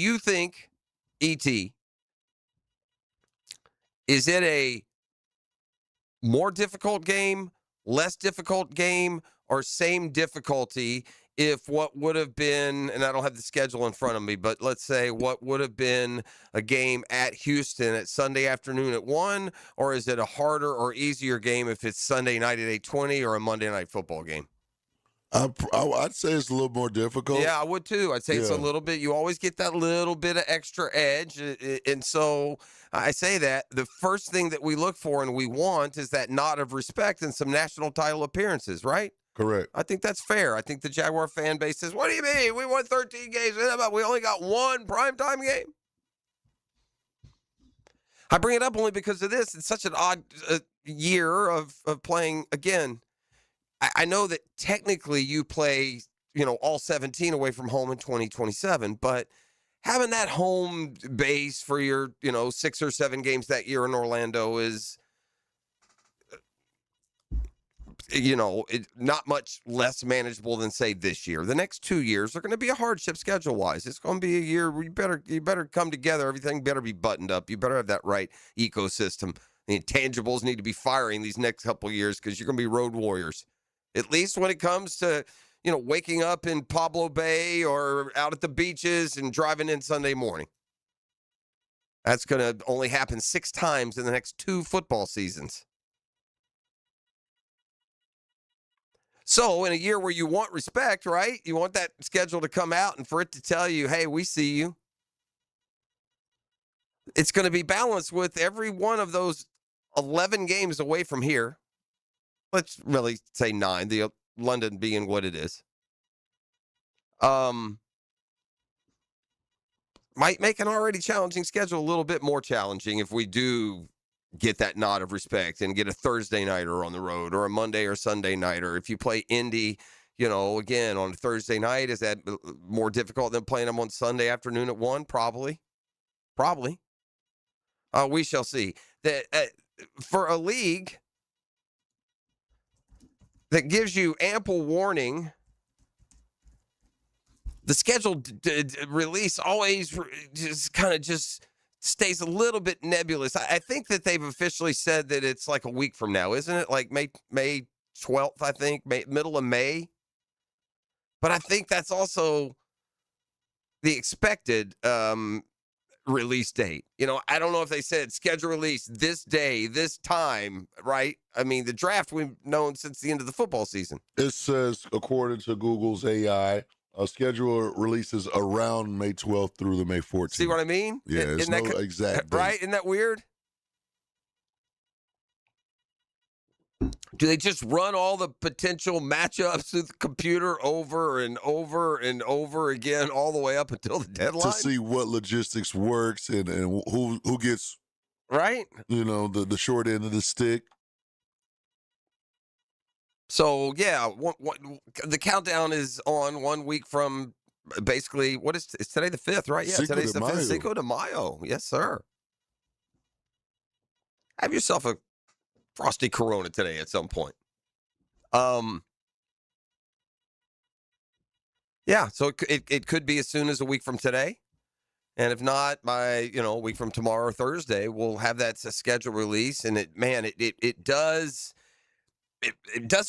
you think, E.T., is it a more difficult game, less difficult game, or same difficulty if what would have been, and I don't have the schedule in front of me, but let's say what would have been a game at Houston at Sunday afternoon at 1, or is it a harder or easier game if it's Sunday night at 8:20 or a Monday night football game? I'd say it's a little more difficult. Yeah, I would too. I'd say it's a Yeah. little bit. You always get that little bit of extra edge. And so I say that the first thing that we look for and we want is that nod of respect and some national title appearances, right? Correct. I think that's fair. I think the Jaguar fan base says, what do you mean? We won 13 games. We only got one primetime game. I bring it up only because of this. It's such an odd year of playing again. I know that technically you play, all 17 away from home in 2027, but having that home base for your, 6 or 7 games that year in Orlando is, not much less manageable than, say, this year. The next 2 years are going to be a hardship schedule-wise. It's going to be a year where you better come together. Everything better be buttoned up. You better have that right ecosystem. The intangibles need to be firing these next couple of years because you're going to be road warriors. At least when it comes to, waking up in Pablo Bay or out at the beaches and driving in Sunday morning. That's going to only happen 6 times in the next 2 football seasons. So in a year where you want respect, right? You want that schedule to come out and for it to tell you, hey, we see you. It's going to be balanced with every one of those 11 games away from here. Let's really say 9, the London being what it is. Might make an already challenging schedule a little bit more challenging if we do get that nod of respect and get a Thursday nighter on the road or a Monday or Sunday nighter. If you play Indy, again on a Thursday night, is that more difficult than playing them on Sunday afternoon at 1? Probably. We shall see. That for a league that gives you ample warning, the schedule release always just stays a little bit nebulous. I think that they've officially said that it's like a week from now, isn't it? Like May 12th, I think, middle of May. But I think that's also the expected release date. I don't know if they said schedule release this day, this time, right? I mean, the draft we've known since the end of the football season. It says, according to Google's AI, schedule releases around May 12th through the May 14th. See what I mean? Yeah, it's no exact date. Right? Isn't that weird? Do they just run all the potential matchups through the computer over and over and over again all the way up until the deadline? To see what logistics works and who gets, right? The short end of the stick. So, yeah, the countdown is on 1 week from basically, it's today the 5th, right? Yeah, today's the 5th. Cinco de Mayo. Yes, sir. Have yourself a frosty Corona today at some point. Yeah, so it could be as soon as a week from today. And if not, by, a week from tomorrow or Thursday, we'll have that schedule release. And it does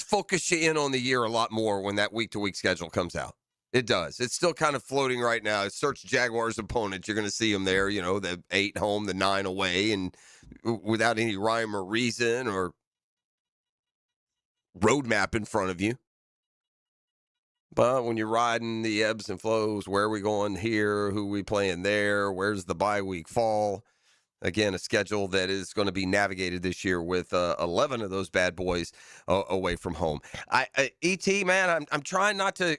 focus you in on the year a lot more when that week-to-week schedule comes out. It does. It's still kind of floating right now. Search Jaguars opponents. You're going to see them there, the 8 home, the 9 away, and without any rhyme or reason or roadmap in front of you. But when you're riding the ebbs and flows, where are we going here? Who are we playing there? Where's the bye week fall? Again, a schedule that is going to be navigated this year with 11 of those bad boys away from home. E.T., man, I'm trying not to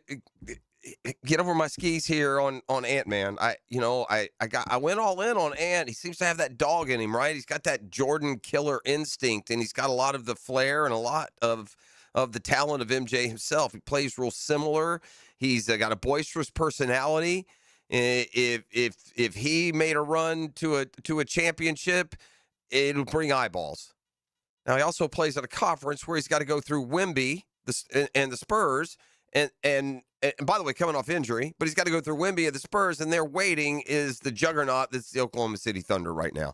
get over my skis here on Ant-Man. I went all in on Ant. He seems to have that dog in him, right? He's got that Jordan killer instinct, and he's got a lot of the flair and a lot of the talent of MJ himself. He plays real similar. He's got a boisterous personality. If he made a run to a championship, it'll bring eyeballs. Now he also plays at a conference where he's got to go through Wemby and the Spurs, And by the way, coming off injury, but he's got to go through Wemby at the Spurs, and they're waiting is the juggernaut that's the Oklahoma City Thunder right now.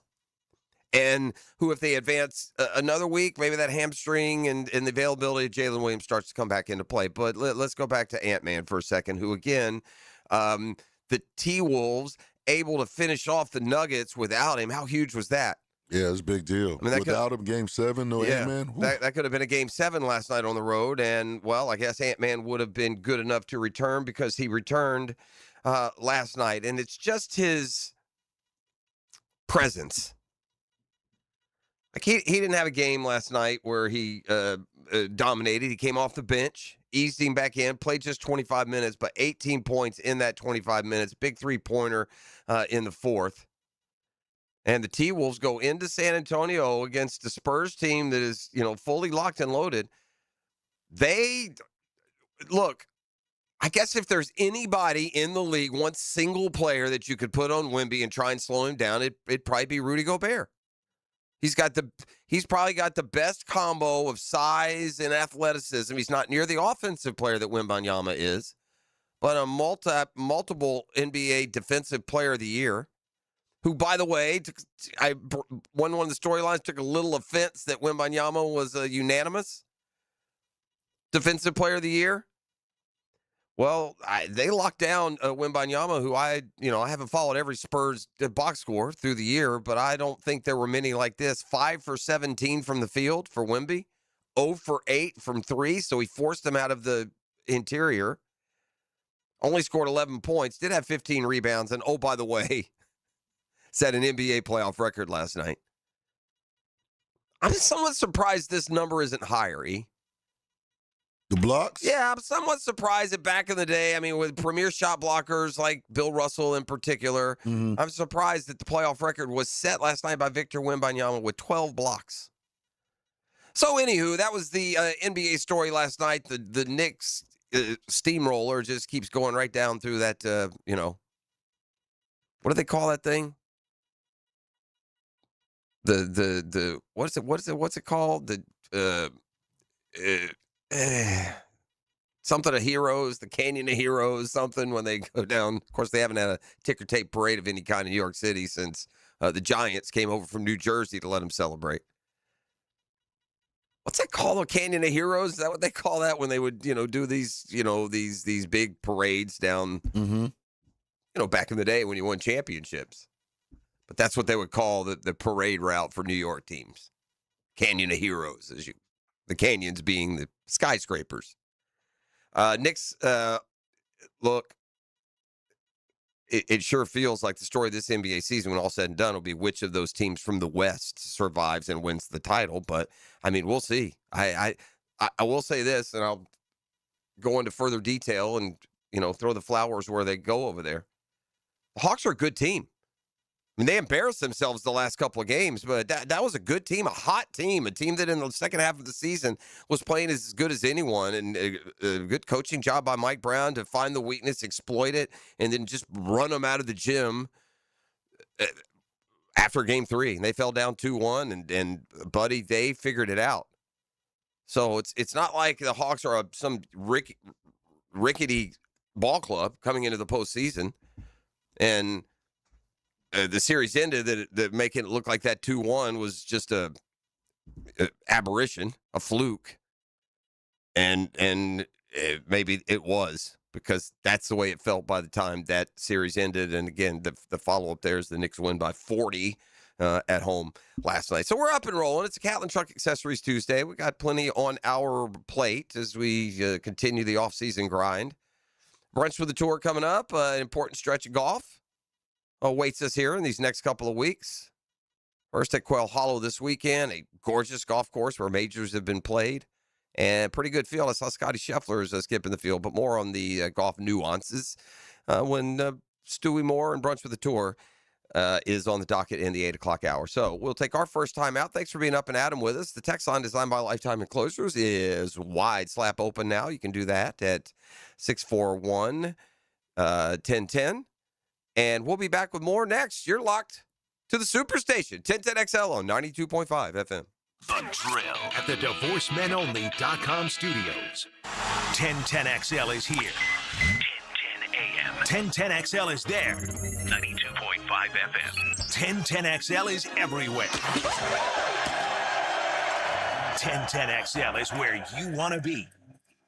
And who, if they advance another week, maybe that hamstring and the availability of Jalen Williams starts to come back into play. But let's go back to Ant-Man for a second, who, again, the T-Wolves able to finish off the Nuggets without him. How huge was that? Yeah, it's a big deal. I mean, Without him, Game 7, no Ant-Man. That could have been a Game 7 last night on the road. And, well, I guess Ant-Man would have been good enough to return because he returned last night. And it's just his presence. Like he didn't have a game last night where he dominated. He came off the bench, eased him back in, played just 25 minutes, but 18 points in that 25 minutes. Big three-pointer in the fourth. And the T-Wolves go into San Antonio against the Spurs team that is, fully locked and loaded. Look, I guess if there's anybody in the league, one single player that you could put on Wemby and try and slow him down, it'd probably be Rudy Gobert. He's probably got the best combo of size and athleticism. He's not near the offensive player that Wembanyama is, but a multiple NBA Defensive Player of the Year, who, by the way, one of the storylines took a little offense that Wembanyama was a unanimous Defensive Player of the Year. Well, they locked down Wembanyama, who I haven't followed every Spurs box score through the year, but I don't think there were many like this. 5 for 17 from the field for Wemby, 0 for 8 from 3, so he forced them out of the interior. Only scored 11 points, did have 15 rebounds, and, oh, by the way, set an NBA playoff record last night. I'm somewhat surprised this number isn't higher, E. The blocks? Yeah, I'm somewhat surprised that back in the day, I mean, with premier shot blockers like Bill Russell in particular, I'm surprised that the playoff record was set last night by Victor Wembanyama with 12 blocks. So, anywho, that was the NBA story last night. The Knicks steamroller just keeps going right down through that, what do they call that thing? What's it called? Something of Heroes, the Canyon of Heroes, something when they go down. Of course, they haven't had a ticker tape parade of any kind in New York City since the Giants came over from New Jersey to let them celebrate. What's that called? A Canyon of Heroes? Is that what they call that when they would, do these, these big parades down, back in the day when you won championships? But that's what they would call the parade route for New York teams. Canyon of Heroes, the canyons being the skyscrapers. Knicks, look, it sure feels like the story of this NBA season, when all said and done, will be which of those teams from the West survives and wins the title. But, I mean, we'll see. I will say this, and I'll go into further detail and, throw the flowers where they go over there. The Hawks are a good team. I mean, they embarrassed themselves the last couple of games, but that was a good team, a hot team, a team that in the second half of the season was playing as good as anyone, and a good coaching job by Mike Brown to find the weakness, exploit it, and then just run them out of the gym after Game 3. And they fell down 2-1, and buddy, they figured it out. So it's not like the Hawks are some rickety ball club coming into the postseason, and the series ended that making it look like that 2-1 was just a aberration, a fluke, and maybe it was, because that's the way it felt by the time that series ended. And again, the follow up there is the Knicks win by 40 at home last night. So we're up and rolling. It's a Catlin Truck Accessories Tuesday. We got plenty on our plate as we continue the off-season grind. Brunch for the Tour coming up. An important stretch of golf awaits us here in these next couple of weeks. First at Quail Hollow this weekend, a gorgeous golf course where majors have been played, and pretty good field. I saw Scotty Scheffler is skipping the field, but more on the golf nuances when Stewie Moore and Brunch with the Tour is on the docket in the 8 o'clock hour. So we'll take our first time out. Thanks for being up and Adam with us. The text line designed by Lifetime Enclosures is wide slap open now. You can do that at 641-1010. And we'll be back with more next. You're locked to the Superstation, 1010XL on 92.5 FM. The Drill at the DivorceMenOnly.com studios. 1010XL is here. 1010 AM. 1010XL is there. 92.5 FM. 1010XL is everywhere. 1010XL is where you want to be.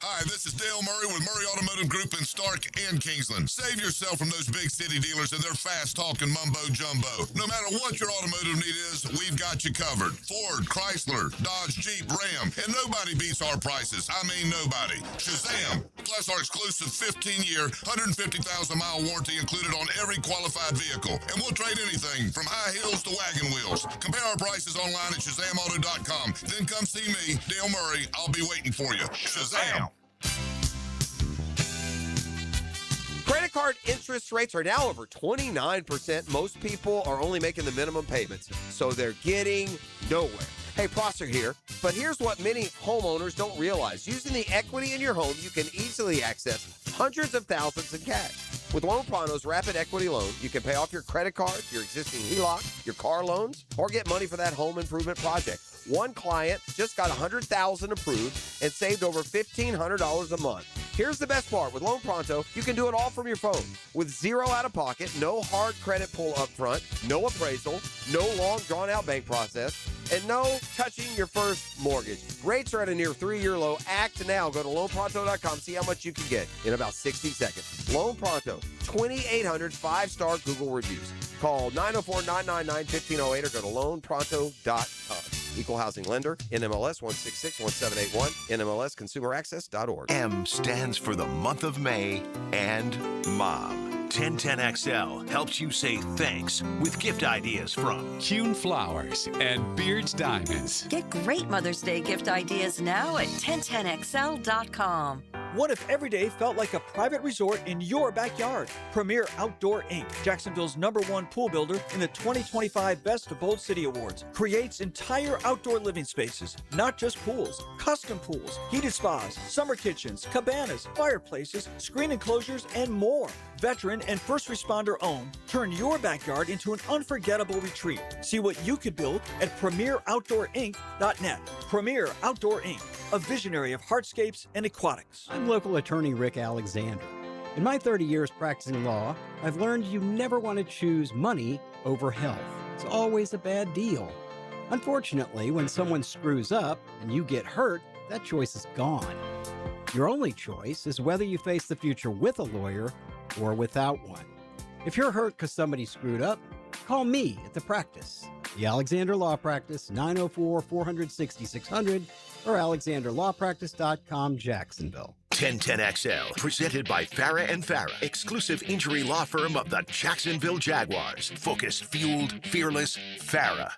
Hi, this is Dale Murray with Murray Automotive Group in Stark and Kingsland. Save yourself from those big city dealers and their fast-talking mumbo-jumbo. No matter what your automotive need is, we've got you covered. Ford, Chrysler, Dodge, Jeep, Ram, and nobody beats our prices. I mean nobody. Shazam! Plus our exclusive 15-year, 150,000-mile warranty included on every qualified vehicle. And we'll trade anything from high heels to wagon wheels. Compare our prices online at ShazamAuto.com. Then come see me, Dale Murray. I'll be waiting for you. Shazam! Credit card interest rates are now over 29%. Most people are only making the minimum payments, so they're getting nowhere. Hey, Prosser here, but here's what many homeowners don't realize. Using the equity in your home, you can easily access hundreds of thousands in cash. With Loan Pronto's Rapid Equity Loan, you can pay off your credit card, your existing HELOC, your car loans, or get money for that home improvement project. One client just got $100,000 approved and saved over $1,500 a month. Here's the best part. With Loan Pronto, you can do it all from your phone. With zero out-of-pocket, no hard credit pull up front, no appraisal, no long drawn-out bank process, and no touching your first mortgage. Rates are at a near 3-year low. Act now. Go to loanpronto.com. See how much you can get in about 60 seconds. Loan Pronto, 2,800 5-star Google reviews. Call 904-999-1508 or go to loanpronto.com. Equal housing lender, NMLS 1661781, NMLSconsumeraccess.org. M stands for the month of May and Mom. 1010XL helps you say thanks with gift ideas from Kuhn Flowers and Beard's Diamonds. Get great Mother's Day gift ideas now at 1010XL.com. What if every day felt like a private resort in your backyard? Premier Outdoor Inc., Jacksonville's #1 pool builder in the 2025 Best of Bold City Awards, creates entire outdoor living spaces, not just pools, custom pools, heated spas, summer kitchens, cabanas, fireplaces, screen enclosures, and more. Veteran and first responder owned, turn your backyard into an unforgettable retreat. See what you could build at PremierOutdoorInc.net. Premier Outdoor Inc., a visionary of hardscapes and aquatics. I'm local attorney Rick Alexander. In my 30 years practicing law, I've learned you never want to choose money over health. It's always a bad deal. Unfortunately, when someone screws up and you get hurt, that choice is gone. Your only choice is whether you face the future with a lawyer or without one. If you're hurt because somebody screwed up, call me at the practice. The Alexander Law Practice, 904-460-600 or alexanderlawpractice.com, Jacksonville. 1010XL, presented by Farah and Farah, exclusive injury law firm of the Jacksonville Jaguars. Focused, fueled, fearless, Farah.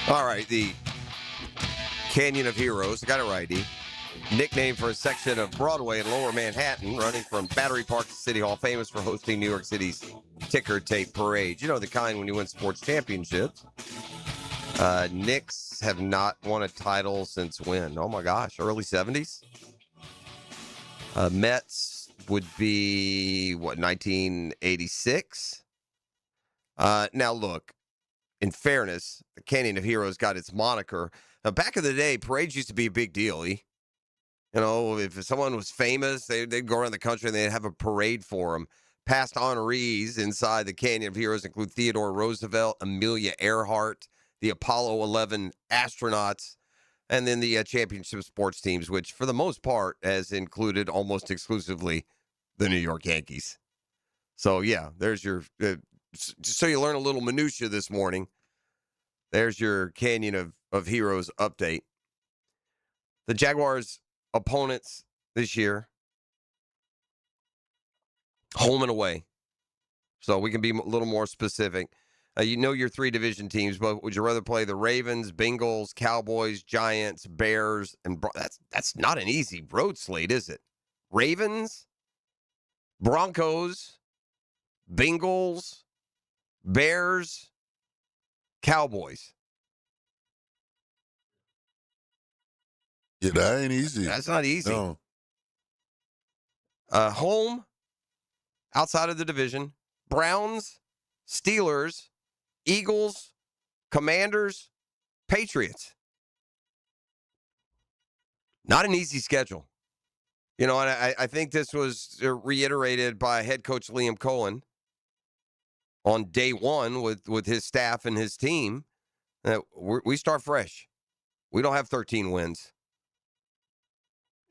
All right, the Canyon of Heroes, got it right, D. Nickname for a section of Broadway in Lower Manhattan, running from Battery Park to City Hall, famous for hosting New York City's ticker tape parade. You know, the kind when you win sports championships. Knicks have not won a title since when? Oh my gosh, early 70s? Mets would be, 1986? Now, look, in fairness, the Canyon of Heroes got its moniker. Now, back in the day, parades used to be a big deal. You know, if someone was famous, they'd go around the country and they'd have a parade for them. Past honorees inside the Canyon of Heroes include Theodore Roosevelt, Amelia Earhart, the Apollo 11 astronauts, and then the championship sports teams, which for the most part has included almost exclusively the New York Yankees. So, yeah, there's your... just so you learn a little minutia this morning, there's your Canyon of Heroes update. The Jaguars' opponents this year, home and away. So we can be a little more specific. You know your 3 division teams, but would you rather play the Ravens, Bengals, Cowboys, Giants, Bears, and that's not an easy road slate, is it? Ravens, Broncos, Bengals, Bears, Cowboys. Yeah, that ain't easy. That's not easy. No. Home, outside of the division: Browns, Steelers, Eagles, Commanders, Patriots. Not an easy schedule. You know, and I think this was reiterated by head coach Liam Cohen on day one with his staff and his team. We start fresh. We don't have 13 wins.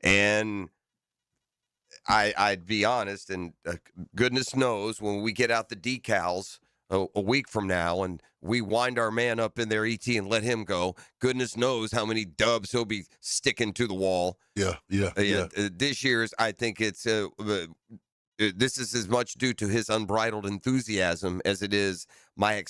And I'd be honest, and goodness knows when we get out the decals a week from now and we wind our man up in their ET and let him go, goodness knows how many dubs he'll be sticking to the wall. Yeah. This year's, I think it's this is as much due to his unbridled enthusiasm as it is my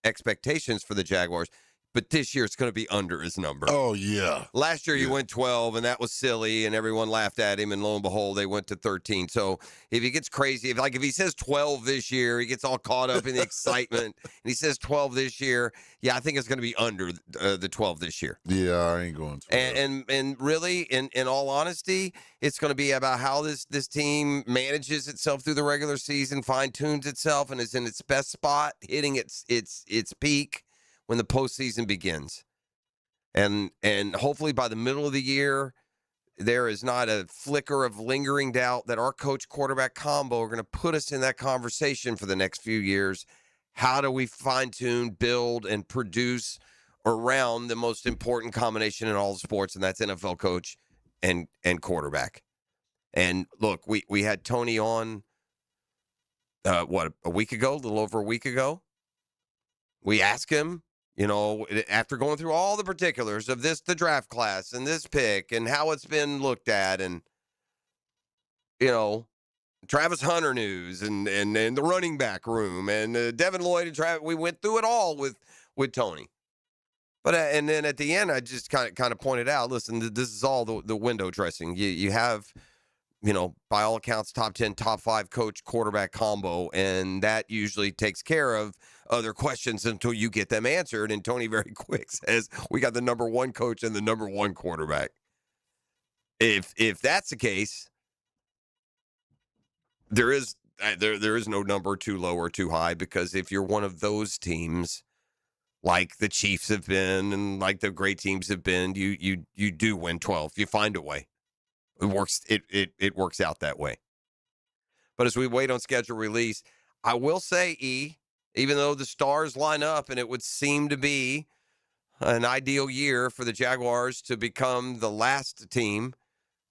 expectations for the Jaguars. But this year it's going to be under his number. Oh, yeah. Last year he went 12, and that was silly, and everyone laughed at him, and lo and behold, they went to 13. So if he gets crazy, if he says 12 this year, he gets all caught up in the excitement, and he says 12 this year, yeah, I think it's going to be under the 12 this year. Yeah, I ain't going to. And really, in all honesty, it's going to be about how this team manages itself through the regular season, fine-tunes itself, and is in its best spot, hitting its peak when the postseason begins. And hopefully by the middle of the year, there is not a flicker of lingering doubt that our coach-quarterback combo are going to put us in that conversation for the next few years. How do we fine-tune, build, and produce around the most important combination in all the sports, and that's NFL coach and quarterback. And look, we had Tony on, a week ago, a little over a week ago. We asked him, you know, after going through all the particulars of the draft class and this pick and how it's been looked at, and, you know, Travis Hunter news and the running back room and Devin Lloyd and Travis, we went through it all with Tony. But and then at the end, I just kind of pointed out, listen, this is all the window dressing. You have, you know, by all accounts, top 10, top 5 coach quarterback combo, and that usually takes care of other questions until you get them answered. And Tony very quick says, we got the number 1 coach and the number 1 quarterback. If that's the case, there is no number too low or too high, because if you're one of those teams, like the Chiefs have been and like the great teams have been, you do win 12. You find a way. It works. It works out that way. But as we wait on schedule release, I will say, even though the stars line up and it would seem to be an ideal year for the Jaguars to become the last team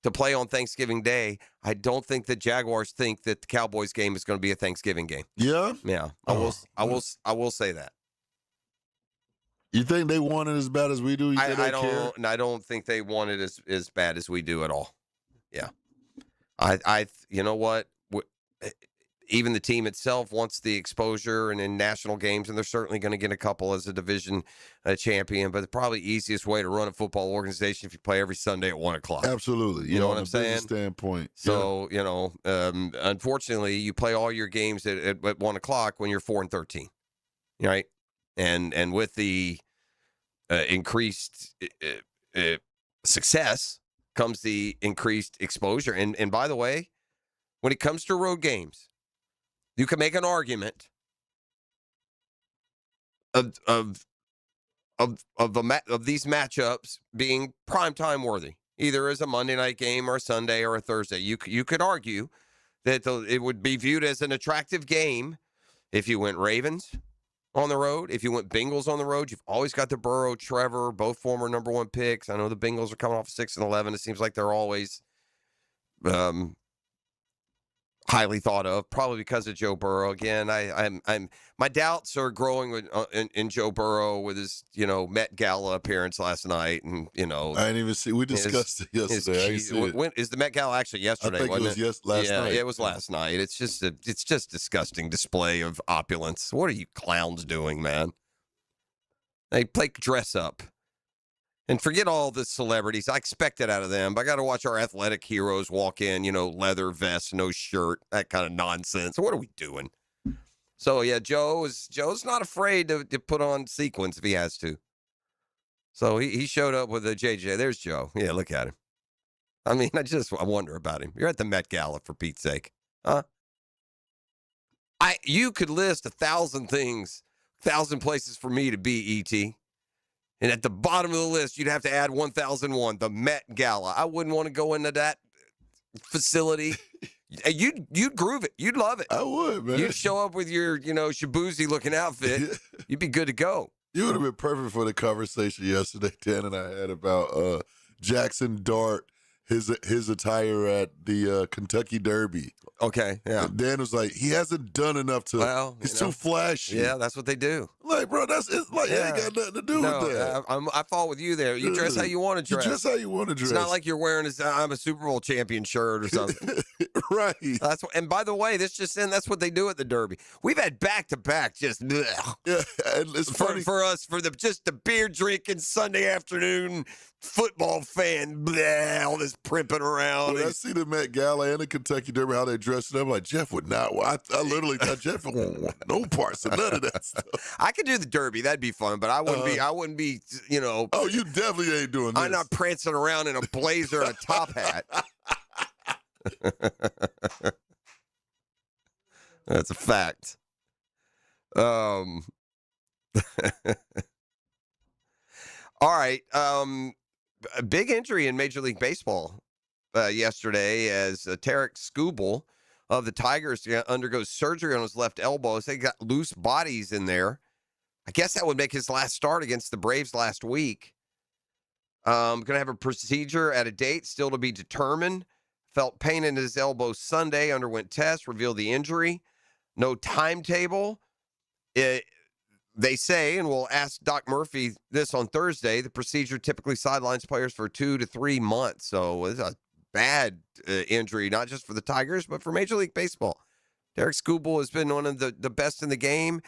to play on Thanksgiving Day, I don't think the Jaguars think that the Cowboys game is going to be a Thanksgiving game. Yeah? Yeah. I will say that. You think they want it as bad as we do? I don't think they want it as bad as we do at all. Yeah. I you know what? Even the team itself wants the exposure and in national games, and they're certainly going to get a couple as a division champion. But the probably easiest way to run a football organization if you play every Sunday at 1:00. Absolutely. You know what I'm saying? Standpoint. So, you know, unfortunately, you play all your games at 1:00 when you're 4-13, right? And with the increased success comes the increased exposure. And by the way, when it comes to road games, you can make an argument of these matchups being primetime worthy, either as a Monday night game or a Sunday or a Thursday. You could argue that it would be viewed as an attractive game if you went Ravens on the road, if you went Bengals on the road. You've always got the Burrow, Trevor, both former number 1 picks. I know the Bengals are coming off 6-11. It seems like they're always highly thought of, probably because of Joe Burrow. Again, I'm my doubts are growing in Joe Burrow with his, you know, Met Gala appearance last night, and you know, I didn't even see. We discussed it yesterday. I didn't see it. When is the Met Gala actually yesterday? I think wasn't it was last night. Yeah, it was last night. It's just disgusting display of opulence. What are you clowns doing, man? They play dress up. And forget all the celebrities. I expect it out of them. But I got to watch our athletic heroes walk in, you know, leather vest, no shirt, that kind of nonsense. What are we doing? So, yeah, Joe's not afraid to put on sequins if he has to. So he showed up with a JJ. There's Joe. Yeah, look at him. I mean, I wonder about him. You're at the Met Gala, for Pete's sake. Huh? You could list 1,000 things, 1,000 places for me to be, ET. And at the bottom of the list, you'd have to add 1001, the Met Gala. I wouldn't want to go into that facility. You'd groove it. You'd love it. I would, man. You'd show up with your, Shabuzi looking outfit. You'd be good to go. You would have been perfect for the conversation yesterday Dan and I had about Jackson Dart, his attire at the Kentucky Derby. Okay, yeah. And Dan was like, he hasn't done enough to. He's too flashy. Yeah, that's what they do. Like, bro, it ain't got nothing to do with that. I fall with you there. You dress how you want to dress. You dress how you want to dress. It's not like you're wearing I'm a Super Bowl champion shirt or something. Right. And by the way, that's what they do at the Derby. We've had back-to-back just bleh. Yeah, and it's funny. For us, just the beer drinking Sunday afternoon football fan, bleh, all this primping around. When I see the Met Gala and the Kentucky Derby, how they dressed up, I'm like, Jeff would not. I literally thought Jeff would want no parts of none of that stuff. I could do the Derby, that'd be fun, but I wouldn't be. Oh, you definitely ain't doing this. I'm not prancing around in a blazer and a top hat. That's a fact. All right. A big injury in Major League Baseball yesterday as Tarek Skubal of the Tigers undergoes surgery on his left elbow. So they got loose bodies in there. I guess that would make his last start against the Braves last week. Going to have a procedure at a date still to be determined. Felt pain in his elbow Sunday, underwent tests, revealed the injury. No timetable. They say, and we'll ask Doc Murphy this on Thursday, the procedure typically sidelines players for 2 to 3 months. So it's a bad injury, not just for the Tigers, but for Major League Baseball. Tarek Skubal has been one of the best in the game,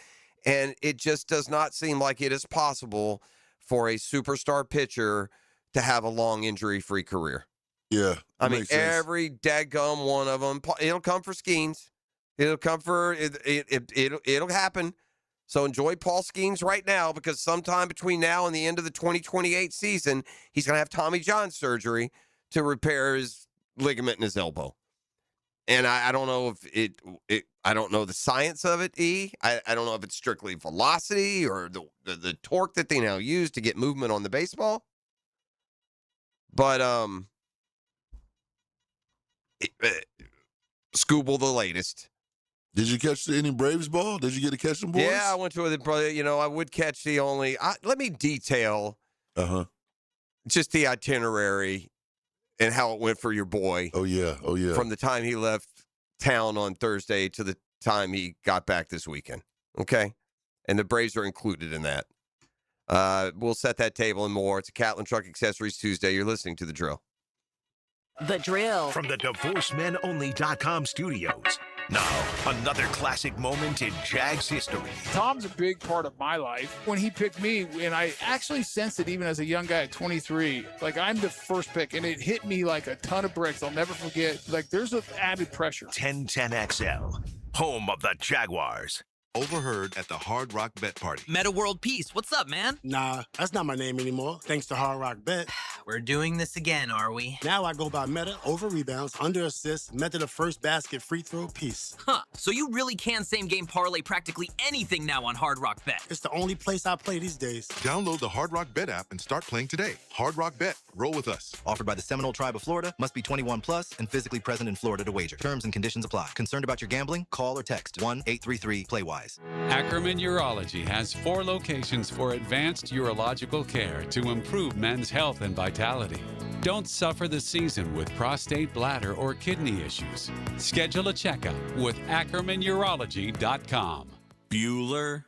and it just does not seem like it is possible for a superstar pitcher to have a long injury-free career. Yeah. I mean, every daggum one of them, it'll come for Skeens. It'll come for, it'll happen. So enjoy Paul Skeens right now, because sometime between now and the end of the 2028 season, he's going to have Tommy John surgery to repair his ligament in his elbow. And I don't know if I don't know the science of it, I don't know if it's strictly velocity or the torque that they now use to get movement on the baseball. But Skubal the latest. Did you catch any Braves ball? Did you get to catch them boys? Yeah, I went to it. I would catch the only. Let me detail just the itinerary and how it went for your boy. Oh, yeah. From the time he left town on Thursday to the time he got back this weekend. Okay? And the Braves are included in that. We'll set that table and more. It's a Catlin Truck Accessories Tuesday. You're listening to The Drill. The Drill. From the DivorceMenOnly.com studios. Now, another classic moment in Jags history. Tom's a big part of my life. When he picked me, and I actually sensed it even as a young guy at 23, like I'm the first pick, and it hit me like a ton of bricks. I'll never forget. Like there's an added pressure. 1010XL, home of the Jaguars. Overheard at the Hard Rock Bet Party. Meta World Peace, what's up, man? Nah, that's not my name anymore, thanks to Hard Rock Bet. We're doing this again, are we? Now I go by meta, over rebounds, under assists, method of first basket, free throw, piece. Huh, so you really can same-game parlay practically anything now on Hard Rock Bet. It's the only place I play these days. Download the Hard Rock Bet app and start playing today. Hard Rock Bet, roll with us. Offered by the Seminole Tribe of Florida, must be 21 plus and physically present in Florida to wager. Terms and conditions apply. Concerned about your gambling? Call or text 1-833-PLAY-WISE. Ackerman Urology has 4 locations for advanced urological care to improve men's health and vitality. Don't suffer the season with prostate, bladder, or kidney issues. Schedule a checkup with AckermanUrology.com. Bueller.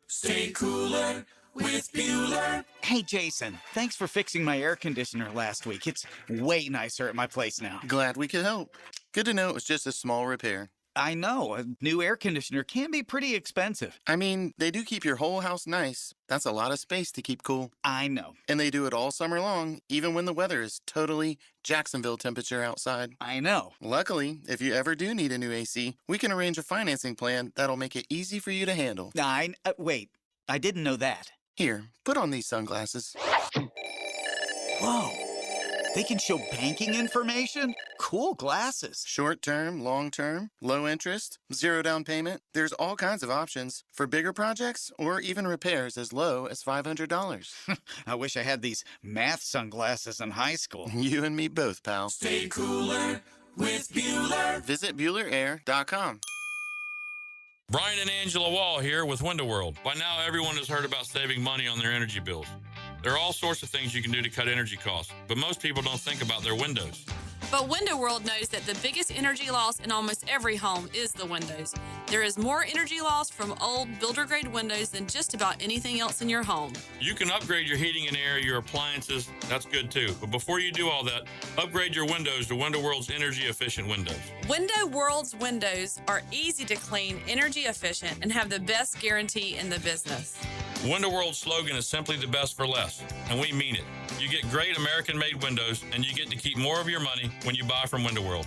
Stay cooler with Bueller. Hey, Jason, thanks for fixing my air conditioner last week. It's way nicer at my place now. Glad we could help. Good to know it was just a small repair. I know. A new air conditioner can be pretty expensive. I mean, they do keep your whole house nice. That's a lot of space to keep cool. I know. And they do it all summer long, even when the weather is totally Jacksonville temperature outside. I know. Luckily, if you ever do need a new AC, we can arrange a financing plan that'll make it easy for you to handle. Wait, I didn't know that. Here, put on these sunglasses. Whoa. They can show banking information? Cool glasses. Short term, long term, low interest, zero down payment. There's all kinds of options for bigger projects or even repairs as low as $500. I wish I had these math sunglasses in high school. You and me both, pal. Stay cooler with Bueller. Visit BuellerAir.com. Brian and Angela Wall here with Window World. By now, everyone has heard about saving money on their energy bills. There are all sorts of things you can do to cut energy costs, but most people don't think about their windows. But Window World knows that the biggest energy loss in almost every home is the windows. There is more energy loss from old builder-grade windows than just about anything else in your home. You can upgrade your heating and air, your appliances. That's good too. But before you do all that, upgrade your windows to Window World's energy-efficient windows. Window World's windows are easy to clean, energy efficient, and have the best guarantee in the business. Window World's slogan is simply the best for less, and we mean it. You get great American-made windows, and you get to keep more of your money when you buy from Window World.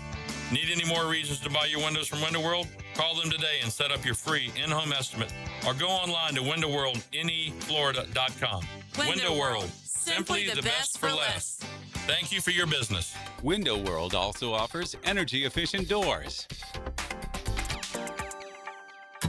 Need any more reasons to buy your windows from Window World? Call them today and set up your free in-home estimate, or go online to windowworldneflorida.com. Window World, simply the best for less. Thank you for your business. Window World also offers energy-efficient doors.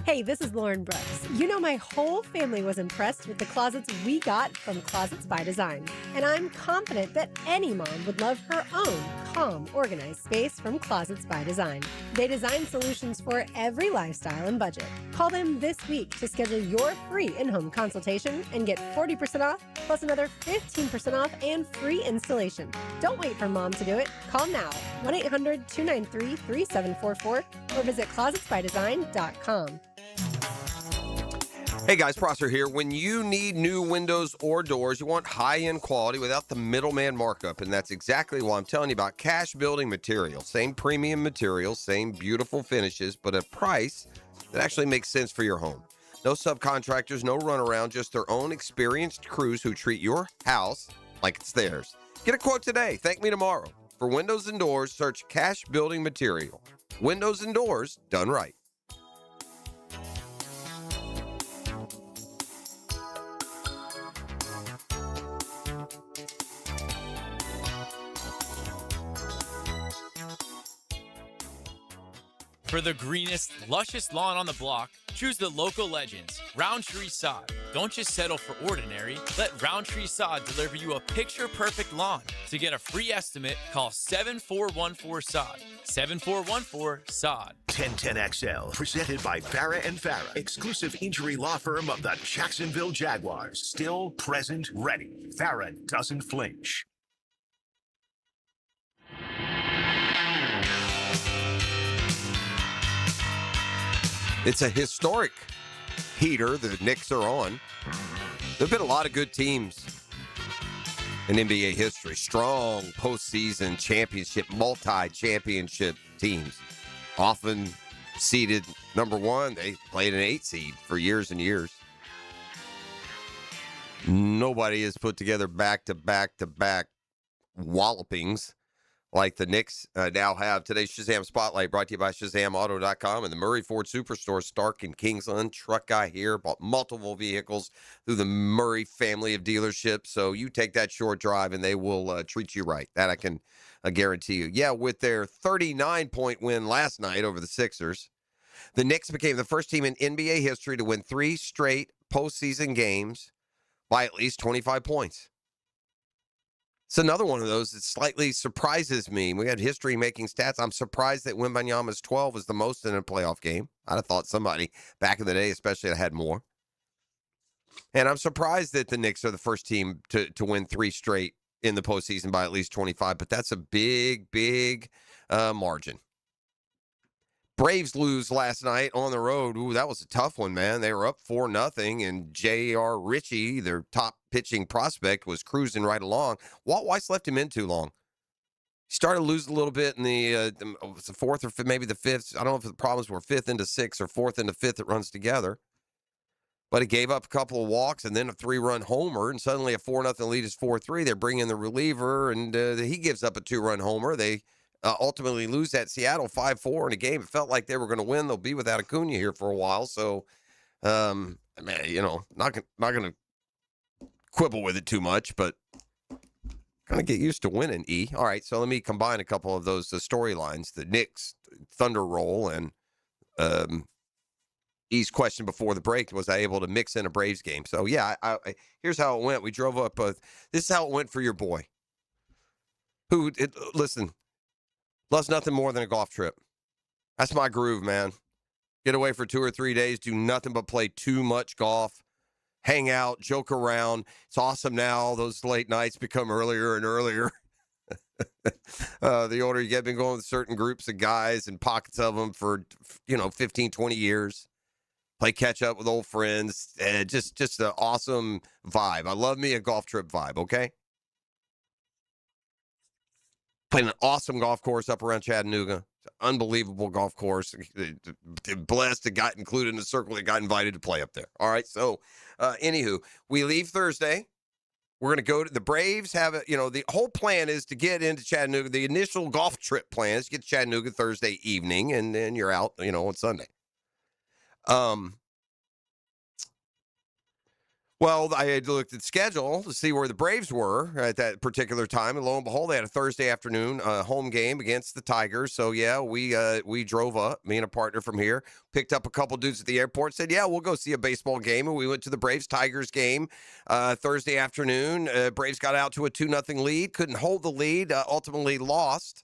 Hey, this is Lauren Brooks. You know, my whole family was impressed with the closets we got from Closets by Design. And I'm confident that any mom would love her own calm, organized space from Closets by Design. They design solutions for every lifestyle and budget. Call them this week to schedule your free in-home consultation and get 40% off, plus another 15% off and free installation. Don't wait for mom to do it. Call now, 1-800-293-3744 or visit closetsbydesign.com. Hey guys, Prosser here. When you need new windows or doors, you want high-end quality without the middleman markup, and that's exactly why I'm telling you about Cash Building Materials. Same premium materials, same beautiful finishes, but a price that actually makes sense for your home. No subcontractors, no runaround, just their own experienced crews who treat your house like it's theirs. Get a quote today. Thank me tomorrow. For windows and doors, search Cash Building Material. Windows and doors done right. For the greenest, luscious lawn on the block, choose the local legends, Roundtree Sod. Don't just settle for ordinary. Let Roundtree Sod deliver you a picture-perfect lawn. To get a free estimate, call 7414-SOD. 7414-SOD. 1010XL, presented by Farah and Farah, exclusive injury law firm of the Jacksonville Jaguars. Still, present, ready. Farah doesn't flinch. It's a historic heater the Knicks are on. There have been a lot of good teams in NBA history. Strong postseason championship, multi-championship teams. Often seeded number one. They played an 8 seed for years and years. Nobody has put together back-to-back wallopings like the Knicks now have. Today's Shazam Spotlight brought to you by ShazamAuto.com and the Murray Ford Superstore, Stark and Kingsland. Truck guy here, bought multiple vehicles through the Murray family of dealerships. So you take that short drive and they will treat you right. That I can guarantee you. Yeah, with their 39-point win last night over the Sixers, the Knicks became the first team in NBA history to win 3 straight postseason games by at least 25 points. It's another one of those that slightly surprises me. We had history making stats. I'm surprised that Wembanyama's 12 is the most in a playoff game. I'd have thought somebody back in the day, especially, that had more. And I'm surprised that the Knicks are the first team to win 3 straight in the postseason by at least 25. But that's a big margin. Braves lose last night on the road. Ooh, that was a tough one, man. They were up 4-0, and J.R. Ritchie, their top pitching prospect, was cruising right along. Walt Weiss left him in too long. He started to lose a little bit in the fourth or maybe the fifth. I don't know if the problems were 5th into 6th or 4th into 5th. It runs together. But he gave up a couple of walks and then a 3-run homer, and suddenly a 4-0 lead is 4-3. They bring in the reliever, and he gives up a 2-run homer. They ultimately lose at Seattle 5-4 in a game. It felt like they were going to win. They'll be without Acuna here for a while. So, man, not going to quibble with it too much, but Kind of get used to winning, E. All right, so let me combine a couple of those storylines. The Knicks Thunder roll and E's question before the break, was I able to mix in a Braves game? So, yeah, here's how it went. We drove up. This is how it went for your boy, who, listen, loves nothing more than a golf trip. That's my groove, man. Get away for 2 or 3 days, do nothing but play too much golf, hang out, joke around. It's awesome now. Those late nights become earlier and earlier. The older you get, been going with certain groups of guys and pockets of them for, 15, 20 years. Play catch up with old friends. Just an awesome vibe. I love me a golf trip vibe, okay? Playing an awesome golf course up around Chattanooga. It's an unbelievable golf course. Blessed to got included in the circle that got invited to play up there. All right, so anywho, we leave Thursday. We're going to go to the Braves. The whole plan is to get into Chattanooga. The initial golf trip plan is to get to Chattanooga Thursday evening, and then you're out, on Sunday. Well, I had looked at the schedule to see where the Braves were at that particular time, and lo and behold, they had a Thursday afternoon home game against the Tigers. So, yeah, we drove up, me and a partner from here, picked up a couple dudes at the airport, said, yeah, we'll go see a baseball game, and we went to the Braves-Tigers game Thursday afternoon. Braves got out to a 2-0 lead, couldn't hold the lead, ultimately lost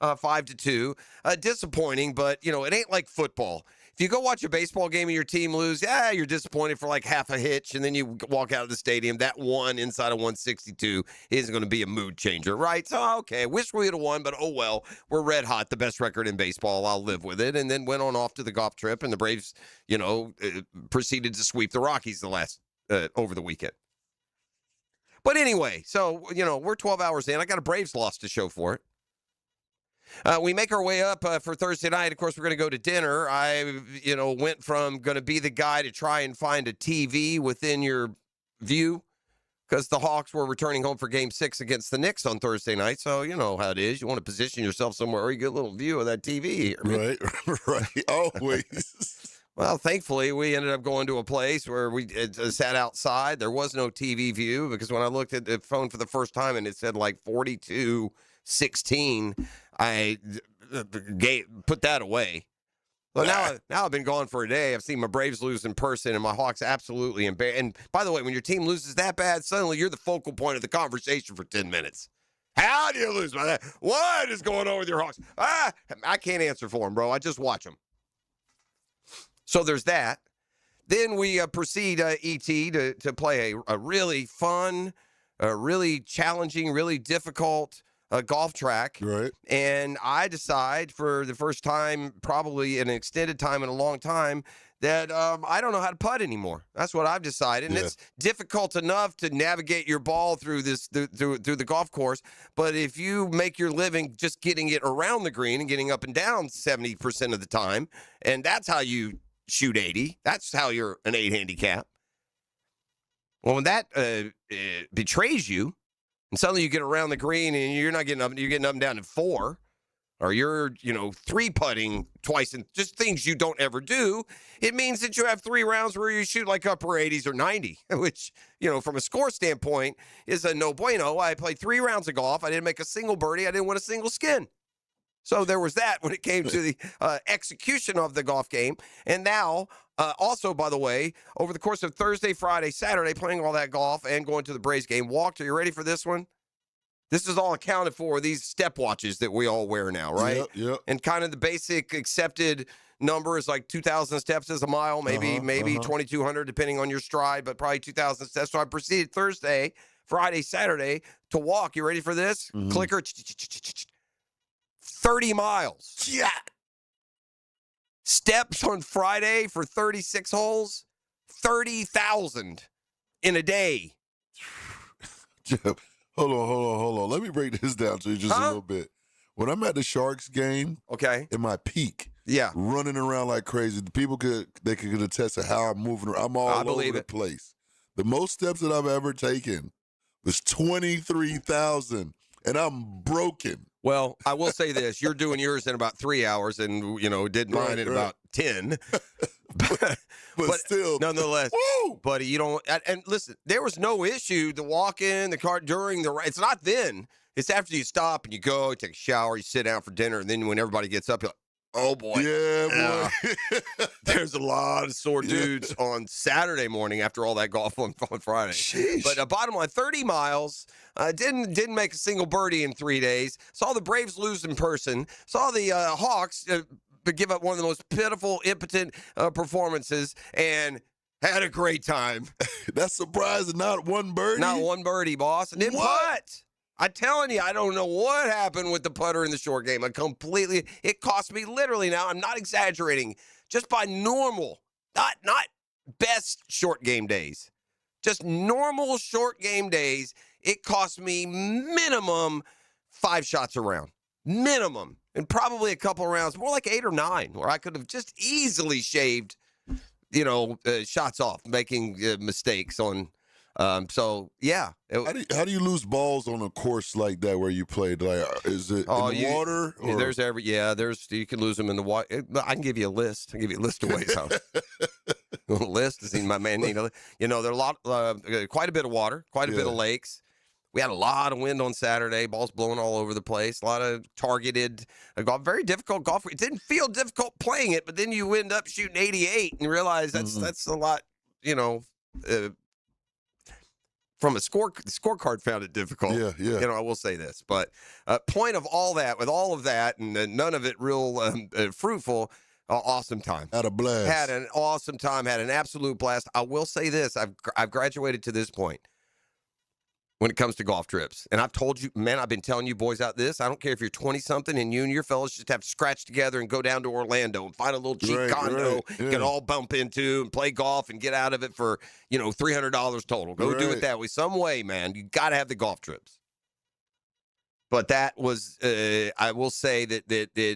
5-2. Disappointing, but, it ain't like football. If you go watch a baseball game and your team lose, you're disappointed for like half a hitch, and then you walk out of the stadium. That one inside of 162 isn't going to be a mood changer, right? So, okay, wish we would have won, but oh well. We're red hot, the best record in baseball. I'll live with it. And then went on off to the golf trip, and the Braves, proceeded to sweep the Rockies over the weekend. But anyway, so, we're 12 hours in. I got a Braves loss to show for it. We make our way up for Thursday night. Of course, we're going to go to dinner. I, went from going to be the guy to try and find a TV within your view because the Hawks were returning home for Game 6 against the Knicks on Thursday night. So, you know how it is. You want to position yourself somewhere where you get a little view of that TV. Right. Always. Well, thankfully, we ended up going to a place where we sat outside. There was no TV view because when I looked at the phone for the first time and it said like 42-16, I put that away. Well, now I've been gone for a day. I've seen my Braves lose in person, and my Hawks absolutely embarrassed. And by the way, when your team loses that bad, suddenly you're the focal point of the conversation for 10 minutes. How do you lose by that? What is going on with your Hawks? I can't answer for them, bro. I just watch them. So there's that. Then we proceed, E.T., to play a really fun, really challenging, really difficult golf track. Right. And I decide for the first time, probably an extended time in a long time, that I don't know how to putt anymore. That's what I've decided. And it's difficult enough to navigate your ball through the golf course. But if you make your living just getting it around the green and getting up and down 70% of the time, and that's how you shoot 80, that's how you're an 8 handicap. Well, when that betrays you, and suddenly you get around the green and you're getting up and down to 4, or you're, 3 putting twice, and just things you don't ever do, it means that you have 3 rounds where you shoot like upper 80s or 90, which, from a score standpoint is a no bueno. I played 3 rounds of golf. I didn't make a single birdie. I didn't win a single skin. So there was that when it came to the execution of the golf game. And now, also, by the way, over the course of Thursday, Friday, Saturday, playing all that golf and going to the Braves game. Walked, are you ready for this one? This is all accounted for, these stepwatches that we all wear now, right? Yep. And kind of the basic accepted number is like 2,000 steps is a mile, maybe 2,200, depending on your stride, but probably 2,000 steps. So I proceeded Thursday, Friday, Saturday to walk. You ready for this? Mm-hmm. Clicker. 30 miles. Yeah. Steps on Friday for 36 holes, 30,000 in a day. Jeff, hold on. Let me break this down to you just a little bit. When I'm at the Sharks game, in my peak, running around like crazy, the people could attest to how I'm moving. I'm all over the place. The most steps that I've ever taken was 23,000, and I'm broken. Well, I will say this. You're doing yours in about 3 hours and, did mine in about 10. but still, nonetheless, woo! buddy, you don't. And listen, there was no issue to walk in the car during the ride. It's not then. It's after you stop and you go, you take a shower, you sit down for dinner, and then when everybody gets up, you're like, oh boy, yeah, boy. There's a lot of sore dudes on Saturday morning after all that golf on Friday. Sheesh. But bottom line, 30 miles. Didn't make a single birdie in 3 days. Saw the Braves lose in person. Saw the Hawks give up one of the most pitiful, impotent performances, and had a great time. That's surprising. Not one birdie? Not one birdie, boss. And didn't putt. I'm telling you, I don't know what happened with the putter in the short game. It cost me literally now, I'm not exaggerating, just by normal, not best short game days, just normal short game days, it cost me minimum 5 shots a round. Minimum. And probably a couple of rounds, more like 8 or 9, where I could have just easily shaved, shots off, making mistakes on. So yeah. How do you lose balls on a course like that where you played? Like, is it in the water? Or? You can lose them in the water. I can give you a list. I'll give you a list of ways how. List is my man. There are a lot, quite a bit of water, quite a bit of lakes. We had a lot of wind on Saturday, balls blowing all over the place, a lot of targeted golf, very difficult golf. It didn't feel difficult playing it, but then you end up shooting 88 and realize that's a lot, from a scorecard found it difficult. Yeah. I will say this, but point of all that, with all of that and none of it real fruitful, awesome time. Had a blast. Had an awesome time. Had an absolute blast. I will say this. I've graduated to this point when it comes to golf trips. And I've told you, man, I've been telling you boys out this. I don't care if you're 20-something and you and your fellas just have to scratch together and go down to Orlando and find a little cheap condo, get all bump into and play golf and get out of it for, $300 total. Go do it that way. Some way, man. You got to have the golf trips. But that was, I will say that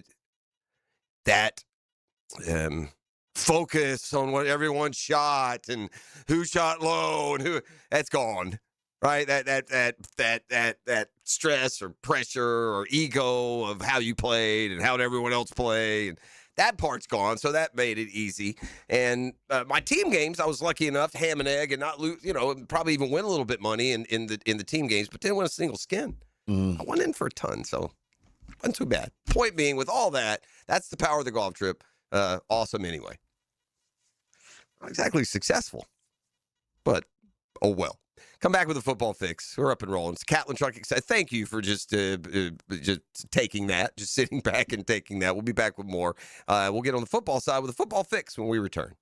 focus on what everyone shot and who shot low and who, that's gone. Right, that stress or pressure or ego of how you played and how everyone else played, and that part's gone. So that made it easy. And my team games, I was lucky enough to ham and egg and not lose. Probably even win a little bit money in the team games, but didn't win a single skin. I went in for a ton, so wasn't too bad. Point being, with all that, that's the power of the golf trip. Awesome anyway. Not exactly successful, but oh well. Come back with a football fix. We're up and rolling. It's Catlin Trucking. Thank you for just taking that, just sitting back and taking that. We'll be back with more. We'll get on the football side with a football fix when we return.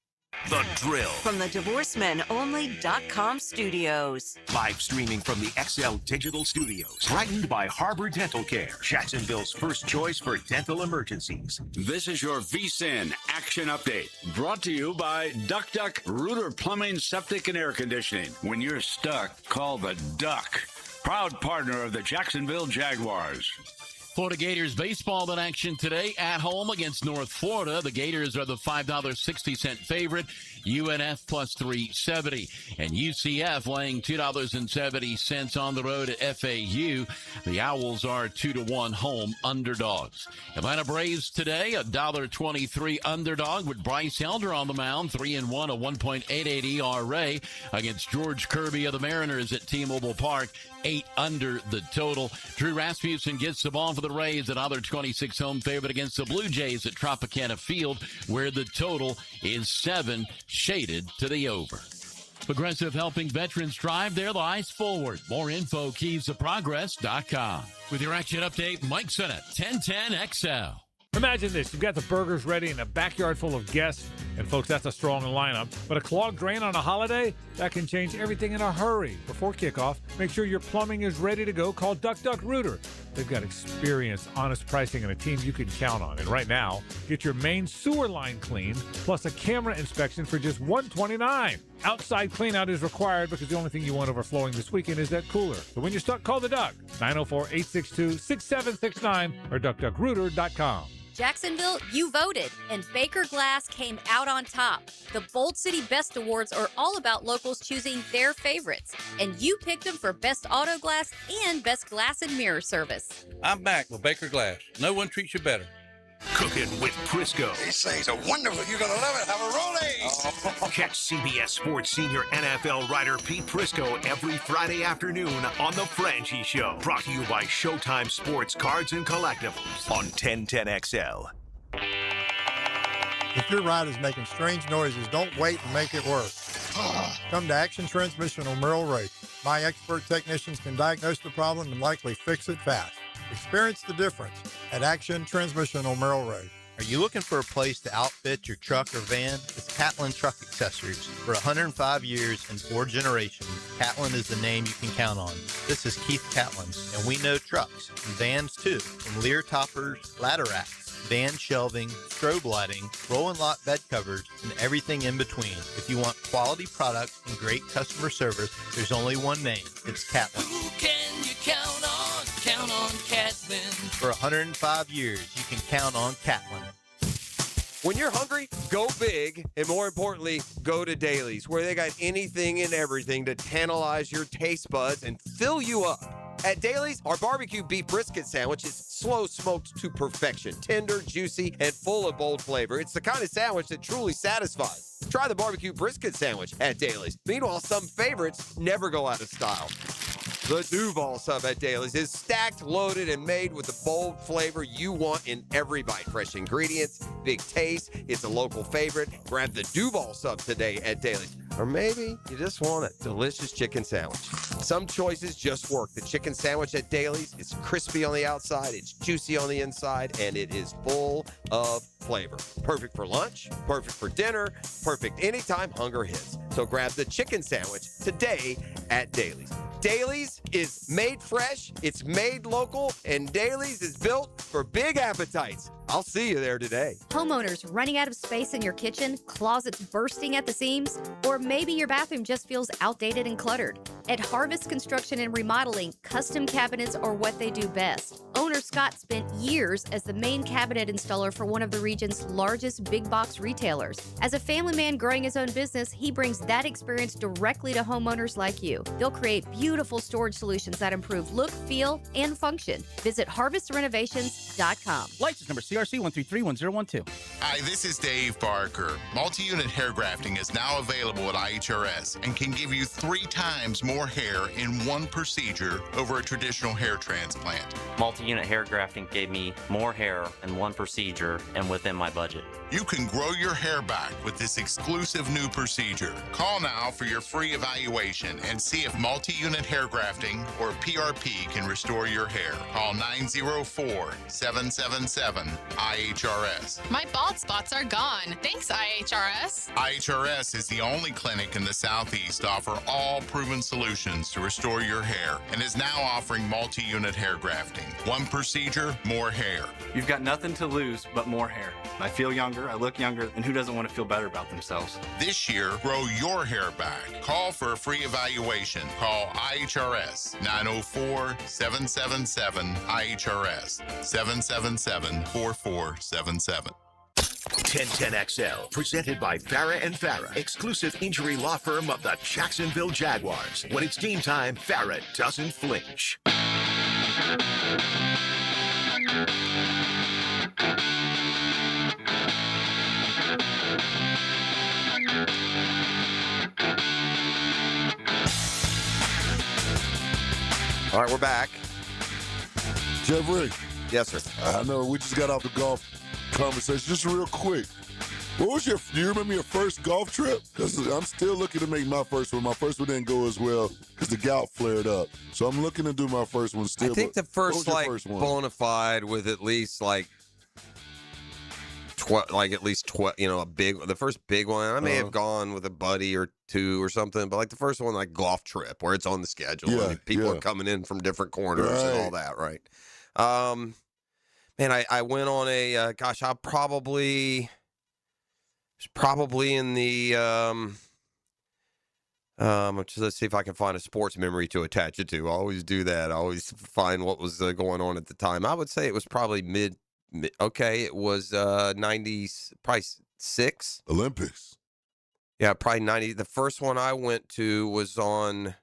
The Drill. From the DivorceMenOnly.com studios. Live streaming from the XL Digital Studios. Brightened by Harbor Dental Care, Jacksonville's first choice for dental emergencies. This is your VSIN Action Update. Brought to you by Duck Duck Rooter Plumbing, Septic, and Air Conditioning. When you're stuck, call the Duck. Proud partner of the Jacksonville Jaguars. Florida Gators baseball in action today at home against North Florida. The Gators are the $5.60 favorite. UNF plus 370. And UCF laying $2.70 on the road at FAU. The Owls are 2-1 home underdogs. Atlanta Braves today, $1.23 underdog with Bryce Elder on the mound, 3-1, a 1.88 ERA against George Kirby of the Mariners at T-Mobile Park. 8 under the total. Drew Rasmussen gets the ball for the Rays, another 26 home favorite against the Blue Jays at Tropicana Field, where the total is 7, shaded to the over. Progressive helping veterans drive their lives forward. More info, keysofprogress.com. With your action update, Mike Sennett, 1010XL. Imagine this. You've got the burgers ready in a backyard full of guests. And, folks, that's a strong lineup. But a clogged drain on a holiday, that can change everything in a hurry. Before kickoff, make sure your plumbing is ready to go. Call Duck Duck Rooter. They've got experience, honest pricing, and a team you can count on. And right now, get your main sewer line cleaned, plus a camera inspection for just $129. Outside cleanout is required because the only thing you want overflowing this weekend is that cooler. So when you're stuck, call the Duck. 904-862-6769 or duckduckrooter.com. Jacksonville, you voted, and Baker Glass came out on top. The Bold City Best Awards are all about locals choosing their favorites, and you picked them for Best Auto Glass and Best Glass and Mirror Service. I'm back with Baker Glass. No one treats you better. Cooking with Prisco. These things are wonderful. You're going to love it. Have a rollie. Catch CBS Sports senior NFL writer Pete Prisco every Friday afternoon on The Franchi Show. Brought to you by Showtime Sports Cards and Collectibles on 1010XL. If your ride is making strange noises, don't wait and make it work. Come to Action Transmission on Merrill Road. My expert technicians can diagnose the problem and likely fix it fast. Experience the difference at Action Transmission on Merrill Road. Are you looking for a place to outfit your truck or van? It's Catlin Truck Accessories. For 105 years and 4 generations, Catlin is the name you can count on. This is Keith Catlin, and we know trucks and vans too, from Lear toppers, ladder racks, van shelving, strobe lighting, roll and lock bed covers, and everything in between. If you want quality products and great customer service, there's only one name. It's Catlin. Who can you count on? Count on Catlin. For 105 years, you can count on Catlin. When you're hungry, go big, and more importantly, go to Dailies, where they got anything and everything to tantalize your taste buds and fill you up. At Dailies, our barbecue beef brisket sandwich is slow smoked to perfection, tender, juicy, and full of bold flavor. It's the kind of sandwich that truly satisfies. Try the barbecue brisket sandwich at Dailies. Meanwhile, some favorites never go out of style. The Duval sub at Dailies is stacked, loaded, and made with the bold flavor you want in every bite. Fresh ingredients, big taste. It's a local favorite. Grab the Duval sub today at Dailies. Or maybe you just want a delicious chicken sandwich. Some choices just work. The chicken sandwich at Dailies is crispy on the outside, it's juicy on the inside, and it is full of flavor. Perfect for lunch, perfect for dinner, perfect anytime hunger hits. So grab the chicken sandwich today at Dailies. Dailies is made fresh, it's made local, and Dailies is built for big appetites. I'll see you there today. Homeowners running out of space in your kitchen, closets bursting at the seams, or maybe your bathroom just feels outdated and cluttered. At Harvest Construction and Remodeling, custom cabinets are what they do best. Owner Scott spent years as the main cabinet installer for one of the region's largest big box retailers. As a family man growing his own business, he brings that experience directly to homeowners like you. They'll create beautiful storage solutions that improve look, feel, and function. Visit harvestrenovations.com. License number CRC 1331012. Hi, this is Dave Barker. Multi-unit hair grafting is now available at IHRS and can give you 3 times more hair in one procedure over a traditional hair transplant. Multi-unit hair grafting gave me more hair in one procedure and within my budget. You can grow your hair back with this exclusive new procedure. Call now for your free evaluation and see if multi-unit hair grafting or PRP can restore your hair. Call 904-777-IHRS. My bald spots are gone. Thanks, IHRS. IHRS is the only clinic in the Southeast to offer all proven solutions to restore your hair and is now offering multi-unit hair grafting. One procedure, more hair. You've got nothing to lose but more hair. I feel younger, I look younger, and who doesn't want to feel better about themselves? This year, grow your hair back. Call for a free evaluation. Call IHRS 904-777-IHRS 777-4477. 1010XL, presented by Farah and Farah, exclusive injury law firm of the Jacksonville Jaguars. When it's game time, Farah doesn't flinch. All right, we're back. Jeffrey. Yes, sir. I know we just got off the golf conversation. Just real quick. What was do you remember your first golf trip? Because I'm still looking to make my first one. My first one didn't go as well because the gout flared up. So I'm looking to do my first one still. I think the first first one? bona fide with at least at least 12, the first big one. I may have gone with a buddy or two or something, but like the first one, like golf trip where it's on the schedule and people are coming in from different corners and all that, right? Man, I went on a it's probably in the let's see if I can find a sports memory to attach it to. I always do that. I always find what was going on at the time. I would say it was probably it was 90s, probably 6 Olympics. Yeah, probably 90. The first one I went to was on.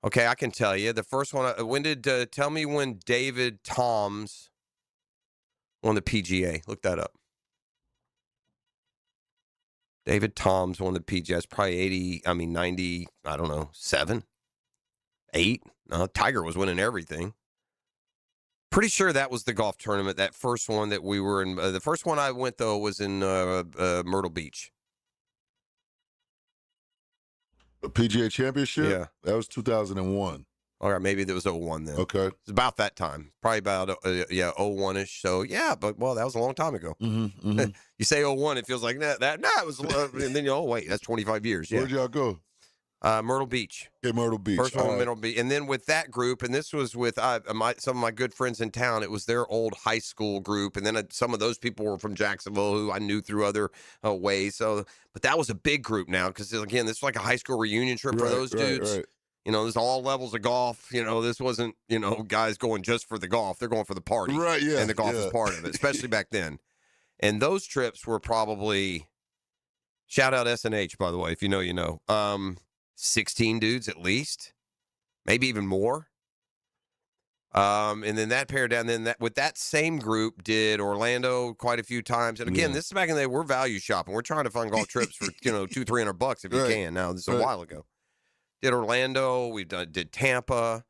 Okay, I can tell you the first one. Tell me when David Toms won the PGA. Look that up. David Toms won the PGA. It's probably 90, I don't know, 7, 8. No, Tiger was winning everything. Pretty sure that was the golf tournament, that first one that we were in. The first one I went, though, was in Myrtle Beach. A PGA Championship? Yeah. That was 2001. All right, maybe that was 01 then. Okay. It's about that time. Probably about, 01-ish. So, yeah, but, well, that was a long time ago. Mm-hmm. You say 01, it feels like, it was, and then, wait, that's 25 years. Yeah. Where'd y'all go? Myrtle Beach. Okay, Myrtle Beach. First one, right. Myrtle Beach. And then with that group, and this was with some of my good friends in town, it was their old high school group. And then some of those people were from Jacksonville who I knew through other ways. So, but that was a big group now because, again, this was like a high school reunion trip for those dudes. Right. There's all levels of golf. This wasn't, guys going just for the golf. They're going for the party. Right, yeah. And the golf is part of it, especially back then. And those trips were probably, shout out SNH, by the way, if you know, you know. 16 dudes at least, maybe even more. And then that pared down. Then with that same group did Orlando quite a few times. And again, this is back in the day. We're value shopping. We're trying to find golf trips for $200-$300 if you can. Now this is a while ago. Did Orlando. We did Tampa.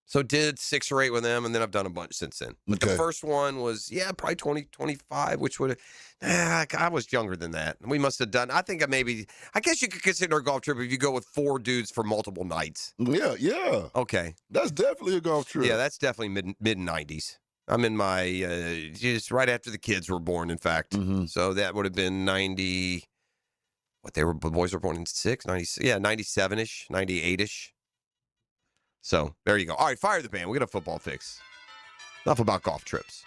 So did 6 or 8 with them, and then I've done a bunch since then. But the first one was, probably 2025, which would have, I was younger than that. We must have done, I guess you could consider a golf trip if you go with 4 dudes for multiple nights. Yeah. Okay. That's definitely a golf trip. Yeah, that's definitely mid-90s. I'm in my, just right after the kids were born, in fact. Mm-hmm. So that would have been 90, the boys were born in 97-ish, 98-ish. So, there you go. All right, fire the band. We got a football fix. Enough about golf trips.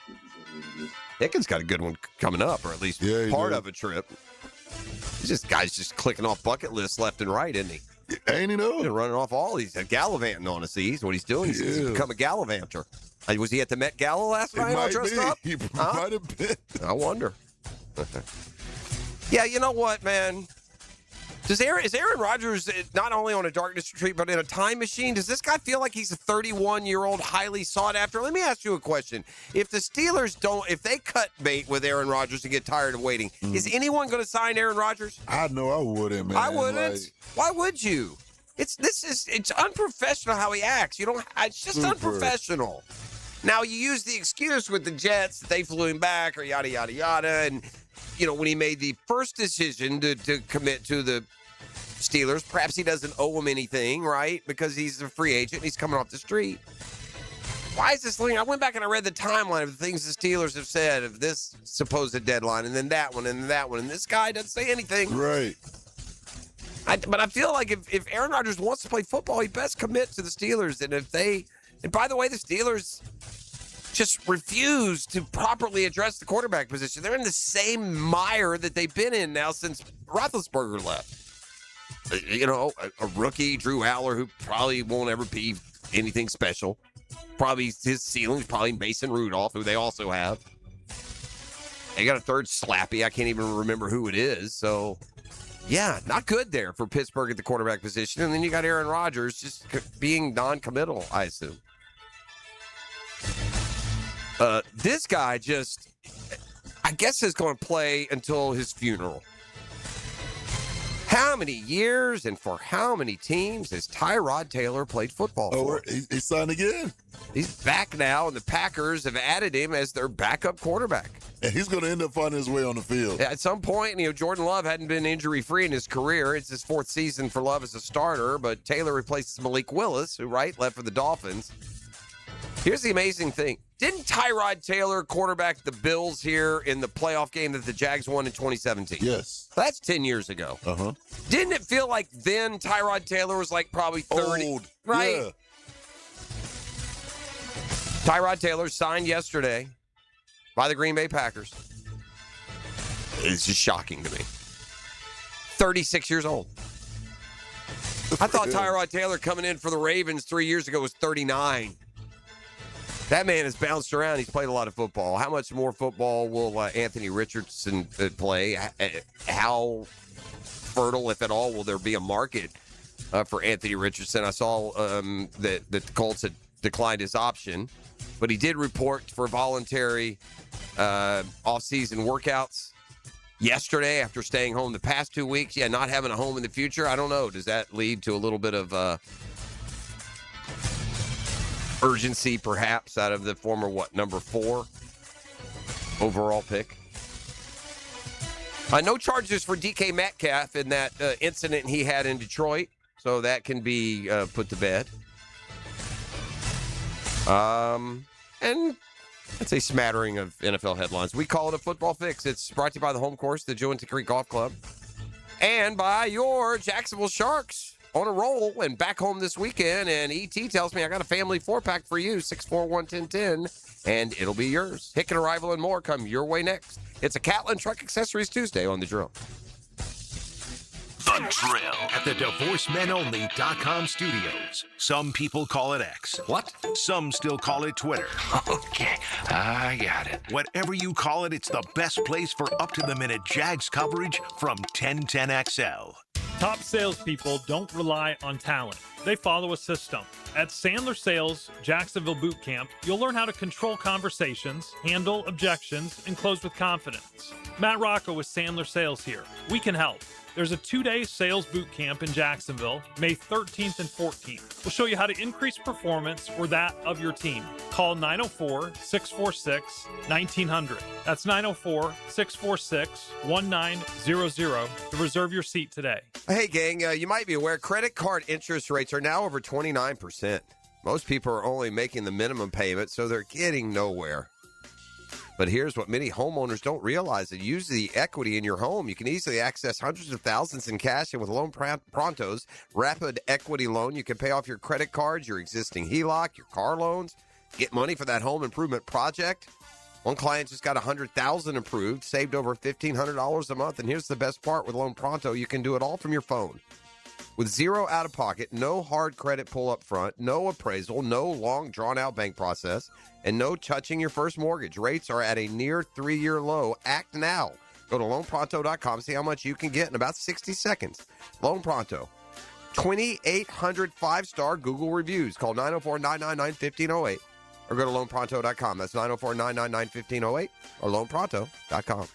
Hickens got a good one coming up, or at least part of a trip. Guy's just clicking off bucket lists left and right, isn't he? Ain't he know? He's running off all these, gallivanting on us. He's what he's doing. He's become a gallivanter. Was he at the Met Gala last night all dressed up? He might have been. I wonder. Yeah, you know what, man? Is Aaron Rodgers not only on a darkness retreat, but in a time machine? Does this guy feel like he's a 31-year-old, highly sought after? Let me ask you a question. If the Steelers if they cut bait with Aaron Rodgers and get tired of waiting, is anyone going to sign Aaron Rodgers? I know I wouldn't, man. I wouldn't. Why would you? It's unprofessional how he acts. It's just unprofessional. Now, you use the excuse with the Jets that they flew him back or yada, yada, yada. And, when he made the first decision to commit to the Steelers, perhaps he doesn't owe them anything, right? Because he's a free agent and he's coming off the street. Why is this thing? I went back and I read the timeline of the things the Steelers have said of this supposed deadline and then that one and that one. And this guy doesn't say anything. Right. But I feel like if Aaron Rodgers wants to play football, he best commit to the Steelers. And by the way, the Steelers just refuse to properly address the quarterback position. They're in the same mire that they've been in now since Roethlisberger left. A rookie, Drew Aller, who probably won't ever be anything special. Probably his ceiling's probably Mason Rudolph, who they also have. They got a third slappy. I can't even remember who it is. So, yeah, not good there for Pittsburgh at the quarterback position. And then you got Aaron Rodgers just being non-committal, I assume. This guy I guess, is going to play until his funeral. How many years and for how many teams has Tyrod Taylor played football for? He signed again. He's back now, and the Packers have added him as their backup quarterback. And he's going to end up finding his way on the field. At some point, Jordan Love hadn't been injury-free in his career. It's his 4th season for Love as a starter, but Taylor replaces Malik Willis, who left for the Dolphins. Here's the amazing thing. Didn't Tyrod Taylor quarterback the Bills here in the playoff game that the Jags won in 2017? Yes. That's 10 years ago. Uh-huh. Didn't it feel like then Tyrod Taylor was probably 30? Old. Right? Yeah. Tyrod Taylor signed yesterday by the Green Bay Packers. It's just shocking to me. 36 years old. I thought Tyrod Taylor coming in for the Ravens 3 years ago was 39. That man has bounced around. He's played a lot of football. How much more football will Anthony Richardson play? How fertile, if at all, will there be a market for Anthony Richardson? I saw that the Colts had declined his option, but he did report for voluntary off-season workouts yesterday after staying home the past 2 weeks. Yeah, not having a home in the future. I don't know. Does that lead to a little bit of urgency, perhaps, out of the former, number 4 overall pick? No charges for DK Metcalf in that incident he had in Detroit, so that can be put to bed. And that's a smattering of NFL headlines. We call it a football fix. It's brought to you by the home course, the Joe and Creek Golf Club, and by your Jacksonville Sharks on a roll and back home this weekend. And ET tells me I got a family 4-pack for you, 641-1010, and it'll be yours. Hick and Arrival and more come your way next. It's a Catlin Truck Accessories Tuesday on The Drill. The Drill at the DivorceMenOnly.com studios. Some people call it X. What? Some still call it Twitter. Okay, I got it. Whatever you call it, it's the best place for up-to-the-minute Jags coverage from 1010XL. Top salespeople don't rely on talent. They follow a system. At Sandler Sales Jacksonville Boot Camp, you'll learn how to control conversations, handle objections, and close with confidence. Matt Rocco with Sandler Sales here. We can help. There's a 2-day sales boot camp in Jacksonville, May 13th and 14th. We'll show you how to increase performance or that of your team. Call 904-646-1900. That's 904-646-1900 to reserve your seat today. Hey, gang, you might be aware credit card interest rates are now over 29%. Most people are only making the minimum payment, so they're getting nowhere. But here's what many homeowners don't realize. That use the equity in your home. You can easily access hundreds of thousands in cash, and with Loan Pronto's rapid equity loan, you can pay off your credit cards, your existing HELOC, your car loans, get money for that home improvement project. One client just got $100,000 approved, saved over $1,500 a month. And here's the best part with Loan Pronto. You can do it all from your phone. With zero out-of-pocket, no hard credit pull up front, no appraisal, no long, drawn-out bank process, and no touching your first mortgage. Rates are at a near 3-year low. Act now. Go to loanpronto.com, see how much you can get in about 60 seconds. Loan Pronto. 2,800 5-star Google reviews. Call 904-999-1508 or go to loanpronto.com. That's 904-999-1508 or loanpronto.com.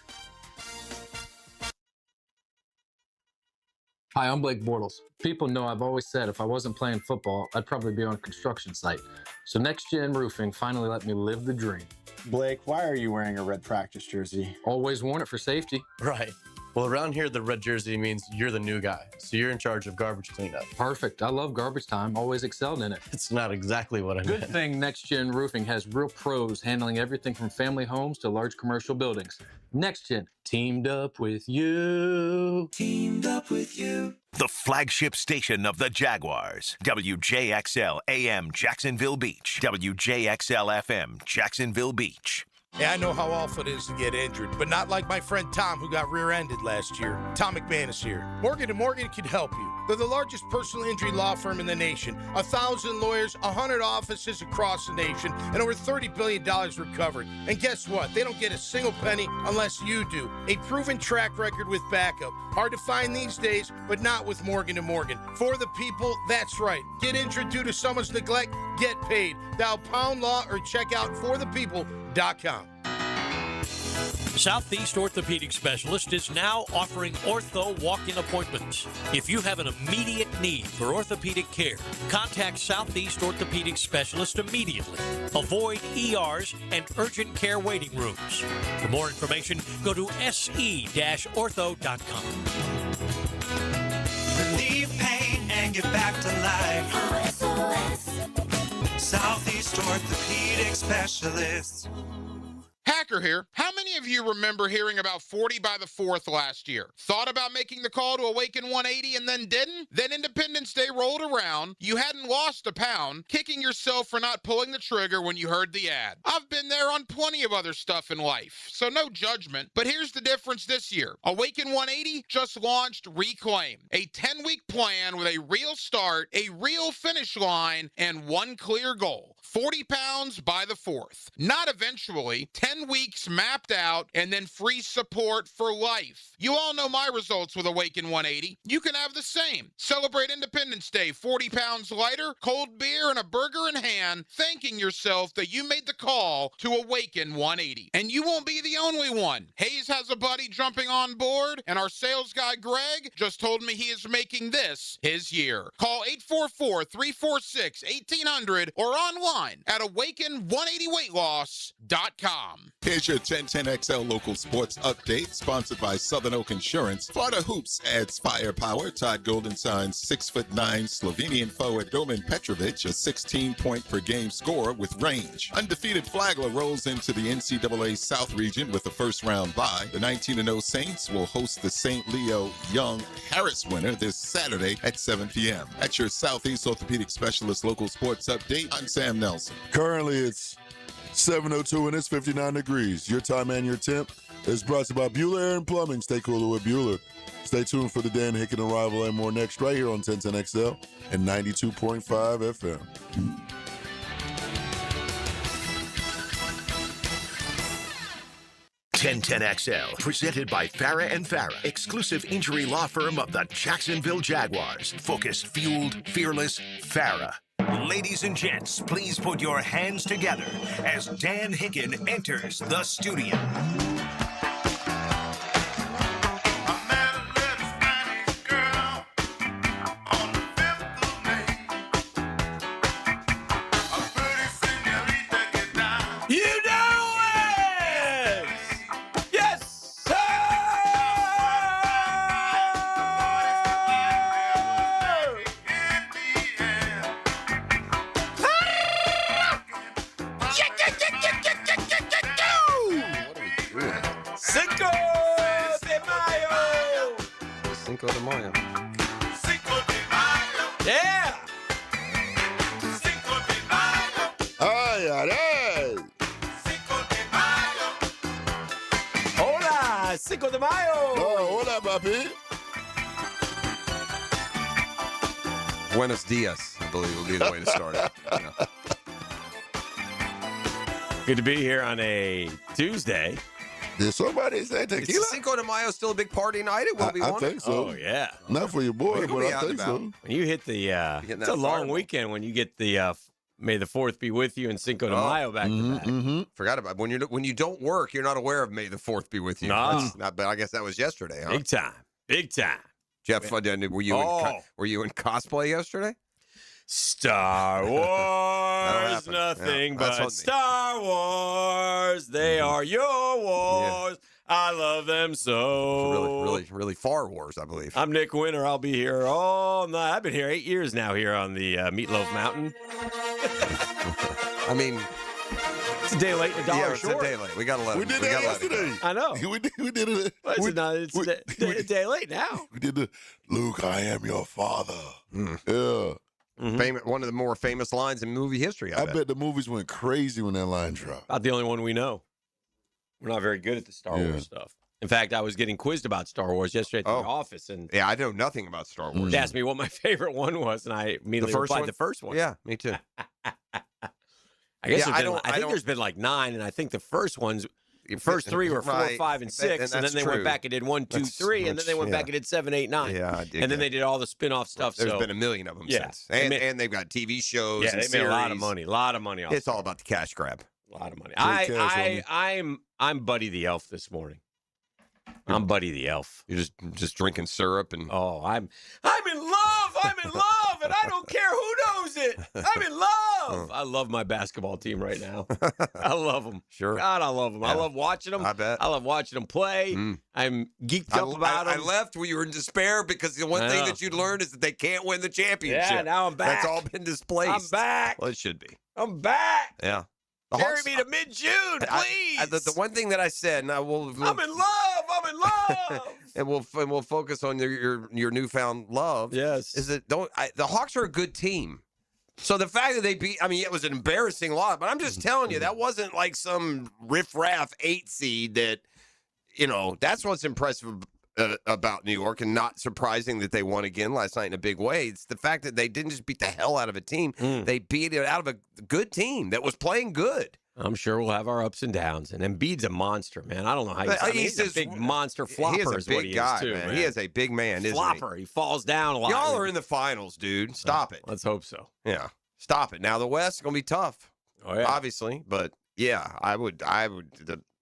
Hi, I'm Blake Bortles. People know I've always said if I wasn't playing football, I'd probably be on a construction site. So Next Gen Roofing finally let me live the dream. Blake, why are you wearing a red practice jersey? Always worn it for safety. Right. Well, around here, the red jersey means you're the new guy, so you're in charge of garbage cleanup. Perfect. I love garbage time. Always excelled in it. It's not exactly what I meant. Good thing Next Gen Roofing has real pros handling everything from family homes to large commercial buildings. Next Gen, teamed up with you. Teamed up with you. The flagship station of the Jaguars. WJXL AM Jacksonville Beach. WJXL FM Jacksonville Beach. Yeah, I know how awful it is to get injured, but not like my friend Tom, who got rear-ended last year. Tom McManus here. Morgan & Morgan can help you. They're the largest personal injury law firm in the nation. 1,000 lawyers, 100 offices across the nation, and over $30 billion recovered. And guess what? They don't get a single penny unless you do. A proven track record with backup. Hard to find these days, but not with Morgan & Morgan. For the people, that's right. Get injured due to someone's neglect, get paid. Dial Pound Law or check out forthepeople.com. Southeast Orthopedic Specialist is now offering ortho walk-in appointments. If you have an immediate need for orthopedic care, contact Southeast Orthopedic Specialist immediately. Avoid ERs and urgent care waiting rooms. For more information, go to se-ortho.com. Relieve pain and get back to life. Southeast Orthopedic Specialists. Hacker here. How many of you remember hearing about 40 by the 4th last year? Thought about making the call to Awaken 180 and then didn't? Then Independence Day rolled around, you hadn't lost a pound, kicking yourself for not pulling the trigger when you heard the ad. I've been there on plenty of other stuff in life, so no judgment. But here's the difference this year. Awaken 180 just launched Reclaim, a 10-week plan with a real start, a real finish line, and one clear goal. 40 pounds by the 4th. Not eventually, 10 10 weeks mapped out, and then free support for life. You all know my results with Awaken 180. You can have the same. Celebrate Independence Day 40 pounds lighter, cold beer, and a burger in hand, thanking yourself that you made the call to Awaken 180. And you won't be the only one. Hayes has a buddy jumping on board, and our sales guy Greg just told me he is making this his year. Call 844-346-1800 or online at awaken180weightloss.com. Here's your 1010XL local sports update, sponsored by Southern Oak Insurance. Florida Hoops adds firepower. Todd Goldenstein's 6'9" Slovenian forward Domin Petrovic, a 16-point-per-game scorer with range. Undefeated Flagler rolls into the NCAA South region with a first-round bye. The 19-0 Saints will host the St. Leo Young Harris winner this Saturday at 7 p.m. That's your Southeast Orthopedic Specialist local sports update. I'm Sam Nelson. Currently, it's 7:02 and it's 59 degrees. Your time and your temp is brought to you by Bueller Air and Plumbing. Stay cooler with Bueller. Stay tuned for the Dan Hicken Arrival and more next right here on 1010XL and 92.5 FM. 1010XL, presented by Farah and Farah, exclusive injury law firm of the Jacksonville Jaguars. Focused, fueled, fearless, Farah. Ladies and gents, please put your hands together as Dan Hicken enters the studio. Cinco de Mayo. Yeah! Ay, ay, ay. Hola, Cinco de Mayo! Oh, hola, papi. Buenos dias, I believe, will be the way to start it. Yeah. Good to be here on a Tuesday. Did somebody say tequila? Is Cinco de Mayo still a big party night? It will be I one. think so. Oh, yeah. Not for your boy, but I think so. When you hit the, it's a long weekend when you get the May the 4th be with you and Cinco de Mayo back to back. Forgot about it. When you don't work, you're not aware of May the 4th be with you. No. That's not, but I guess that was yesterday, huh? Big time. Big time. Jeff, were you in cosplay yesterday? Star Wars, nothing but Star Wars. They are your wars. Yeah. I love them so. Really far wars, I believe. I'm Nick Winter. I'll be here all night. I've been here 8 years now here on the Meatloaf Mountain. I mean, it's a day late, a dollar short. It's a day late. We got to let it. We did that yesterday. I know. We did it. It's a day late now. We did the Luke, I am your father. Yeah. One of the more famous lines in movie history. I bet the movies went crazy when that line dropped. About the only one we know. We're not very good at the Star Wars stuff. In fact, I was getting quizzed about Star Wars yesterday at the office, and yeah, I know nothing about Star Wars. They asked me what my favorite one was, and I immediately replied the first one. Yeah, me too. I guess I think there's been like 9, and I think the first ones. The first 3 were 4, 5, and 6, and then they went back and did 1, 2, 3, and then they went back and did 7, 8, 9. Yeah, I did. And then they did all the spin-off stuff. There's been a million of them since, and they've got TV shows. Yeah, and they made a lot of money. Off it's all about the cash grab. A lot of money. I'm Buddy the Elf this morning. I'm Buddy the Elf. You're just drinking syrup and I'm in love, and I don't care who knows it. I'm in love. I love my basketball team right now. I love them. Sure. God, I love them. Yeah. I love watching them. I bet. I love watching them play. I'm geeked up about them. I left when you were in despair because the one thing that you'd learned is that they can't win the championship. Yeah, now I'm back. That's all been displaced. I'm back. Well, it should be. I'm back. Yeah. Carry me to mid-June, please. The one thing that I said, and we'll I'm in love. and we'll focus on your newfound love. Yes, is that the Hawks are a good team. So the fact that they beat, I mean, it was an embarrassing lot, but I'm just telling you that wasn't like some riffraff 8 seed. That that's what's impressive about New York, and not surprising that they won again last night in a big way. It's the fact that they didn't just beat the hell out of a team. They beat it out of a good team that was playing good. I'm sure we'll have our ups and downs. And Embiid's a monster, man. I don't know how he's a big monster flopper. He is a big guy, too, man. He is a big man, isn't he? Flopper. He falls down a lot. Y'all are in the finals, dude. Stop it. Let's hope so. Yeah. Stop it. Now, the West is going to be tough. Oh, yeah. Obviously. But, yeah,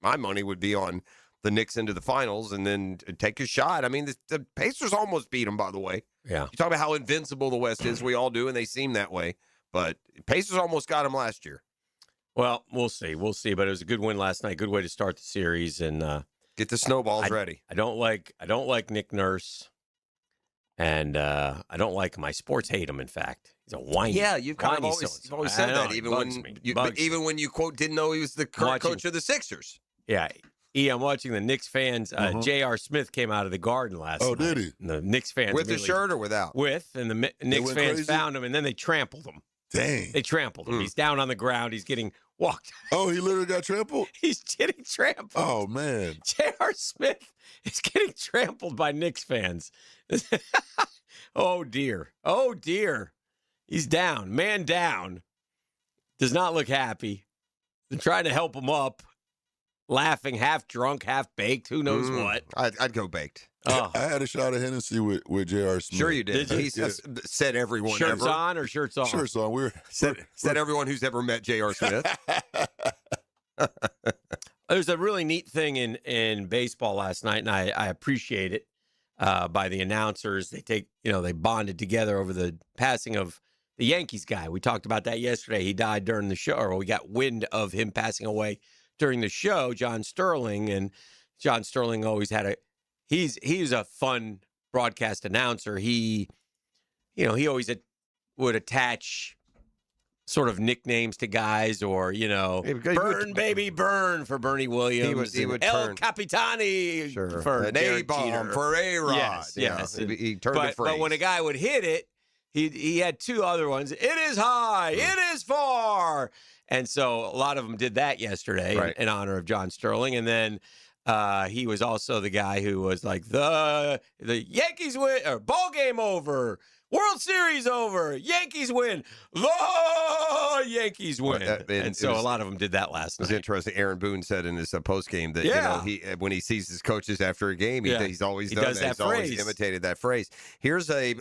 my money would be on the Knicks into the finals and then take a shot. I mean, the Pacers almost beat them, by the way. Yeah. You talk about how invincible the West is. We all do, and they seem that way. But Pacers almost got them last year. Well, we'll see. We'll see. But it was a good win last night. Good way to start the series. And get the snowballs ready. I don't like Nick Nurse. And I don't like him. My sports hate him, in fact. He's a whiny. Yeah, you've kind of always said that, even when you, quote, didn't know he was the coach of the Sixers. Yeah. I'm watching the Knicks fans. J.R. Smith came out of the Garden last night. Oh, did he? And the Knicks fans. With his shirt or without? With. And the Knicks fans crazy? found him, and then they trampled him. Dang. They trampled him. He's down on the ground. He's getting walked. Oh, he literally got trampled? He's getting trampled. Oh, man. J.R. Smith is getting trampled by Knicks fans. Oh, dear. Oh, dear. He's down. Man down. Does not look happy. They're trying to help him up. Laughing, half drunk, half baked. Who knows what? I'd go baked. I had a shot of Hennessy with J.R. Smith. Sure you did. He said everyone shirts ever. on or shirts off? Shirts on. We're said everyone who's ever met J.R. Smith. There's a really neat thing in baseball last night, and I appreciate it by the announcers. They bonded together over the passing of the Yankees guy. We talked about that yesterday. He died during the show, or we got wind of him passing away during the show, John Sterling. And John Sterling always had he's a fun broadcast announcer. He always would attach sort of nicknames to guys, or, burn, baby, burn for Bernie Williams. He would El turn. Capitani for an Derek A-bomb Jeter. for A-Rod. Yes, yes. He turned the phrase. But when a guy would hit it, he had two other ones. It is high. It is far. And so a lot of them did that yesterday in honor of John Sterling. And then he was also the guy who was like, the Yankees win, or ball game over, World Series over, Yankees win, the Yankees win. And so a lot of them did that last night. It was interesting. Aaron Boone said in his post game that he when he sees his coaches after a game, he's always done that. He's always imitated that phrase. Here's a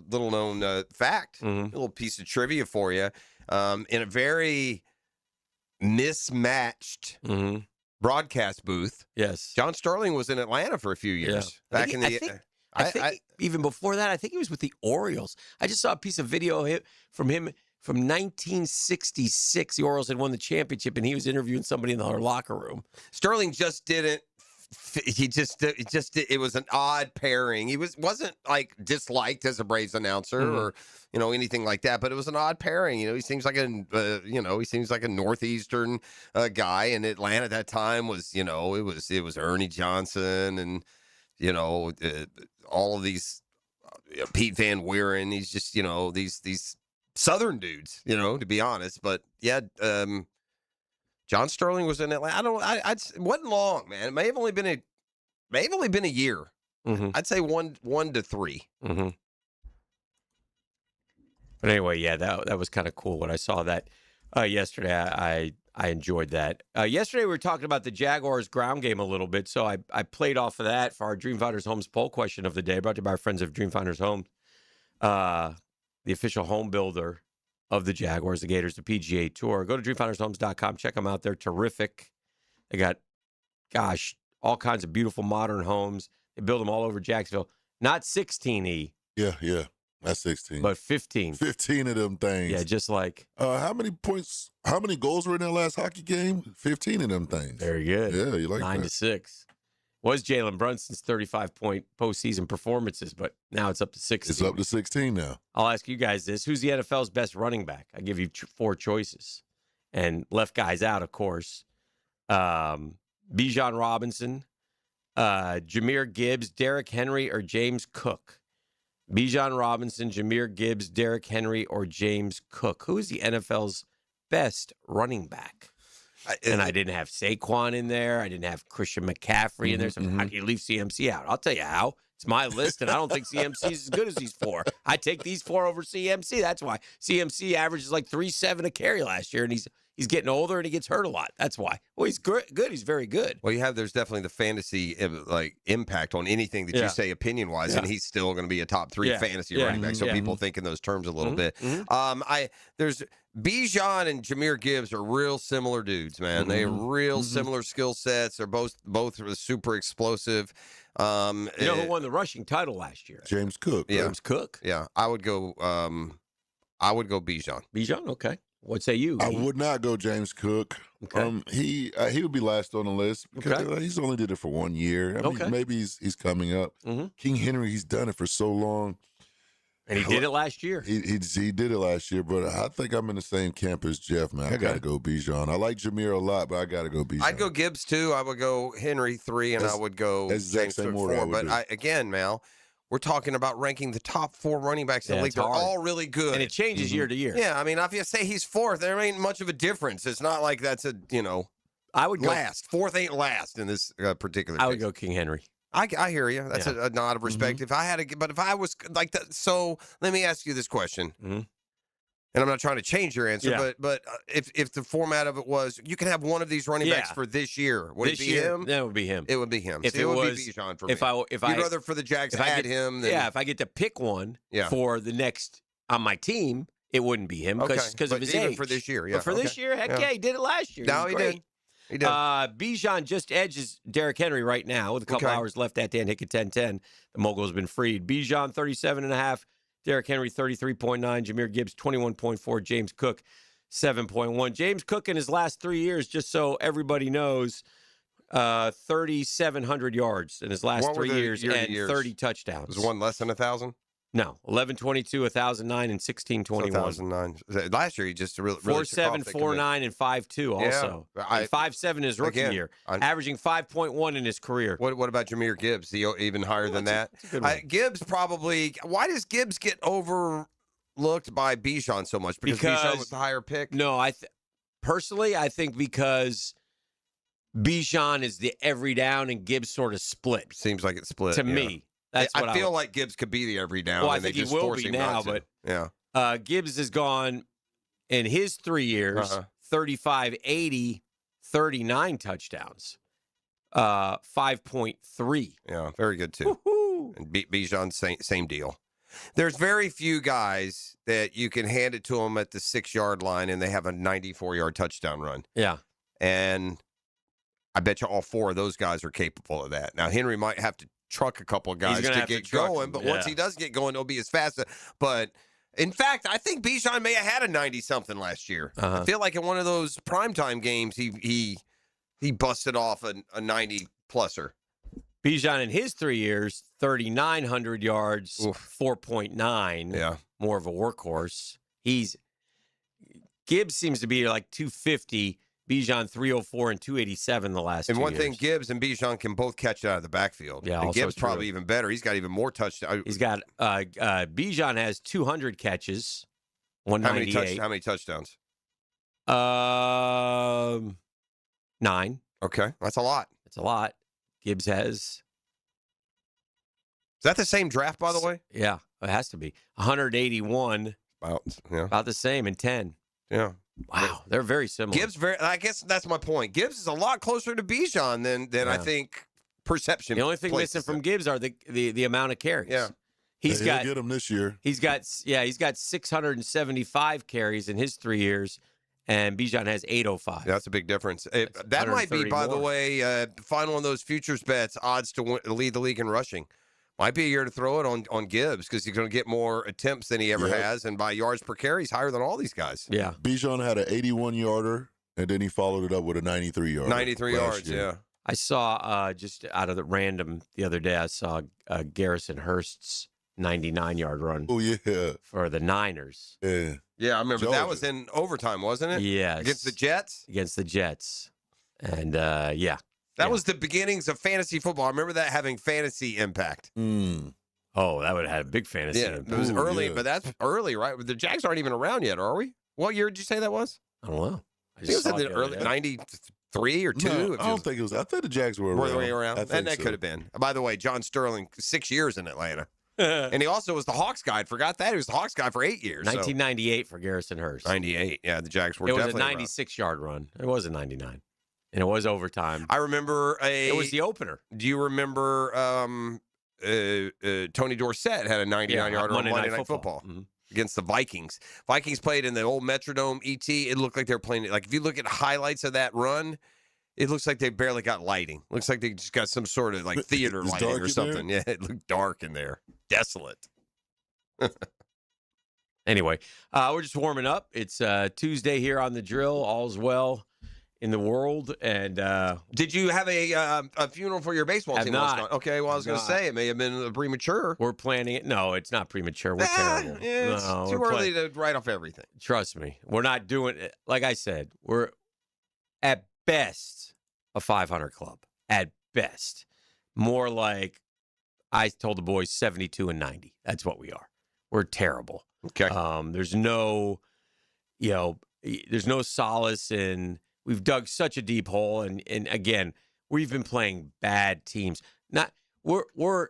little known fact, a little piece of trivia for you. In a very mismatched broadcast booth. Yes. John Sterling was in Atlanta for a few years. I think even before that, I think he was with the Orioles. I just saw a piece of video from him from 1966. The Orioles had won the championship, and he was interviewing somebody in their locker room. Sterling just didn't. It was an odd pairing. He wasn't like disliked as a Braves announcer or anything like that, but it was an odd pairing. He seems like a northeastern guy, and Atlanta at that time was it was Ernie Johnson and all of these Pete Van Wieren. He's just these southern dudes, to be honest. But yeah, John Sterling was in Atlanta. It wasn't long, man. It may have only been a year. I'd say 1 to 3. But anyway, yeah, that was kind of cool when I saw that yesterday. I enjoyed that. Yesterday we were talking about the Jaguars ground game a little bit, so I played off of that for our Dreamfinders Homes poll question of the day, brought to you by our friends of Dreamfinders Homes, the official home builder of the Jaguars, the Gators, the PGA Tour. Go to dreamfindershomes.com. Check them out. They're terrific. They got, all kinds of beautiful modern homes. They build them all over Jacksonville. Not 16E. Yeah. That's 16. But 15. 15 of them things. Yeah, just like. How many goals were in that last hockey game? 15 of them things. Very good. Yeah, you like 9-6. Was Jalen Brunson's 35-point postseason performances, but now it's up to 16. It's up to 16 now. I'll ask you guys this. Who's the NFL's best running back? I give you 4 choices. And left guys out, of course. Bijan Robinson, Jahmyr Gibbs, Derrick Henry, or James Cook. Bijan Robinson, Jahmyr Gibbs, Derrick Henry, or James Cook. Who is the NFL's best running back? And I didn't have Saquon in there. I didn't have Christian McCaffrey in there. So how do you leave CMC out? I'll tell you how. It's my list, and I don't think CMC is as good as these 4. I take these 4 over CMC. That's why CMC averages like 3.7 a carry last year, and He's getting older and he gets hurt a lot. That's why. Well, he's good. He's very good. Well, there's definitely the fantasy impact on anything that you say opinion wise, and he's still going to be a top 3 fantasy running back. So people think in those terms a little bit. There's Bijan and Jahmyr Gibbs are real similar dudes, man. They have real similar skill sets. They're both super explosive. You know who won the rushing title last year? James Cook. Yeah. James Cook. Yeah, I would go Bijan. Bijan, okay. What say you? I would not go James Cook. Okay. He would be last on the list because he's only did it for 1 year. I mean, maybe he's coming up. King Henry, he's done it for so long. And he did it last year. He did it last year, but I think I'm in the same camp as Jeff, man. I got to go Bijan. I like Jahmyr a lot, but I got to go Bijan. I'd go Gibbs 2. I would go Henry 3, and I would go James Cook 4. But again, Mal, we're talking about ranking the top 4 running backs in the league. They're all really good. And it changes year to year. Yeah, I mean, if you say he's 4th, there ain't much of a difference. It's not like that's I would go last. 4th ain't last in this particular case. I would go King Henry. I hear you. That's a nod of respect. If I was like that, so let me ask you this question. And I'm not trying to change your answer, but if the format of it was you can have one of these running backs for this year, would it be him? That would be him. It would be him. If it would be Bijan for me. You'd rather for the Jags had him than if I get to pick one for the next on my team, it wouldn't be him because of his even age. for this year, But for this year, heck yeah, he did it last year. No, he did. He did. Bijan just edges Derrick Henry right now with a couple hours left at the end. Hick at 10-10. The mogul's been freed. Bijan 37.5. Derrick Henry 33.9. Jahmyr Gibbs 21.4. James Cook 7.1. James Cook in his last 3 years, just so everybody knows, 3,700 yards in his last 3 years and 30 touchdowns. Was one less than 1,000? No, 1122, 1009, and 1621. 1009. Last year, he just really 4.7, 4.9, and 5.2 also. And 5.7 his rookie year, averaging 5.1 in his career. What about Jahmyr Gibbs? He even higher than that? Gibbs probably. Why does Gibbs get overlooked by Bijan so much? Because Bijan was the higher pick? No, personally, I think because Bijan is the every down and Gibbs sort of split. Seems like it's split to me. That's what I feel like Gibbs could be the every down. Well, I and think they he just will force be him now, not to. but Gibbs has gone in his 3 years, 35, 80, 39 touchdowns, 5.3. Yeah, very good too. And Bijan, same deal. There's very few guys that you can hand it to them at the 6-yard line and they have a 94-yard touchdown run. Yeah. And I bet you all 4 of those guys are capable of that. Now, Henry might have to truck a couple of guys to get going, but once he does get going, it'll be as fast. But in fact, I think Bijan may have had a 90-something last year. I feel like in one of those primetime games, he busted off a 90-pluser. Bijan in his 3 years, 3,900 yards, 4.9. Yeah. More of a workhorse. Gibbs seems to be like 250. Bijan 304 and 287 the last 2 years. And one thing, Gibbs and Bijan can both catch it out of the backfield. Yeah, and Gibbs probably even better. He's got even more touchdowns. He's got Bijan has 200 catches, 198. How many touchdowns? 9. Okay, that's a lot. That's a lot. Gibbs has. Is that the same draft, by the way? Yeah, it has to be 181. About the same in 10. Yeah. Wow, they're very similar. Gibbs, I guess that's my point. Gibbs is a lot closer to Bijan than I think perception. The only thing missing from Gibbs are the amount of carries. Yeah, he'll get him this year. He's got 675 carries in his 3 years, and Bijan has 805. Yeah, that's a big difference. That might be, by the way, final on those futures bets odds to lead the league in rushing. Might be a year to throw it on Gibbs because he's going to get more attempts than he ever has, and by yards per carry, he's higher than all these guys. Yeah, Bijan had an 81-yarder, and then he followed it up with a 93-yarder. 93 yards, yeah. I saw just out of the random the other day, I saw Garrison Hurst's 99-yard run. Oh yeah, for the Niners. Yeah, I remember that was in overtime, wasn't it? Yes, against the Jets. And That was the beginnings of fantasy football. I remember that having fantasy impact. Oh, that would have had a big fantasy impact. It was early, but that's early, right? The Jags aren't even around yet, are we? What year did you say that was? I don't know. I think it was in the early 93 or 2. No, I don't think it was. I think the Jags were around. And that could have been. By the way, John Sterling, 6 years in Atlanta. And he also was the Hawks guy. I forgot that. He was the Hawks guy for 8 years. 1998 for Garrison Hurst. 98. Yeah, the Jags were definitely It was a 96-yard run. It was a 99. And it was overtime. I remember it was the opener. Do you remember Tony Dorsett had a 99-yarder on Monday Night Football. Mm-hmm. Against the Vikings. Vikings played in the old Metrodome ET. It looked like they were playing it. Like, if you look at highlights of that run, it looks like they barely got lighting. Looks like they just got some sort of like theater lighting or something. Yeah, it looked dark in there. Desolate. Anyway, we're just warming up. It's Tuesday here on The Drill. All's well in the world. And did you have a funeral for your baseball team? Not. Okay, well, I was going to say, it may have been premature. We're planning it. No, it's not premature. We're terrible. It's too early to write off everything. Trust me. We're not doing it. Like I said, we're at best a 500 club. At best. More like, I told the boys, 72 and 90. That's what we are. We're terrible. Okay. There's no solace in. We've dug such a deep hole, and again, we've been playing bad teams. We're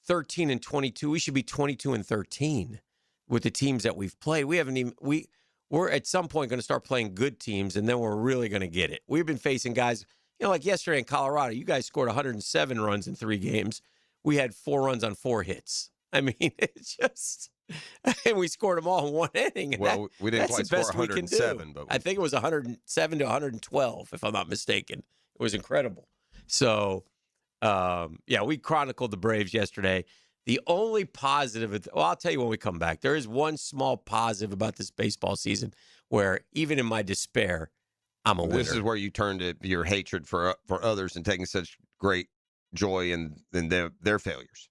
13 and 22. We should be 22 and 13 with the teams that we've played. We're at some point going to start playing good teams, and then we're really going to get it. We've been facing guys, like yesterday in Colorado. You guys scored 107 runs in 3 games. We had 4 runs on 4 hits. I mean, it's just. And we scored them all in 1 inning. Well, we didn't quite score 107, but I think it was 107 to 112, if I'm not mistaken. It was incredible. So, we chronicled the Braves yesterday. The only positive, I'll tell you when we come back. There is one small positive about this baseball season where, even in my despair, I'm a winner. This is where you turn to your hatred for others and taking such great joy in their failures.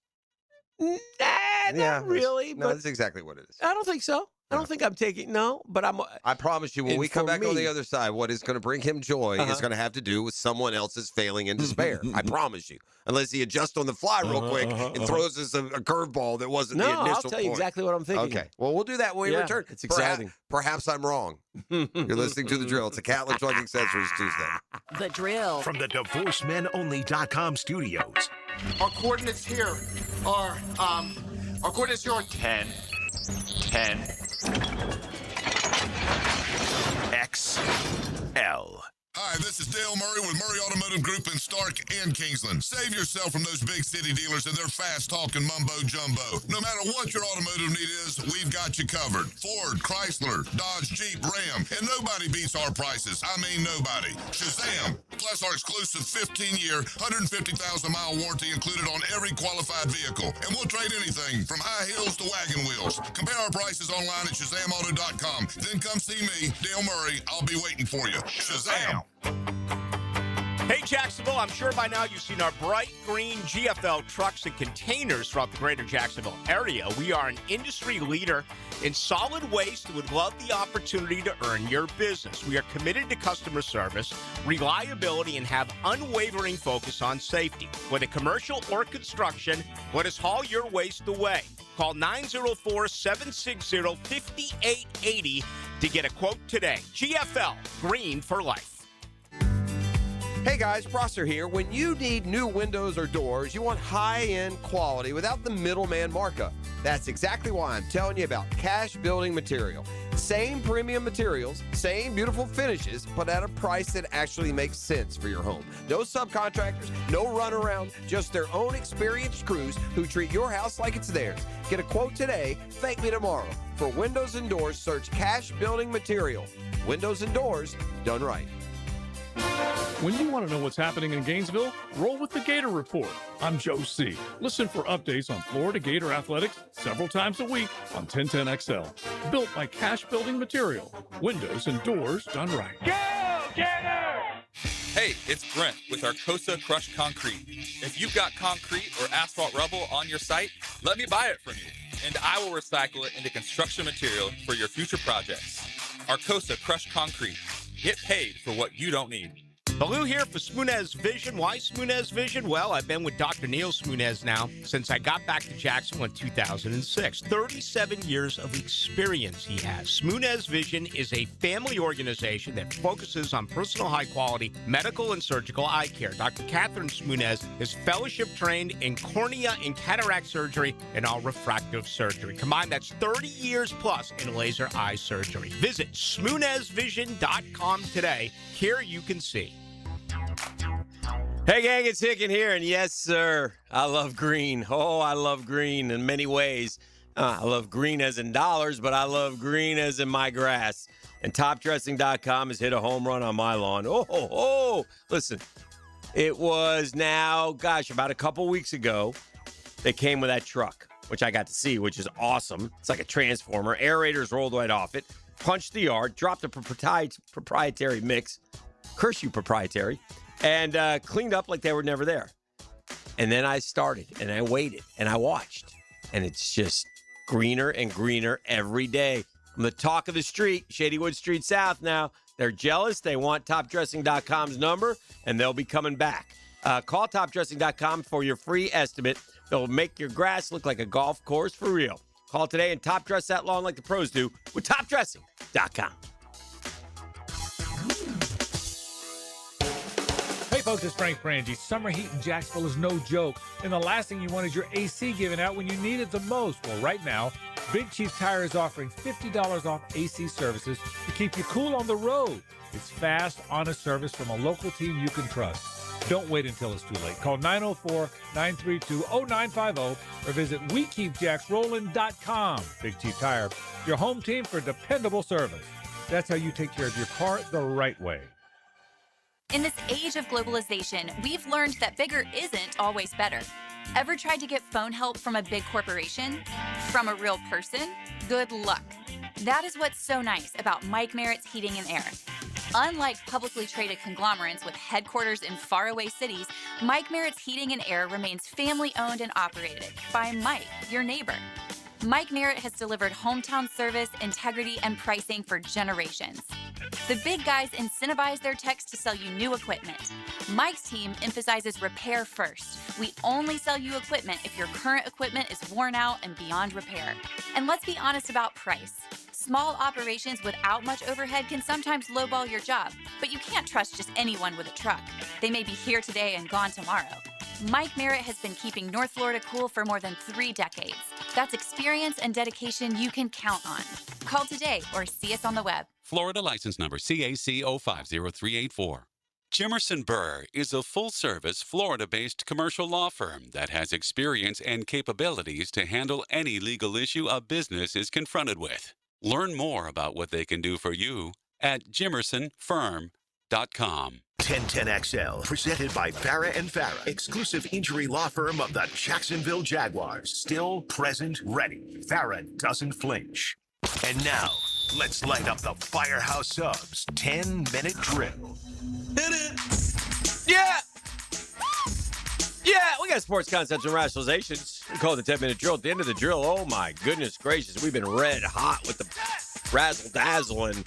Not really. No, that's exactly what it is. I don't think so. I don't think I'm taking but I promise you, when we come back on the other side, what is going to bring him joy is going to have to do with someone else's failing in despair. I promise you. Unless he adjusts on the fly real quick and throws us a curveball that wasn't the initial I'll tell you exactly what I'm thinking. Okay. Well, we'll do that when we return. It's exciting. Perhaps I'm wrong. You're listening to The Drill. It's a Catlin Truck Accessories Tuesday. The Drill. From the DivorceMenOnly.com studios. Our coordinates here are, our coordinates here are 10, 10, XL. Hi, this is Dale Murray with Murray Automotive Group in Stark and Kingsland. Save yourself from those big city dealers and their fast-talking mumbo-jumbo. No matter what your automotive need is, we've got you covered. Ford, Chrysler, Dodge, Jeep, Ram, and nobody beats our prices. I mean nobody. Shazam! Plus our exclusive 15-year, 150,000-mile warranty included on every qualified vehicle. And we'll trade anything from high heels to wagon wheels. Compare our prices online at ShazamAuto.com. Then come see me, Dale Murray. I'll be waiting for you. Shazam! Hey, Jacksonville, I'm sure by now you've seen our bright green GFL trucks and containers throughout the greater Jacksonville area. We are an industry leader in solid waste and would love the opportunity to earn your business. We are committed to customer service, reliability, and have unwavering focus on safety. Whether commercial or construction, let us haul your waste away. Call 904-760-5880 to get a quote today. GFL, green for life. Hey guys, Prosser here. When you need new windows or doors, you want high-end quality without the middleman markup. That's exactly why I'm telling you about Cash Building Material. Same premium materials, same beautiful finishes, but at a price that actually makes sense for your home. No subcontractors, no runaround, just their own experienced crews who treat your house like it's theirs. Get a quote today, thank me tomorrow. For windows and doors, search Cash Building Material. Windows and doors done right. When you want to know what's happening in Gainesville, roll with the Gator Report. I'm Joe C. Listen for updates on Florida Gator athletics several times a week on 1010XL. Built by Cash Building Material. Windows and doors done right. Go, Gator! Hey, it's Brent with Arcosa Crushed Concrete. If you've got concrete or asphalt rubble on your site, let me buy it from you, and I will recycle it into construction material for your future projects. Arcosa Crushed Concrete. Get paid for what you don't need. Baloo here for Smoonez Vision. Why Smoonez Vision? Well, I've been with Dr. Neil Smoonez now since I got back to Jacksonville in 2006. 37 years of experience he has. Smoonez Vision is a family organization that focuses on personal high-quality medical and surgical eye care. Dr. Catherine Smoonez is fellowship-trained in cornea and cataract surgery and all refractive surgery. Combined, that's 30 years plus in laser eye surgery. Visit SmoonezVision.com today. Here you can see. Hey, gang, it's Hicken here, and yes, sir, I love green. Oh, I love green in many ways. I love green as in dollars, but I love green as in my grass. And TopDressing.com has hit a home run on my lawn. Oh. Listen, it was now, about a couple weeks ago, they came with that truck, which I got to see, which is awesome. It's like a transformer. Aerators rolled right off it. Punched the yard, dropped a proprietary mix. Curse you, proprietary. And cleaned up like they were never there. And then I started, and I waited, and I watched. And it's just greener and greener every day. I'm the talk of the street, Shadywood Street South now. They're jealous. They want TopDressing.com's number, and they'll be coming back. Call TopDressing.com for your free estimate. They'll make your grass look like a golf course for real. Call today and top dress that lawn like the pros do with TopDressing.com. Hey folks, it's Frank Frangie. Summer heat in Jacksonville is no joke, and the last thing you want is your AC given out when you need it the most. Well, right now, Big Chief Tire is offering $50 off AC services to keep you cool on the road. It's fast, honest service from a local team you can trust. Don't wait until it's too late. Call 904-932-0950 or visit WeKeepJacksRollin.com. Big Chief Tire, your home team for dependable service. That's how you take care of your car the right way. In this age of globalization, we've learned that bigger isn't always better. Ever tried to get phone help from a big corporation? From a real person? Good luck. That is what's so nice about Mike Merritt's Heating and Air. Unlike publicly traded conglomerates with headquarters in faraway cities, Mike Merritt's Heating and Air remains family-owned and operated by Mike, your neighbor. Mike Merritt has delivered hometown service, integrity, and pricing for generations. The big guys incentivize their techs to sell you new equipment. Mike's team emphasizes repair first. We only sell you equipment if your current equipment is worn out and beyond repair. And let's be honest about price. Small operations without much overhead can sometimes lowball your job, but you can't trust just anyone with a truck. They may be here today and gone tomorrow. Mike Merritt has been keeping North Florida cool for more than 3 decades. That's experience and dedication you can count on. Call today or see us on the web. Florida license number CAC 050384. Jimerson Burr is a full-service, Florida-based commercial law firm that has experience and capabilities to handle any legal issue a business is confronted with. Learn more about what they can do for you at jimersonfirm.com. 1010XL, presented by Farah and Farah, exclusive injury law firm of the Jacksonville Jaguars. Still present, ready. Farah doesn't flinch. And now, let's light up the Firehouse Subs 10-minute drill. Hit it! Yeah! Yeah, we got sports concepts and rationalizations. We call it the 10-minute drill. At the end of the drill, oh my goodness gracious, we've been red hot with the razzle-dazzle, and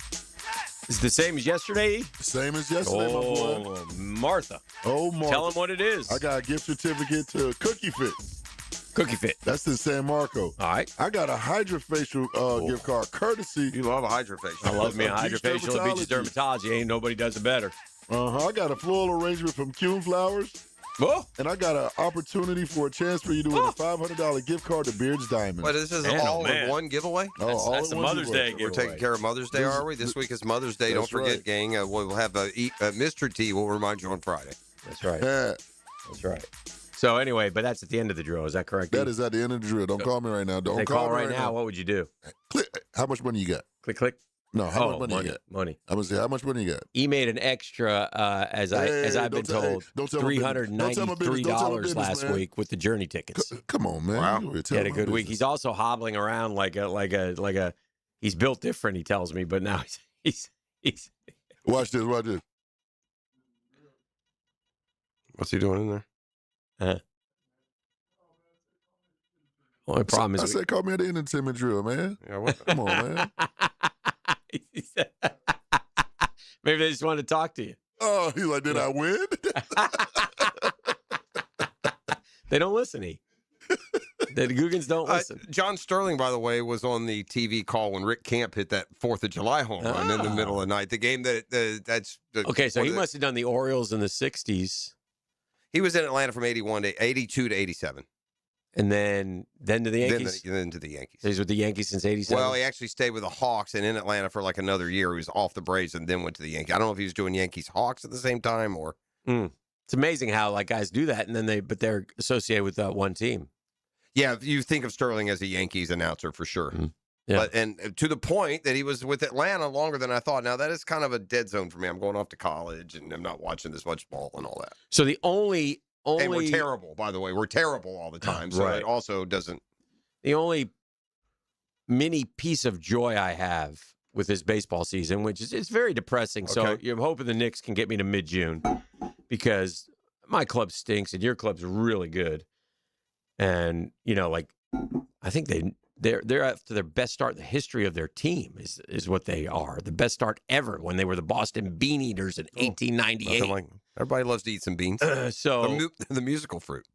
is it the same as yesterday? Same as yesterday, my boy. Oh, Martha. Oh, Martha. Tell him what it is. I got a gift certificate to Cookie Fit. Cookie Fit. That's in San Marco. All right. I got a Hydrofacial gift card, courtesy. You love a Hydrofacial. I love me a Hydrofacial at Beach's Dermatology. Ain't nobody does it better. I got a floral arrangement from Kuhn Flowers. Oh. And I got an opportunity for a chance for you to win a $500 gift card to Beard's Diamonds. What, this is all in one giveaway? That's a Mother's Day giveaway. We're taking care of Mother's Day, are we? This week is Mother's Day. Don't forget, gang. We'll have Mr. T. We'll remind you on Friday. That's right. That's right. So anyway, but that's at the end of the drill. Is that correct? That is at the end of the drill. Don't call me right now. Don't call me right now. What would you do? Click. How much money you got? Click. No, how much money you got? Money. I was say, how much money you got? He made an extra, as I've been told, $393 last week with the Journey tickets. Come on, man. Wow. He had a good week. He's also hobbling around like a. He's built different. He tells me, but now he's. Watch this. What's he doing in there? Only problem is I said, call me at the end of the 10-minute drill, man. Yeah, come on, man. Maybe they just want to talk to you. Oh, he's like, did I win? They don't listen. The Googans don't listen. John Sterling, by the way, was on the TV call when Rick Camp hit that 4th of July home run in the middle of the night. The game that's okay. So he must have done the Orioles in the '60s. He was in Atlanta from 82 to 87. And then to the Yankees? Then to the Yankees. So he's with the Yankees since 87? Well, he actually stayed with the Hawks and in Atlanta for like another year. He was off the Braves and then went to the Yankees. I don't know if he was doing Yankees-Hawks at the same time or... It's amazing how like guys do that, and then they're associated with one team. Yeah, you think of Sterling as a Yankees announcer for sure. Yeah. But and to the point that he was with Atlanta longer than I thought. Now, that is kind of a dead zone for me. I'm going off to college, and I'm not watching this much ball and all that. So the only and we're terrible, by the way. We're terrible all the time. So Right. it also doesn't. The only mini piece of joy I have with this baseball season, which is it's very depressing. So I'm hoping the Knicks can get me to mid-June because my club stinks and your club's really good. And, like I think they're after their best start in the history of their team is what they are. The best start ever when they were the Boston Bean Eaters in 1898. Everybody loves to eat some beans. So the musical fruit.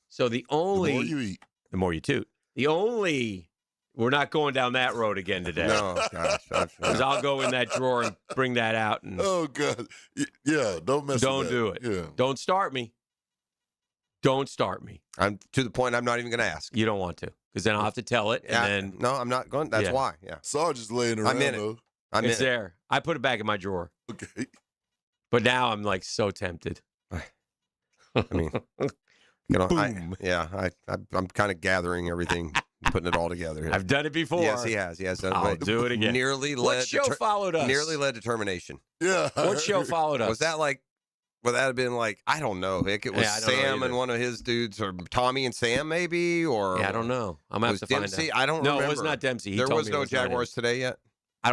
So the only The more you eat. The more you toot. We're not going down that road again today. No, gosh. Because I'll go in that drawer and bring that out. And oh, God. Yeah, don't mess don't with that. do it. Yeah. Don't start me. Don't start me. I'm to the point I'm not even going to ask. You don't want to, because then I'll have to tell it. And then no, I'm not going. That's why. Yeah. Sarge is laying around, I'm in it. though. It's there. I put it back in my drawer. Okay. But now I'm like so tempted. I mean, I'm kind of gathering everything, putting it all together. I've done it before. Yes, he has. He has done it. I'll do it again. What show followed us? Nearly led determination. Yeah. What show followed us? Was that like? Would that have been like? I don't know. Hick. It was Sam and one of his dudes, or Tommy and Sam, maybe, or I don't know. I'm gonna have to Dempsey? find out. I don't remember. No, it was not Dempsey. He there told was me no it was not Jaguars him. today yet.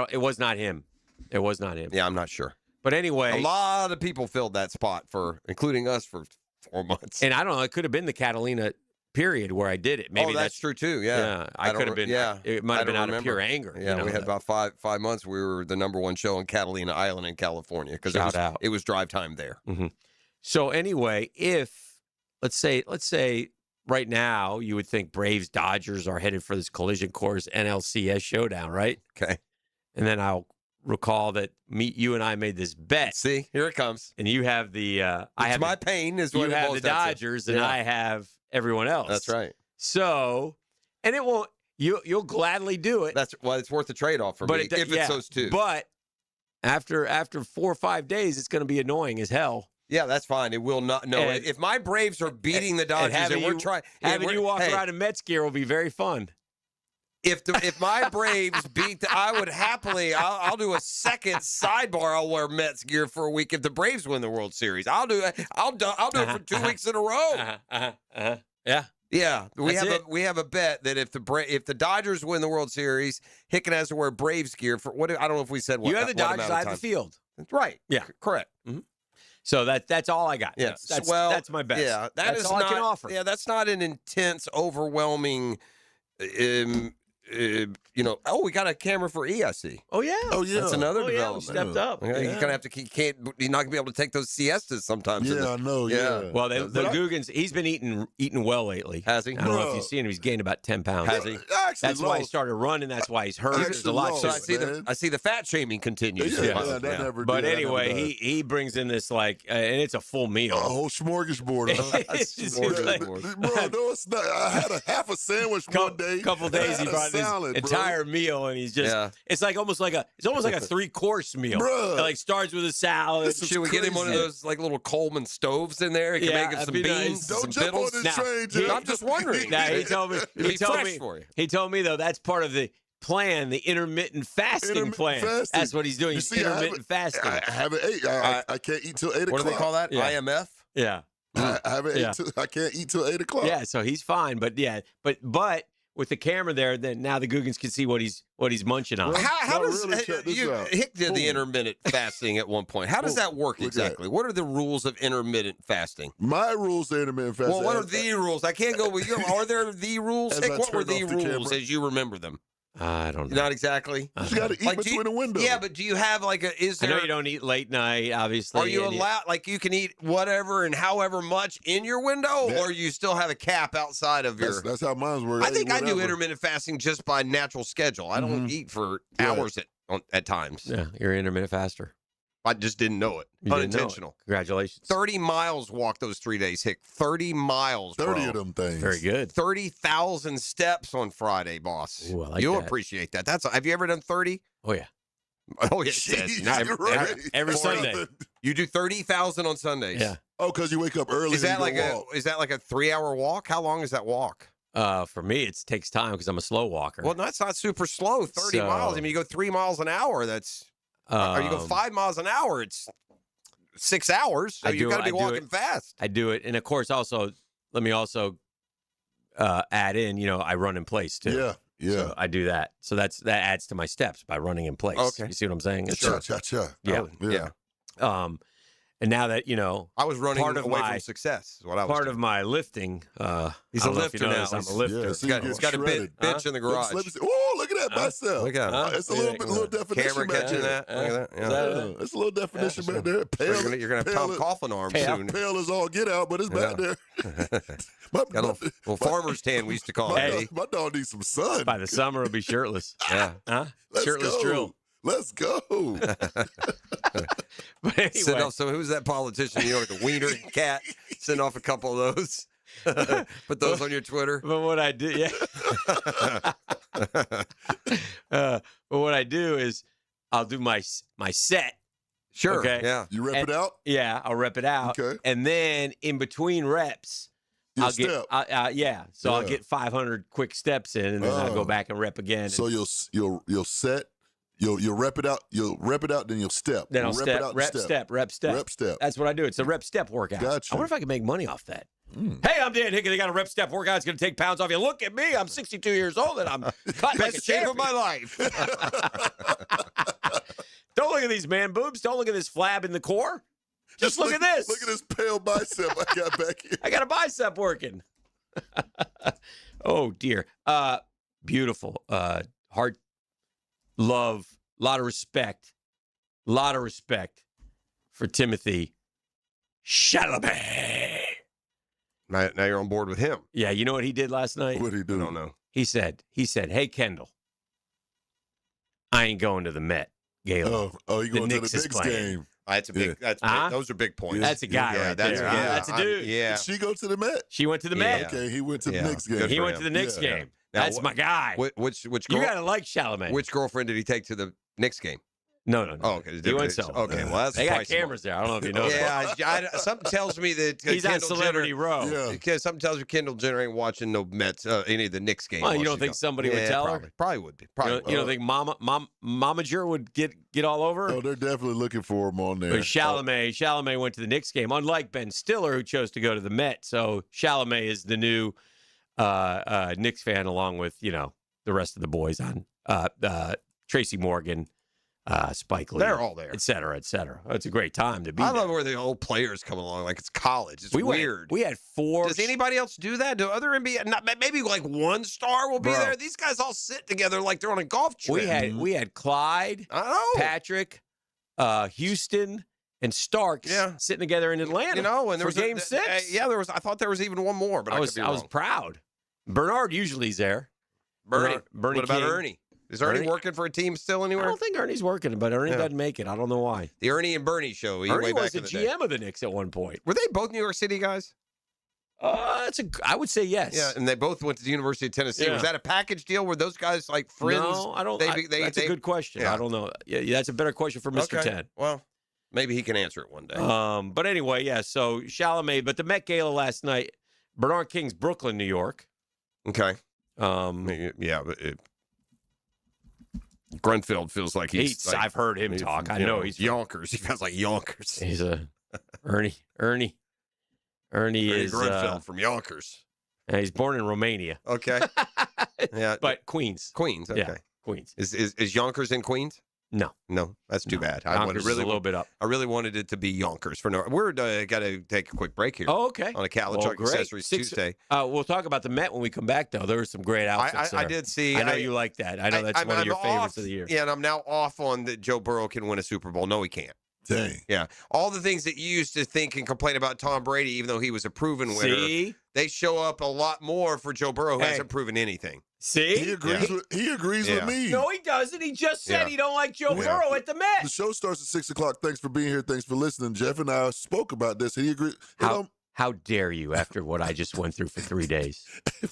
It was not him. It was not him. Yeah, I'm not sure. But anyway, a lot of people filled that spot including us for 4 months. And I don't know. It could have been the Catalina period where I did it. Maybe that's true too. Yeah, I could have been. Yeah, it might have been out of pure anger. Yeah, we had about five months. We were the #1 show in Catalina Island in California because it was drive time there. Mm-hmm. So anyway, if let's say right now you would think Braves Dodgers are headed for this collision course NLCS showdown, right? Okay, and then I'll recall that you and I made this bet. See, here it comes. And you have the I have my pain is what you it have boils the down to. Dodgers and I have everyone else. That's right. So, and it won't. You'll gladly do it. It's worth the trade off for me if it's those two. But after 4 or 5 days, it's going to be annoying as hell. Yeah, that's fine. It will not. No, if my Braves are beating the Dodgers and we're trying, having you walk around in Mets gear will be very fun. If my Braves beat, I would happily. I'll do a second sidebar. I'll wear Mets gear for a week if the Braves win the World Series. I'll do it. I'll do it for 2 weeks in a row. Yeah. Yeah, we have a bet that if the Dodgers win the World Series, Hicken has to wear Braves gear for what? I don't know if we said what. You have the Dodgers side of the field. Right. Yeah. Correct. Mm-hmm. So that's all I got. Yeah. That's my best. Yeah. That's all I can offer. Yeah. That's not an intense, overwhelming. We got a camera for EIC. Oh yeah. That's another development. Yeah, we stepped up. Okay. You're gonna have to. You're not gonna be able to take those siestas sometimes. Yeah, I know. Yeah. Well, the Googans, he's been eating well lately. Has he? I don't know if you've seen him. He's gained about 10 pounds. Has he? That's why he started running. That's why he's hurt. There's a lot. I see the fat shaming continues. That never. But anyway, he brings in this and it's a full meal. A whole smorgasbord. Bro, no, it's not. I had half a sandwich one day. Couple days he brought this entire meal, and he's just it's almost like a 3-course meal. Bruh. It stards with a salad. Should we get him one of those little Coleman stoves in there? He can make him some beans, Don't some jump bittles. on this train, Jeff. I'm just wondering. He told me. He told me though that's part of the plan, the intermittent fasting plan. That's what he's doing. He's intermittent fasting. I haven't ate. I can't eat till 8 o'clock. What do they call that? Yeah. IMF? Yeah. I haven't ate. I can't eat till 8 o'clock. Yeah, so he's fine. But with the camera there, then now the Googans can see what he's munching on. How does really Hick did the intermittent fasting at one point? How does that work exactly? What are the rules of intermittent fasting? My rules of intermittent fasting. Well, what are the rules? I can't go with you. Are there the rules? Hick, what were the rules as you remember them? I don't know. Not exactly. You got to eat between the windows. Yeah, but do you have like a? Is I there? know you don't eat late night, obviously. Are you allowed? Like you can eat whatever and however much in your window, or you still have a cap outside of your? That's how mine's work. I think I do intermittent fasting just by natural schedule. I don't eat for hours at times. Yeah, you're an intermittent faster. I just didn't know it. You didn't know it. Unintentional. Congratulations. 30 miles walked those 3 days, Hick. 30 miles, 30 bro. of them things. Very good. 30,000 steps on Friday, boss. Ooh, I like You'll that. appreciate that. Have you ever done 30? Oh, yeah. Oh, yeah. Jeez, you're right. Every Sunday. You do 30,000 on Sundays. Yeah. Oh, because you wake up early. Is that and you like go walk. is that like a 3-hour walk? How long is that walk? For me, it takes time because I'm a slow walker. Well, that's not super slow. 30 So- miles. I mean, you go 3 miles an hour. That's or you go 5 miles an hour. It's 6 hours. So you got to be walking fast. I do it, and of course, also let me also add in. I run in place too. Yeah, yeah. So I do that. So that adds to my steps by running in place. Okay. You see what I'm saying? Cha-cha-cha. Yeah. Yeah. And now that I was running part of away my from success. Is what I was part doing. of my lifting. He's I a don't know if lifter you know now. this, I'm a lifter. Yeah, see, He's got a bench in the garage. Oh, look at that bicep. Look at him. It's a little definition Camera back catching there. that. Look at that. Yeah. Yeah, it's a little definition back there. Pale, You're gonna have Tom Coughlin arms soon. Pale is all get out, but it's back there. Got a little farmer's tan, we used to call it. My dog needs some sun. By the summer, it'll be shirtless. Yeah. Huh? Let's Shirtless go. drill. Let's go. But anyway, Send off who's that politician? Like the Wiener Cat. Send off a couple of those. Put those on your Twitter. But what I do, but what I do is I'll do my set. Sure. Okay. Yeah. You rep it out? Yeah, I'll rep it out. Okay. And then in between reps, You'll I'll step. get So I'll Yeah. get 500 quick steps in, and then I'll go Oh. back and rep again. So you'll set. You'll rep it out. You'll rep it out. Then you'll step. Then I'll Rep step, it out, rep, and step, rep, step. Rep, step. That's what I do. It's a rep, step workout. Gotcha. I wonder if I can make money off that. Hey, I'm Dan Hickey. They got a rep, step workout. It's going to take pounds off you. Look at me. I'm 62 years old, and I'm cut like a Best shape of champion. my life. Don't look at these man boobs. Don't look at this flab in the core. Just look at this. Look at this pale bicep I got back here. I got a bicep working. Oh dear. Beautiful. Heart, love, lot of respect for Timothy Chalamet. Now you're on board with him. Yeah, you know what he did last night? What did he do? I don't know. He said, "Hey Kendall, I ain't going to the Met Gala. Oh, you going to the Knicks is Knicks playing." game? That's a big. That's Huh? big. Those are big points. That's a guy right there. That's a dude. Yeah. Did she go to the Met? She went to the Met. Okay, he went to the Yeah. Knicks game. Good He for went him. to the Knicks Yeah. game. Now, That's my guy. Which You girl, gotta like Chalamet. which girlfriend did he take to the Knicks game? No. Oh, okay. He went solo. Okay, well that's They got probably cameras there. I don't know if you know that. Yeah, something tells me that He's on Kendall Celebrity Jenner, Row. Yeah. Because something tells me Kendall Jenner ain't watching no Mets, any of the Knicks games. Well, you while don't she's think gone. somebody would tell her? Probably would be. You Probably. don't, you don't think Momager would get all over her? Oh, they're definitely looking for him on there. But Chalamet went to the Knicks game, unlike Ben Stiller, who chose to go to the Met. So Chalamet is the new Knicks fan, along with the rest of the boys on Tracy Morgan, Spike Lee. They're all there. et cetera, et cetera. It's a great time to be I there. love where the old players come along like it's college. It's We went- weird. we had four. Does anybody else do that? Do other NBA? Maybe like one star will be Bro. there. These guys all sit together like they're on a golf trip. We had Clyde, I know. Patrick, Houston, and Starks sitting together in Atlanta. and there for was Game 6. there was. I thought there was even one more, but I was could be wrong. proud. Bernard usually's there. Bernie. Bernie What about King. Ernie? Is Ernie working for a team still I anywhere? don't think Ernie's working, but Ernie doesn't make it. I don't know why. The Ernie and Bernie show. Ernie way was back the in the day. GM of the Knicks at one point. Were they both New York City guys? I would say yes. Yeah, and they both went to the University of Tennessee. Yeah. Was that a package deal? Were those guys like friends? No, I don't. That's a good question. Yeah. I don't know. Yeah, that's a better question for Mr. Okay. 10. Well, maybe he can answer it one day. But anyway, yeah. So Chalamet, but the Met Gala last night, Bernard King's Brooklyn, New York. Okay. Yeah, but Grunfeld feels like he's. Like, I've heard him talk. I know he's Yonkers. He feels like Yonkers. He's a Ernie is Grunfeld from Yonkers. He's born in Romania. Okay. Yeah, but Queens. Okay. Yeah, Queens. Is Yonkers in Queens? No, that's too bad. Yonkers is a little bit up. I really wanted it to be Yonkers for no. We're got to take a quick break here. Oh, okay. On a Cattler Truck Accessories Tuesday. We'll talk about the Met when we come back, though. There were some great outfits I did see. I know you like that. I know that's one of your favorites of the year. Yeah, and I'm now off on that Joe Burrow can win a Super Bowl. No, he can't. Dang. Yeah. All the things that you used to think and complain about Tom Brady, even though he was a proven winner, they show up a lot more for Joe Burrow, who hasn't proven anything. See? He agrees, with me. No, he doesn't. He just said he don't like Joe Burrow at the Met. The show starts at 6 o'clock. Thanks for being here. Thanks for listening. Jeff and I spoke about this, and he agreed. How dare you after what I just went through for 3 days?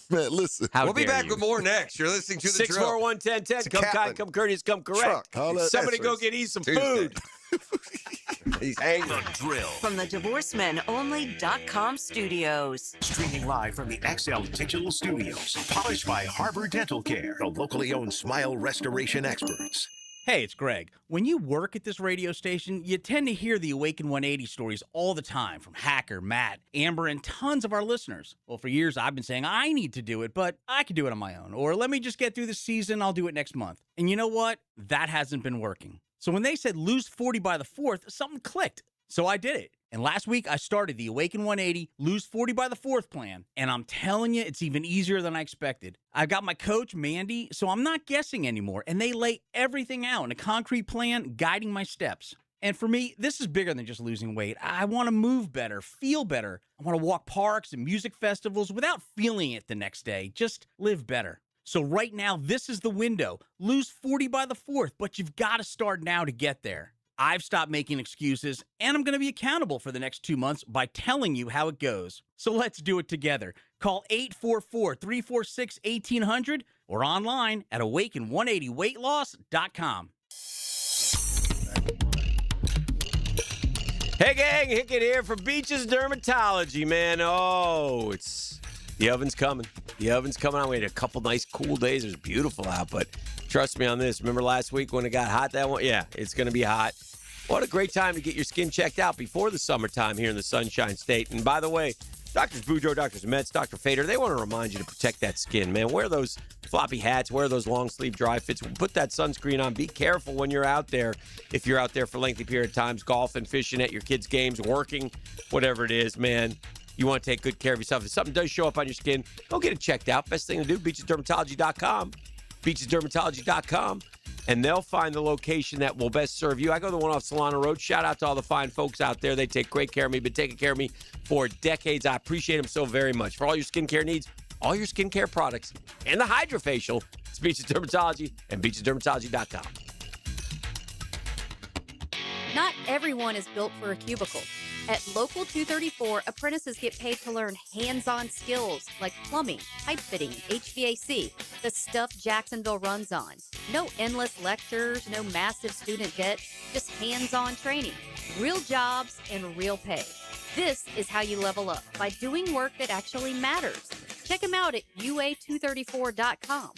Man, listen. We'll be back with more next. You're listening to the drill. 641-1010. Come kind, come courteous, come correct. Somebody go get some food. He's angry. The Drill. From the DivorceMenOnly.com studios. Streaming live from the XL Digital Studios. Polished by Harbor Dental Care, the locally owned smile restoration experts. Hey, it's Greg. When you work at this radio station, you tend to hear the Awaken 180 stories all the time from Hacker, Matt, Amber, and tons of our listeners. Well, for years, I've been saying I need to do it, but I can do it on my own. Or let me just get through the season, I'll do it next month. And you know what? That hasn't been working. So when they said lose 40 by the 4th, something clicked. So I did it. And last week, I started the Awaken 180 Lose 40 by the 4th plan. And I'm telling you, it's even easier than I expected. I've got my coach, Mandy, so I'm not guessing anymore. And they lay everything out in a concrete plan guiding my steps. And for me, this is bigger than just losing weight. I want to move better, feel better. I want to walk parks and music festivals without feeling it the next day. Just live better. So right now, this is the window. Lose 40 by the 4th, but you've got to start now to get there. I've stopped making excuses, and I'm going to be accountable for the next 2 months by telling you how it goes. So let's do it together. Call 844-346-1800 or online at awaken180weightloss.com. Hey, gang, Hickett here for Beaches Dermatology, man. Oh, the oven's coming. The oven's coming on. We had a couple nice cool days. It was beautiful out, but trust me on this. Remember last week when it got hot that one? Yeah, it's going to be hot. What a great time to get your skin checked out before the summertime here in the Sunshine State. And by the way, Doctors Boudreaux, Doctors Metz, Dr. Fader, they want to remind you to protect that skin, man. Wear those floppy hats, wear those long sleeve dry fits, put that sunscreen on. Be careful when you're out there. If you're out there for a lengthy period of times, golfing, fishing, at your kids' games, working, whatever it is, man. You want to take good care of yourself. If something does show up on your skin, go get it checked out. Best thing to do, beachesdermatology.com. Beachesdermatology.com. And they'll find the location that will best serve you. I go to the one off Solana Road. Shout out to all the fine folks out there. They take great care of me, been taking care of me for decades. I appreciate them so very much. For all your skincare needs, all your skincare products, and the Hydrofacial, it's Beaches Dermatology and beachesdermatology.com. Not everyone is built for a cubicle. At Local 234, apprentices get paid to learn hands-on skills like plumbing, pipe fitting, HVAC, the stuff Jacksonville runs on. No endless lectures, no massive student debt, just hands-on training, real jobs, and real pay. This is how you level up, by doing work that actually matters. Check them out at UA234.com.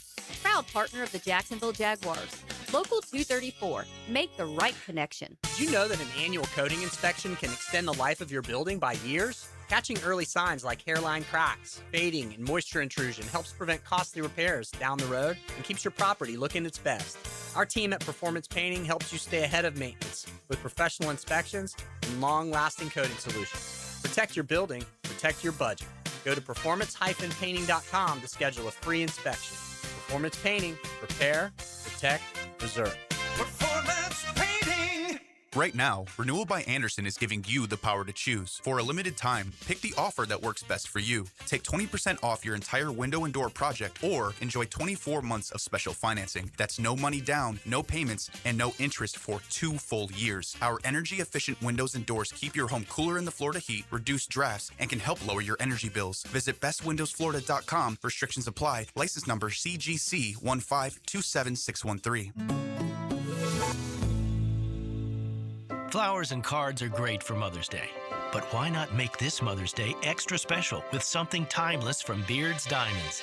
Proud partner of the Jacksonville Jaguars. Local 234. Make the right connection. Did you know that an annual coating inspection can extend the life of your building by years? Catching early signs like hairline cracks, fading, and moisture intrusion helps prevent costly repairs down the road and keeps your property looking its best. Our team at Performance Painting helps you stay ahead of maintenance with professional inspections and long-lasting coating solutions. Protect your building, protect your budget. Go to performance-painting.com to schedule a free inspection. Performance Painting. Repair, protect, preserve. Performance Painting. Right now, Renewal by Andersen is giving you the power to choose. For a limited time, pick the offer that works best for you. Take 20% off your entire window and door project or enjoy 24 months of special financing. That's no money down, no payments, and no interest for 2 full years. Our energy-efficient windows and doors keep your home cooler in the Florida heat, reduce drafts, and can help lower your energy bills. Visit bestwindowsflorida.com. Restrictions apply. License number CGC 1527613. Flowers and cards are great for Mother's Day, but why not make this Mother's Day extra special with something timeless from Beard's Diamonds?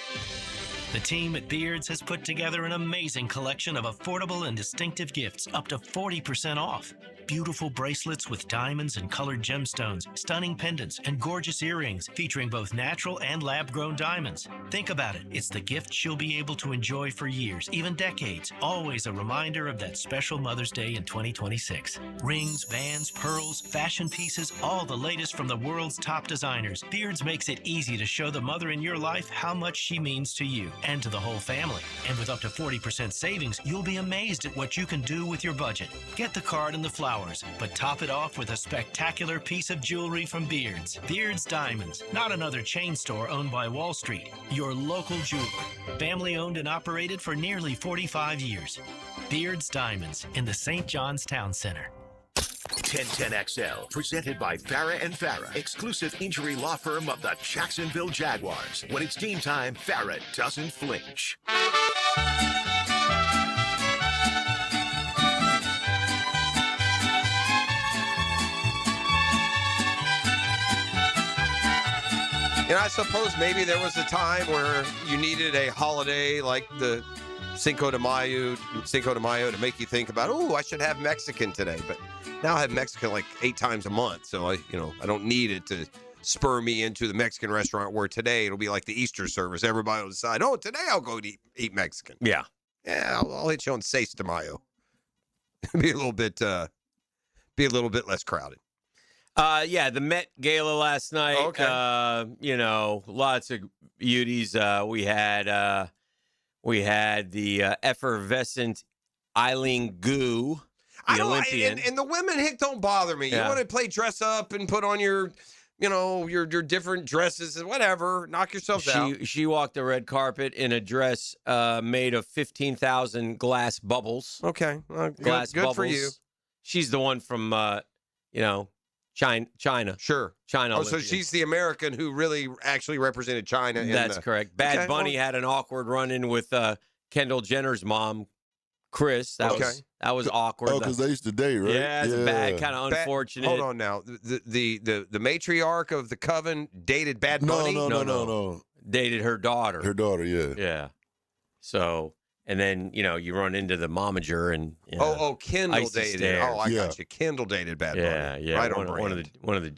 The team at Beards has put together an amazing collection of affordable and distinctive gifts up to 40% off. Beautiful bracelets with diamonds and colored gemstones, stunning pendants, and gorgeous earrings featuring both natural and lab-grown diamonds. Think about it. It's the gift she'll be able to enjoy for years, even decades. Always a reminder of that special Mother's Day in 2026. Rings, bands, pearls, fashion pieces, all the latest from the world's top designers. Beards makes it easy to show the mother in your life how much she means to you and to the whole family. And with up to 40% savings, you'll be amazed at what you can do with your budget. Get the card and the flowers, but top it off with a spectacular piece of jewelry from Beards. Beards Diamonds, not another chain store owned by Wall Street. Your local jeweler. Family owned and operated for nearly 45 years. Beards Diamonds in the St. John's Town Center. 1010XL, presented by Farrah and Farrah, exclusive injury law firm of the Jacksonville Jaguars. When it's game time, Farrah doesn't flinch. And I suppose maybe there was a time where you needed a holiday like the Cinco de Mayo to make you think about, oh, I should have Mexican today. But now I have Mexican like 8 times a month. So I don't need it to spur me into the Mexican restaurant where today it'll be like the Easter service. Everybody will decide, oh, today I'll go eat Mexican. Yeah. Yeah, I'll hit you on 6 de Mayo. be a little bit less crowded. Yeah, the Met Gala last night. Okay. Lots of beauties. We had the effervescent Eileen Gu, the Olympian. And the women don't bother me. Yeah. You want to play dress up and put on your different dresses and whatever. Knock yourself out. She walked the red carpet in a dress made of 15,000 glass bubbles. Okay, glass good bubbles. for you. She's the one from China. Sure. China. Oh, so she's the American who really actually represented China. That's correct. Bad Bunny had an awkward run-in with Kendall Jenner's mom, Chris. That was awkward. Oh, because they used to date, right? Yeah, it's bad, kind of unfortunate. Hold on now. The matriarch of the coven dated Bad Bunny? No. Dated her daughter. Her daughter, yeah. Yeah. So, and then, you run into the momager and Kendall Isis dated. there. Oh, I got you. Kendall dated Bad Bunny. Yeah. Right one of the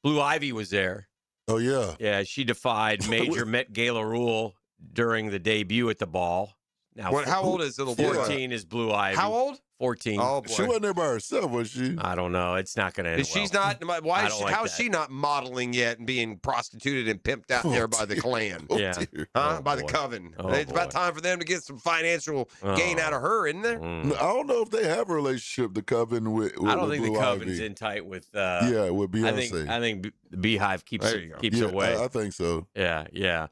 Blue Ivy was there. Oh yeah. Yeah, she defied major Met Gala rule during the debut at the ball. Now, how old is little boy? 14 is Blue Ivy. How old? 14. Oh boy. She wasn't there by herself, was she? I don't know. It's not going to end She's well. not. Why? How is she not modeling yet and being prostituted and pimped out there by the clan? By the coven. It's about time for them to get some financial gain out of her, isn't there? I don't know if they have a relationship. The coven with I don't think Blue the coven's Ivy. in tight with. With Beyonce. I think the Beehive keeps it away. I think so. Yeah.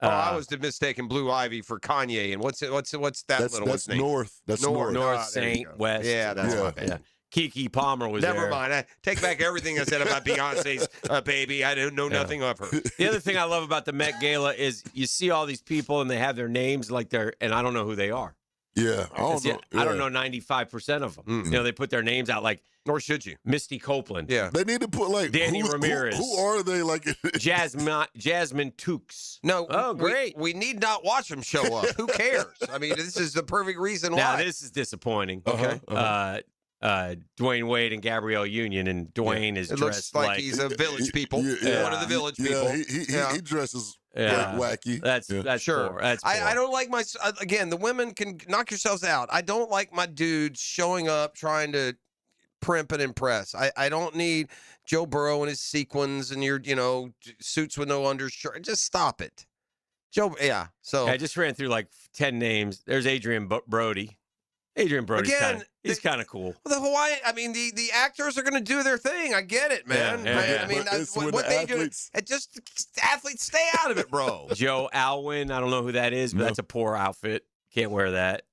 I was mistaken Blue Ivy for Kanye. And what's that little one's name? North. That's North. North Saint West. Yeah, that's my bad. Yeah. Kiki Palmer was Never there. mind. I take back everything I said about Beyonce's baby. I didn't know nothing of her. The other thing I love about the Met Gala is you see all these people and they have their names and I don't know who they are. Yeah, I don't know 95% of them. They put their names out like. Nor should you. Misty Copeland. Yeah. They need to put like Danny Ramirez. Who are they? Like Jasmine Tukes. No. Oh, great. We need not watch them show up. Who cares? I mean, this is the perfect reason why. Now this is disappointing. Okay. Dwayne Wade and Gabrielle Union, and Dwayne is it dressed looks like he's a village people. One of the village people. He dresses wacky. That's sure. Poor. That's I don't like again, the women can knock yourselves out. I don't like my dudes showing up trying to primp and impress. I don't need Joe Burrow and his sequins and your, suits with no undershirt. Just stop it. So I just ran through like 10 names. There's Adrian Brody. Adrian Brody's he's kind of cool. Well, the Hawaii, the actors are going to do their thing. I get it, man. Yeah. What they do, athletes stay out of it, bro. Joe Alwyn, I don't know who that is, but that's a poor outfit. Can't wear that.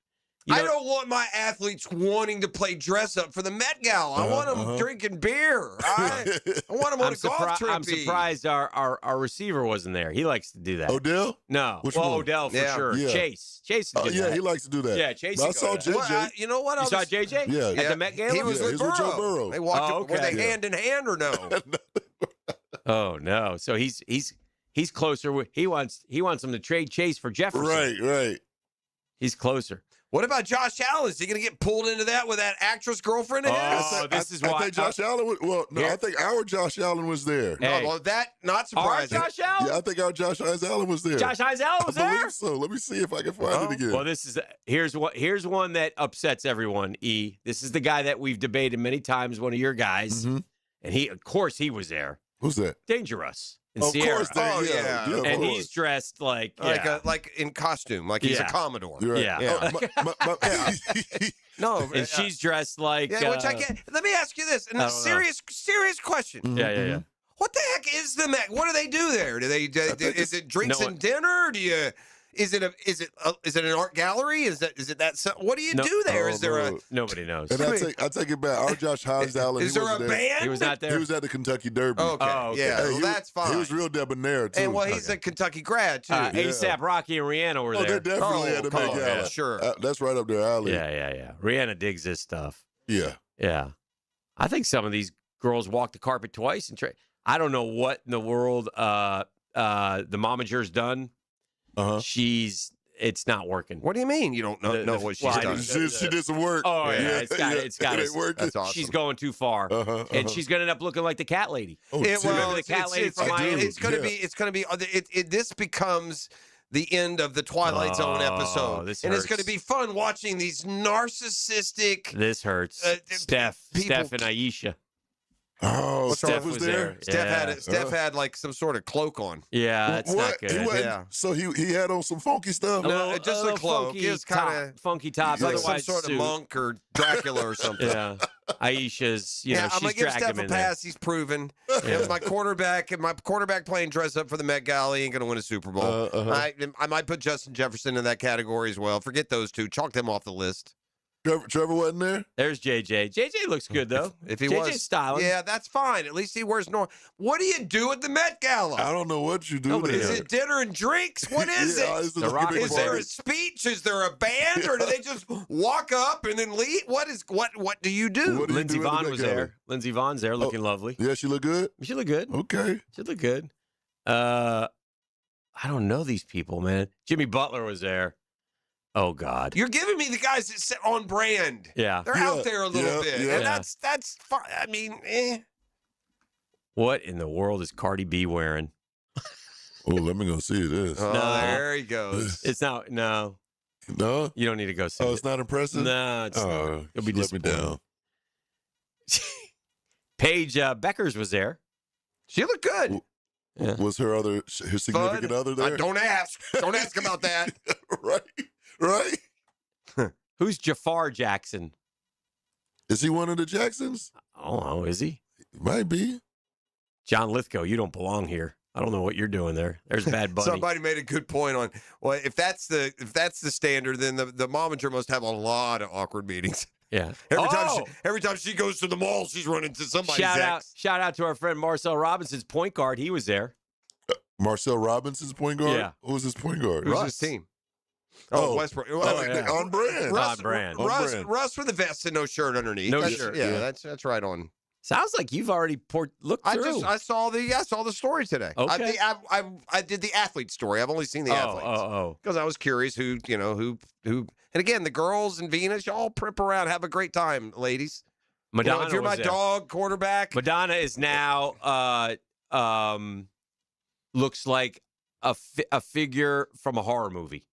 I don't want my athletes wanting to play dress up for the Met Gala. I want them drinking beer. I want them on a golf trip. I'm surprised our receiver wasn't there. He likes to do that. Odell? No. Which one? Odell for sure. Yeah. Chase is good. He likes to do that. Yeah, Chase. I saw JJ. Well, you know what? You saw JJ? Yeah. At the Met Gala? He was with Joe Burrow. They walked. Were they hand in hand or no? Oh no. So he's He's closer. He wants him to trade Chase for Jefferson. Right. He's closer. What about Josh Allen? Is he going to get pulled into that with that actress girlfriend of his? Oh, this is why. I think Josh Allen was, I think our Josh Allen was there. No, well, that, not surprising. Our Josh Allen? Yeah, I think our Josh Allen was there. Josh Allen was I there? believe so. Let me see if I can find it again. Well, here's one that upsets everyone, E. This is the guy that we've debated many times, one of your guys. Mm-hmm. And of course, he was there. Who's that? Dangerous. In Of Sierra. course, yeah. And he's dressed like in costume, like he's a Commodore. Right. Yeah. No, and she's dressed like. Yeah, which I can't. Let me ask you this: serious question. Mm-hmm. Yeah. What the heck is the Met? What do they do there? Is it drinks and dinner? Is it an art gallery? Is it that? What do you do there? Is there a? Nobody knows. And I take it back. Our Josh Allen. Is there a band? He was not there. He was at the Kentucky Derby. Okay. Yeah, Hey, that's fine. He was real debonair too. And he's a Kentucky grad too. ASAP Rocky and Rihanna were there. They're definitely at the Met Gala. Yeah, sure. That's right up their alley. Yeah. Rihanna digs this stuff. Yeah. I think some of these girls walk the carpet twice and I don't know what in the world the momager's done. It's not working. What do you mean you don't know what she's done? She did some work. Oh, yeah. It's got it. Working. That's awesome. She's going too far. And she's going to end up looking like the cat lady. It's going to be. This becomes the end of the Twilight Zone episode. And it's going to be fun watching these narcissistic. This hurts. Steph and Aisha. Oh, Steph was there. Steph had like some sort of cloak on. Yeah, it's not good. So he had on some funky stuff. No, just a cloak. It was kind of funky top. like Otherwise, some sort of monk or Dracula or something. Yeah, Aisha's. She's I'm gonna give dragged Steph him a in pass. He's proven. It was my quarterback playing dress up for the Met Gala. He ain't gonna win a Super Bowl. I might put Justin Jefferson in that category as well. Forget those two. Chalk them off the list. Trevor wasn't there? There's JJ. JJ looks good, though. If he JJ's was styling. Yeah, that's fine. At least he wears What do you do at the Met Gala? I don't know what you do there. Is it dinner and drinks? What is it? Is there a speech? Is there a band? Or do they just walk up and then leave? What do you do? Lindsey Vonn was there. Lindsey Vonn's there looking lovely. Yeah, she look good? She look good. Okay. She look good. I don't know these people, man. Jimmy Butler was there. Oh God! You're giving me the guys that sit on brand. Yeah, they're out there a little bit, and that's fine. I mean, What in the world is Cardi B wearing? Oh, let me go see this. Oh, no, there he goes. It's not. No, you don't need to go see. Oh, it's not impressive. No, it's not. You'll be let me down. Paige Beckers was there. She looked good. Yeah. Was her significant other there? Don't ask. Don't ask about that. Right. Who's Jafar Jackson? Is he one of the Jacksons? Oh, is he? Might be. John Lithgow, you don't belong here. I don't know what you're doing there. There's Bad Bunny. Somebody made a good point on. Well, if that's the standard, then the momager must have a lot of awkward meetings. Yeah. Every time she goes to the mall, she's running to somebody's ex. Shout out to our friend Marcel Robinson's point guard. He was there. Marcel Robinson's point guard? Yeah. Who's his point guard? Who's his team? Oh, Westbrook. On brand. Russ with a vest and no shirt underneath. No shirt. Yeah, that's right on. Sounds like you've already looked through. I saw the story today. Okay. I did the athlete story. I've only seen the athletes. Because I was curious who. And again, the girls and Venus, y'all prep around, have a great time, ladies. Madonna, if you're my dog quarterback. Madonna is now looks like a figure from a horror movie.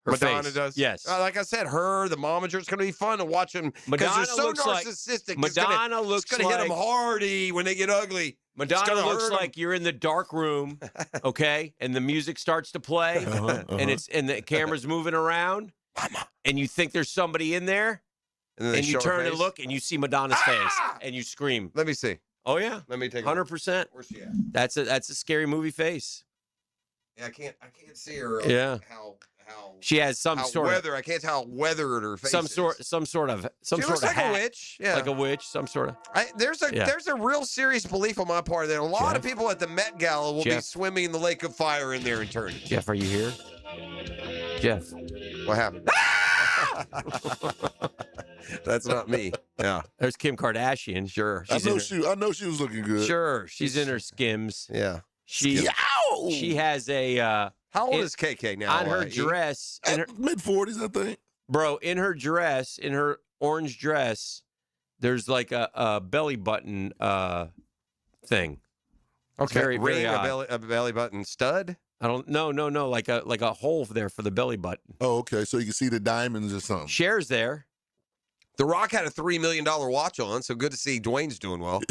Madonna does? Yes. Like I said, the momager, it's going to be fun to watch them because they're so narcissistic. Madonna it's going to hit them hardy when they get ugly. Madonna looks like you're in the dark room, okay, and the music starts to play, and the camera's moving around, and you think there's somebody in there, and you turn and look, and you see Madonna's face, and you scream. Let me see. Oh yeah, let me take 100%. Where's she at? That's a scary movie face. Yeah, I can't see her. Yeah. How she has some sort of I can't tell how weathered her face some sort of she looks like hat. a witch. Yeah. Like a witch, some sort of. There's a real serious belief on my part that a lot of people at the Met Gala will be swimming in the lake of fire in their eternity. Jeff, are you here? Jeff, what happened? That's not me. Yeah, there's Kim Kardashian. Sure, I know she was looking good. Sure, she's in her Skims. Yeah. She has a how old is KK now? On her dress, mid-40s, I think. Bro, in her dress, in her orange dress, there's like a belly button thing. Okay, very, very a belly button stud. I don't. No, like a hole there for the belly button. Oh, okay. So you can see the diamonds or something. Cher's there. The Rock had a $3 million watch on, so good to see Dwayne's doing well.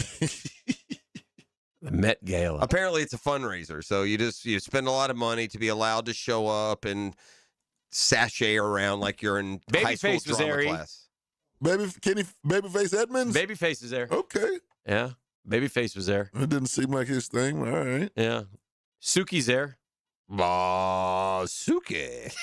The Met Gala. Apparently, it's a fundraiser, so you spend a lot of money to be allowed to show up and sashay around like you're in high school drama class. Babyface Edmonds? Babyface is there. Okay. Yeah, Babyface was there. It didn't seem like his thing. All right. Yeah. Suki's there. Suki.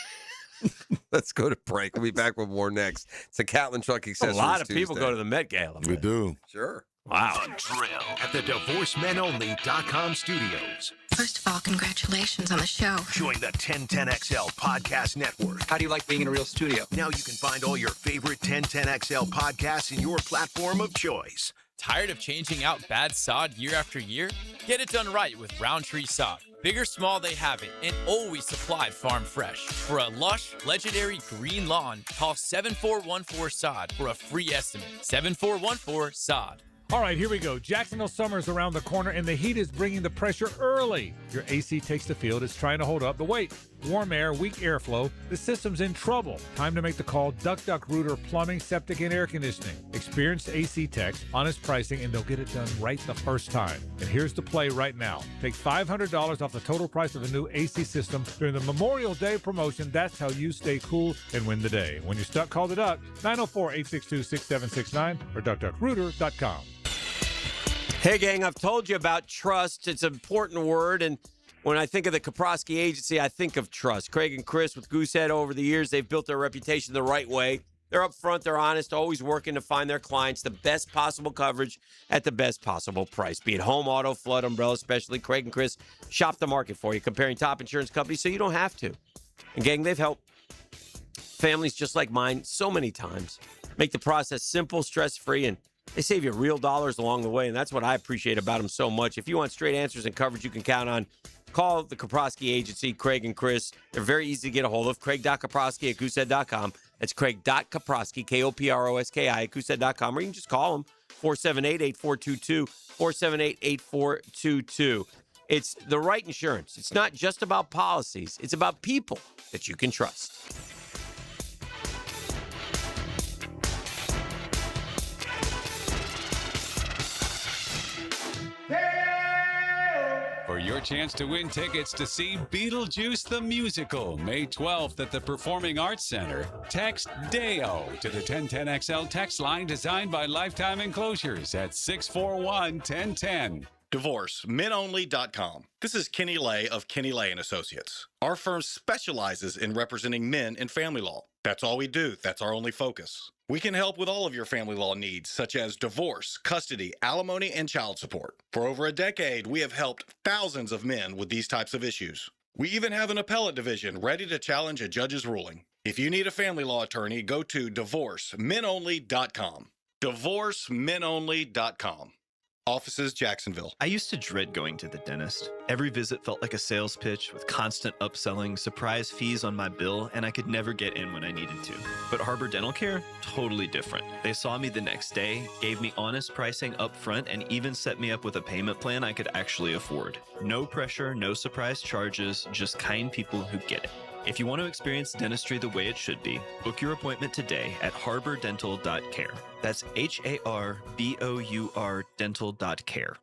Let's go to break. We'll be back with more next. It's a Catlin Truck Accessories A lot of people Tuesday. go to the Met Gala. We do. Sure. Wow. The Drill at the DivorceMenOnly.com studios. First of all, congratulations on the show. Join the 1010XL Podcast Network. How do you like being in a real studio? Now you can find all your favorite 1010XL podcasts in your platform of choice. Tired of changing out bad sod year after year? Get it done right with Roundtree Sod. Big or small, they have it, and always supplied farm fresh. For a lush, legendary green lawn, call 7414-SOD for a free estimate. 7414-SOD. All right, here we go. Jacksonville summer is around the corner, and the heat is bringing the pressure early. Your AC takes the field. It's trying to hold up the weight. Warm air, weak airflow. The system's in trouble. Time to make the call. Duck Rooter Plumbing, Septic, and Air Conditioning. Experienced AC techs, honest pricing, and they'll get it done right the first time. And here's the play right now. Take $500 off the total price of a new AC system during the Memorial Day promotion. That's how you stay cool and win the day. When you're stuck, call the Duck. 904-862-6769 or duckrooter.com. Hey, gang, I've told you about trust. It's an important word, and when I think of the Kaprosky Agency, I think of trust. Craig and Chris with Goosehead over the years, they've built their reputation the right way. They're upfront, they're honest, always working to find their clients the best possible coverage at the best possible price. Be it home, auto, flood, umbrella, especially Craig and Chris shop the market for you, comparing top insurance companies so you don't have to. And, gang, they've helped families just like mine so many times. Make the process simple, stress-free, and they save you real dollars along the way, and that's what I appreciate about them so much. If you want straight answers and coverage you can count on, call the Kaprosky Agency, Craig and Chris. They're very easy to get a hold of. Craig.Kaprosky at Goosehead.com. That's Craig.Kaprosky, K-O-P-R-O-S-K-I at Goosehead.com, or you can just call them, 478-8422, 478-8422. It's the right insurance. It's not just about policies. It's about people that you can trust. For your chance to win tickets to see Beetlejuice the Musical, May 12th at the Performing Arts Center, text DEO to the 1010XL text line designed by Lifetime Enclosures at 641-1010. DivorceMenOnly.com. This is Kenny Lay of Kenny Lay & Associates. Our firm specializes in representing men in family law. That's all we do. That's our only focus. We can help with all of your family law needs, such as divorce, custody, alimony, and child support. For over a decade, we have helped thousands of men with these types of issues. We even have an appellate division ready to challenge a judge's ruling. If you need a family law attorney, go to DivorceMenOnly.com. DivorceMenOnly.com. Offices, Jacksonville. I used to dread going to the dentist. Every visit felt like a sales pitch with constant upselling, surprise fees on my bill, and I could never get in when I needed to. But Harbor Dental Care? Totally different. They saw me the next day, gave me honest pricing up front, and even set me up with a payment plan I could actually afford. No pressure, no surprise charges, just kind people who get it. If you want to experience dentistry the way it should be, book your appointment today at harbordental.care. That's HARBOUR dental.care.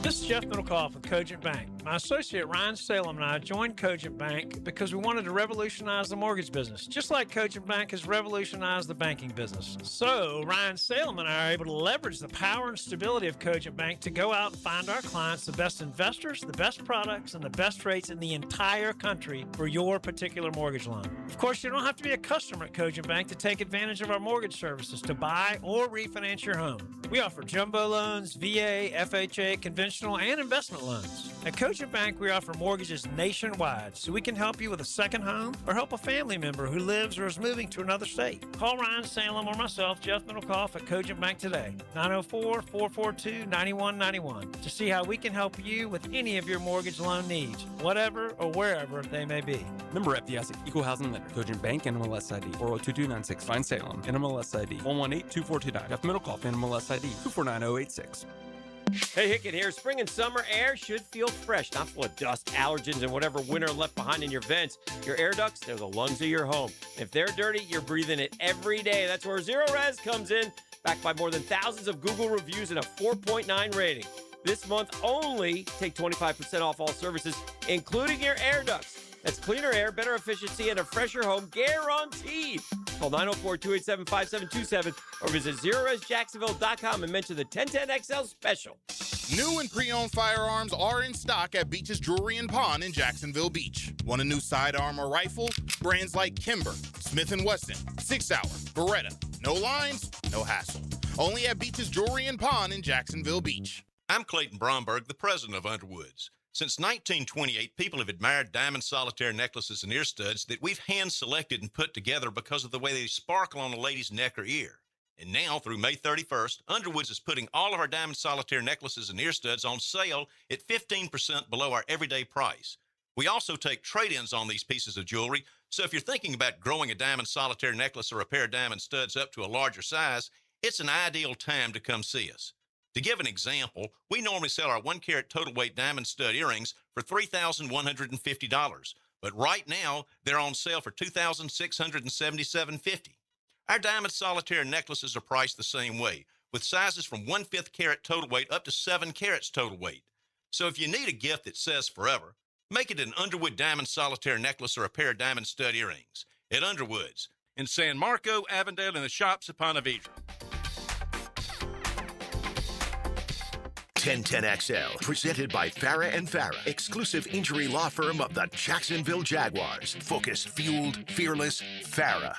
This is Jeff Middlecoff with Cogent Bank. My associate Ryan Salem and I joined Cogent Bank because we wanted to revolutionize the mortgage business, just like Cogent Bank has revolutionized the banking business. So Ryan Salem and I are able to leverage the power and stability of Cogent Bank to go out and find our clients the best investors, the best products, and the best rates in the entire country for your particular mortgage loan. Of course, you don't have to be a customer at Cogent Bank to take advantage of our mortgage services to buy or refinance your home. We offer jumbo loans, VA, FHA, conventional, and investment loans. At Cogent Cogent Bank, we offer mortgages nationwide, so we can help you with a second home or help a family member who lives or is moving to another state. Call Ryan Salem or myself, Jeff Middlecoff, at Cogent Bank today, 904-442-9191, to see how we can help you with any of your mortgage loan needs, whatever or wherever they may be. Member FDIC, Equal Housing Lender, Cogent Bank, NMLS ID 402296, Ryan Salem, NMLS ID 1182429, Jeff Middlecoff, NMLS ID 249086. Hey, Hickett here. Spring and summer air should feel fresh, not full of dust, allergens, and whatever winter left behind in your vents. Your air ducts, they're the lungs of your home. If they're dirty, you're breathing it every day. That's where Zero Res comes in, backed by more than thousands of Google reviews and a 4.9 rating. This month only, take 25% off all services, including your air ducts. That's cleaner air, better efficiency, and a fresher home guaranteed. Call 904-287-5727 or visit ZeroResJacksonville.com and mention the 1010XL special. New and pre-owned firearms are in stock at Beach's Jewelry and Pawn in Jacksonville Beach. Want a new sidearm or rifle? Brands like Kimber, Smith & Wesson, 6 Hour, Beretta. No lines, no hassle. Only at Beach's Jewelry and Pawn in Jacksonville Beach. I'm Clayton Bromberg, the president of Underwoods. Since 1928, people have admired diamond solitaire necklaces and ear studs that we've hand-selected and put together because of the way they sparkle on a lady's neck or ear. And now, through May 31st, Underwoods is putting all of our diamond solitaire necklaces and ear studs on sale at 15% below our everyday price. We also take trade-ins on these pieces of jewelry, so if you're thinking about growing a diamond solitaire necklace or a pair of diamond studs up to a larger size, it's an ideal time to come see us. To give an example, we normally sell our 1-carat total weight diamond stud earrings for $3,150, but right now they're on sale for $2,677.50. Our diamond solitaire necklaces are priced the same way, with sizes from 1/5 carat total weight up to 7 carats total weight. So if you need a gift that says forever, make it an Underwood diamond solitaire necklace or a pair of diamond stud earrings at Underwoods in San Marco, Avondale, and the shops at Ponte Vedra. 1010XL, presented by Farah & Farah, exclusive injury law firm of the Jacksonville Jaguars. Focused, fueled, fearless, Farah.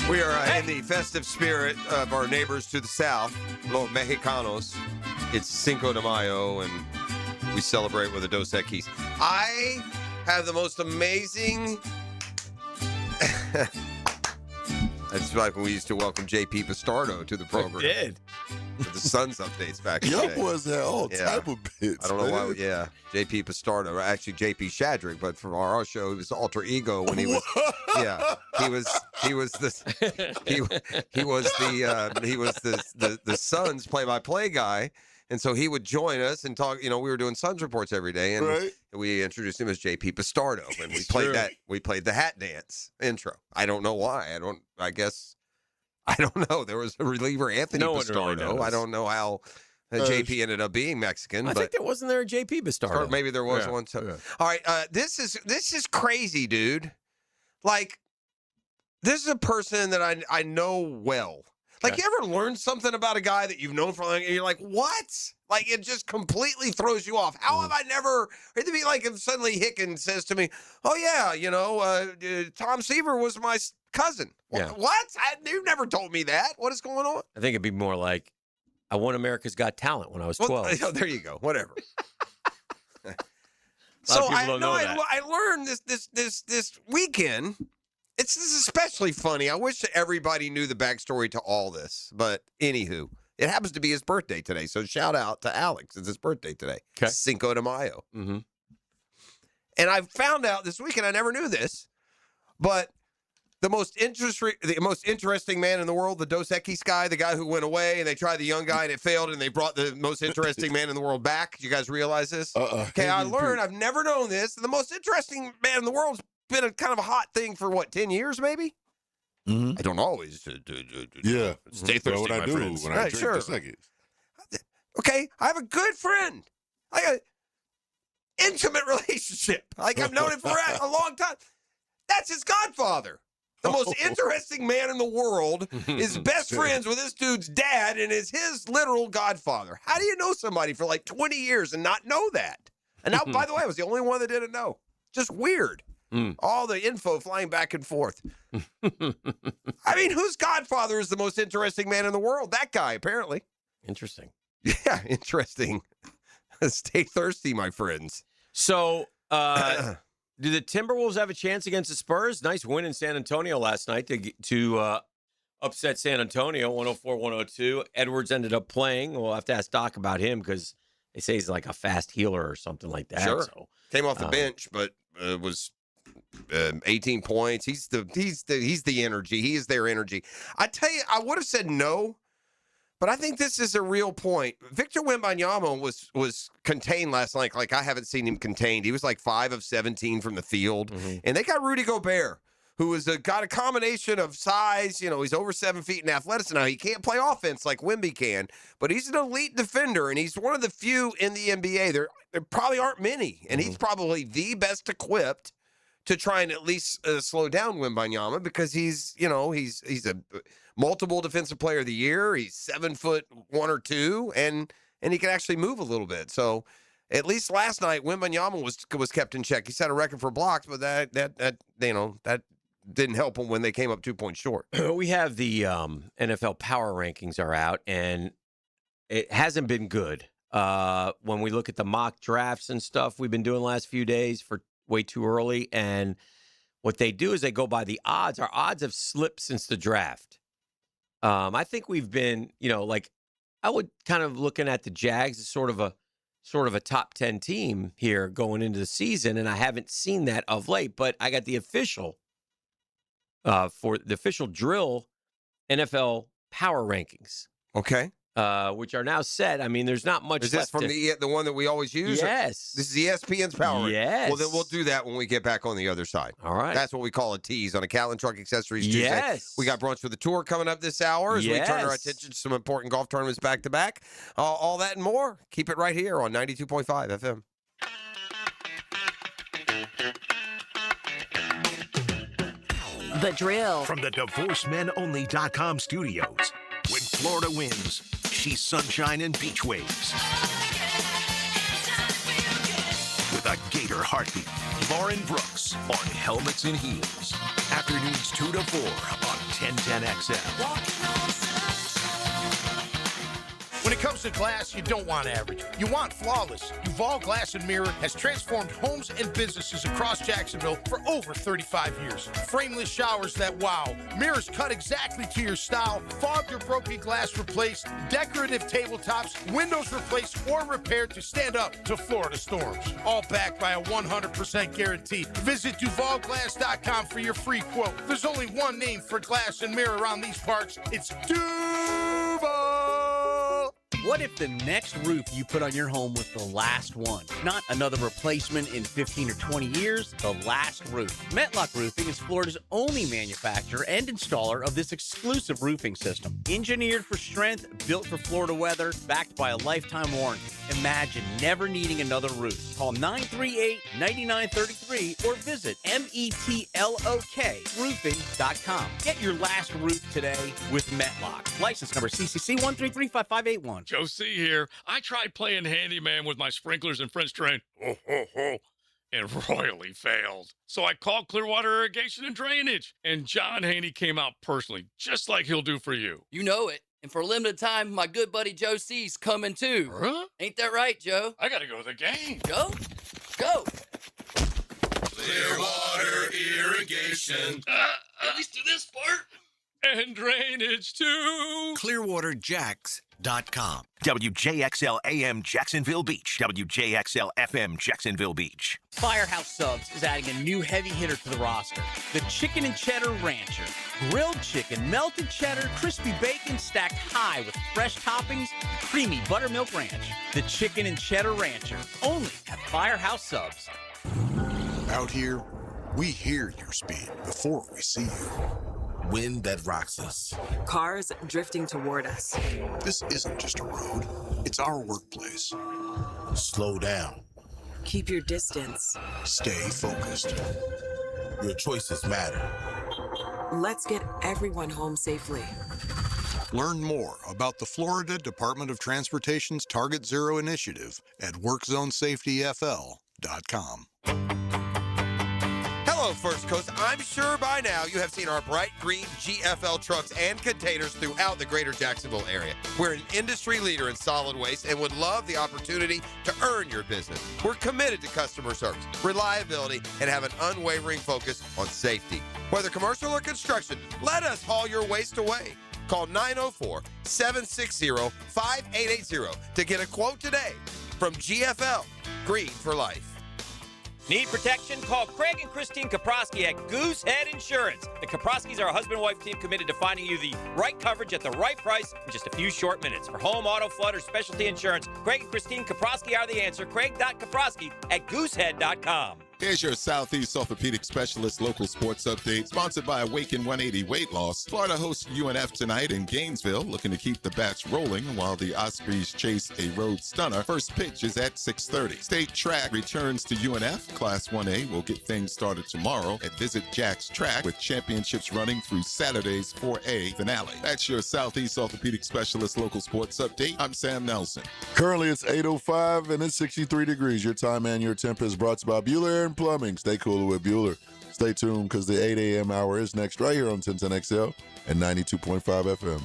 We are in the festive spirit of our neighbors to the south, Los Mexicanos. It's Cinco de Mayo, and we celebrate with the Dos Equis. I have the most amazing... That's like when we used to welcome J.P. Bastardo to the program. We did. With the Suns updates back in the Y'all day. boys had all type of bits. I don't know man. why. Yeah, J.P. Bastardo, actually J.P. Shadrick, but from our show, he was alter ego when he was. Yeah, he was the Suns play-by-play guy, and so he would join us and talk. You know, we were doing Suns reports every day, and we introduced him as J.P. Bastardo, and we played that. We played the hat dance intro. I don't know why. I guess. I don't know. There was a reliever, Anthony Bastardo. Really I don't know how JP ended up being Mexican. I think there wasn't there a JP Bastardo. Or maybe there was one. So. Yeah. All right. This is crazy, dude. Like, this is a person that I know well. Like, you ever learn something about a guy that you've known for long, and you're like, what? Like, it just completely throws you off. How have I never... It'd be like if suddenly Hicken says to me, oh, yeah, you know, Tom Seaver was my cousin. Yeah. What? You've never told me that. What is going on? I think it'd be more like, I won America's Got Talent when I was 12. Well, there you go. Whatever. So I learned this weekend. This is especially funny. I wish that everybody knew the backstory to all this. But anywho, it happens to be his birthday today. So shout out to Alex. It's his birthday today. Okay. Cinco de Mayo. Mm-hmm. And I found out this weekend, I never knew this, but the most interesting man in the world, the Dos Equis guy, the guy who went away, and they tried the young guy and it failed, and they brought the most interesting man in the world back. You guys realize this? Okay, I learned, I've never known this. The most interesting man in the world's been a kind of a hot thing for, 10 years maybe? Mm-hmm. I don't always stay thirsty, what I do friends. when I drink Dos Equis. Okay, I have a good friend. I got an intimate relationship. Like, I've known him for a long time. That's his godfather. The most interesting man in the world is best friends with this dude's dad and is his literal godfather. How do you know somebody for like 20 years and not know that? And now, by the way, I was the only one that didn't know. Just weird. All the info flying back and forth. I mean, whose godfather is the most interesting man in the world? That guy, apparently. Interesting. Yeah, interesting. Stay thirsty, my friends. So, do the Timberwolves have a chance against the Spurs? Nice win in San Antonio last night to upset San Antonio, 104-102. Edwards ended up playing. We'll have to ask Doc about him because they say he's like a fast healer or something like that. Sure. So, came off the bench, but was 18 points. He's the energy. He is their energy. I tell you, I would have said no, but I think this is a real point. Victor Wembanyama was contained last night like I haven't seen him contained. He was like 5 of 17 from the field. And they got Rudy Gobert, who is got a combination of size. You know, he's over 7 feet in athleticism. Now, he can't play offense like Wemby can, but he's an elite defender, and he's one of the few in the NBA. There probably aren't many, and he's probably the best equipped to try and at least slow down Wembanyama because he's a multiple defensive player of the year. He's 7'1" or 2", and he can actually move a little bit. So at least last night, Wembanyama was kept in check. He set a record for blocks, but that didn't help him when they came up 2 points short. We have the NFL power rankings are out, and it hasn't been good. When we look at the mock drafts and stuff we've been doing the last few days for way too early, and what they do is they go by the odds. Our odds have slipped since the draft. I think we've been, I would kind of looking at the Jags as sort of a top 10 team here going into the season, and I haven't seen that of late. But I got the official for the official drill NFL power rankings. Okay. Which are now set. I mean, there's not much. Is this left from the one that we always use? Yes. This is ESPN's power. Yes. Well, then we'll do that when we get back on the other side. All right. That's what we call a tease on a Cal and Truck Accessories Tuesday. Yes. We got brunch for the tour coming up this hour as we turn our attention to some important golf tournaments back to back. All that and more. Keep it right here on 92.5 FM. The Drill. From the DivorceMenOnly.com studios. When Florida wins, she's sunshine and beach waves. With a Gator heartbeat, Lauren Brooks on Helmets and Heels. Afternoons 2 to 4 on 1010XL. When it comes to glass, you don't want average. You want flawless. Duval Glass and Mirror has transformed homes and businesses across Jacksonville for over 35 years. Frameless showers that wow. Mirrors cut exactly to your style. Fogged or broken glass replaced. Decorative tabletops. Windows replaced or repaired to stand up to Florida storms. All backed by a 100% guarantee. Visit DuvalGlass.com for your free quote. There's only one name for glass and mirror around these parts. It's Duval. What if the next roof you put on your home was the last one? Not another replacement in 15 or 20 years, the last roof. Metlock Roofing is Florida's only manufacturer and installer of this exclusive roofing system. Engineered for strength, built for Florida weather, backed by a lifetime warranty. Imagine never needing another roof. Call 938-9933 or visit metlokroofing.com. Get your last roof today with Metlock. License number CCC 1335581. Joe C. here. I tried playing handyman with my sprinklers and French drain, and royally failed. So I called Clearwater Irrigation and Drainage, and John Haney came out personally, just like he'll do for you. You know it. And for a limited time, my good buddy Joe C's coming too. Huh? Ain't that right, Joe? I gotta go to the game. Go. Go. Clearwater Irrigation. At least do this part. And drainage too. ClearwaterJacks.com. WJXL AM Jacksonville Beach. WJXL FM Jacksonville Beach. Firehouse Subs is adding a new heavy hitter to the roster. The Chicken and Cheddar Rancher. Grilled chicken, melted cheddar, crispy bacon stacked high with fresh toppings, and creamy buttermilk ranch. The Chicken and Cheddar Rancher. Only at Firehouse Subs. Out here, we hear your speed before we see you. Wind that rocks us. Cars drifting toward us. This isn't just a road, it's our workplace. Slow down. Keep your distance. Stay focused. Your choices matter. Let's get everyone home safely. Learn more about the Florida Department of Transportation's Target Zero initiative at WorkZoneSafetyFL.com. Hello, First Coast. I'm sure by now you have seen our bright green GFL trucks and containers throughout the greater Jacksonville area. We're an industry leader in solid waste and would love the opportunity to earn your business. We're committed to customer service, reliability, and have an unwavering focus on safety. Whether commercial or construction, let us haul your waste away. Call 904-760-5880 to get a quote today from GFL, Green for Life. Need protection? Call Craig and Christine Kaprosky at Goosehead Insurance. The Kaproskys are a husband-wife team committed to finding you the right coverage at the right price in just a few short minutes. For home, auto, flood, or specialty insurance, Craig and Christine Kaprosky are the answer. Craig.Kaprosky at Goosehead.com. Here's your Southeast Orthopedic Specialist local sports update, sponsored by Awaken 180 Weight Loss. Florida hosts UNF tonight in Gainesville, looking to keep the bats rolling while the Ospreys chase a road stunner. First pitch is at 6:30. State track returns to UNF. Class 1A will get things started tomorrow at Visit Jack's Track, with championships running through Saturday's 4A finale. That's your Southeast Orthopedic Specialist local sports update. I'm Sam Nelson. Currently, it's 8:05 and it's 63 degrees. Your time and your temp is brought to you by Bueller and Plumbing. Stay cooler with Bueller. Stay tuned because the 8 a.m. hour is next right here on 1010XL and 92.5 FM.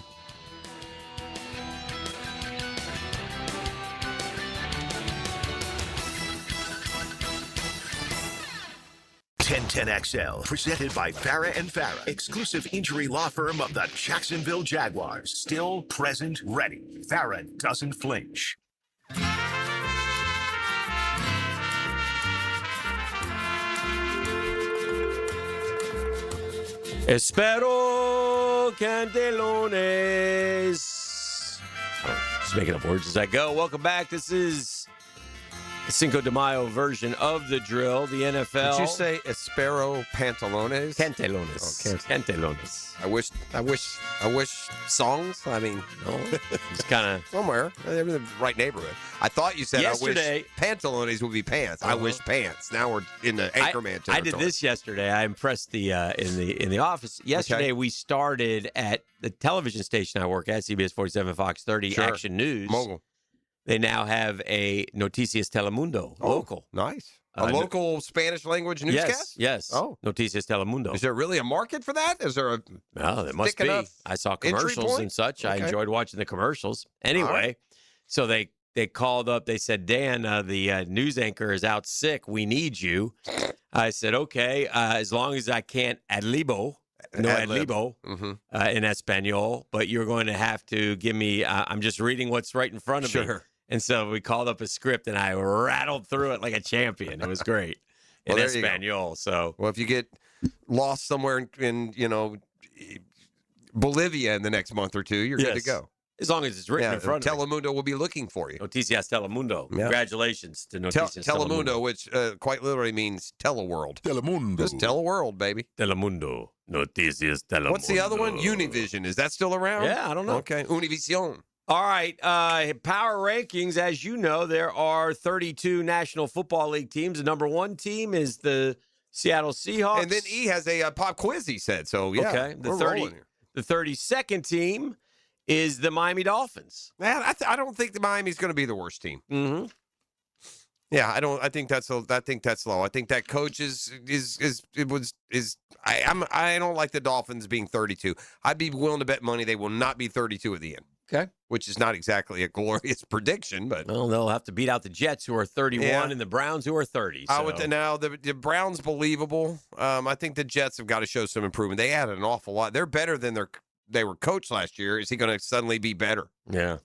XL, presented by Farah and Farah, exclusive injury law firm of the Jacksonville Jaguars. Still, present, ready. Farah doesn't flinch. Espero Cantelones. Just making up words as I go. Welcome back. This is the Cinco de Mayo version of the drill, the NFL. Did you say Espero Pantalones? Cantelones. Oh, Cantelones. I wish songs. I mean, no, it's kind of somewhere. They're in the right neighborhood. I thought you said yesterday, I wish pantalones would be pants. I wish pants. Now we're in the Anchorman territory. I did this yesterday. I impressed the in the office yesterday. We started at the television station I work at, CBS 47 Fox 30 Action News. Mogul. They now have a Noticias Telemundo local. Nice. A local Spanish language newscast? Yes. Oh. Noticias Telemundo. Is there really a market for that? Is there a No, there must be. I saw commercials and such. Okay. I enjoyed watching the commercials. Anyway, so they called up. They said, Dan, the news anchor is out sick. We need you. I said, okay, as long as I can't adlibo. No adlibo in Espanol, but you're going to have to give me, I'm just reading what's right in front of me. And so we called up a script, and I rattled through it like a champion. It was great in Espanol. So, well, if you get lost somewhere in Bolivia in the next month or two, you're good to go. As long as it's written in front of me. Telemundo will be looking for you. Noticias Telemundo. Yeah. Congratulations to Noticias Telemundo, which quite literally means teleworld. Telemundo. Just teleworld, baby. Telemundo. Noticias Telemundo. What's the other one? Univision. Is that still around? Yeah, I don't know. Okay. Univision. All right, power rankings. As you know, there are 32 National Football League teams. The number one team is the Seattle Seahawks. And then E has a pop quiz, he said. So, yeah, okay. The 32nd team is the Miami Dolphins. Man, I don't think the Miami's going to be the worst team. Mm-hmm. Yeah, I don't. I think that's low. I think that coach I don't like the Dolphins being 32. I'd be willing to bet money they will not be 32 at the end. Okay. Which is not exactly a glorious prediction, but well, they'll have to beat out the Jets, who are 31, and the Browns, who are 30. So. Now the Browns believable. I think the Jets have got to show some improvement. They added an awful lot. They're better than they were coached last year. Is he going to suddenly be better? Yeah.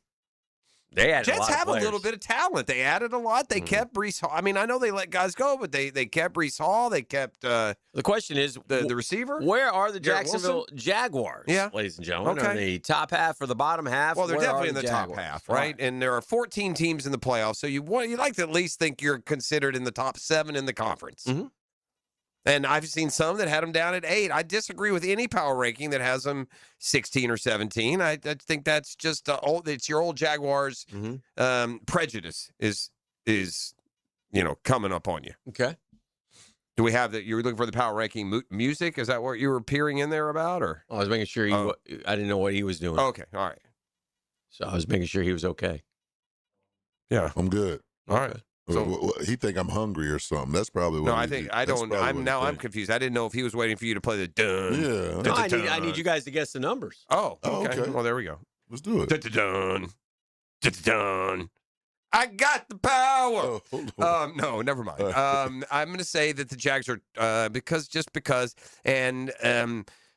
They added Jets a lot have of a little bit of talent. They added a lot. They kept Breece Hall. I mean, I know they let guys go, but they kept Breece Hall. They kept the question is the receiver. Where are the Jacksonville Jaguars? Yeah, ladies and gentlemen. Okay. Are they top half or the bottom half? Well, they're definitely in the Jaguars? top half, right? And there are 14 teams in the playoffs, so you'd like to at least think you're considered in the top 7 in the conference. Mm-hmm. And I've seen some that had them down at 8. I disagree with any power ranking that has them 16 or 17. I think that's just it's your old Jaguars prejudice is coming up on you. Okay. Do we have that? You were looking for the power ranking music? Is that what you were peering in there about? Or I was making sure I didn't know what he was doing. Okay, all right. So I was making sure he was okay. Yeah, I'm good. All right. So he think I'm hungry or something. That's probably what. No, I think I don't. I'm confused. I didn't know if he was waiting for you to play the dun. Yeah. No, I need you guys to guess the numbers. Oh, okay. Well, there we go. Let's do it. Dun. Dun. I got the power. Oh, no, never mind. I'm going to say that the Jags are because, and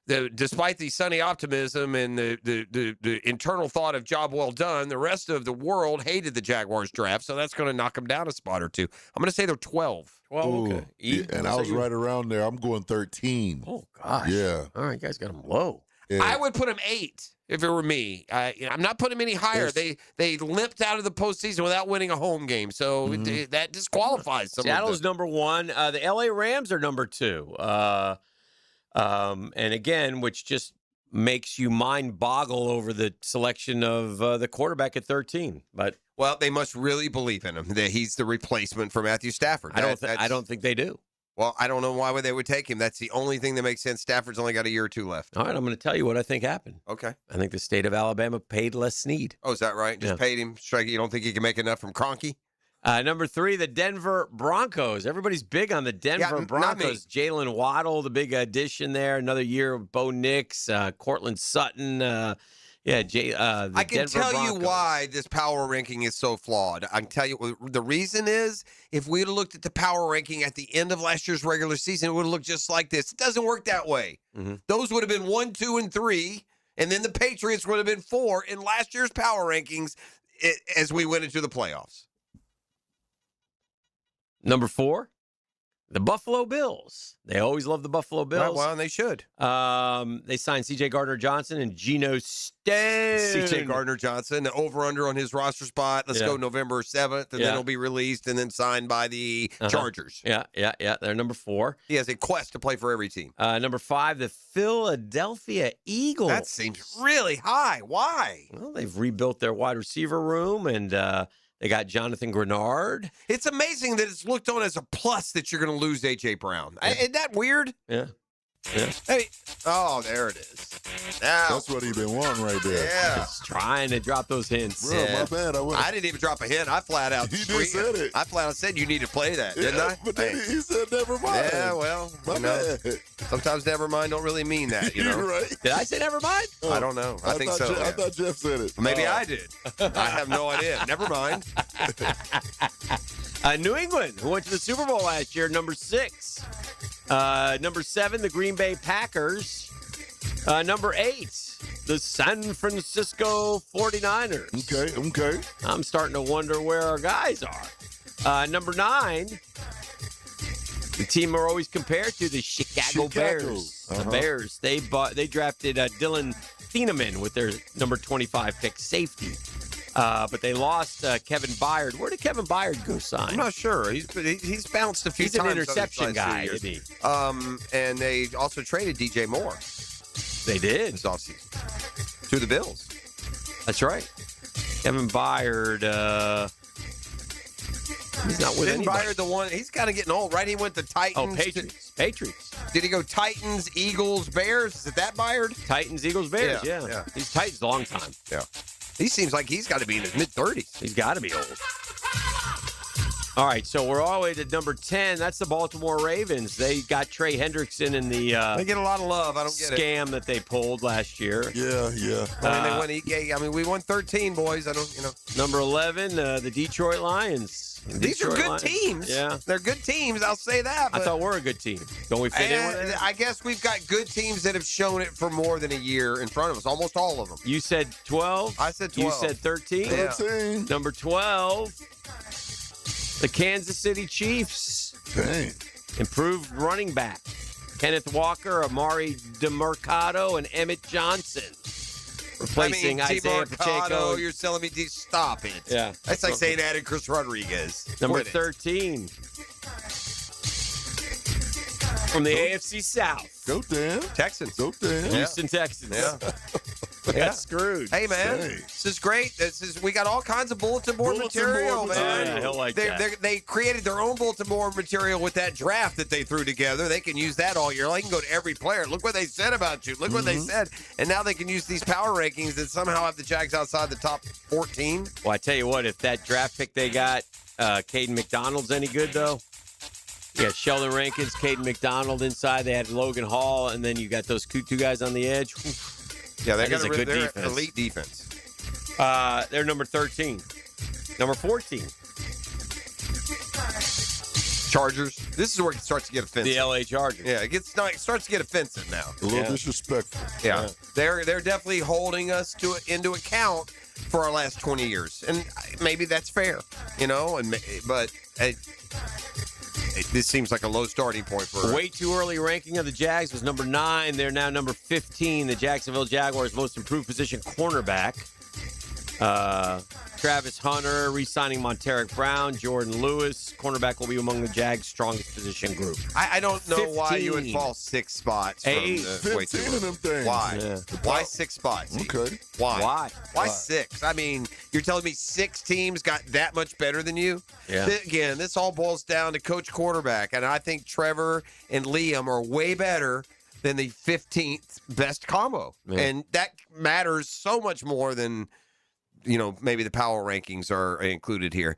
despite the sunny optimism and the internal thought of job well done, the rest of the world hated the Jaguars draft, so that's going to knock them down a spot or two. I'm going to say they're 12. 12, okay. Yeah, and I was right around there. I'm going 13. Oh, gosh. Yeah. All right, you guys got them low. Yeah. I would put them 8 if it were me. I'm not putting them any higher. They limped out of the postseason without winning a home game, so that disqualifies some. Seattle's number 1. The LA Rams are number 2. And again, which just makes you mind boggle over the selection of the quarterback at 13. But they must really believe in him that he's the replacement for Matthew Stafford. I don't think they do. Well, I don't know why they would take him. That's the only thing that makes sense. Stafford's only got a year or 2 left. All right, I'm going to tell you what I think happened. Okay. I think the state of Alabama paid Les Snead. Oh, is that right? Just paid him straight. You don't think he can make enough from Kroenke? Number 3, the Denver Broncos. Everybody's big on the Denver Broncos. Jalen Waddle, the big addition there. Another year of Bo Nix, Cortland Sutton. I can tell you why this power ranking is so flawed. I can tell you the reason is if we had looked at the power ranking at the end of last year's regular season, it would have looked just like this. It doesn't work that way. Mm-hmm. Those would have been 1, 2, and 3, and then the Patriots would have been 4 in last year's power rankings as we went into the playoffs. Number 4, the Buffalo Bills. They always love the Buffalo Bills. Well, and they should. They signed C.J. Gardner-Johnson and Geno Stone. C.J. Gardner-Johnson, the over-under on his roster spot. Let's go November 7th, and then he'll be released and then signed by the Chargers. Yeah. They're number 4. He has a quest to play for every team. Number 5, the Philadelphia Eagles. That seems really high. Why? Well, they've rebuilt their wide receiver room, and they got Jonathan Grenard. It's amazing that it's looked on as a plus that you're going to lose A.J. Brown. Isn't that weird? Yeah. Hey, there it is. Now, that's what he been wanting right there. Yeah. Just trying to drop those hints. Bro, my bad. I didn't even drop a hint. I flat out said it. I flat out said you need to play that, didn't I? But then he said never mind. Yeah, well, sometimes never mind don't really mean that, you know. You're right. Did I say never mind? I don't know. I think so. I thought Jeff said it. Maybe I did. I have no idea. Never mind. New England, who went to the Super Bowl last year, number 6. Number 7, the Green Bay Packers. Number 8, the San Francisco 49ers. Okay. I'm starting to wonder where our guys are. Number 9, the team we're always compared to, the Chicago Bears. The Bears. They drafted Dylan Thieneman with their number 25 pick safety. But they lost Kevin Byard. Where did Kevin Byard go sign? I'm not sure. He's bounced a few times. He's an interception guy, isn't he? And they also traded DJ Moore. They did. This offseason. To the Bills. That's right. Kevin Byard, he's not with anybody. Byard the one, he's kind of getting old, right? He went to Titans. Oh, Patriots. Did he go Titans, Eagles, Bears? Is it that Byard? Titans, Eagles, Bears, yeah. He's Titans a long time. Yeah. He seems like he's got to be in his mid-30s. He's got to be old. All right, so we're all the way to number 10. That's the Baltimore Ravens. They got Trey Hendrickson in the they get a lot of love. I don't get scam that they pulled last year. Yeah. I mean, we won 13, boys. Number 11, the Detroit Lions. These are good teams. Yeah. They're good teams, I'll say that. I thought we're a good team. Don't we fit in with it? I guess we've got good teams that have shown it for more than a year in front of us, almost all of them. You said 12? I said 12. You said 13? 13. Number 12, the Kansas City Chiefs. Dang. Improved running back. Kenneth Walker, Amari DeMercado, and Emmett Johnson. Replacing Isaiah Pacheco. You're telling me, stop it. Yeah. That's like saying added Chris Rodriguez. Number 13. From the AFC South. Go Dan. Texans. Go Dan. Houston Texans. Yeah. Yeah. Screwed. Hey, man, this is great. We got all kinds of bulletin board material, man. Yeah, he'll like that. They created their own bulletin board material with that draft that they threw together. They can use that all year. They can go to every player. Look what they said about you. Look what they said. And now they can use these power rankings that somehow have the Jags outside the top 14. Well, I tell you what, if that draft pick they got, Caden McDonald's any good, though? You got Sheldon Rankins, Caden McDonald inside. They had Logan Hall, and then you got those two guys on the edge. Yeah, they got a good defense. Elite defense. They're number 13. Number 14. Chargers. This is where it starts to get offensive. The LA Chargers. Yeah, it starts to get offensive now. A little disrespectful. Yeah. They're definitely holding us into account for our last 20 years, and maybe that's fair, but this seems like a low starting point for Way too early ranking of the Jags was number 9. They're now number 15. The Jacksonville Jaguars' most improved position cornerback. Travis Hunter, re-signing Monteric Brown, Jordan Lewis. Cornerback will be among the Jags' strongest position group. I don't know 15. why you would fall 6 spots. 15 of them things. Why? Yeah. Why 6 spots? Okay. Why? Why 6? I mean, you're telling me 6 teams got that much better than you? Yeah. Again, this all boils down to coach quarterback, and I think Trevor and Liam are way better than the 15th best combo. Yeah. And that matters so much more than maybe the power rankings are included here.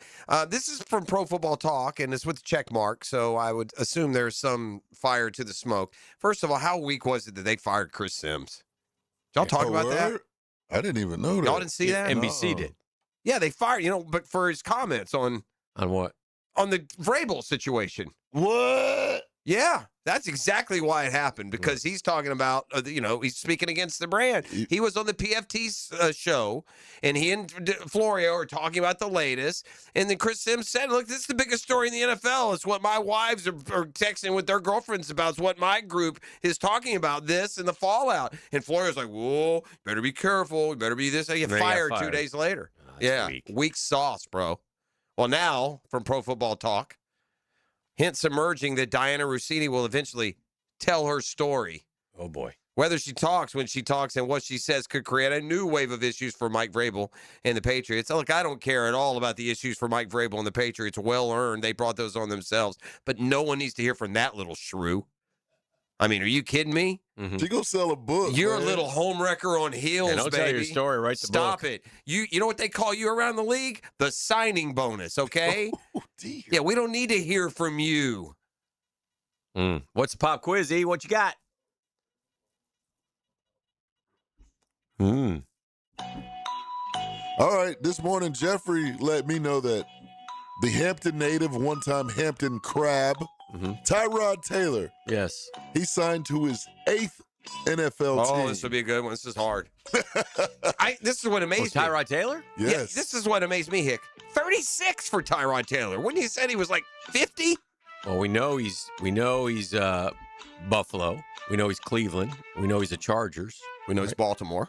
This is from Pro Football Talk, and it's with the check mark, so I would assume there's some fire to the smoke. First of all, how weak was it that they fired Chris Sims? Did y'all talk about that? I didn't even know that. Y'all didn't see that? NBC did. Yeah, they fired, but for his comments on what? On the Vrabel situation. What? Yeah, that's exactly why it happened, because he's talking about, he's speaking against the brand. He was on the PFT show, and he and Florio are talking about the latest. And then Chris Sims said, look, this is the biggest story in the NFL. It's what my wives are texting with their girlfriends about. It's what my group is talking about, this and the fallout. And Florio's like, whoa, better be careful. You better be this. You get fired 2 days later. Weak sauce, bro. Well, now, from Pro Football Talk, hints emerging that Diana Rossini will eventually tell her story. Oh, boy. Whether she talks, when she talks, and what she says could create a new wave of issues for Mike Vrabel and the Patriots. Look, I don't care at all about the issues for Mike Vrabel and the Patriots. Well earned. They brought those on themselves. But no one needs to hear from that little shrew. I mean, are you kidding me? Mm-hmm. She go sell a book. You're man. a little homewrecker on heels, don't baby. tell your story. Write the Stop book. it. You know what they call you around the league? The signing bonus, okay? Oh, dear. Yeah, we don't need to hear from you. What's the pop quiz, E? What you got? All right. This morning, Jeffrey let me know that the Hampton native, one-time Hampton Crab, Tyrod Taylor. Yes. He signed to his 8th NFL team. Oh, this will be a good one. This is hard. This is what amazed me. Tyrod Taylor? Yes. Yeah, this is what amazed me, Hick. 36 for Tyrod Taylor. Wouldn't you said he was like 50? Well, we know he's Buffalo. We know he's Cleveland. We know he's the Chargers. We know he's Baltimore.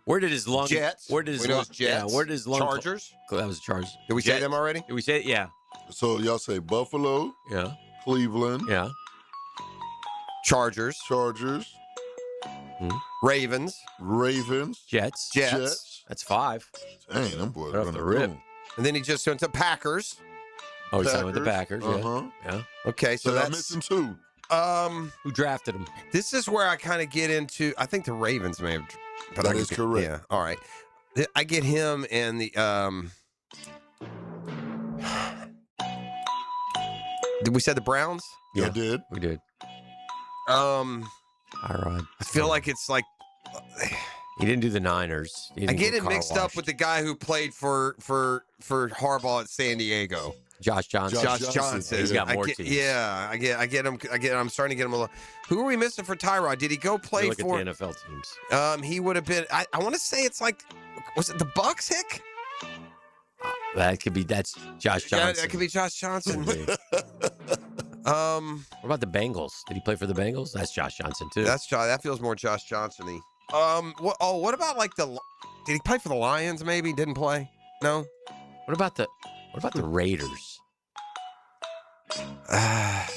Where did his lung? Jets. Where did his We know lung? it's Jets. Yeah, where did his lung? Chargers. That was the Chargers. Did we say them already? Did we say it? Yeah. So y'all say Buffalo, Yeah. Cleveland, Yeah. Chargers. Ravens. Jets. That's 5. Dang, them boys Right off running the rip. through. And then he just went to Packers. Oh, he's signed with the Packers. Uh-huh. Yeah. Okay, so So I'm that's missing 2. Who drafted him? This is where I kind of get into. I think the Ravens may have. But That I is get- correct. Yeah. All right. I get him and the. Did we say the Browns? Yeah, did. We did. Tyrod. I feel like it's like. He didn't do the Niners. He I didn't get it car mixed up washed. with the guy who played for Harbaugh at San Diego. Josh Johnson. Josh Johnson. Johnson. He's got I more get- teams. Yeah, I get him. I'm starting to get him a little. Who are we missing for Tyrod? Did he go play Look for? at the NFL teams. He would have been. I want to say it's like. Was it the Bucks, Hick? That's Josh Johnson. Yeah, that could be Josh Johnson. What about the Bengals? Did he play for the Bengals? That's Josh Johnson too. That feels more Josh Johnson-y. What about like the? Did he play for the Lions? Maybe didn't play. No. What about the Raiders?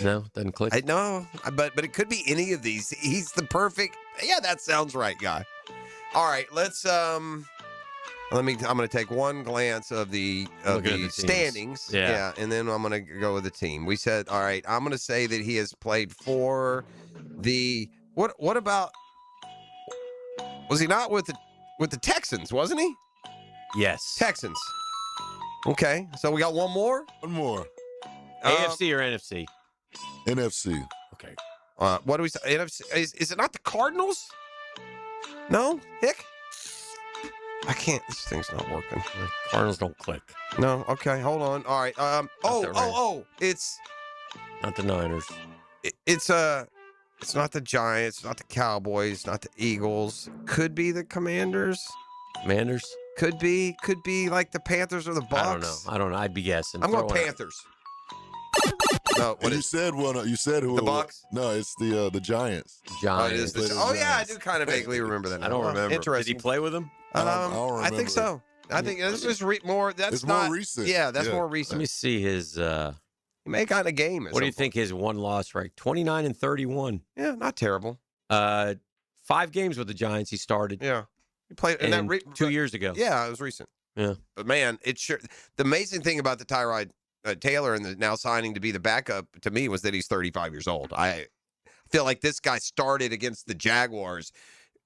No, doesn't click. No, but it could be any of these. He's the perfect. Yeah, that sounds right, guy. All right, let's I'm going to take one glance of the standings. Yeah. And then I'm going to go with the team. We said, all right, I'm going to say that he has played for the what about, was he not with the Texans, wasn't he? Yes. Texans. Okay. So we got one more? One more. AFC or NFC? NFC. Okay. What do we say? NFC, is it not the Cardinals? No? Hick? I can't. This thing's not working. Cardinals don't click. No. Okay. Hold on. All right. It's not the Niners. It's not the Giants, not the Cowboys, not the Eagles. Could be the Commanders. Commanders? Could be like the Panthers or the Bucks. I don't know. I'd be guessing. I'm going Panthers. No, You said one. You said who? The Bucks? No, it's the Giants. Giants. Yeah, I do kind of vaguely remember that. I don't remember. Interesting. Did he play with them? I think so. I think this is more. That's not more recent. Yeah, that's more recent. Let me see his. He may kind of game. What do you think his one-loss rate? 29-31. Yeah, not terrible. 5 games with the Giants. He started. Yeah, he played and 2 years ago. Yeah, it was recent. Yeah, but man, it sure. The amazing thing about the Tyrod Taylor and the now signing to be the backup to me was that he's 35 years old. I feel like this guy started against the Jaguars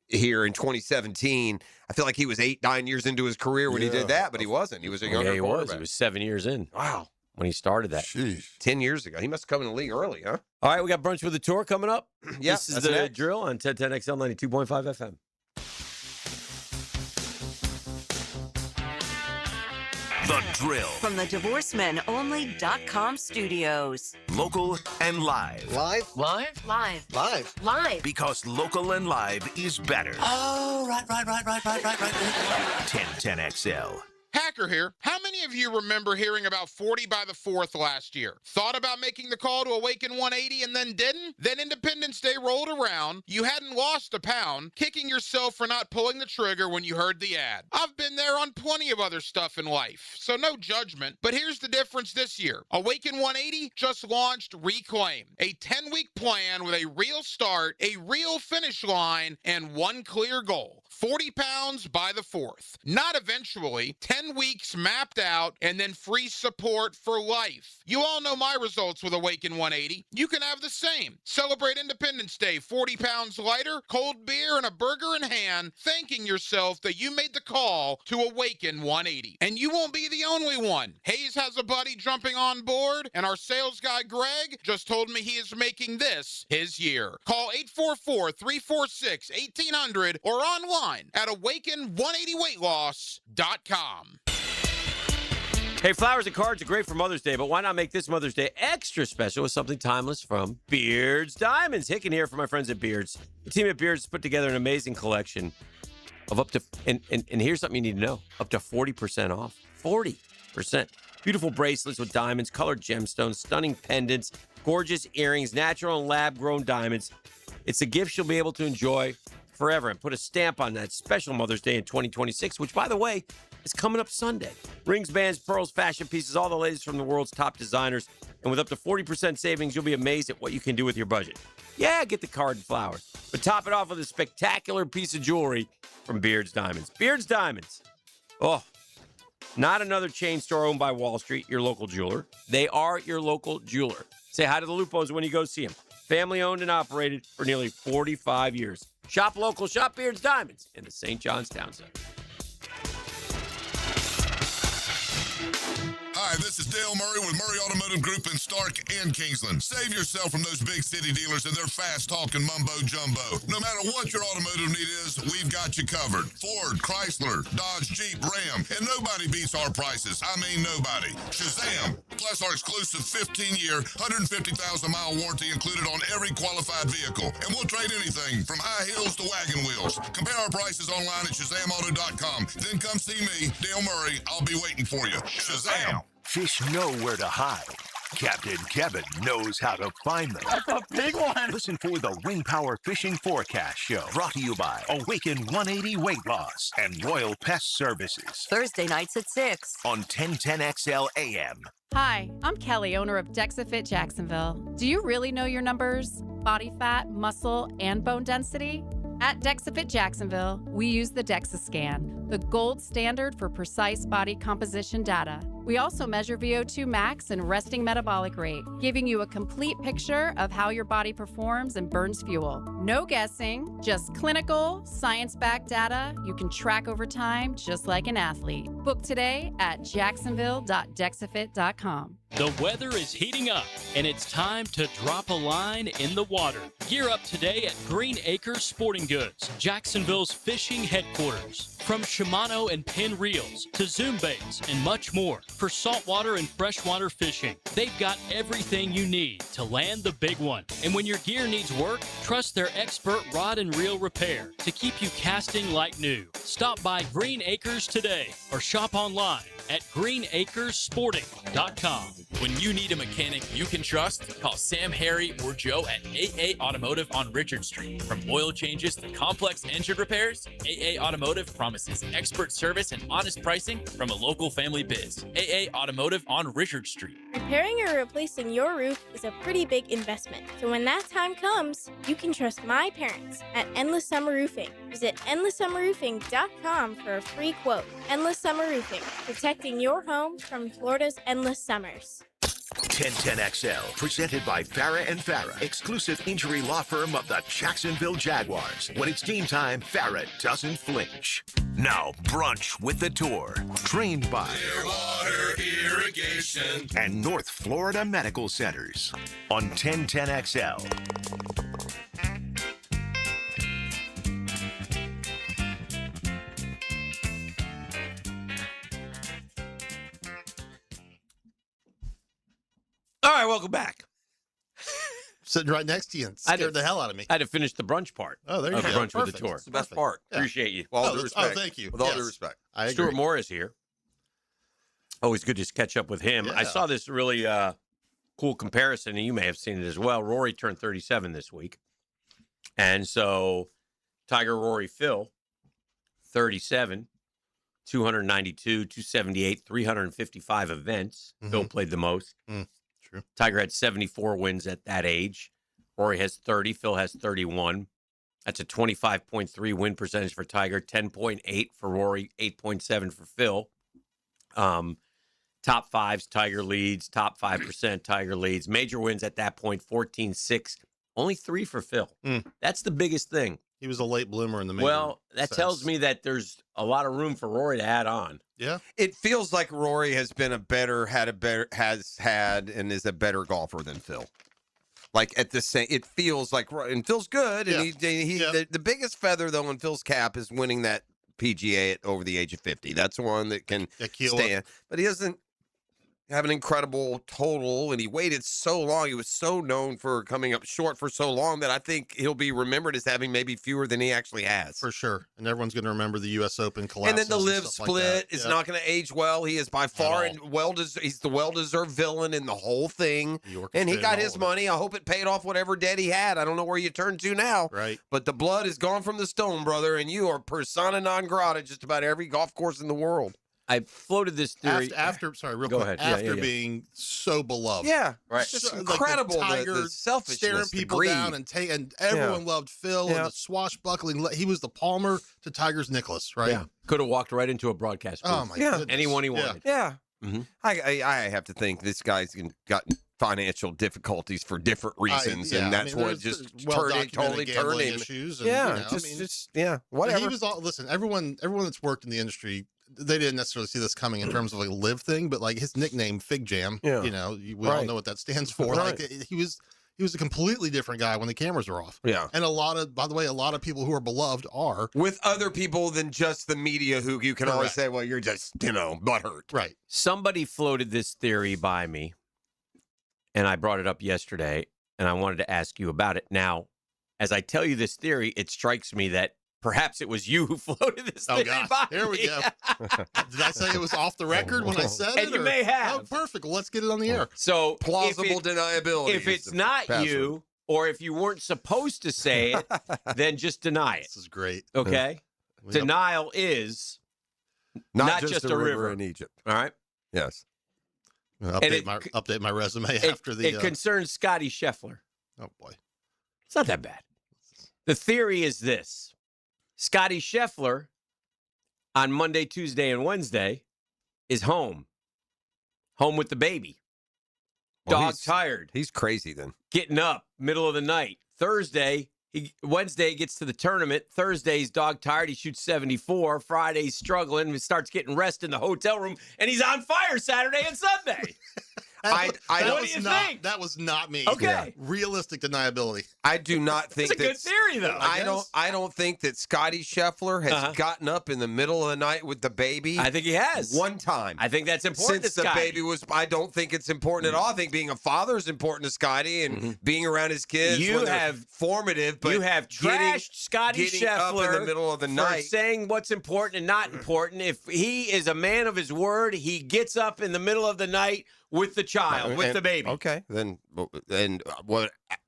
here in 2017. I feel like he was 8-9 years into his career when he did that, but he wasn't. He was a younger quarterback. He was 7 years in. Wow. When he started that. Jeez. 10 years ago. He must have come in the league early, huh? All right, we got Brunch with the Tour coming up. Yeah, this is the drill on 1010XL 92.5 FM. The Drill. From the DivorceMenOnly.com studios. Local and live. Live. Because local and live is better. Oh, right. 1010XL. Hacker here. How many of you remember hearing about 40 by the 4th last year? Thought about making the call to Awaken 180 and then didn't? Then Independence Day rolled around, you hadn't lost a pound, kicking yourself for not pulling the trigger when you heard the ad. I've been there on plenty of other stuff in life, so no judgment. But here's the difference this year. Awaken 180 just launched Reclaim, a 10-week plan with a real start, a real finish line, and one clear goal. 40 pounds by the 4th. Not eventually, 10 weeks mapped out, and then free support for life. You all know my results with Awaken 180. You can have the same. Celebrate Independence Day 40 pounds lighter, cold beer, and a burger in hand, thanking yourself that you made the call to Awaken 180. And you won't be the only one. Hayes has a buddy jumping on board, and our sales guy Greg just told me he is making this his year. Call 844-346-1800 or online at awaken180weightloss.com. Hey, flowers and cards are great for Mother's Day, but why not make this Mother's Day extra special with something timeless from Beards Diamonds? Hicken here for my friends at Beards. The team at Beards has put together an amazing collection of up to, and here's something you need to know, up to 40% off. 40%. Beautiful bracelets with diamonds, colored gemstones, stunning pendants, gorgeous earrings, natural and lab-grown diamonds. It's a gift you'll be able to enjoy forever and put a stamp on that special Mother's Day in 2026, which, by the way, is coming up Sunday. Rings, bands, pearls, fashion pieces, all the latest from the world's top designers. And with up to 40% savings, you'll be amazed at what you can do with your budget. Yeah, get the card and flowers, but top it off with a spectacular piece of jewelry from Beards Diamonds. Beards Diamonds. Oh, not another chain store owned by Wall Street, your local jeweler. They are your local jeweler. Say hi to the Lupos when you go see them. Family owned and operated for nearly 45 years. Shop local, shop Beards Diamonds in the St. John's Town Center. Hi, this is Dale Murray with Murray Automotive Group in Stark and Kingsland. Save yourself from those big city dealers and their fast-talking mumbo-jumbo. No matter what your automotive need is, we've got you covered. Ford, Chrysler, Dodge, Jeep, Ram, and nobody beats our prices. I mean nobody. Shazam! Plus our exclusive 15-year, 150,000-mile warranty included on every qualified vehicle. And we'll trade anything from high heels to wagon wheels. Compare our prices online at ShazamAuto.com. Then come see me, Dale Murray. I'll be waiting for you. Shazam! Fish know where to hide. Captain Kevin knows how to find them. That's a big one. Listen for the Ring Power Fishing Forecast Show, brought to you by Awaken 180 Weight Loss and Royal Pest Services. Thursday nights at 6 on 1010XL AM. Hi, I'm Kelly, owner of DexaFit Jacksonville. Do you really know your numbers? Body fat, muscle, and bone density? At DexaFit Jacksonville, we use the DexaScan, the gold standard for precise body composition data. We also measure VO2 max and resting metabolic rate, giving you a complete picture of how your body performs and burns fuel. No guessing, just clinical, science-backed data you can track over time just like an athlete. Book today at jacksonville.dexafit.com. The weather is heating up, and it's time to drop a line in the water. Gear up today at Green Acres Sporting Goods, Jacksonville's fishing headquarters. From Shimano and Penn Reels to Zoom baits and much more for saltwater and freshwater fishing. They've got everything you need to land the big one. And when your gear needs work, trust their expert rod and reel repair to keep you casting like new. Stop by Green Acres today or shop online at greenacresporting.com. When you need a mechanic you can trust, call Sam, Harry, or Joe at AA Automotive on Richard Street. From oil changes to complex engine repairs, AA Automotive promises expert service and honest pricing from a local family biz. AA Automotive on Richard Street. Repairing or replacing your roof is a pretty big investment. So when that time comes, you can trust my parents at Endless Summer Roofing. Visit endlesssummerroofing.com for a free quote. Endless Summer Roofing, protecting your home from Florida's endless summers. 1010XL, presented by Farah and Farah, exclusive injury law firm of the Jacksonville Jaguars. When it's game time, Farah doesn't flinch. Now, brunch with the tour, trained by Clearwater Irrigation and North Florida Medical Centers on 1010XL. All right, welcome back. Sitting right next to you and scared the hell out of me. I had to finish the brunch part. Oh, there you go. Brunch with Perfect. the tour. It's the best part. Yeah. Appreciate you. With all due respect. thank you. With all Yes. due respect. I agree. Stuart Moore is here. Always good to catch up with him. Yeah. I saw this really cool comparison, and you may have seen it as well. Rory turned 37 this week. And so Tiger, Rory, Phil, 37, 292, 278, 355 events. Phil played the most. True. Tiger had 74 wins at that age. Rory has 30. Phil has 31. That's a 25.3 win percentage for Tiger, 10.8 for Rory, 8.7 for Phil. Top fives, Tiger leads. Top 5%, Tiger leads. Major wins at that point, 14-6. Only 3 for Phil. That's the biggest thing. He was a late bloomer in the major. Well, that tells me that there's a lot of room for Rory to add on. Yeah. It feels like Rory has been has had and is a better golfer than Phil. Like at the same, it feels like, and Phil's good. And the biggest feather though in Phil's cap is winning that PGA at over the age of 50. That's one that can stand, but he doesn't have an incredible total, and he waited so long. He was so known for coming up short for so long that I think he'll be remembered as having maybe fewer than he actually has. For sure. And everyone's going to remember the U.S. Open collapse. And then the live split is not going to age well. He is by far and he's the well-deserved villain in the whole thing. And he got his money. I hope it paid off whatever debt he had. I don't know where you turn to now. Right. But the blood is gone from the stone, brother, and you are persona non grata just about every golf course in the world. I floated this theory. After being so beloved. Yeah. Right. It's just incredible. Like the Tiger the selfishness, staring people the greed. down and everyone loved Phil and the swashbuckling. He was the Palmer to Tiger's Nicklaus, right? Yeah. Could have walked right into a broadcast booth. Oh, my goodness. Anyone he wanted. Yeah. I have to think this guy's gotten financial difficulties for different reasons, and that's what just totally turned him. Issues and, whatever. He was all, listen, everyone that's worked in the industry, they didn't necessarily see this coming in terms of like a live thing, but like his nickname Fig Jam, we all know what that stands for. Right. Like he was a completely different guy when the cameras were off. Yeah. And by the way, a lot of people who are beloved are with other people than just the media who you can always say, well, you're just, butthurt. Right. Somebody floated this theory by me, and I brought it up yesterday, and I wanted to ask you about it. Now, as I tell you this theory, it strikes me that perhaps it was you who floated this theory by There we go. Did I say it was off the record when I said it? And you may have. Oh, perfect. Well, let's get it on the air. So plausible deniability. If it's not you, or if you weren't supposed to say it, then just deny it. This is great. Okay? Denial is not just a river in Egypt. All right? Yes. Update my resume after the. It concerns Scotty Scheffler. Oh boy, it's not that bad. The theory is this. Scotty Scheffler on Monday, Tuesday, and Wednesday is home with the baby. Dog tired. He's crazy then. Getting up, middle of the night. Wednesday he gets to the tournament. Thursday he's dog tired. He shoots 74. Friday he's struggling. He starts getting rest in the hotel room, and he's on fire Saturday and Sunday. What do you think? That was not me. Okay. Yeah. Realistic deniability. I do not think It's a good theory, though. I don't think that Scotty Scheffler has gotten up in the middle of the night with the baby. I think he has. One time. I think that's important Since to the Scotty. baby was, I don't think it's important at all. I think being a father is important to Scotty and being around his kids. You have formative, but you have trashed Scotty getting Scheffler up in the middle of the for night, saying what's important and not important. If he is a man of his word, he gets up in the middle of the night with the child, with the baby. Okay, then, and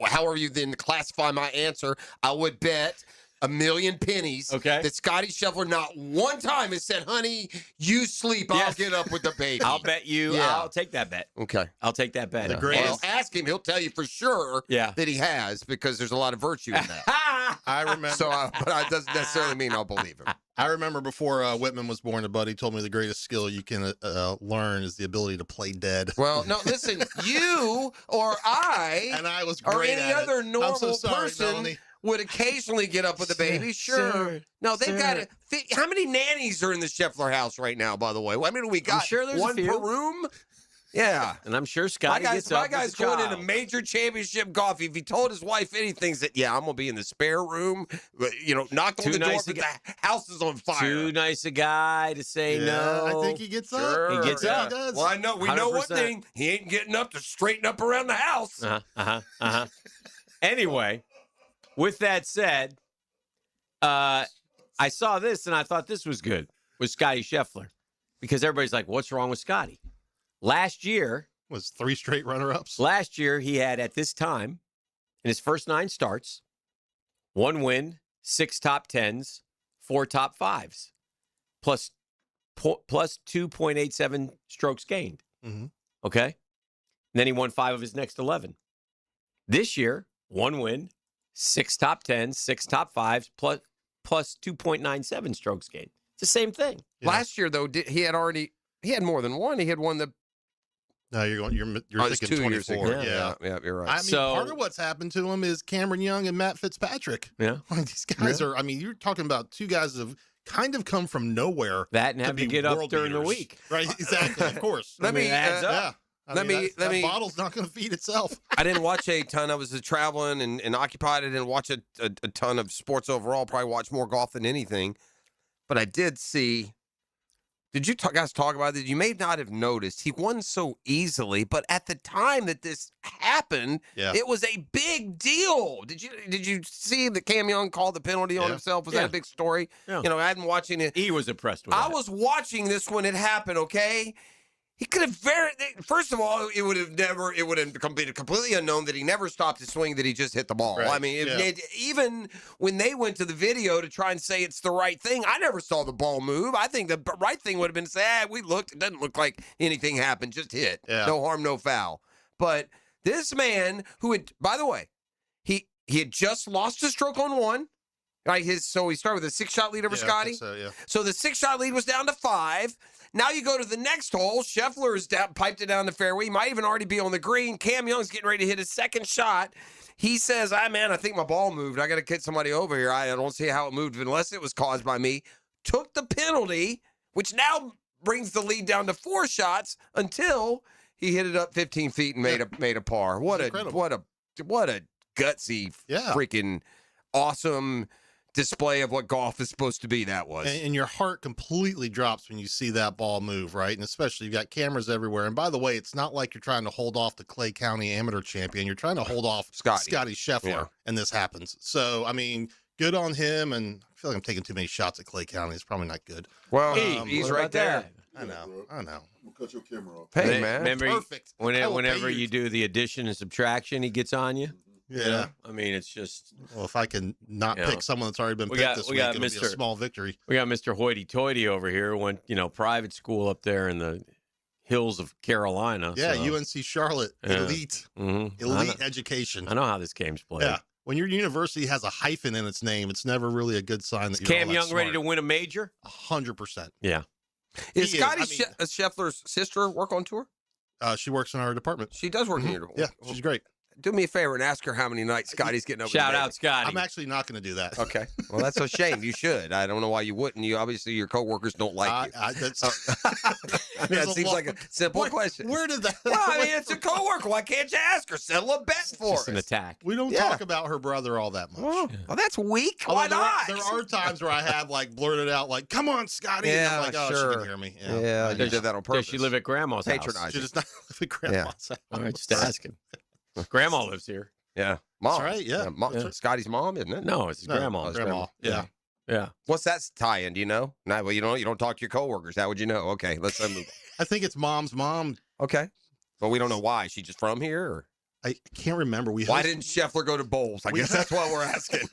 however you then classify my answer, I would bet a million pennies that Scotty Scheffler not one time has said, honey, you sleep, I'll get up with the baby. I'll bet you. Yeah. I'll take that bet. Okay. I'll take that bet. Well, ask him. He'll tell you for sure that he has, because there's a lot of virtue in that. I remember. But it doesn't necessarily mean I'll believe him. I remember before Whitman was born, a buddy told me the greatest skill you can learn is the ability to play dead. Well, no, listen, you or I, and I was or great any at other it. normal I'm so sorry, person Melanie. would occasionally get up with the baby. Sure. No, they've got it. How many nannies are in the Scheffler house right now, by the way? I mean, we got sure there's one a few. per room. Yeah. And I'm sure Scotty gets up. My guy's going into major championship golf. If he told his wife anything, that, I'm going to be in the spare room, knocked on the door, but the house is on fire. Too nice a guy to say no. I think he gets Sure. up. He gets up. He does. Well, we know one 100%. thing. He ain't getting up to straighten up around the house. Anyway, with that said, I saw this and I thought this was good with Scotty Scheffler, because everybody's like, what's wrong with Scotty? Last year was 3 straight runner-ups. Last year he had, at this time, in his first 9 starts, 1 win, 6 top 10s, 4 top 5s, plus 2.87 strokes gained. Mm-hmm. Okay? And then he won 5 of his next 11. This year, 1 win, 6 top 10s, 6 top 5s, plus 2.97 strokes gained. It's the same thing. Yeah. Last year, though, he had more than one. He had won the. No, you're thinking 2 years 24. ago. Yeah, you're right. I mean, part of what's happened to him is Cameron Young and Matt Fitzpatrick. Yeah. Like, these guys are, you're talking about 2 guys that have kind of come from nowhere. That and have to get up during the week. Right, exactly, of course. Let me adds up. Let me. That bottle's not going to feed itself. I didn't watch a ton. I was traveling and occupied. I didn't watch a ton of sports overall. Probably watched more golf than anything. But I did see. Did you guys talk about it? You may not have noticed. He won so easily, but at the time that this happened, it was a big deal. Did you see that Cam Young called the penalty on himself? Was that a big story? Yeah. I hadn't watching it. He was impressed with it. I was watching this when it happened, okay? He could have first of all, it would have been completely unknown that he never stopped his swing, that he just hit the ball. Right. I mean, even when they went to the video to try and say it's the right thing, I never saw the ball move. I think the right thing would have been to say, we looked, it doesn't look like anything happened, just hit. Yeah. No harm, no foul. But this man, who had, by the way, he had just lost a stroke on one. Right, so he started with a 6-shot lead over Scotty. I think so, yeah. So the 6-shot lead was down to 5. Now you go to the next hole. Scheffler is piped it down the fairway. He might even already be on the green. Cam Young's getting ready to hit his second shot. He says, I think my ball moved. I got to get somebody over here. I don't see how it moved unless it was caused by me. Took the penalty, which now brings the lead down to 4 shots until he hit it up 15 feet and made a par. What a gutsy freaking awesome display of what golf is supposed to be. That was. And your heart completely drops when you see that ball move, right? And especially you've got cameras everywhere. And by the way, it's not like you're trying to hold off the Clay County amateur champion. You're trying to hold off Scotty Scheffler, and this happens. So, good on him. And I feel like I'm taking too many shots at Clay County. It's probably not good. Well, he's right there. I know. We'll cut your camera off. Hey, man. Remember, perfect. Whenever you do the addition and subtraction, he gets on you. Yeah. It's just. Well, if I can not pick someone that's already been picked this week, it'll be a small victory. We got Mr. Hoity-toity over here, went, private school up there in the hills of Carolina. Yeah, so. UNC Charlotte, elite, elite education. I know how this game's played. Yeah. when your university has a hyphen in its name, it's never really a good sign that you're Cam all that Young smart. ready to win a major? 100%. Yeah. Is Scotty Scheffler's sister work on tour? She works in our department. She does work in your department. Yeah, she's great. Do me a favor and ask her how many nights Scotty's getting over. Shout out, Scotty. I'm actually not going to do that. Okay. Well, that's a shame. You should. I don't know why you wouldn't. You obviously your coworkers don't like you. That seems like a simple question. Where did that? Well, I mean, it's a coworker. Why can't you ask her? Settle a bet for us. An attack. We don't talk about her brother all that much. Well, that's weak. Why Although not? There are times where I have like blurted out like, "Come on, Scotty." And I'm like, "Oh, sure. she can hear me." Yeah, you did that on purpose. Does she live at Grandma's house? Patronizing. She does not live at Grandma's house. All right, just asking. Grandma lives here. Yeah, mom. That's right. Yeah. Scotty's mom, isn't it? No, it's his grandma. His Grandma. Yeah. Yeah. What's that tie-in? Do you know? No, well, you don't talk to your coworkers. How would you know? Okay, let's move on. I think it's mom's mom. Okay, but we don't know why. She just from here? Or? I can't remember. Why didn't Scheffler go to Bowls? I guess that's what we're asking.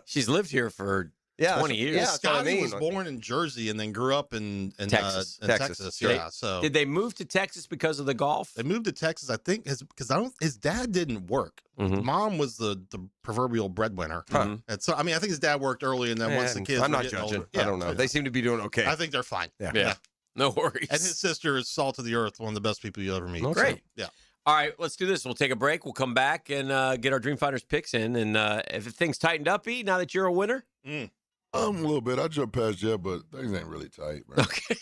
She's lived here for 20 years. Yeah, Scotty was born in Jersey and then grew up in Texas. Texas. Sure. Yeah. So Did they move to Texas because of the golf? they moved to Texas, I think, because his dad didn't work. Mhm. Mom was the proverbial breadwinner. Huh. And so, I mean, I think his dad worked early, and then once the kids I'm were not getting judging. older, I don't know. They seem to be doing okay. I think they're fine. Yeah. No worries. And his sister is salt of the earth, one of the best people you'll ever meet. Okay. Great. Yeah. All right, let's do this. We'll take a break. We'll come back and get our Dream Fighters picks in. And if things tightened up, E, now that you're a winner? A little bit. I jumped past Jeff, but things ain't really tight, man. Okay.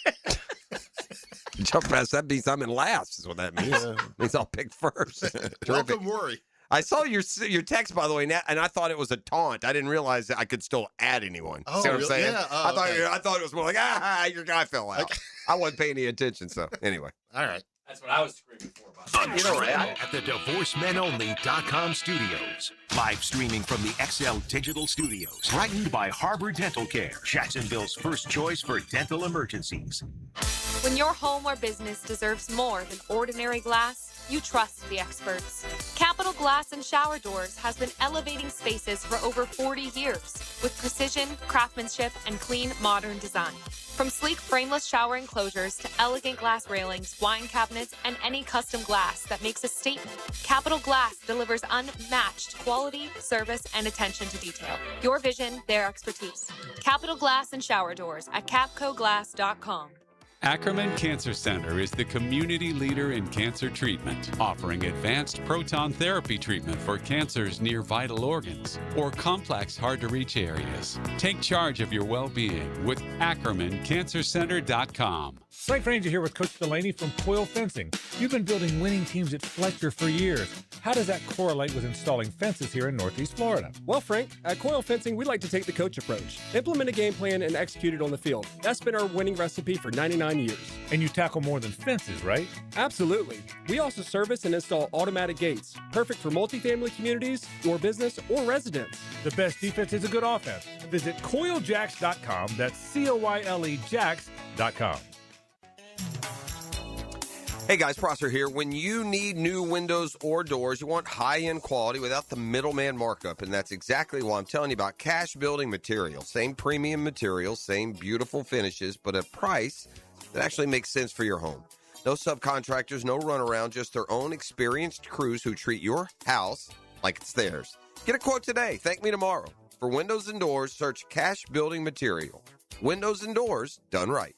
Jump past that means I'm in last, is what that means. Means I'll pick first. Welcome, worry. I saw your text, by the way, and I thought it was a taunt. I didn't realize that I could still add anyone. Oh, See what I'm really? saying? Yeah. I thought it was more like, your guy fell out. I wasn't paying any attention, so anyway. All right. That's what I was screaming for. At the DivorceMenOnly.com studios. Live streaming from the XL Digital Studios. Brightened by Harbor Dental Care, Jacksonville's first choice for dental emergencies. When your home or business deserves more than ordinary glass, you trust the experts. Capital Glass and Shower Doors has been elevating spaces for over 40 years with precision, craftsmanship, and clean, modern design. From sleek frameless shower enclosures to elegant glass railings, wine cabinets, and any custom glass that makes a statement, Capital Glass delivers unmatched quality, service, and attention to detail. Your vision, their expertise. Capital Glass and Shower Doors at capcoglass.com. Ackerman Cancer Center is the community leader in cancer treatment, offering advanced proton therapy treatment for cancers near vital organs or complex, hard-to-reach areas. Take charge of your well-being with AckermanCancerCenter.com. Frank Ranger here with Coach Delaney from Coil Fencing. You've been building winning teams at Fletcher for years. How does that correlate with installing fences here in Northeast Florida? Well, Frank, at Coil Fencing, we like to take the coach approach. Implement a game plan and execute it on the field. That's been our winning recipe for 99 years. And you tackle more than fences, right? Absolutely. We also service and install automatic gates, perfect for multifamily communities, your business, or residents. The best defense is a good offense. Visit CoilJacks.com. That's COYLE Jacks.com. Hey guys, Prosser here. When you need new windows or doors, you want high-end quality without the middleman markup, and that's exactly why I'm telling you about Cash Building Materials. Same premium materials, same beautiful finishes, but at a price that actually makes sense for your home. No subcontractors, no runaround, just their own experienced crews who treat your house like it's theirs. Get a quote today. Thank me tomorrow. For windows and doors, search Cash Building Material. Windows and doors done right.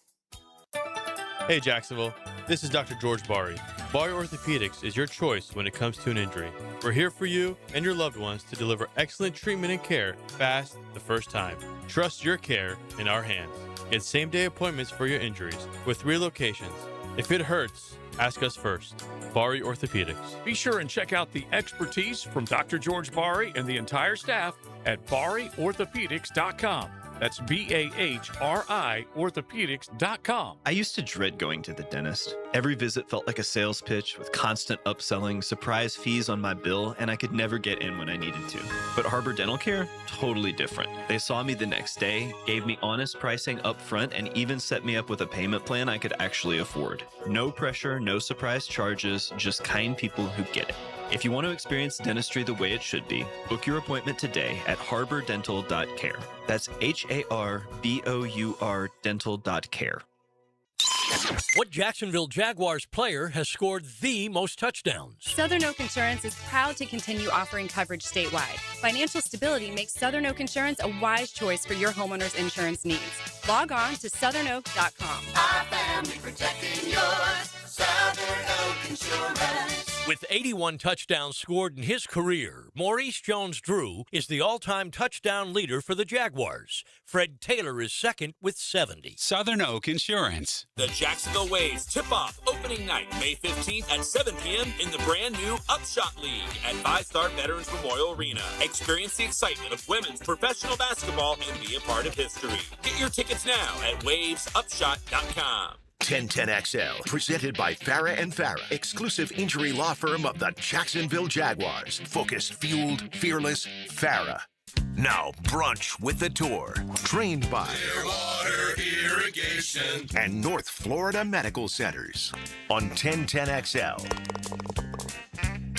Hey Jacksonville, this is Dr. George Bari. Bari Orthopedics is your choice when it comes to an injury. We're here for you and your loved ones to deliver excellent treatment and care fast the first time. Trust your care in our hands. Get same-day appointments for your injuries with 3 locations. If it hurts, ask us first. Bari Orthopedics. Be sure and check out the expertise from Dr. George Bari and the entire staff at BariOrthopedics.com. That's BAHRI orthopedics.com. I used to dread going to the dentist. Every visit felt like a sales pitch with constant upselling, surprise fees on my bill, and I could never get in when I needed to. But Harbor Dental Care? Totally different. They saw me the next day, gave me honest pricing up front, and even set me up with a payment plan I could actually afford. No pressure, no surprise charges, just kind people who get it. If you want to experience dentistry the way it should be, book your appointment today at harbordental.care. That's HARBOUR dental.care. What Jacksonville Jaguars player has scored the most touchdowns? Southern Oak Insurance is proud to continue offering coverage statewide. Financial stability makes Southern Oak Insurance a wise choice for your homeowner's insurance needs. Log on to southernoak.com. Our family protecting yours. Southern Oak Insurance. With 81 touchdowns scored in his career, Maurice Jones-Drew is the all-time touchdown leader for the Jaguars. Fred Taylor is second with 70. Southern Oak Insurance. The Jacksonville Waves tip-off opening night, May 15th at 7 p.m. in the brand-new Upshot League at 5-Star Veterans Memorial Arena. Experience the excitement of women's professional basketball and be a part of history. Get your tickets now at wavesupshot.com. 1010XL, presented by Farah and Farah, exclusive injury law firm of the Jacksonville Jaguars. Focused, fueled, fearless, Farah. Now, Brunch with the Tour, trained by Clearwater Irrigation and North Florida Medical Centers on 1010XL.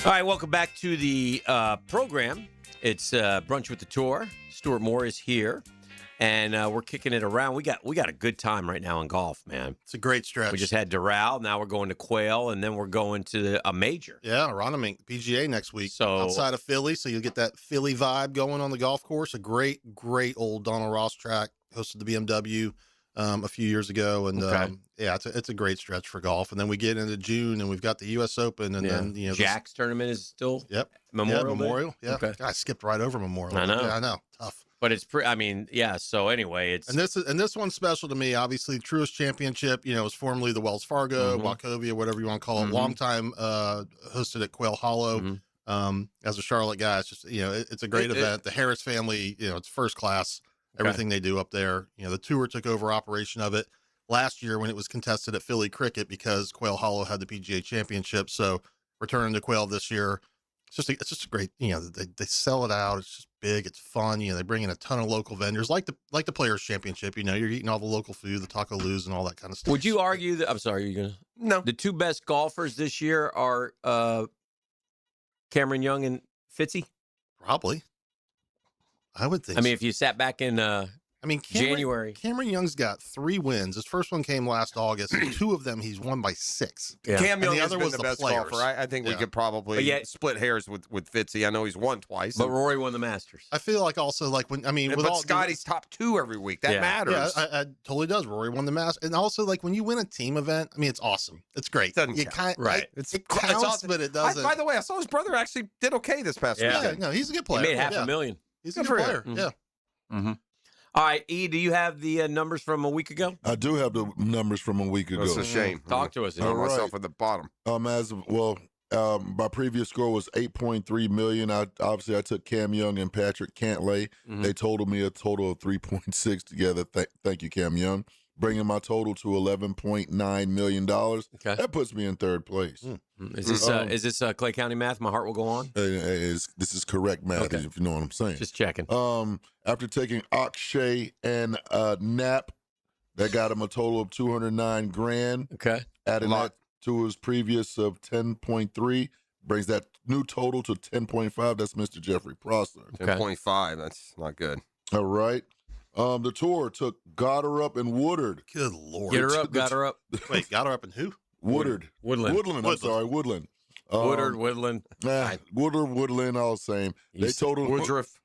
All right, welcome back to the program. It's Brunch with the Tour. Stuart Moore is here. And we're kicking it around. We got a good time right now in golf, man. It's a great stretch. We just had Doral. Now we're going to Quail, and then we're going to a major. Yeah, Ronimink PGA next week. So outside of Philly, so you'll get that Philly vibe going on the golf course. A great old Donald Ross track. Hosted the BMW a few years ago, and yeah, it's a great stretch for golf. And then we get into June, and we've got the U.S. Open, and then Jack's tournament is still Memorial. Day? Yeah, Okay. God, I skipped right over Memorial. I know. Yeah, I know. Tough. But it's so anyway, it's and this one's special to me. Obviously, Truist Championship, it was formerly the Wells Fargo, Wachovia, whatever you want to call it. Long time hosted at Quail Hollow. As a Charlotte guy, it's just it's a great event. The Harris family, it's first class. Everything they do up there. The tour took over operation of it last year when it was contested at Philly Cricket because Quail Hollow had the PGA Championship. So returning to Quail this year. It's just a great, they sell it out. It's just big. It's fun. They bring in a ton of local vendors like the Players Championship. You're eating all the local food, the Taco Luz and all that kind of stuff. Would you argue that, I'm sorry, you're going to? No. The two best golfers this year are Cameron Young and Fitzy? Probably. I would think I mean, if you sat back in January. Cameron Young's got 3 wins. His first one came last August, and 2 of them he's won by 6. Yeah. Cam Young the has other been was the best Players. golfer. I think we could probably split hairs with Fitzy. I know he's won twice. But Rory won the Masters. I feel like also but Scotty's top 2 every week. That matters. Yeah, it totally does. Rory won the Masters. And also, when you win a team event, it's awesome. It's great. Doesn't count. Right. It counts, awesome. but it doesn't. By the way, I saw his brother actually did okay this past weekend. Yeah, no, he's a good player. He made $500,000. He's a good player. Mm-hmm. Yeah. Mm-hmm. All right, E, do you have the numbers from a week ago? I do have the numbers from a week ago. That's a shame. Talk to us. I myself at the bottom. My previous score was 8.3 million. I took Cam Young and Patrick Cantlay. They totaled me a total of 3.6 together. Thank you, Cam Young. Bringing my total to $11.9 million. Okay. That puts me in third place. Is this Clay County math? My heart will go on. This is correct math, if you know what I'm saying. Just checking. After taking Akshay and Knapp, that got him a total of $209,000. Okay. Adding that to his previous of 10.3 brings that new total to 10.5. That's Mr. Jeffrey Prosser. 10.5. That's not good. All right. The tour took Gotterup and Woodard. Good Lord. Get her up, got her up. Wait, Gotterup and who? Woodard. Woodland. I'm sorry, Woodland. Woodland. Woodland, all the same. They totaled Woodruff.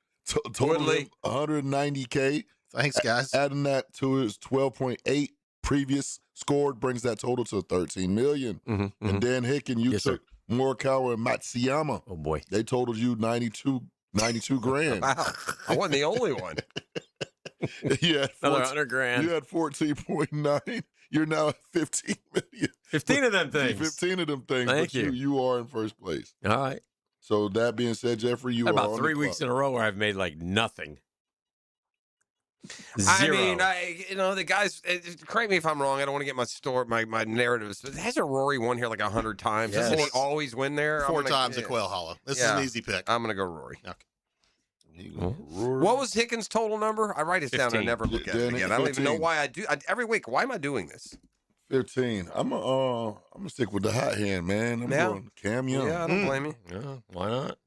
Totaled him $190K. Thanks, guys. Adding that to his 12.8 previous scored brings that total to 13 million. And Dan Hicken, you took Morikawa and Matsuyama. Oh boy, they totaled you 92 grand. Wow, I wasn't the only one. You had another $100,000. You had 14.9. You're now at 15 million. 15 of them things. 15 of them things. Thank but you. You are in first place. All right. So that being said, Jeffrey, you are about on 3 the weeks clock. in a row where I've made like nothing. Zero. I mean, the guys. Correct me if I'm wrong. I don't want to get my narratives. But hasn't Rory won here like 100 times? Yes. Doesn't he always win there? 4 times at Quail Hollow. This is an easy pick. I'm gonna go Rory. Okay. What was Hickens' total number? I write it down and I never look at it again. I don't even know why I do. Every week, why am I doing this? 15. I'm gonna stick with the hot hand, man. I'm going Cam Young. Yeah, I don't blame you. Yeah, why not?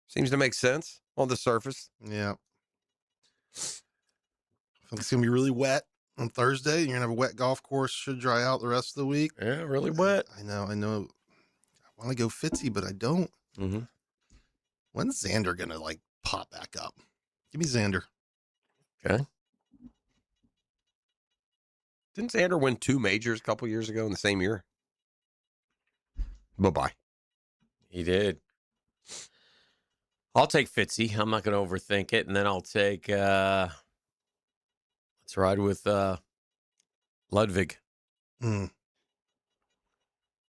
Seems to make sense on the surface. Yeah. It's gonna be really wet. on Thursday. You're going to have a wet golf course. Should dry out the rest of the week. Yeah, really wet. I know. I want to go Fitzy, but I don't. Mm-hmm. When's Xander going to, pop back up? Give me Xander. Okay. Didn't Xander win 2 majors a couple years ago in the same year? Bye-bye. He did. I'll take Fitzy. I'm not going to overthink it. And then I'll take, let's ride with Ludwig. Mm.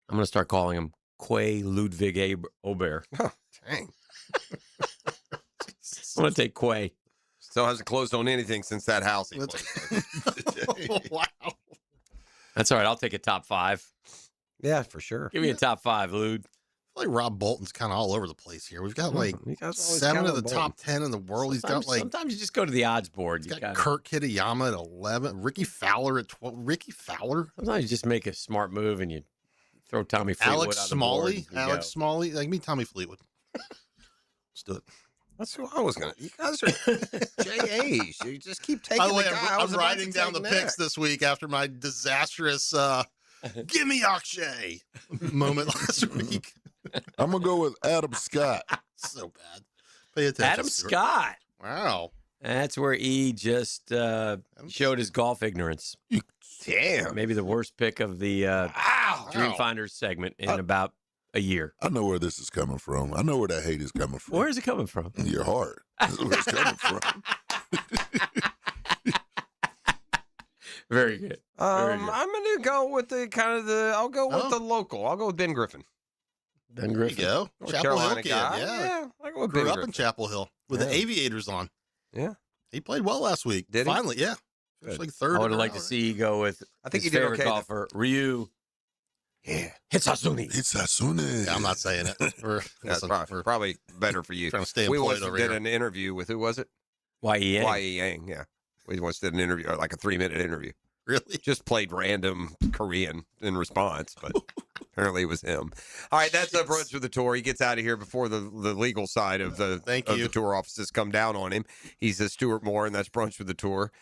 I'm going to start calling him Quay Ludwig Aubert. Oh, dang. I'm going to take Quay. Still hasn't closed on anything since that house he Wow. That's all right. I'll take a top 5. Yeah, for sure. Give me a top 5, Lude. I feel like Rob Bolton's kind of all over the place here. We've got You guys always 7 count of the on top 10 in the world. Sometimes you just go to the odds board. He's got Kurt Kitayama at 11, Ricky Fowler at 12. Ricky Fowler? Sometimes you just make a smart move and you throw Tommy Fleetwood Alex on the board. Alex Smalley. Give me Tommy Fleetwood. Let's do it. That's who I was going to. You guys are JAs. You just keep taking By the way, the guy I was I'm about writing to down the take picks next. this week after my disastrous give me Akshay moment last week. I'm going to go with Adam Scott. So bad. Pay attention. Adam Stuart. Scott. Wow. That's where E just showed his golf ignorance. Damn. Maybe the worst pick of the Dreamfinders segment in about a year. I know where this is coming from. I know where that hate is coming from. Where is it coming from? In your heart. That's where it's coming from. Very good. I'm going to go with I'll go with the local. I'll go with Ben Griffin. Ben There you Griffin. go. North Chapel Carolina Hill kid. guy. Yeah. I'll go with Grew Ben up Griffin. in Chapel Hill with the aviators on. Yeah. He played well last week. Did he? Finally, yeah. Good. It's like third. I would in a have liked to row. see you go with I think his he did favorite okay, though. golfer, Ryu Yeah. Hitsasune. Hitsasune. Yeah, I'm not saying it. That's We're probably better for you. trying to stay We employed once over did here. an interview with, who was it? Y.E.A. Y.E. Yang, yeah. We once did an interview, like a 3-minute interview. Really? Just played random Korean in response, but apparently it was him. All right, that's up Brunch with the Tour. He gets out of here before the legal side of the the tour offices come down on him. He's a Stuart Moore, and that's Brunch with the Tour.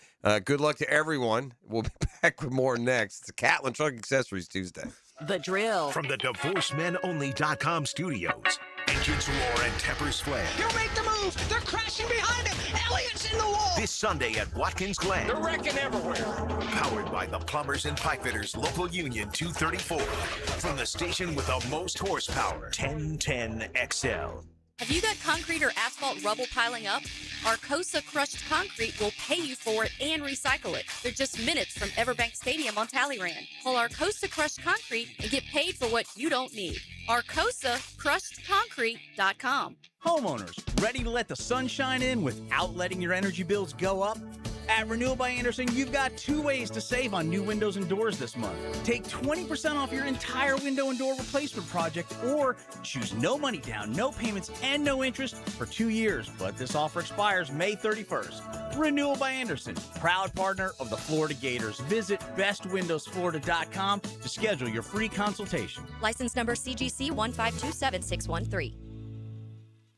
Good luck to everyone. We'll be back with more next. It's Catlin Truck Accessories Tuesday. The drill. From the DivorceMenOnly.com studios. Engines roar and tempers flare. You make the move. They're crashing behind him. Elliott's in the wall. This Sunday at Watkins Glen. They're wrecking everywhere. Powered by the Plumbers and Pipefitters Local Union 234. From the station with the most horsepower, 1010 XL. Have you got concrete or asphalt rubble piling up? Arcosa Crushed Concrete will pay you for it and recycle it. They're just minutes from Everbank Stadium on Talleyrand. Call Arcosa Crushed Concrete and get paid for what you don't need. ArcosaCrushedConcrete.com. Homeowners, ready to let the sunshine in without letting your energy bills go up? At Renewal by Anderson, you've got 2 ways to save on new windows and doors this month. Take 20% off your entire window and door replacement project, or choose no money down, no payments, and no interest for 2 years. But this offer expires May 31st. Renewal by Anderson, proud partner of the Florida Gators. Visit bestwindowsflorida.com to schedule your free consultation. License number CGC 1527613.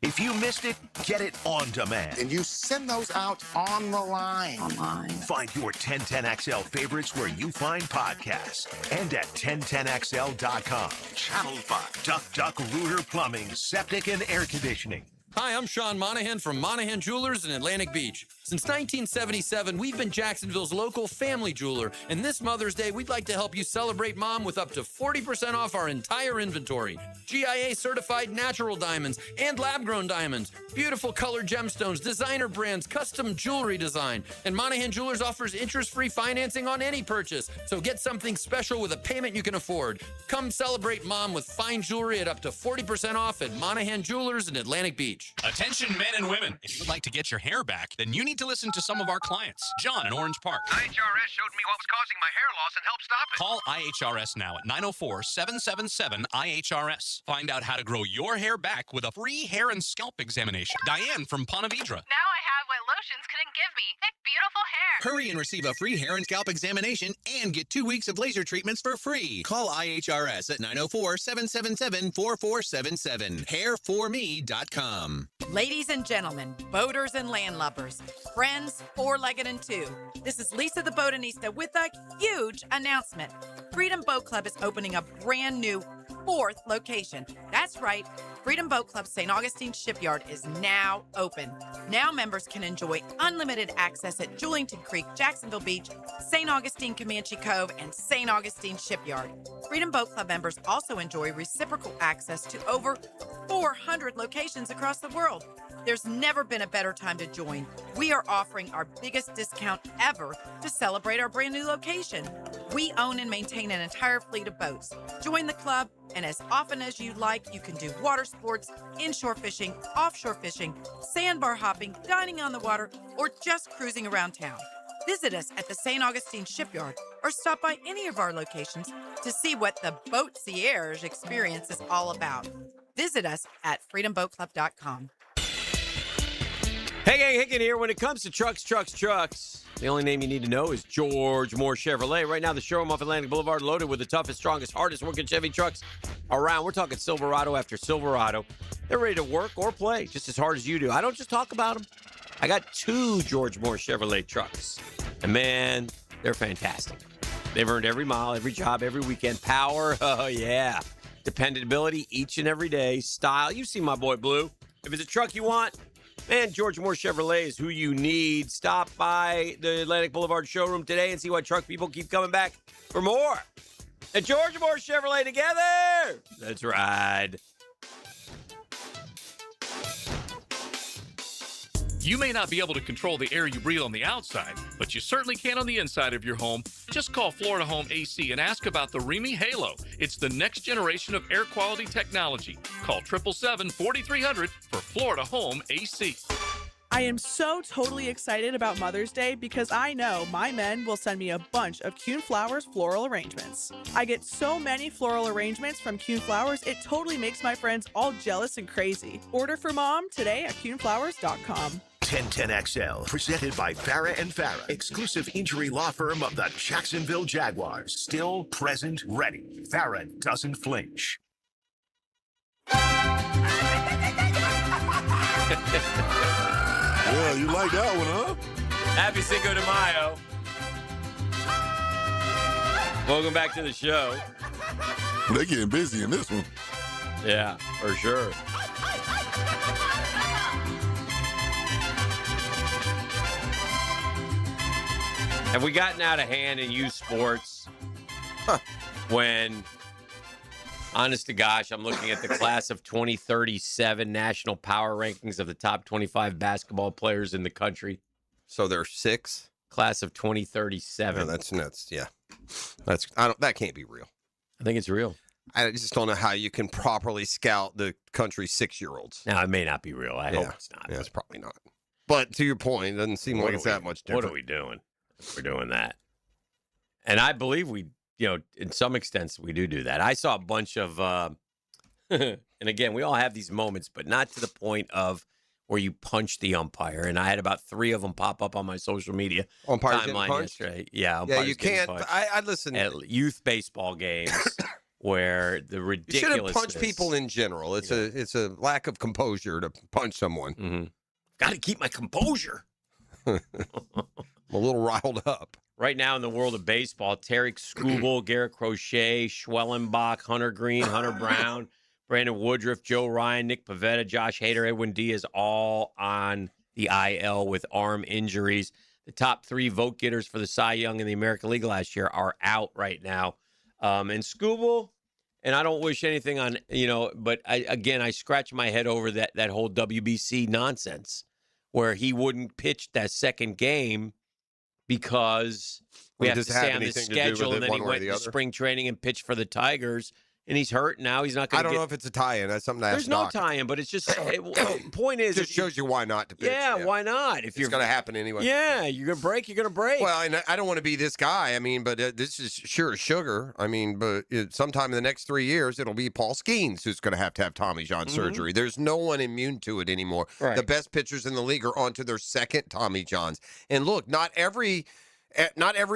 If you missed it, get it on demand. And you send those out on the line. Find your 1010XL favorites where you find podcasts and at 1010XL.com. Channel 5. Duck Rooter Plumbing, Septic and Air Conditioning. Hi, I'm Sean Monahan from Monahan Jewelers in Atlantic Beach. Since 1977, we've been Jacksonville's local family jeweler, and this Mother's Day, we'd like to help you celebrate Mom with up to 40% off our entire inventory. GIA certified natural diamonds and lab-grown diamonds, beautiful colored gemstones, designer brands, custom jewelry design. And Monahan Jewelers offers interest-free financing on any purchase, so get something special with a payment you can afford. Come celebrate Mom with fine jewelry at up to 40% off at Monahan Jewelers in Atlantic Beach. Attention men and women. If you would like to get your hair back, then you need to listen to some of our clients. John in Orange Park. IHRS showed me what was causing my hair loss and helped stop it. Call IHRS now at 904-777-IHRS. Find out how to grow your hair back with a free hair and scalp examination. Diane from Ponte Vedra. Now I have what lotions couldn't give me. Thick, beautiful hair. Hurry and receive a free hair and scalp examination and get 2 weeks of laser treatments for free. Call IHRS at 904-777-4477. Hairforme.com. Ladies and gentlemen, boaters and landlubbers, friends, four-legged and two, this is Lisa the Botanista with a huge announcement. Freedom Boat Club is opening a brand new 4th location. That's right, Freedom Boat Club St. Augustine Shipyard is now open. Now members can enjoy unlimited access at Julington Creek, Jacksonville Beach, St. Augustine Comanche Cove, and St. Augustine Shipyard. Freedom Boat Club members also enjoy reciprocal access to over 400 locations across the world. There's never been a better time to join. We are offering our biggest discount ever to celebrate our brand new location. We own and maintain an entire fleet of boats. Join the club, and as often as you like, you can do water sports, inshore fishing, offshore fishing, sandbar hopping, dining on the water, or just cruising around town. Visit us at the St. Augustine Shipyard or stop by any of our locations to see what the Boatcierge experience is all about. Visit us at freedomboatclub.com. Hey, gang, Hicken here. When it comes to trucks, the only name you need to know is George Moore Chevrolet. Right now, the showroom off Atlantic Boulevard loaded with the toughest, strongest, hardest working Chevy trucks around. We're talking Silverado after Silverado. They're ready to work or play just as hard as you do. I don't just talk about them. I got 2 George Moore Chevrolet trucks. And, man, they're fantastic. They've earned every mile, every job, every weekend. Power, oh, yeah. Dependability each and every day. Style, you see my boy Blue. If it's a truck you want, man, George Moore Chevrolet is who you need. Stop by the Atlantic Boulevard showroom today and see why truck people keep coming back for more. And George Moore Chevrolet together. Let's ride. You may not be able to control the air you breathe on the outside, but you certainly can on the inside of your home. Just call Florida Home AC and ask about the Remy Halo. It's the next generation of air quality technology. Call 777-4300 for Florida Home AC. I am so totally excited about Mother's Day because I know my men will send me a bunch of Kuhn Flowers floral arrangements. I get so many floral arrangements from Kuhn Flowers, it totally makes my friends all jealous and crazy. Order for Mom today at kuhnflowers.com. 1010XL, presented by Farah & Farah, exclusive injury law firm of the Jacksonville Jaguars. Still, present, ready. Farah doesn't flinch. Yeah, you like that one, huh? Happy Cinco de Mayo. Welcome back to the show. They're getting busy in this one. Yeah, for sure. Have we gotten out of hand in youth sports when, honest to gosh, I'm looking at the class of 2037 national power rankings of the top 25 basketball players in the country? So there's 6? Class of 2037. No, that's nuts. Yeah. That can't be real. I think it's real. I just don't know how you can properly scout the country's 6-year-olds. Now, it may not be real. I hope it's not. Yeah, it's probably not. But to your point, it doesn't seem like it's that much different. What are we doing? We're doing that. And I believe we, in some extents, we do that. I saw a bunch of, and again, we all have these moments, but not to the point of where you punch the umpire. And I had about 3 of them pop up on my social media timeline yesterday. Yeah, you can't. I listen. At youth baseball games where the ridiculousness. You shouldn't punch people in general. It's a lack of composure to punch someone. Mm-hmm. Got to keep my composure. I'm a little riled up. Right now in the world of baseball, Tarek Skubal, Garrett Crochet, Schwellenbach, Hunter Green, Hunter Brown, Brandon Woodruff, Joe Ryan, Nick Pivetta, Josh Hader, Edwin Diaz, all on the IL with arm injuries. The top 3 vote getters for the Cy Young in the American League last year are out right now. And Skubal, and I don't wish anything on, but I scratch my head over that whole WBC nonsense where he wouldn't pitch that second game because we have to stay on the schedule, and then he went to spring training and pitched for the Tigers, and he's hurt now. He's not going to I don't know if it's a tie-in. That's something There's no tie-in, but it's just point is, it just shows you why not to pitch. Yeah, why not? If it's going to happen anyway. Yeah, you're going to break. You're going to break. Well, and I don't want to be this guy. I mean, but this is sure as sugar. I mean, but sometime in the next 3 years, it'll be Paul Skeens who's going to have Tommy John surgery. There's no one immune to it anymore. Right. The best pitchers in the league are on to their second Tommy Johns. And look, not every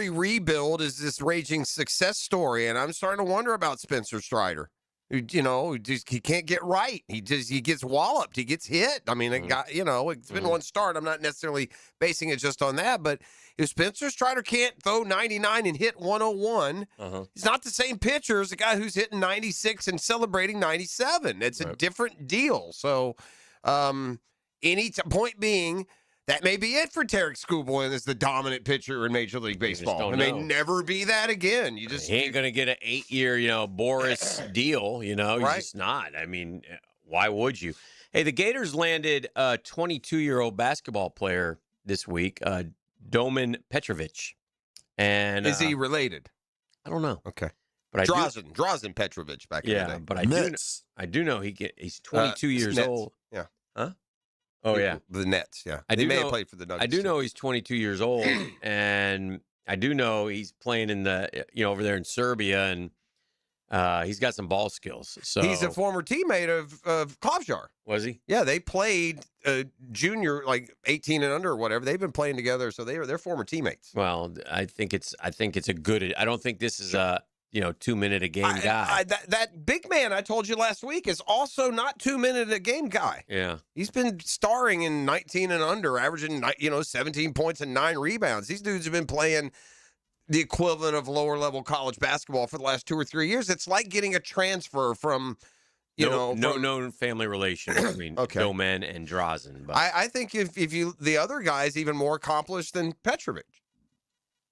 rebuild is this raging success story, and I'm starting to wonder about Spencer Strider. he can't get right. He gets walloped. He gets hit. I mean, it's been one start. I'm not necessarily basing it just on that, but if Spencer Strider can't throw 99 and hit 101, he's not the same pitcher as the guy who's hitting 96 and celebrating 97. It's a different deal. So, point being, that may be it for Tarek Skubal as the dominant pitcher in Major League Baseball. It may never be that again. He ain't going to get an 8-year, Boris deal. He's just not. I mean, why would you? Hey, the Gators landed a 22-year-old basketball player this week, Domen Petrovic. And is he related? I don't know. Okay. But Drazen Petrovic back in the day. But I do know he's 22 years old. Yeah. Huh? Oh, yeah. The Nets, yeah. He may have played for the Nuggets. I do know he's 22 years old, and I do know he's playing in over there in Serbia, and he's got some ball skills. So he's a former teammate of Klavjar. Was he? Yeah, they played junior, like 18 and under or whatever. They've been playing together, so they're former teammates. Well, I think it's a good. I don't think this is a 2-minute a game guy. That big man I told you last week is also not 2-minute a game guy. Yeah. He's been starring in 19 and under, averaging 17 points and 9 rebounds. These dudes have been playing the equivalent of lower level college basketball for the last 2 or 3 years. It's like getting a transfer from no known family relation between Domen and Drazen. But I think if the other guy is even more accomplished than Petrovic.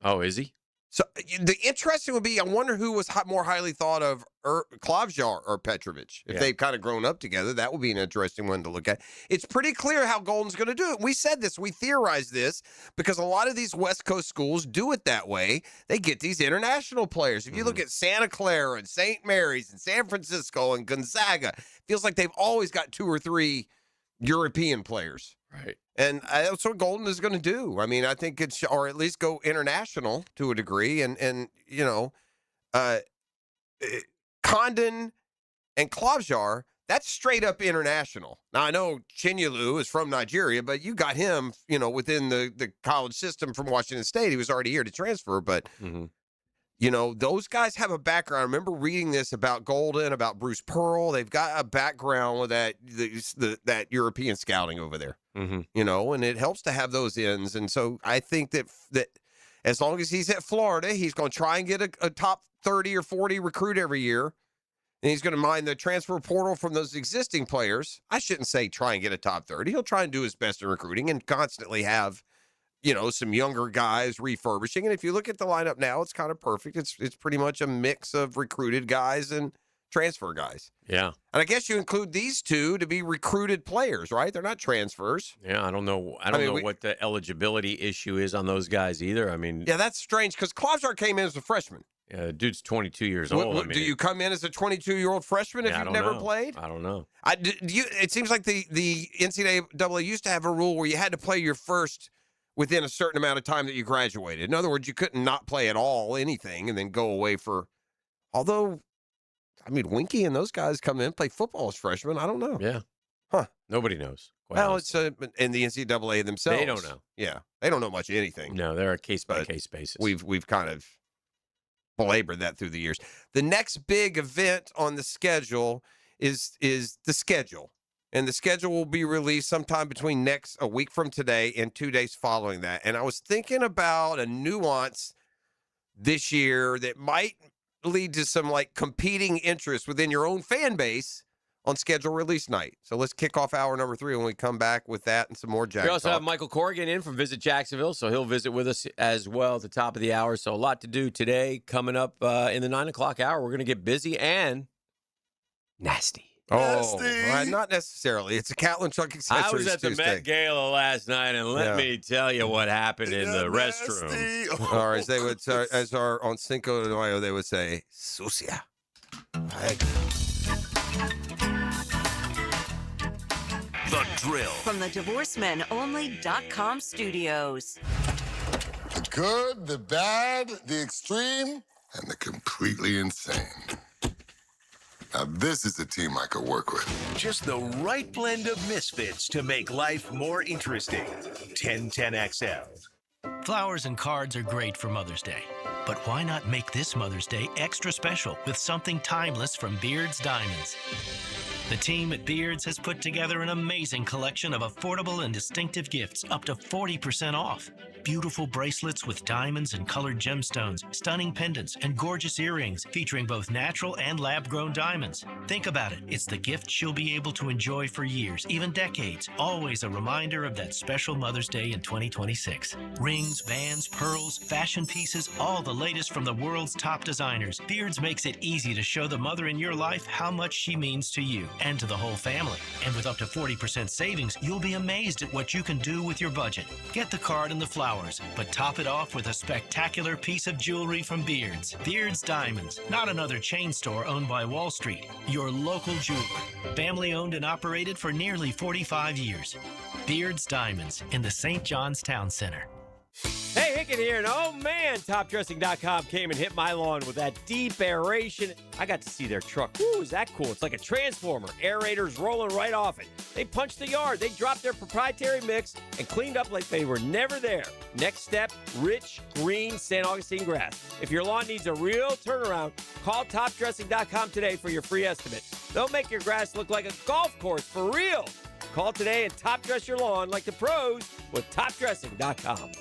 Oh, is he? So the interesting would be, I wonder who was more highly thought of, Klavjar or Petrovic. If they've kind of grown up together, that would be an interesting one to look at. It's pretty clear how Golden's going to do it. We said this, we theorized this, because a lot of these West Coast schools do it that way. They get these international players. If you look at Santa Clara and St. Mary's and San Francisco and Gonzaga, it feels like they've always got 2 or 3 European players. Right. And that's what Golden is going to do. I mean, I think or at least go international to a degree. And Condon and Klavjar, that's straight up international. Now, I know Chinyelu is from Nigeria, but you got him, within the college system from Washington State. He was already here to transfer, but those guys have a background. I remember reading this about Golden, about Bruce Pearl. They've got a background with that European scouting over there, and it helps to have those ends. And so I think that as long as he's at Florida, he's going to try and get a top 30 or 40 recruit every year. And he's going to mine the transfer portal from those existing players. I shouldn't say try and get a top 30. He'll try and do his best in recruiting and constantly have some younger guys refurbishing. And if you look at the lineup now, it's kind of perfect. It's pretty much a mix of recruited guys and transfer guys. Yeah. And I guess you include these two to be recruited players, right? They're not transfers. Yeah, I don't know. I don't know what the eligibility issue is on those guys either. I mean, yeah, that's strange because Klavjar came in as a freshman. Yeah, the dude's 22 years old. Do you come in as a 22-year-old freshman if you've never played? I don't know. It seems like the NCAA used to have a rule where you had to play your first within a certain amount of time that you graduated. In other words, you couldn't not play at all, anything, and then go away for. Although, I mean, Winky and those guys come in, play football as freshmen. I don't know. Yeah. Huh. Nobody knows. Well, it's in the NCAA themselves. They don't know. Yeah. They don't know much of anything. No, they're a case-by-case basis. We've kind of belabored that through the years. The next big event on the schedule is the schedule. And the schedule will be released sometime between a week from today and 2 days following that. And I was thinking about a nuance this year that might lead to some competing interest within your own fan base on schedule release night. So let's kick off hour number 3 when we come back with that and some more Jag We also talk. have Michael Corrigan in from Visit Jacksonville, so he'll visit with us as well at the top of the hour. So a lot to do today. Coming up in the 9 o'clock hour, we're going to get busy and nasty. Oh, not necessarily. It's a Catlin Truck Accessories I was at the Tuesday. Met Gala last night, and let me tell you what happened in the restroom. Or as they would, as our on Cinco de Mayo, they would say, sucia. The Drill. From the DivorceMenOnly.com studios. The good, the bad, the extreme, and the completely insane. Now, this is a team I could work with. Just the right blend of misfits to make life more interesting. 1010XL. Flowers and cards are great for Mother's Day, But why not make this Mother's Day extra special with something timeless from Beard's Diamonds? The team at Beard's has put together an amazing collection of affordable and distinctive gifts up to 40% off. Beautiful bracelets with diamonds and colored gemstones, stunning pendants, and gorgeous earrings featuring both natural and lab-grown diamonds. Think about it. It's the gift she'll be able to enjoy for years, even decades. Always a reminder of that special Mother's Day in 2026. Rings, bands, pearls, fashion pieces, all the latest from the world's top designers. Beard's makes it easy to show the mother in your life how much she means to you and to the whole family. And with up to 40% savings, you'll be amazed at what you can do with your budget. Get the card and the flowers, but top it off with a spectacular piece of jewelry from Beard's. Beard's Diamonds, not another chain store owned by Wall Street. Your local jeweler. Family owned and operated for nearly 45 years. Beard's Diamonds in the St. John's Town Center. Hey, Hickett here, and oh man, TopDressing.com came and hit my lawn with that deep aeration. I got to see their truck. Ooh, is that cool? It's like a transformer. Aerators rolling right off it. They punched the yard. They dropped their proprietary mix and cleaned up like they were never there. Next step, rich, green St. Augustine grass. If your lawn needs a real turnaround, call TopDressing.com today for your free estimate. They'll make your grass look like a golf course for real. Call today and top dress your lawn like the pros with TopDressing.com.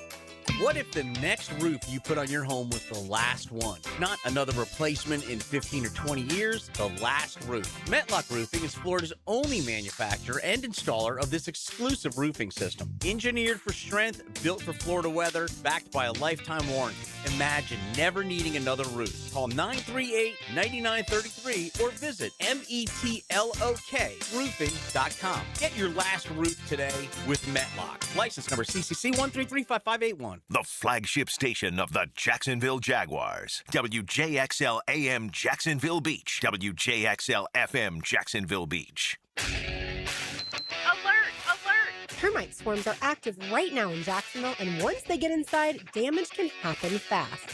What if the next roof you put on your home was the last one? Not another replacement in 15 or 20 years, the last roof. Metlock Roofing is Florida's only manufacturer and installer of this exclusive roofing system. Engineered for strength, built for Florida weather, backed by a lifetime warranty. Imagine never needing another roof. Call 938-9933 or visit metlokroofing.com. Get your last roof today with Metlock. License number CCC 1335581. The flagship station of the Jacksonville Jaguars. WJXL AM Jacksonville Beach. WJXL FM Jacksonville Beach. Alert! Alert! Termite swarms are active right now in Jacksonville, and once they get inside, damage can happen fast.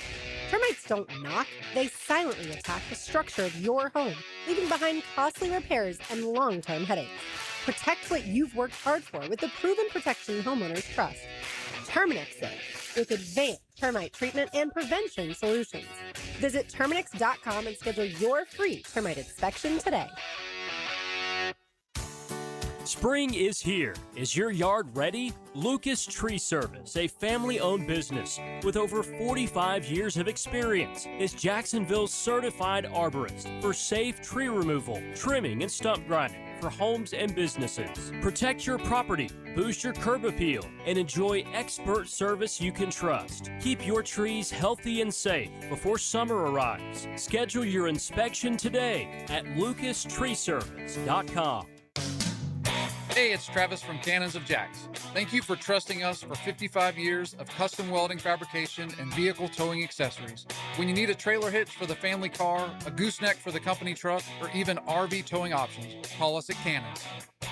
Termites don't knock, they silently attack the structure of your home, leaving behind costly repairs and long-term headaches. Protect what you've worked hard for with the proven protection homeowners trust. Terminix Safe, with advanced termite treatment and prevention solutions. Visit Terminix.com and schedule your free termite inspection today. Spring is here. Is your yard ready? Lucas Tree Service, a family-owned business with over 45 years of experience, is Jacksonville's certified arborist for safe tree removal, trimming, and stump grinding for homes and businesses. Protect your property, boost your curb appeal, and enjoy expert service you can trust. Keep your trees healthy and safe before summer arrives. Schedule your inspection today at lucastreeservice.com. Hey, it's Travis from Cannons of Jacks. Thank you for trusting us for 55 years of custom welding fabrication and vehicle towing accessories. When you need a trailer hitch for the family car, a gooseneck for the company truck, or even RV towing options, call us at Cannons.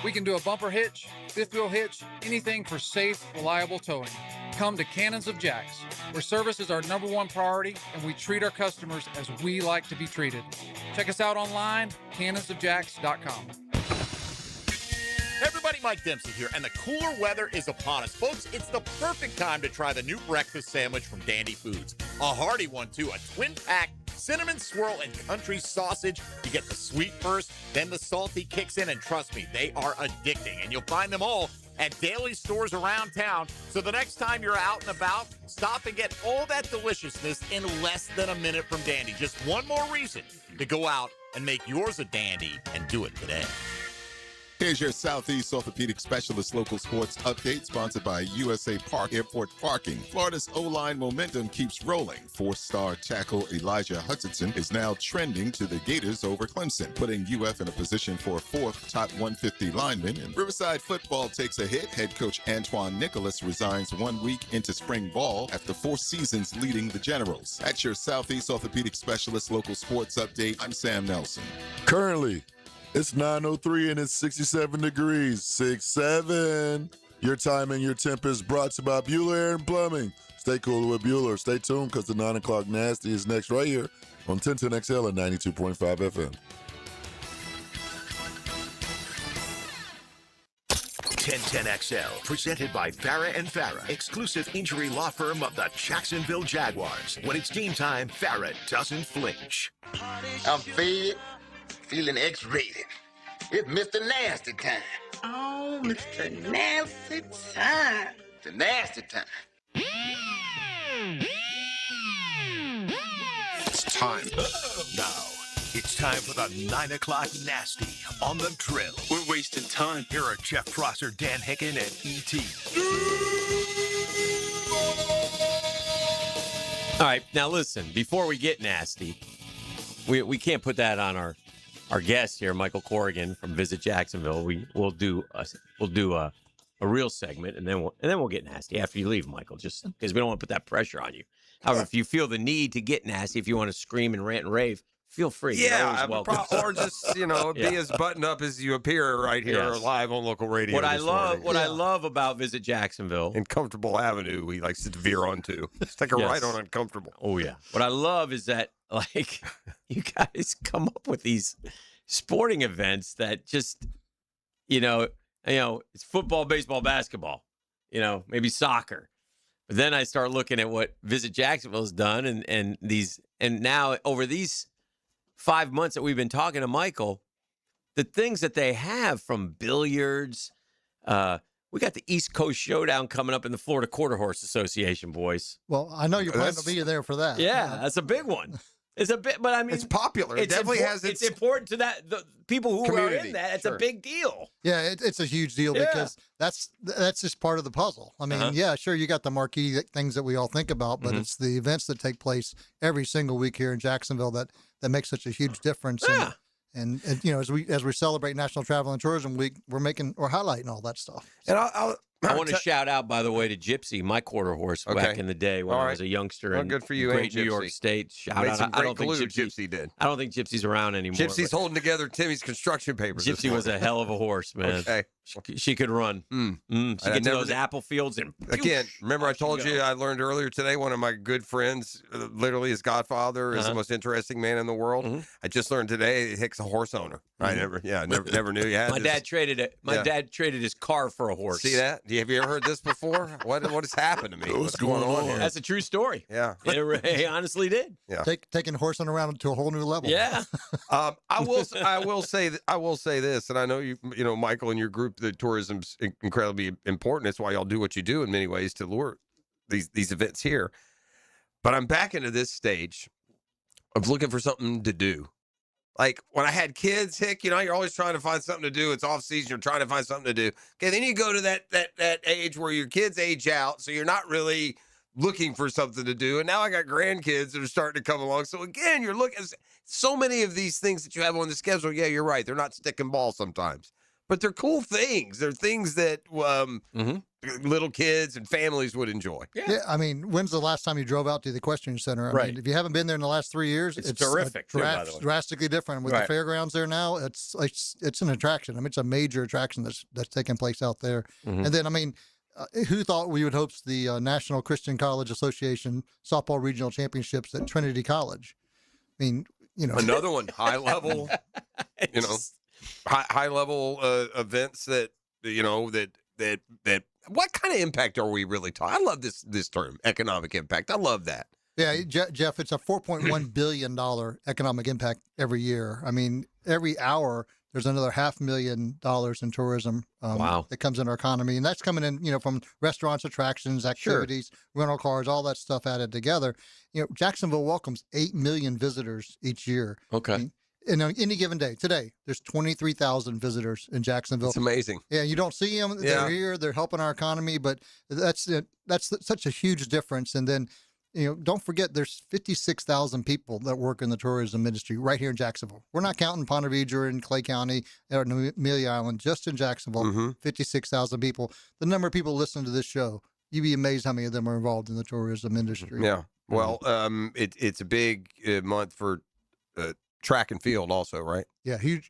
We can do a bumper hitch, fifth wheel hitch, anything for safe, reliable towing. Come to Cannons of Jacks, where service is our #1 priority and we treat our customers as we like to be treated. Check us out online, cannonsofjacks.com. Hey everybody, Mike Dempsey here, and the cooler weather is upon us. Folks, it's the perfect time to try the new breakfast sandwich from Dandy Foods. A hearty one, too. A twin-pack cinnamon swirl and country sausage. You get the sweet first, then the salty kicks in, and trust me, they are addicting. And you'll find them all at daily stores around town. So the next time you're out and about, stop and get all that deliciousness in less than a minute from Dandy. Just one more reason to go out and make yours a dandy, and do it today. Here's your Southeast Orthopedic Specialist local sports update, sponsored by USA Park Airport Parking. Florida's O-line momentum keeps rolling. 4-star tackle Elijah Hutchinson is now trending to the Gators over Clemson, putting UF in a position for a 4th top 150 lineman. And Riverside football takes a hit. Head coach Antoine Nicholas resigns 1 week into spring ball after 4 seasons leading the Generals. That's your Southeast Orthopedic Specialist local sports update. I'm Sam Nelson. Currently, it's 9:03 and it's 67 degrees. 67. Your time and your temp is brought to you by Bueller Air and Plumbing. Stay cool with Bueller. Stay tuned because the 9 o'clock nasty is next right here on 1010XL and 92.5 FM. 1010XL, presented by Farrah and Farrah, exclusive injury law firm of the Jacksonville Jaguars. When it's game time, Farrah doesn't flinch. I'm faded, feeling X-rated. It's Mr. Nasty time. Oh, Mr. Nasty time. The nasty time. It's time. Now, it's time for the 9 o'clock nasty on the drill. We're wasting time. Here are Jeff Prosser, Dan Hicken, and E.T. All right, now listen, before we get nasty, we can't put that on our guest here, Michael Corrigan from Visit Jacksonville. We'll do a real segment, and then we'll get nasty after you leave, Michael, just because we don't want to put that pressure on you. However, if you feel the need to get nasty, if you want to scream and rant and rave, feel free. Yeah, or just be as buttoned up as you appear right here live on local radio. What I love about Visit Jacksonville and Comfortable Avenue, he likes to veer onto. Let's take a ride on Uncomfortable. Oh yeah. What I love is that you guys come up with these sporting events that just it's football, baseball, basketball, maybe soccer. But then I start looking at what Visit Jacksonville has done and now over these 5 months that we've been talking to Michael, the things that they have from billiards. We got the East Coast Showdown coming up in the Florida Quarter Horse Association, boys. Well, I know you're planning to be there for that. Yeah, that's a big one. It's a bit, but I mean, it's popular. It definitely has it's important to the people who community. are in that. It's a big deal. Yeah, it's a huge deal because that's just part of the puzzle. I mean, yeah, sure, you got the marquee things that we all think about, but it's the events that take place every single week here in Jacksonville that make such a huge difference. Yeah. And as we celebrate National Travel and Tourism Week, we're highlighting all that stuff. And I want to shout out, by the way, to Gypsy, my quarter horse back in the day when I was a youngster in good for you, great New York State. Shout out. I don't think Gypsy did. I don't think Gypsy's around anymore. Gypsy's holding together Timmy's construction papers. Gypsy was a hell of a horse, man. Okay. She could run. She could to those apple fields. And again, remember I told you I learned earlier today, one of my good friends, literally his godfather, is the most interesting man in the world. I just learned today Hick's a horse owner. I never knew you had My dad traded it. My dad traded his car for a horse. See that? Have you ever heard this before? What has happened to me? What's going on here? That's a true story. Yeah. He honestly did. Yeah. Taking horsing around to a whole new level. Yeah. I will say this, and I know you Michael and your group, the tourism's incredibly important. It's why y'all do what you do in many ways to lure these events here. But I'm back into this stage of looking for something to do. Like when I had kids, Hick, you're always trying to find something to do. It's off season. You're trying to find something to do. Okay, then you go to that age where your kids age out, so you're not really looking for something to do. And now I got grandkids that are starting to come along. So again, you're looking at so many of these things that you have on the schedule. Yeah, you're right. They're not stick and ball sometimes, but they're cool things. They're things that little kids and families would enjoy. Yeah. I mean, when's the last time you drove out to the Equestrian Center? I mean, if you haven't been there in the last 3 years, it's terrific. Drastically different. With the fairgrounds there now, it's an attraction. I mean, it's a major attraction that's taking place out there. And then, I mean, who thought we would host the National Christian College Association softball regional championships at Trinity College? I mean, another one, high level, high level events that what kind of impact are we really talking? I love this term, economic impact. I love that. Yeah, Jeff, it's a $4.1 billion economic impact every year. I mean, every hour there's another $500,000 in tourism that comes in our economy. And that's coming in, from restaurants, attractions, activities, rental cars, all that stuff added together. Jacksonville welcomes 8 million visitors each year. Okay. I mean, and on any given day, today, there's 23,000 visitors in Jacksonville. It's amazing. Yeah, you don't see them. They're here. They're helping our economy. But that's such a huge difference. And then, don't forget there's 56,000 people that work in the tourism industry right here in Jacksonville. We're not counting Ponte Vedra and Clay County or Amelia Island, just in Jacksonville, 56,000 people. The number of people listening to this show, you'd be amazed how many of them are involved in the tourism industry. Yeah. Well, it's a big month for track and field also, right? Yeah, huge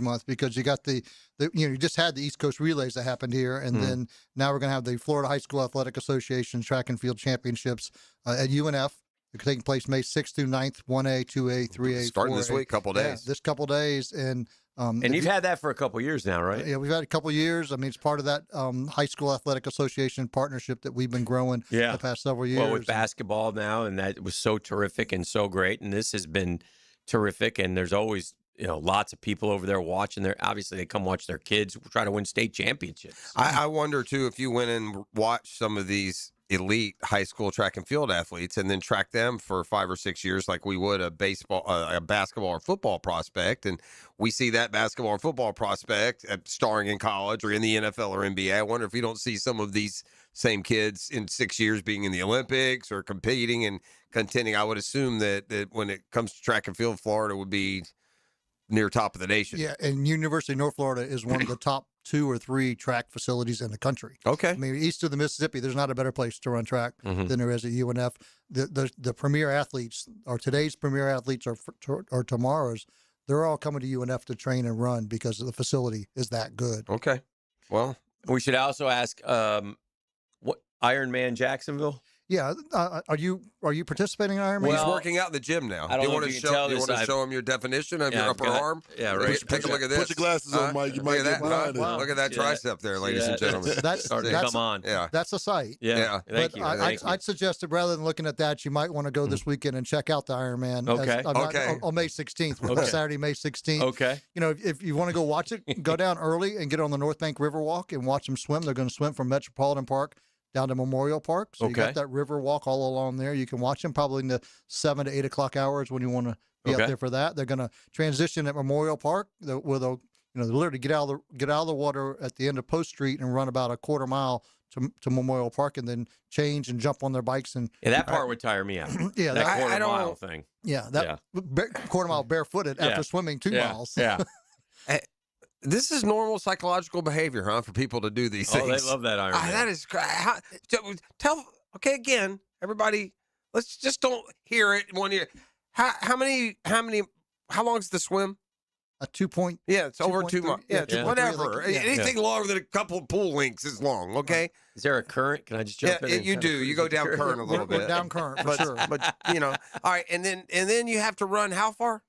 month because you got you just had the East Coast Relays that happened here, and then now we're going to have the Florida High School Athletic Association Track and Field Championships at UNF. It's taking place May 6th through 9th, 1A, 2A, 3A, starting 4A. this week, couple days. Yeah, this couple days, and And you've had that for a couple of years now, right? Yeah, we've had a couple of years. I mean, it's part of that high school athletic association partnership that we've been growing the past several years. Well, with basketball now, and that was so terrific and so great, and this has been terrific. And there's always lots of people over there watching. Obviously, they come watch their kids try to win state championships. I wonder too if you went and watched some of these elite high school track and field athletes and then track them for 5 or 6 years like we would a basketball or football prospect, and we see that basketball or football prospect starring in college or in the NFL or NBA. I wonder if you don't see some of these same kids in 6 years being in the Olympics or competing and contending. I would assume that when it comes to track and field, Florida would be near top of the nation. Yeah, and University of North Florida is one of the top 2 or 3 track facilities in the country. Okay. I mean, east of the Mississippi, there's not a better place to run track than there is at UNF. The premier athletes, or today's premier athletes, or tomorrow's, they're all coming to UNF to train and run because the facility is that good. Okay. Well, we should also ask what Ironman Jacksonville? Yeah, are you participating in Ironman? He's working out in the gym now. I don't know want if to you can tell you this. want to show him your definition of your upper arm? Yeah, right. Take a look at this. Put your glasses on, Mike. You might look at get that. blinded. Look at that tricep there, ladies and gentlemen. That's come on. Yeah, that's a sight. Yeah. Thank you. I'd suggest that rather than looking at that, you might want to go this weekend and check out the Ironman. Okay. On May 16th, Saturday, May 16th. Okay. If you want to go watch it, go down early and get on the North Bank River Walk and watch them swim. They're going to swim from Metropolitan Park down to Memorial Park. So you got that river walk all along there. You can watch them probably in the 7 to 8 o'clock hours when you want to be out there for that. They're going to transition at Memorial Park where they'll literally get out of the water at the end of Post Street and run about a quarter mile to Memorial Park and then change and jump on their bikes. And that part would tire me out. Yeah, that quarter mile thing. Yeah, quarter mile barefooted after swimming 2 miles. Yeah. This is normal psychological behavior, huh, for people to do these things. Oh, they love that Ironman. That is great. Again, everybody, let's just don't hear it in 1 year. How long is the swim? A 2 point. Yeah, it's over 2 miles. Yeah, whatever. Like, Anything longer than a couple of pool links is long, okay? Is there a current? Can I just jump in? Yeah, you do. You go down current a little bit. Down current, for sure. But, all right, and then you have to run how far?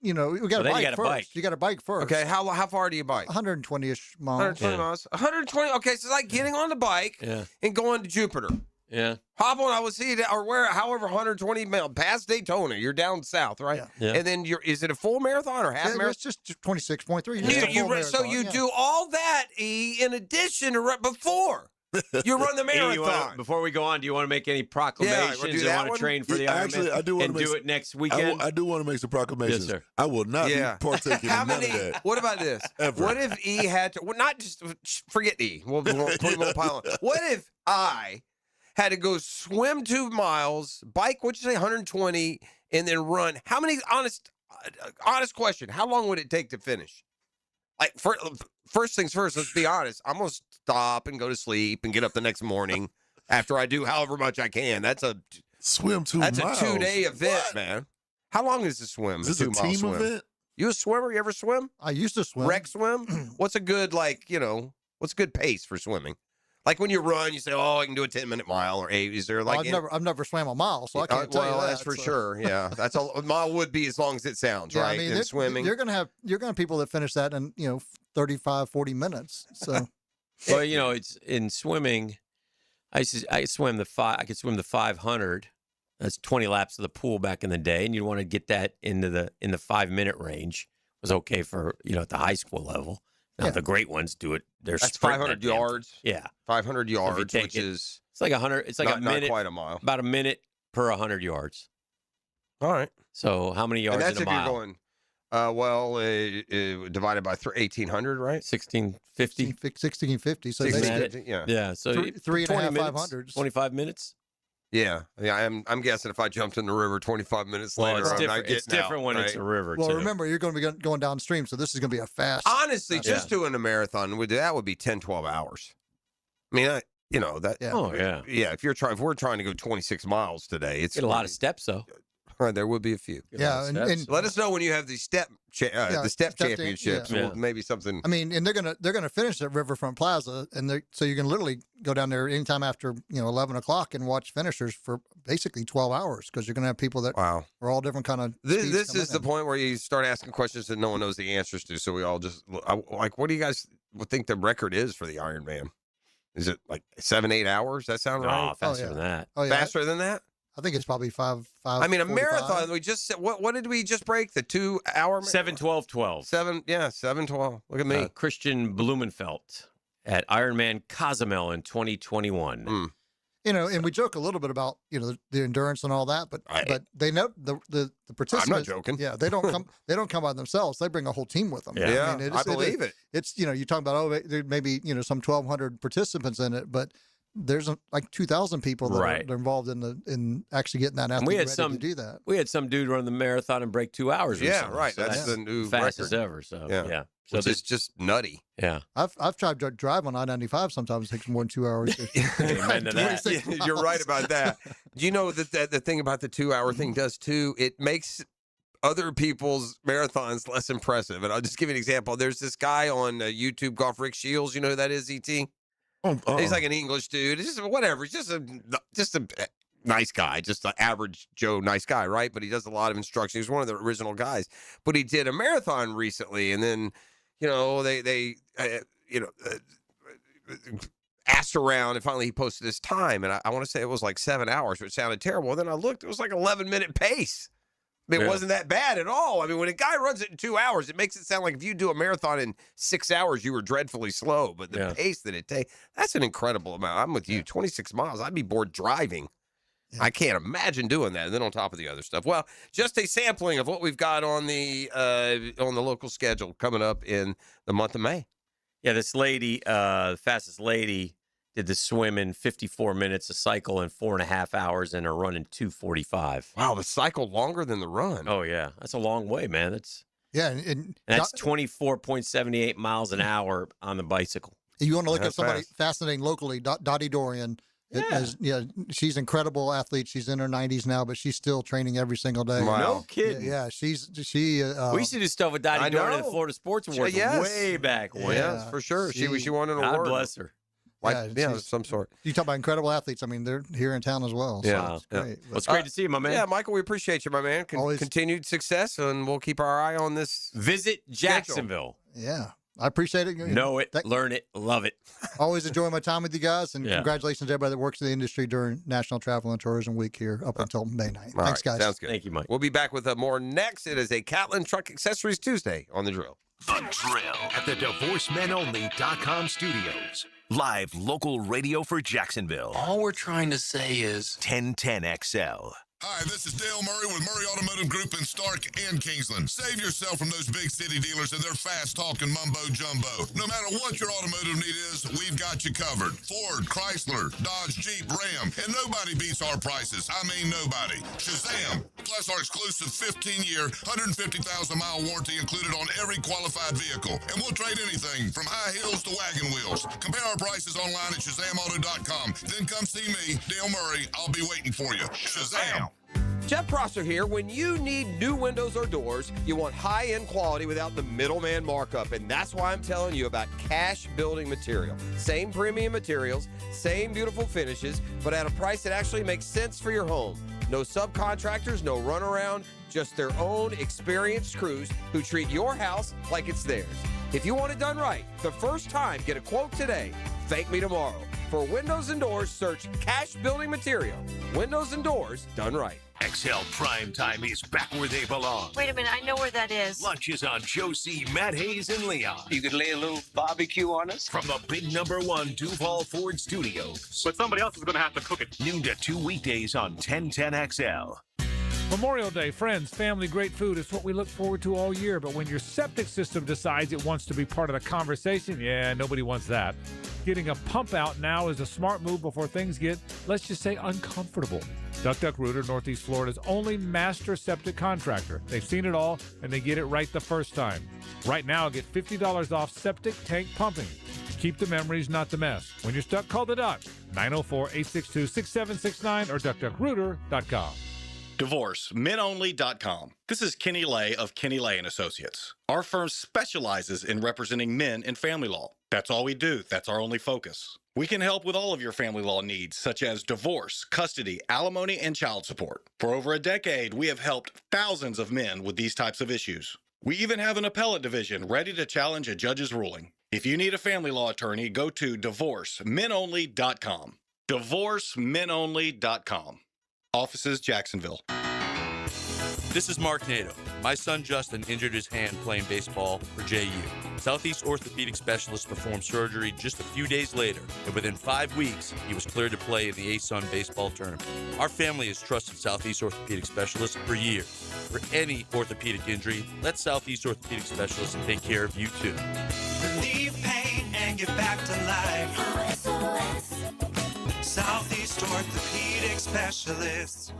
We got a bike first. You got a bike first. Okay, how far do you bike? 120-ish miles. 120 miles. 120. Okay, so it's like getting on the bike and going to Jupiter. Yeah. Hop on, I will see it, or however 120 miles past Daytona. You're down south, right? Yeah. And then is it a full marathon or half marathon? It's just 26.3. So you do all that, in addition to before. You run the marathon. Before we go on, do you want to make any proclamations? do that want to train for the Ironman? Actually, I do want to do it next weekend. I do want to make some proclamations. Yes, sir. I will not be partaking in none of that. What about this? Ever. What if E had to? Well, not just forget E. We'll put him on pile on. What if I had to go swim 2 miles, bike, what'd you say, 120, and then run? How many? Honest question. How long would it take to finish? Like, first things first, let's be honest. I'm going to stop and go to sleep and get up the next morning after I do however much I can. That's a swim 2 miles. That's a 2-day event, man. How long is the swim? Is this a team event? You a swimmer? You ever swim? I used to swim. Rec swim? What's a good, what's a good pace for swimming? Like when you run, you say, "Oh, I can do a 10-minute mile," or 8. Is there like? I've never swam a mile, so I can't tell you that. That's for sure. Yeah, that's a mile would be as long as it sounds, right? I mean, swimming, you're gonna have people that finish that in 35, 40 minutes. So, well, it's in swimming. I swim I could swim the 500. That's 20 laps of the pool back in the day, and you want to get that in the 5-minute range. It was okay for at the high school level. Now the great ones do it. That's 500 yards. Yeah, 500 yards, which is it's like 100. It's like a minute, not quite a mile. About a minute per 100 yards. All right. So how many yards? And that's in a mile? You're going, divided by 1,800, right? 1650. 1650. So yeah. So 3.5 25 minutes. Yeah. I'm guessing if I jumped in the river 25 minutes later, it's different when it's a river. Well, remember, you're going to be going downstream, so this is going to be a fast. Honestly, just doing a marathon would be 10, 12 hours. I mean, that. Yeah. Oh yeah. Yeah. If we're trying to go 26 miles today, it's get a lot of steps though. All right, there will be a few. Yeah, and let us know when you have the step championships. yeah. Or maybe something. I mean, and they're gonna finish at Riverfront Plaza, and so you can literally go down there anytime after 11 o'clock and watch finishers for basically 12 hours because you're gonna have people that are all different kind of. This is the point where you start asking questions that no one knows the answers to. So we all just like, what do you guys think the record is for the Ironman? Is it like 7-8 hours? That sound right? Oh, faster than that. Oh, yeah. Faster than that? I think it's probably 5. I mean, a 45. marathon. We just said, what did we just break? The 2 hour 7:12:12. 7:12. Look at me. Christian Blumenfeld at Ironman Cozumel in 2021. And we joke a little bit about the endurance and all that, but they know the participants. I'm not joking. Yeah, they don't come by themselves. They bring a whole team with them. Yeah, I believe it. It's you talk about there may be some 1,200 participants in it, but there's like 2,000 people that are involved in actually getting that athlete ready to do that. We had some dude run the marathon and break 2 hours. Yeah, recently, right. so That's the new fastest record. ever. So yeah. So Which is just nutty. Yeah. I've tried to drive on I-95. Sometimes it takes more than 2 hours. Amen to that. Yeah, you're right about that. Do you know that the thing about the 2 hour thing does too? It makes other people's marathons less impressive. And I'll just give you an example. There's this guy on YouTube, Golf Rick Shields. You know who that is, ET? He's like an English dude. It's just whatever. He's just a nice guy, just an average Joe nice guy, right? But he does a lot of instruction. He's one of the original guys. But he did a marathon recently, and then they asked around, and finally he posted his time, and I want to say it was like 7 hours, which sounded terrible. And then I looked; it was like 11-minute pace. I mean, it wasn't that bad at all. I mean, when a guy runs it in 2 hours, it makes it sound like if you do a marathon in 6 hours, you were dreadfully slow. But the pace that it takes, that's an incredible amount. I'm with you. 26 miles. I'd be bored driving. Yeah. I can't imagine doing that. And then on top of the other stuff. Well, just a sampling of what we've got on the local schedule coming up in the month of May. Yeah, this lady, the fastest lady, did the swim in 54 minutes, a cycle in 4.5 hours, and a run in 2:45. Wow, the cycle longer than the run. Oh yeah, that's a long way, man. And that's 24.78 miles an hour on the bicycle. You want to look at somebody fascinating locally, Dottie Dorian. She's an incredible athlete. She's in her 90s now, but she's still training every single day. Wow. No kidding. Yeah, we used to do stuff with Dottie Dorian at the Florida Sports Awards way back when. Yes, for sure. She won an award. God bless her. Of some sort. You talk about incredible athletes. I mean, they're here in town as well. So yeah, it's great. Well, it's great to see you, my man. Yeah, Michael, we appreciate you, my man. Continued success, and we'll keep our eye on this. Visit Jacksonville. Yeah, I appreciate it. Know it, learn it, love it. Always enjoy my time with you guys, and congratulations to everybody that works in the industry during National Travel and Tourism Week here up until May 9th. Thanks, guys. Sounds good. Thank you, Mike. We'll be back with more next. It is a Catlin Truck Accessories Tuesday on The Drill. The Drill at the DivorceMenOnly.com studios. Live local radio for Jacksonville. All we're trying to say is 1010XL. Hi, this is Dale Murray with Murray Automotive Group in Stark and Kingsland. Save yourself from those big city dealers and their fast-talking mumbo-jumbo. No matter what your automotive need is, we've got you covered. Ford, Chrysler, Dodge, Jeep, Ram, and nobody beats our prices. I mean nobody. Shazam! Plus our exclusive 15-year, 150,000-mile warranty included on every qualified vehicle. And we'll trade anything from high heels to wagon wheels. Compare our prices online at ShazamAuto.com. Then come see me, Dale Murray. I'll be waiting for you. Shazam! Jeff Prosser here. When you need new windows or doors, you want high-end quality without the middleman markup, and that's why I'm telling you about Cash Building Material. Same premium materials, same beautiful finishes, but at a price that actually makes sense for your home. No subcontractors, no runaround, just their own experienced crews who treat your house like it's theirs. If you want it done right, the first time, get a quote today. Thank me tomorrow. For windows and doors, search Cash Building Material. Windows and doors done right. XL Prime Time is back where they belong. Wait a minute, I know where that is. Lunch is on Joe C., Matt Hayes, and Leon. You could lay a little barbecue on us. From the big #1 Duval Ford Studios. But somebody else is going to have to cook it. Noon to 2 weekdays on 1010XL. Memorial Day, friends, family, great food is what we look forward to all year. But when your septic system decides it wants to be part of the conversation, nobody wants that. Getting a pump out now is a smart move before things get, let's just say, uncomfortable. Duck Rooter, Northeast Florida's only master septic contractor. They've seen it all, and they get it right the first time. Right now, get $50 off septic tank pumping. Keep the memories, not the mess. When you're stuck, call the Duck. 904-862-6769 or duckrooter.com. DivorceMenOnly.com. This is Kenny Lay of Kenny Lay & Associates. Our firm specializes in representing men in family law. That's all we do. That's our only focus. We can help with all of your family law needs, such as divorce, custody, alimony, and child support. For over a decade, we have helped thousands of men with these types of issues. We even have an appellate division ready to challenge a judge's ruling. If you need a family law attorney, go to DivorceMenOnly.com. DivorceMenOnly.com. Offices, Jacksonville. This is Mark Nato. My son Justin injured his hand playing baseball for JU. Southeast Orthopedic Specialist performed surgery just a few days later, and within 5 weeks, he was cleared to play in the ASUN baseball tournament. Our family has trusted Southeast Orthopedic Specialists for years. For any orthopedic injury, let Southeast Orthopedic Specialists take care of you too. Relieve pain and get back to life. Southeast Orthopedic Specialists.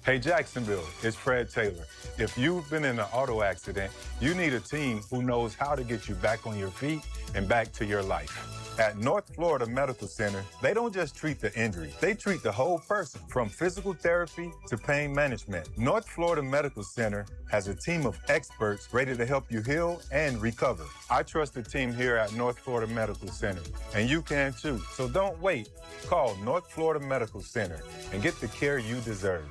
Hey Jacksonville, it's Fred Taylor. If you've been in an auto accident, you need a team who knows how to get you back on your feet and back to your life. At North Florida Medical Center, they don't just treat the injury, they treat the whole person, from physical therapy to pain management. North Florida Medical Center has a team of experts ready to help you heal and recover. I trust the team here at North Florida Medical Center, and you can too. So don't wait. Call North Florida Medical Center and get the care you deserve.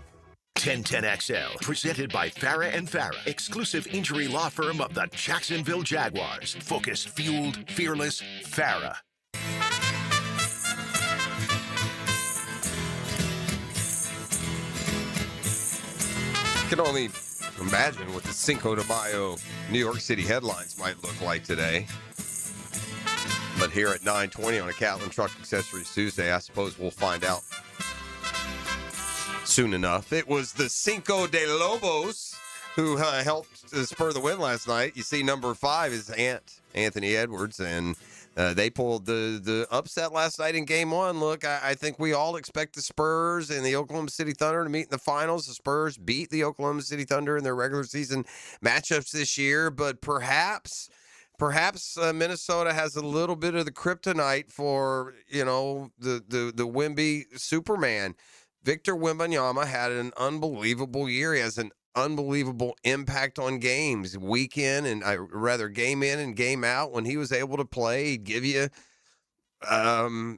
1010XL, presented by Farah and Farah, exclusive injury law firm of the Jacksonville Jaguars. Focused, fueled, fearless, Farah. I can only imagine what the Cinco de Mayo New York City headlines might look like today. But here at 9:20 on a Catlin Truck Accessories Tuesday, I suppose we'll find out soon enough. It was the Cinco de Lobos who helped spur the win last night. You see, number 5 is Anthony Edwards, and they pulled the upset last night in Game 1. Look, I think we all expect the Spurs and the Oklahoma City Thunder to meet in the finals. The Spurs beat the Oklahoma City Thunder in their regular season matchups this year, but perhaps Minnesota has a little bit of the kryptonite for, the Wemby Superman. Victor Wembanyama had an unbelievable year. He has an unbelievable impact on games, week in and game in and game out. When he was able to play, he'd give you a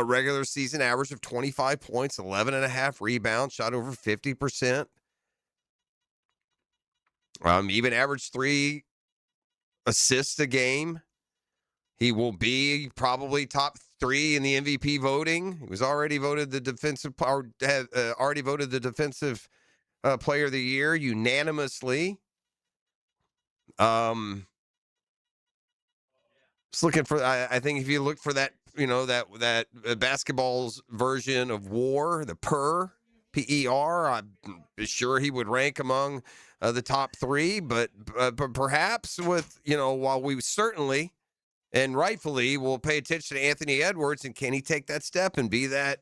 regular season average of 25 points, 11.5 rebounds, shot over 50%. Even averaged 3 assists a game. He will be probably top 3 in the MVP voting. He was already voted the defensive player of the year unanimously. Just looking for. I think if you look for that, that basketball's version of WAR, the PER, I'm sure he would rank among the top 3. But perhaps with while we certainly and rightfully will pay attention to Anthony Edwards, and can he take that step and be that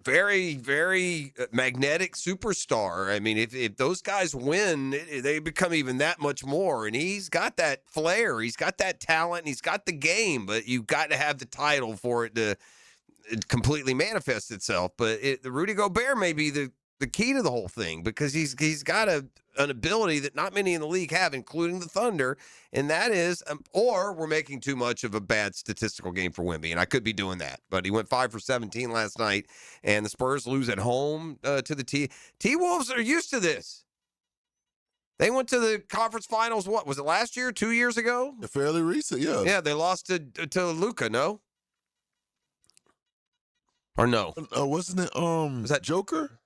very, very magnetic superstar? I mean, if those guys win, they become even that much more. And he's got that flair, he's got that talent, and he's got the game, but you've got to have the title for it to completely manifest itself. But the Rudy Gobert may be the key to the whole thing, because he's got an ability that not many in the league have, including the Thunder, and that is, or we're making too much of a bad statistical game for Wemby, and I could be doing that. But he went 5 for 17 last night, and the Spurs lose at home to the T-Wolves are used to this. They went to the conference finals, what, was it last year, 2 years ago? Fairly recent, yeah. Yeah, they lost to Luka, no? Or no? Wasn't it, was that Joker?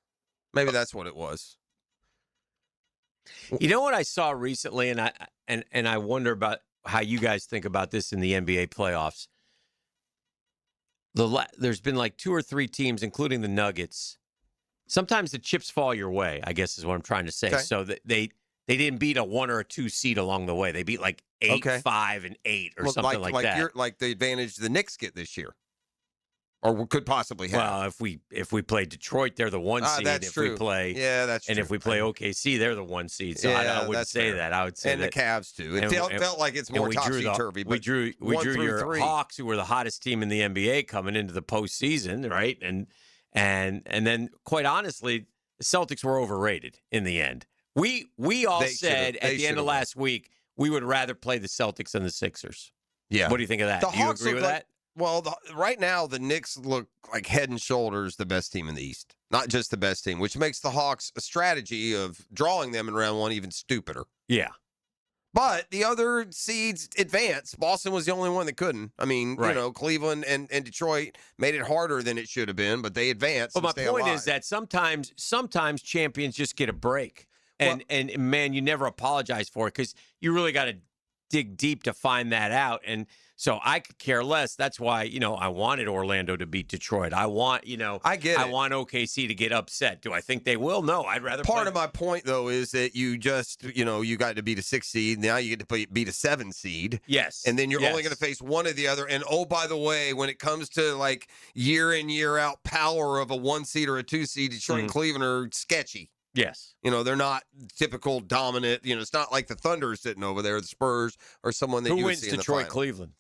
Maybe that's what it was. You know what I saw recently, and I wonder about how you guys think about this in the NBA playoffs. There's been like 2 or 3 teams, including the Nuggets. Sometimes the chips fall your way, I guess is what I'm trying to say. Okay. So that they didn't beat a 1 or a 2 seed along the way. They beat like 8, 5, and 8 or something like that. Like the advantage the Knicks get this year. Or could possibly have. Well, if we play Detroit, they're the 1 seed. That's true. We play, that's true. And if we play OKC, they're the 1 seed. So I wouldn't say fair. That. I would say and that. the Cavs too. It felt like it's more topsy-turvy. We drew your 3. Hawks, who were the hottest team in the NBA coming into the postseason, right? And And then, quite honestly, the Celtics were overrated in the end. We all said at the end of last week we would rather play the Celtics than the Sixers. Yeah. What do you think of that? Do you agree with that? Well, right now, the Knicks look like head and shoulders the best team in the East. Not just the best team, which makes the Hawks a strategy of drawing them in round one even stupider. Yeah. But the other seeds advance. Boston was the only one that couldn't. I mean, Cleveland and Detroit made it harder than it should have been, but they advanced. But my point is that sometimes champions just get a break. And man, you never apologize for it because you really got to dig deep to find that out. And so I could care less. That's why, I wanted Orlando to beat Detroit. I want, I get it. I want OKC to get upset. Do I think they will? No, I'd rather Part of my point, though, is that you just, you got to beat a 6 seed. Now you get to beat a 7 seed. Yes. And then you're only going to face one or the other. And, oh, by the way, when it comes to, like, year in, year out power of a 1 seed or a 2 seed, Detroit and Cleveland are sketchy. Yes. They're not typical dominant. It's not like the Thunder sitting over there, the Spurs, or someone that Who you would wins see in the Detroit, final. Cleveland?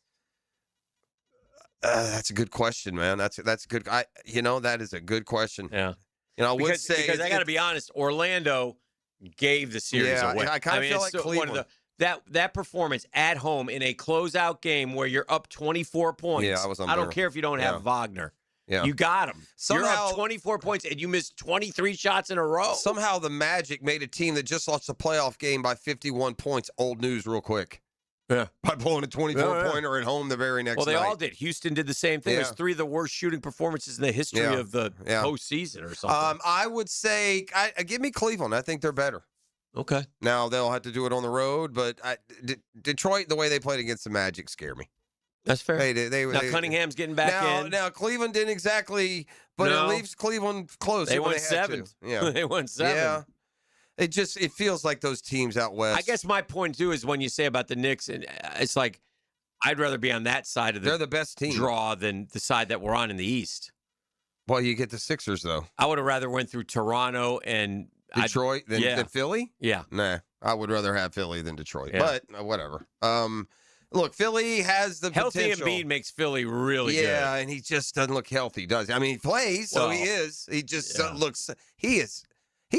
That's a good question, man. That's good. That is a good question. Yeah. I would say because I got to be honest, Orlando gave the series away. I kind of feel like Cleveland. That performance at home in a closeout game where you're up 24 points. Yeah, I was I don't care if you don't have Wagner. Yeah. You got him. Somehow, you're up 24 points and you missed 23 shots in a row. Somehow the Magic made a team that just lost a playoff game by 51 points. Old news real quick. Yeah. By blowing a 24-pointer at home the very next night. Well, they all did. Houston did the same thing. It was 3 of the worst shooting performances in the history of the postseason or something. I would say, give me Cleveland. I think they're better. Okay. Now, they'll have to do it on the road, but Detroit, the way they played against the Magic, scare me. That's fair. Now, Cunningham's getting back in. Now, Cleveland didn't exactly, but it leaves Cleveland close. They won had 7. to. Yeah. They won 7. Yeah. It feels like those teams out west. I guess my point, too, is when you say about the Knicks, and it's like I'd rather be on that side of they're the best team draw than the side that we're on in the East. Well, you get the Sixers, though. I would have rather went through Toronto and Detroit than Philly? Yeah. Nah, I would rather have Philly than Detroit, but whatever. Look, Philly has the healthy potential. Embiid makes Philly really good. Yeah, and he just doesn't look healthy, does he? I mean, he plays, so he is. He just looks – he's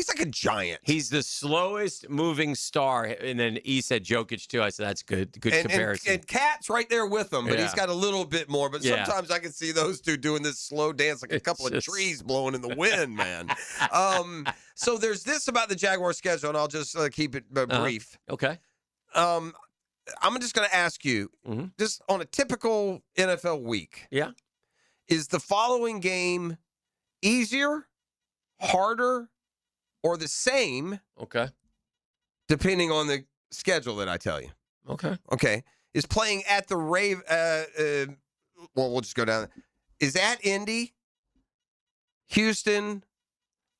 like a giant. He's the slowest moving star. And then he said Jokic, too. I said, that's good comparison. And Cat's right there with him, but he's got a little bit more. But sometimes I can see those two doing this slow dance like a couple of trees blowing in the wind, man. So there's this about the Jaguar schedule, and I'll just keep it brief. Okay. I'm just going to ask you, just on a typical NFL week, is the following game easier, harder, or the same? Okay. Depending on the schedule that I tell you. Okay. Okay. Is playing at the we'll just go down. Is at Indy, Houston,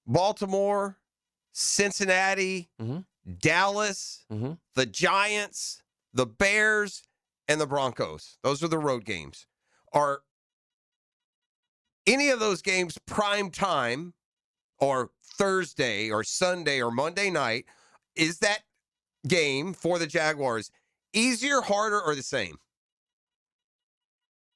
Baltimore, Cincinnati, Dallas, the Giants, the Bears, and the Broncos. Those are the road games. Are any of those games prime time or Thursday or Sunday or Monday night? Is that game for the Jaguars easier, harder, or the same?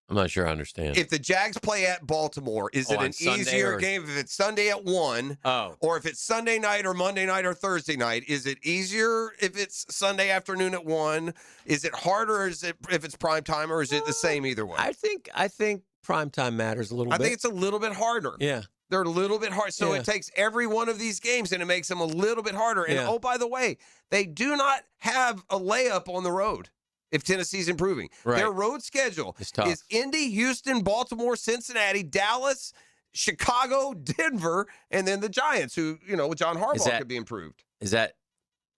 I'm not sure I understand. If the Jags play at Baltimore, is it an easier game if it's Sunday at 1? Or if it's Sunday night or Monday night or Thursday night, is it easier if it's Sunday afternoon at 1? Is it harder if it's prime time, or is it the same either way? I think prime time matters a little bit. I think it's a little bit harder. Yeah. They're a little bit hard. So it takes every one of these games and it makes them a little bit harder. And oh, by the way, they do not have a layup on the road if Tennessee's improving. Right. Their road schedule is Indy, Houston, Baltimore, Cincinnati, Dallas, Chicago, Denver, and then the Giants, who, John Harbaugh could be improved. Is that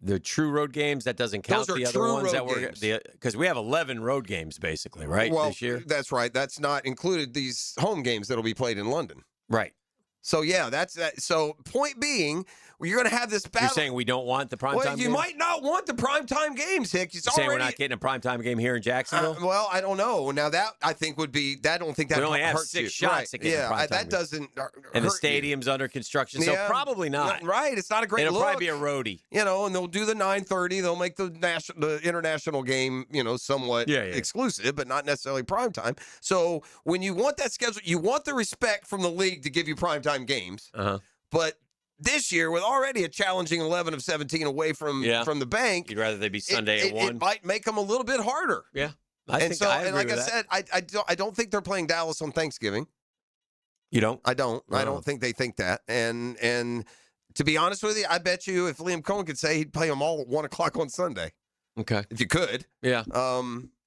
the true road games? That doesn't count Those are the other true ones road that were games. because we have 11 road games basically, right? Well, this year. That's right. That's not included these home games that'll be played in London. Right. So, yeah, that's that. So, point being, you're going to have this battle. You're saying we don't want the primetime Well, you game? might not want the primetime games, Hick. You're saying we're not getting a primetime game here in Jacksonville? Well, I don't know. Now, that I think would be, I don't think that we only have hurts 6 you. shots to get a primetime that game. doesn't And the hurt you. stadium's under construction, so probably not. Right. It's not a great It'll look. probably be a roadie. You know, and they'll do the 9:30. They'll make the international game, somewhat exclusive, but not necessarily primetime. So when you want that schedule, you want the respect from the league to give you primetime games. But this year, with already a challenging 11 of 17 away from the bank, you'd rather they be Sunday at 1. It might make them a little bit harder. Yeah, I agree like with I that. said, I don't think they're playing Dallas on Thanksgiving. You don't? I don't. No. I don't think they think that. And to be honest with you, I bet you if Liam Cohen could say, he'd play them all at 1 o'clock on Sunday. Okay. If you could. Yeah.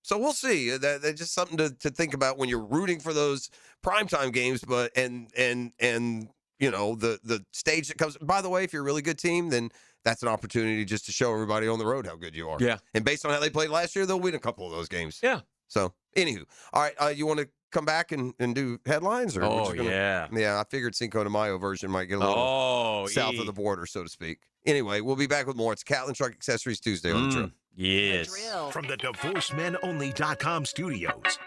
So we'll see. That's just something to think about when you're rooting for those primetime games. But the stage that comes. By the way, if you're a really good team, then that's an opportunity just to show everybody on the road how good you are. Yeah. And based on how they played last year, they'll win a couple of those games. Yeah. So, anywho, all right. You want to come back and do headlines? Or we're just gonna, yeah. I figured Cinco de Mayo version might get a little south of the border, so to speak. Anyway, we'll be back with more. It's Catlin Truck Accessories Tuesday on the Drill. Yes. From the DivorceMenOnly.com studios,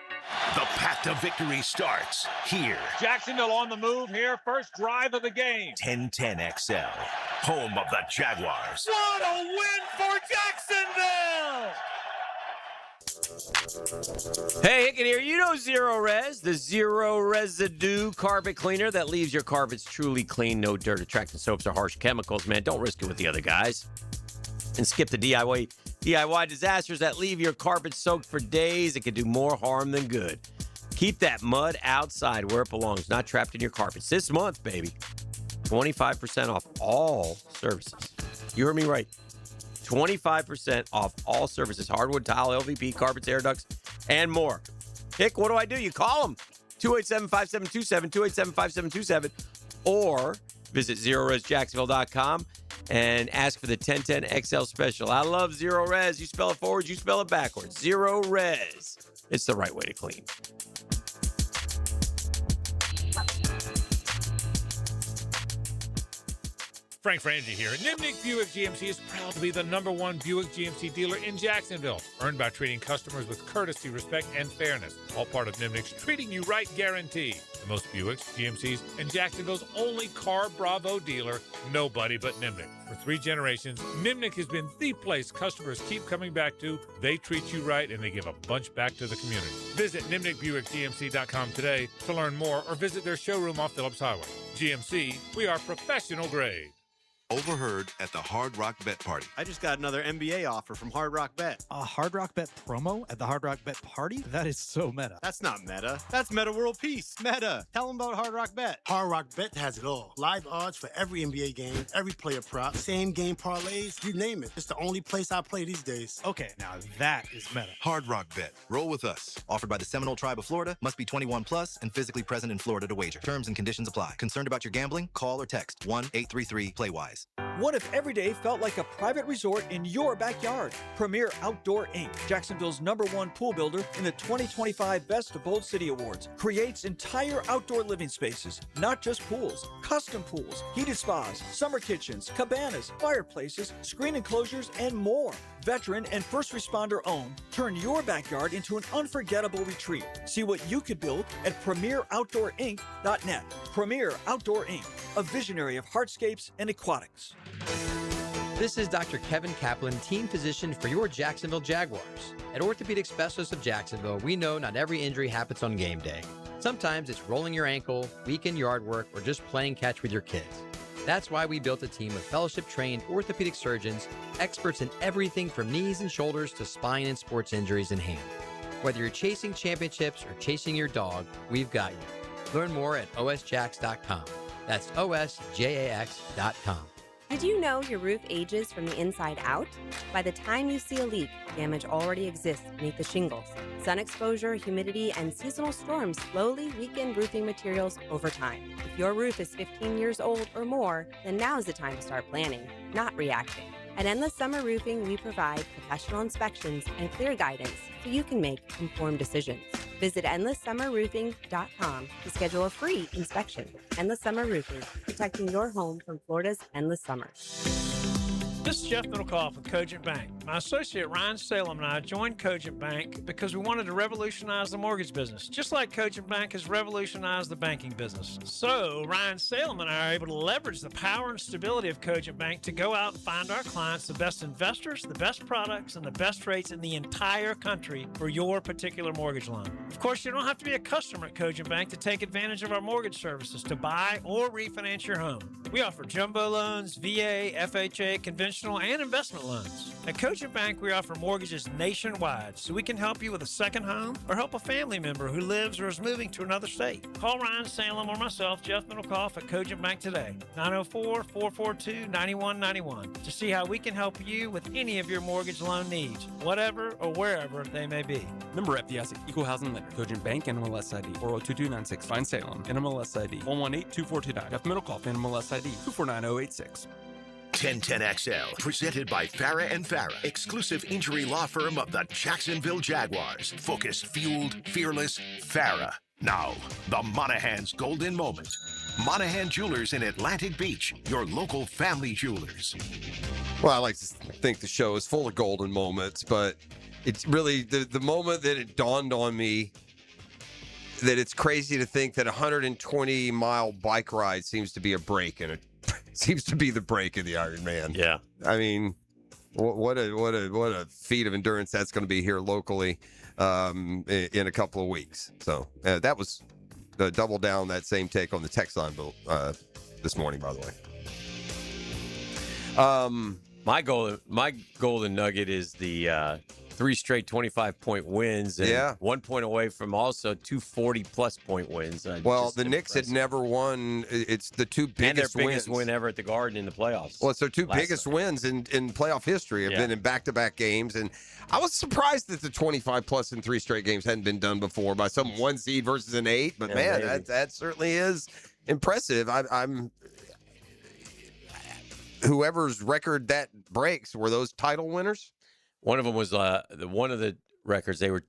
the path to victory starts here. Jacksonville on the move here. First drive of the game. 1010 XL, home of the Jaguars. What a win for Jacksonville! Hey, Hickett here. You know Zero Res, the zero residue carpet cleaner that leaves your carpets truly clean. No dirt, attracting soaps, or harsh chemicals, man. Don't risk it with the other guys. And skip the DIY disasters that leave your carpet soaked for days. It can do more harm than good. Keep that mud outside where it belongs, not trapped in your carpets. This month, baby, 25% off all services. You heard me right. 25% off all services. Hardwood, tile, LVP, carpets, air ducts, and more. Hick, what do? You call them. 287-5727, 287-5727, or visit ZeroResJacksonville.com and ask for the 1010 XL special. I love Zero Res. You spell it forward, you spell it backwards. Zero Res. It's the right way to clean. Frank Frangie here. Nimnick Buick GMC is proud to be the #1 Buick GMC dealer in Jacksonville, earned by treating customers with courtesy, respect, and fairness. All part of Nimnick's Treating You Right guarantee. The most Buicks, GMCs, and Jacksonville's only Car Bravo dealer, nobody but Nimnick. For 3 generations, Nimnick has been the place customers keep coming back to. They treat you right, and they give a bunch back to the community. Visit NimnickBuickGMC.com today to learn more, or visit their showroom off Phillips Highway. GMC, we are professional grade. Overheard at the Hard Rock Bet Party. I just got another NBA offer from Hard Rock Bet. A Hard Rock Bet promo at the Hard Rock Bet Party? That is so meta. That's not meta. That's Meta World Peace. Meta. Tell them about Hard Rock Bet. Hard Rock Bet has it all. Live odds for every NBA game, every player prop, same game parlays, you name it. It's the only place I play these days. Okay, now that is meta. Hard Rock Bet. Roll with us. Offered by the Seminole Tribe of Florida. Must be 21 plus and physically present in Florida to wager. Terms and conditions apply. Concerned about your gambling? Call or text 1-833-PLAY-WISE. What if every day felt like a private resort in your backyard? Premier Outdoor Inc., Jacksonville's #1 pool builder in the 2025 Best of Bold City Awards, creates entire outdoor living spaces, not just pools, custom pools, heated spas, summer kitchens, cabanas, fireplaces, screen enclosures, and more. Veteran and first responder owned, turn your backyard into an unforgettable retreat. See what you could build at PremierOutdoorInc.net. Premier Outdoor Inc., a visionary of hardscapes and aquatics. This is Dr. Kevin Kaplan, team physician for your Jacksonville Jaguars. At Orthopedic Specialists of Jacksonville, we know not every injury happens on game day. Sometimes it's rolling your ankle, weekend yard work, or just playing catch with your kids. That's why we built a team of fellowship-trained orthopedic surgeons, experts in everything from knees and shoulders to spine and sports injuries in hand. Whether you're chasing championships or chasing your dog, we've got you. Learn more at osjax.com. That's osjax.com. Did you know your roof ages from the inside out? By the time you see a leak, damage already exists beneath the shingles. Sun exposure, humidity, and seasonal storms slowly weaken roofing materials over time. If your roof is 15 years old or more, then now is the time to start planning, not reacting. At Endless Summer Roofing, we provide professional inspections and clear guidance so you can make informed decisions. Visit EndlessSummerRoofing.com to schedule a free inspection. Endless Summer Roofing, protecting your home from Florida's endless summer. This is Jeff Middlecoff with Cogent Bank. My associate Ryan Salem and I joined Cogent Bank because we wanted to revolutionize the mortgage business, just like Cogent Bank has revolutionized the banking business. So Ryan Salem and I are able to leverage the power and stability of Cogent Bank to go out and find our clients the best investors, the best products, and the best rates in the entire country for your particular mortgage loan. Of course, you don't have to be a customer at Cogent Bank to take advantage of our mortgage services to buy or refinance your home. We offer jumbo loans, VA, FHA, conventional and investment loans. At Cogent Bank, we offer mortgages nationwide, so we can help you with a second home or help a family member who lives or is moving to another state. Call Ryan Salem or myself, Jeff Middlecoff, at Cogent Bank today, 904-442-9191, to see how we can help you with any of your mortgage loan needs, whatever or wherever they may be. Member FDIC, Equal Housing Lender, Cogent Bank, NMLS ID 402296, Fine Salem, NMLS ID 1182429, Jeff Middlecoff, NMLS ID 249086. 1010XL, presented by Farah and Farah, exclusive injury law firm of the Jacksonville Jaguars. Focus, fueled, fearless, Farah. Now, the Monahan's golden moment. Monahan Jewelers in Atlantic Beach, your local family jewelers. Well, I like to think the show is full of golden moments, but it's really the moment that it dawned on me that it's crazy to think that a 120-mile bike ride seems to be a break in it. Seems to be the break of the Iron Man. Yeah. I mean, what a feat of endurance that's going to be here locally in a couple of weeks. So that was the double down that same take on the text line this morning, by the way. My golden nugget is the 3 straight 25-point wins, and 1 point away from also 2 40-plus point wins. Well, the Knicks had never won. It's the two biggest and their biggest win ever at the Garden in the playoffs. Well, it's their two biggest wins in playoff history. Have been in back-to-back games, and I was surprised that the 25-plus in 3 straight games hadn't been done before by some 1 seed versus an 8. But man, that certainly is impressive. I'm whoever's record that breaks, were those title winners? One of them was one of the records they were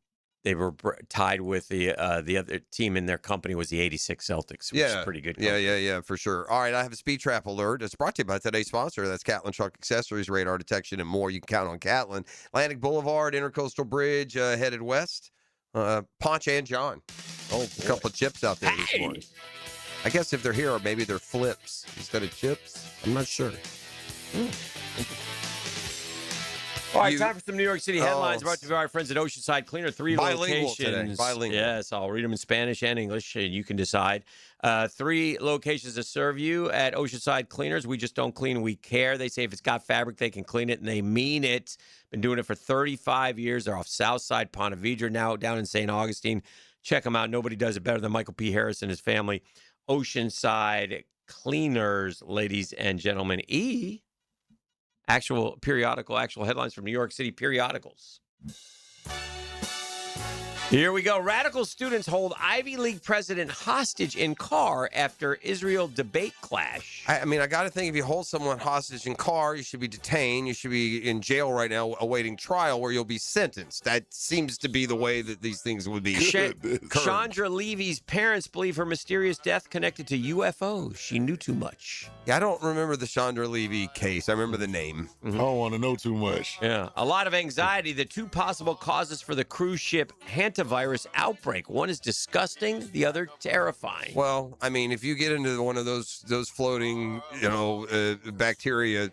tied with the other team in their company was the 86 Celtics, which is pretty good. Yeah, for sure. All right, I have a speed trap alert. It's brought to you by today's sponsor. That's Catlin Truck Accessories, radar detection, and more. You can count on Catlin. Atlantic Boulevard, Intercoastal Bridge, headed west. Ponch and John. A couple of chips out there this morning. I guess if they're here, maybe they're flips instead of chips. I'm not sure. All right, time for some New York City headlines brought to you by our friends at Oceanside Cleaner. 3 locations. Today. Bilingual. Yes, I'll read them in Spanish and English, and you can decide. 3 locations to serve you at Oceanside Cleaners. We just don't clean, we care. They say if it's got fabric, they can clean it, and they mean it. Been doing it for 35 years. They're off Southside Ponte Vedra, now down in St. Augustine. Check them out. Nobody does it better than Michael P. Harris and his family. Oceanside Cleaners, ladies and gentlemen. Actual headlines from New York City periodicals. Here we go. Radical students hold Ivy League president hostage in car after Israel debate clash. I mean, I got to think if you hold someone hostage in car, you should be detained. You should be in jail right now awaiting trial where you'll be sentenced. That seems to be the way that these things would be. Chandra Levy's parents believe her mysterious death connected to UFOs. She knew too much. Yeah, I don't remember the Chandra Levy case. I remember the name. I don't want to know too much. Yeah. A lot of anxiety. The 2 possible causes for the cruise ship hantavirus outbreak. One is disgusting, the other terrifying. Well, I mean, if you get into one of those floating, bacteria,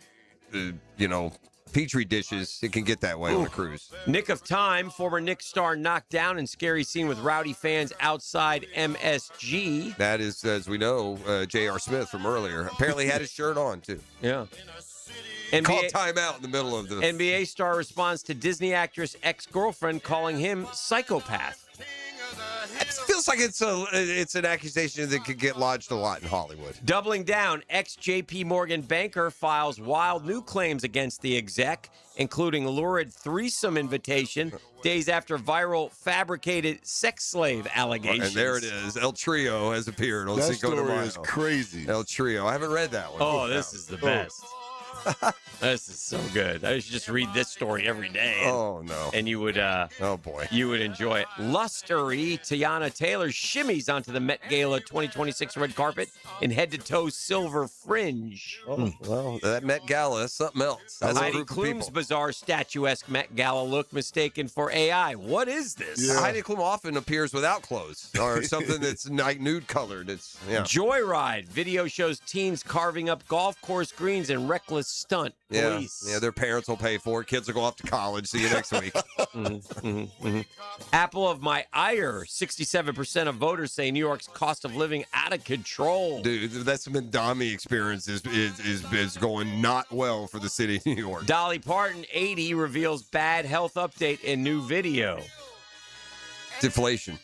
Petri dishes, it can get that way on a cruise. Nick of Time, former Knicks star knocked down in scary scene with rowdy fans outside MSG. That is, as we know, J.R. Smith from earlier. Apparently had his shirt on, too. Yeah. Called timeout in the middle of the... NBA star responds to Disney actress ex-girlfriend calling him psychopath. It feels like it's an accusation that could get lodged a lot in Hollywood. Doubling down, ex-JP Morgan banker files wild new claims against the exec, including lurid threesome invitation days after viral fabricated sex slave allegations. And there it is. El Trio has appeared on That Cinco de story Mayo. is crazy. El Trio. I haven't read that one. Oh, this is the best. This is so good. I should just read this story every day. Oh, no. And you would, oh, boy. You would enjoy it. Lustery Tiana Taylor shimmies onto the Met Gala 2026 red carpet in head-to-toe silver fringe. Oh, well, that Met Gala is something else. That's a Heidi group of Klum's people. bizarre statuesque Met Gala look mistaken for AI. What is this? Yeah. Heidi Klum often appears without clothes or something that's like nude colored. It's Joyride video shows teens carving up golf course greens in reckless stunt. Police. Yeah, their parents will pay for it. Kids will go off to college. See you next week. Apple of my ire. 67% of voters say New York's cost of living out of control. Dude, that's Mandami experience is going not well for the city of New York. Dolly Parton, 80, reveals bad health update in new video. Deflation.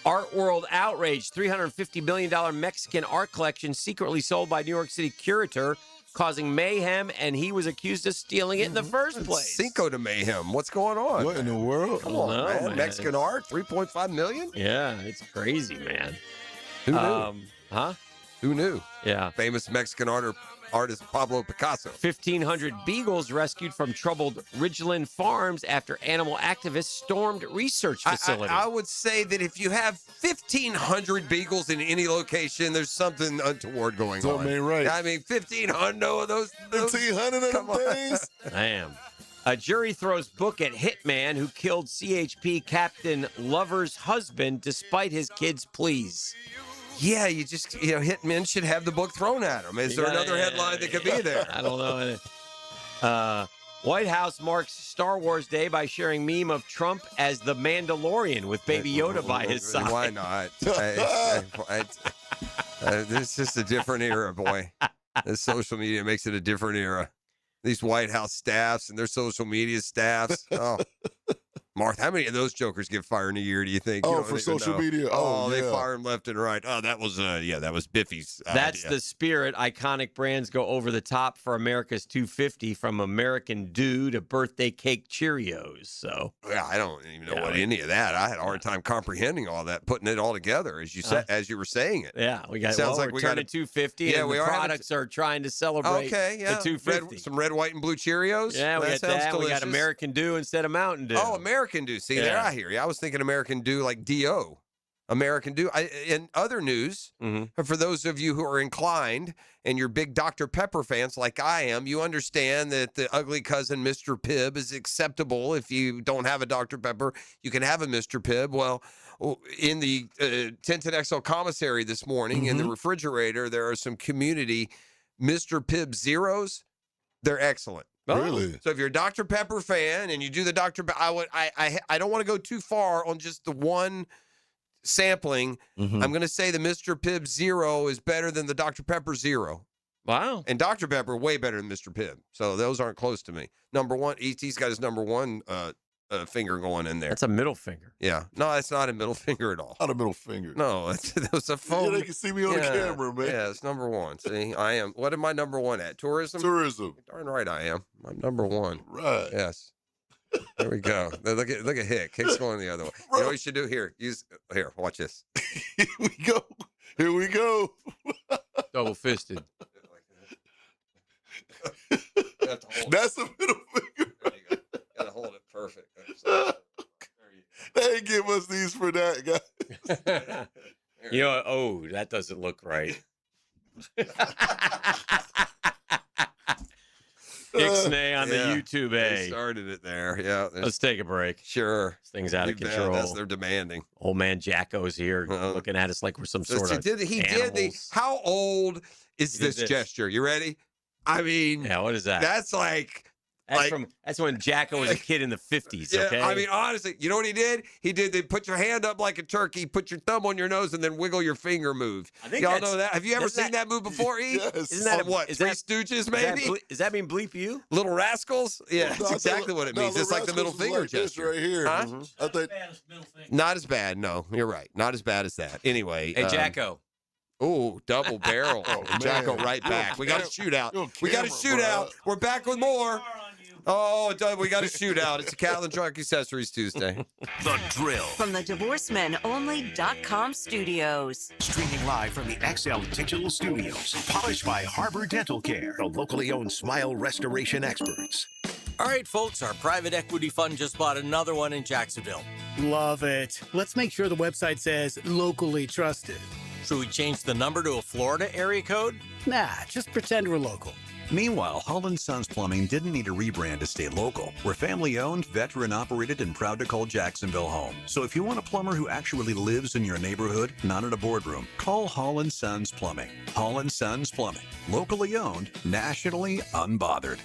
Art World outrage. $350 million Mexican art collection secretly sold by New York City curator, causing mayhem, and he was accused of stealing it in the first place. Cinco de mayhem. What's going on? What in the world? Come on, man. Mexican art, $3.5 million? Yeah, it's crazy, man. Who knew? Huh? Who knew? Yeah. Famous Mexican artist Pablo Picasso. 1,500 beagles rescued from troubled Ridgeland Farms after animal activists stormed research facility. I would say that if you have 1,500 beagles in any location, there's something untoward going on. Something ain't right. I mean, 1,500 of those. 1,500 of them things? Damn. A jury throws book at hitman who killed CHP Captain Lover's husband despite his kids' pleas. Yeah, hitmen should have the book thrown at them. Is there another headline that could be there? I don't know. White House marks Star Wars Day by sharing meme of Trump as the Mandalorian with Baby Yoda by his side. Why not? This is just a different era, boy. This social media makes it a different era. These White House staffs and their social media staffs. Oh. Martha, how many of those jokers get fired in a year, do you think? Oh, for social media? Oh, they yeah. fire them left and right. Oh, that was Biffy's That's idea. the spirit. Iconic brands go over the top for America's 250, from American Dew to birthday cake Cheerios. So yeah, I don't even know what any of that. I had a hard time comprehending all that, putting it all together as you said, as you were saying it. Yeah, we got. Sounds like we're we got turning 250. Yeah, and the products are trying to celebrate. Okay, yeah, the 250. Some red, white, and blue Cheerios. Yeah, we got that. Delicious. We got American Dew instead of Mountain Dew. Oh, American Dew. See, there I hear you. I was thinking American Dew like D.O. American Dew. In other news, for those of you who are inclined and you're big Dr. Pepper fans like I am, you understand that the ugly cousin Mr. Pibb is acceptable. If you don't have a Dr. Pepper, you can have a Mr. Pibb. Well, in the Tintin XL commissary this morning, in the refrigerator, there are some community Mr. Pibb Zeros. They're excellent. Really? So if you're a Dr. Pepper fan and you do the Dr. I don't want to go too far on just the one sampling. I'm going to say the Mr. Pibb Zero is better than the Dr. Pepper Zero. Wow. And Dr. Pepper way better than Mr. Pibb. So those aren't close to me. Number one, E.T.'s got his number one finger going in there. That's a middle finger. Yeah. No, that's not a middle finger at all. Not a middle finger. No, that's a phone. Yeah, they can see me on the camera, man. Yeah, it's number one. See, I am. What am I number one at? Tourism? Tourism. Darn right I am. I'm number one. Right. Yes. There we go. Look at Hick. Hick's going the other way. You know what you should do? Here, watch this. Here we go. Here we go. Double fisted. That's a middle finger. There you go. Gotta hold it perfect. They ain't give us these for that, guys. That doesn't look right. Ixnay on the YouTube, They started it there. Yeah. Let's take a break. Sure. This thing's out of control. They're demanding. Old man Jacko's here looking at us like we're some sort of animals. How old is this gesture? You ready? I mean, yeah, what is that? That's like that's when Jacko was a kid in the 50s, yeah, okay? I mean, honestly, you know what he did? They put your hand up like a turkey, put your thumb on your nose, and then wiggle your finger move. Y'all know that? Have you ever seen that move before, E? Yes. Isn't that what? Three Stooges, maybe? Does that mean bleep you? Little Rascals? Yeah, Well, no, that's exactly what it means. It's like the middle finger like this gesture. right here. Huh? I think Not as bad, no. You're right. Not as bad as that. Anyway. Hey, Jacko. Oh, double barrel. Jacko right back. We got a shootout. We got a shootout. We're back with more. Oh, we got a shootout. It's a Catlin Truck Accessories Tuesday. The Drill. From the DivorceMenOnly.com studios. Streaming live from the XL Digital Studios. Polished by Harbor Dental Care, the locally owned smile restoration experts. All right, folks, our private equity fund just bought another one in Jacksonville. Love it. Let's make sure the website says locally trusted. Should we change the number to a Florida area code? Nah, just pretend we're local. Meanwhile, Holland Sons Plumbing didn't need a rebrand to stay local. We're family-owned, veteran-operated, and proud to call Jacksonville home. So if you want a plumber who actually lives in your neighborhood, not in a boardroom, call Holland Sons Plumbing. Holland Sons Plumbing. Locally owned, nationally unbothered.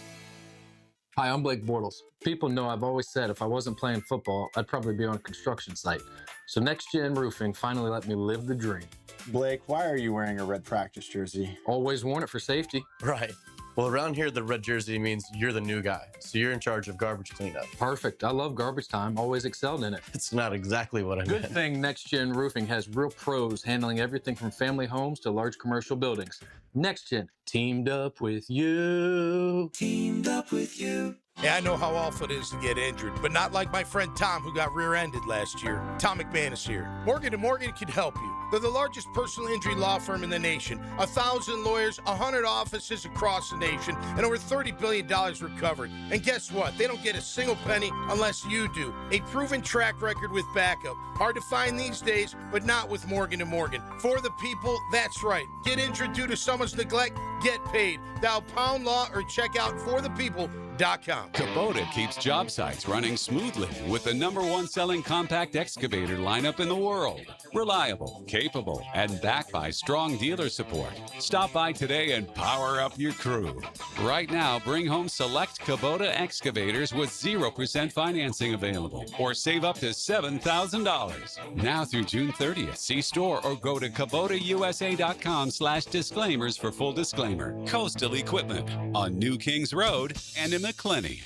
Hi, I'm Blake Bortles. People know I've always said if I wasn't playing football, I'd probably be on a construction site. So Next Gen Roofing finally let me live the dream. Blake, why are you wearing a red practice jersey? Always worn it for safety. Right. Well, around here, the red jersey means you're the new guy. So you're in charge of garbage cleanup. Perfect. I love garbage time. Always excelled in it. It's not exactly what I meant. Good thing Next Gen Roofing has real pros handling everything from family homes to large commercial buildings. Next Gen, teamed up with you. Teamed up with you. Yeah, I know how awful it is to get injured, but not like my friend Tom who got rear-ended last year. Tom McManus here. Morgan & Morgan can help you. They're the largest personal injury law firm in the nation. 1,000 lawyers, 100 offices across the nation, and over $30 billion recovered. And guess what? They don't get a single penny unless you do. A proven track record with backup. Hard to find these days, but not with Morgan & Morgan. For the people, that's right. Get injured due to someone's neglect, get paid. Dial pound law or check out forthepeople.com. Kubota keeps job sites running smoothly with the #1 selling compact excavator lineup in the world. Reliable, capable, and backed by strong dealer support. Stop by today and power up your crew. Right now, bring home select Kubota excavators with 0% financing available or save up to $7,000. Now through June 30th. See store or go to KubotaUSA.com/disclaimers for full disclaimer. Coastal Equipment on New Kings Road and in McClenny.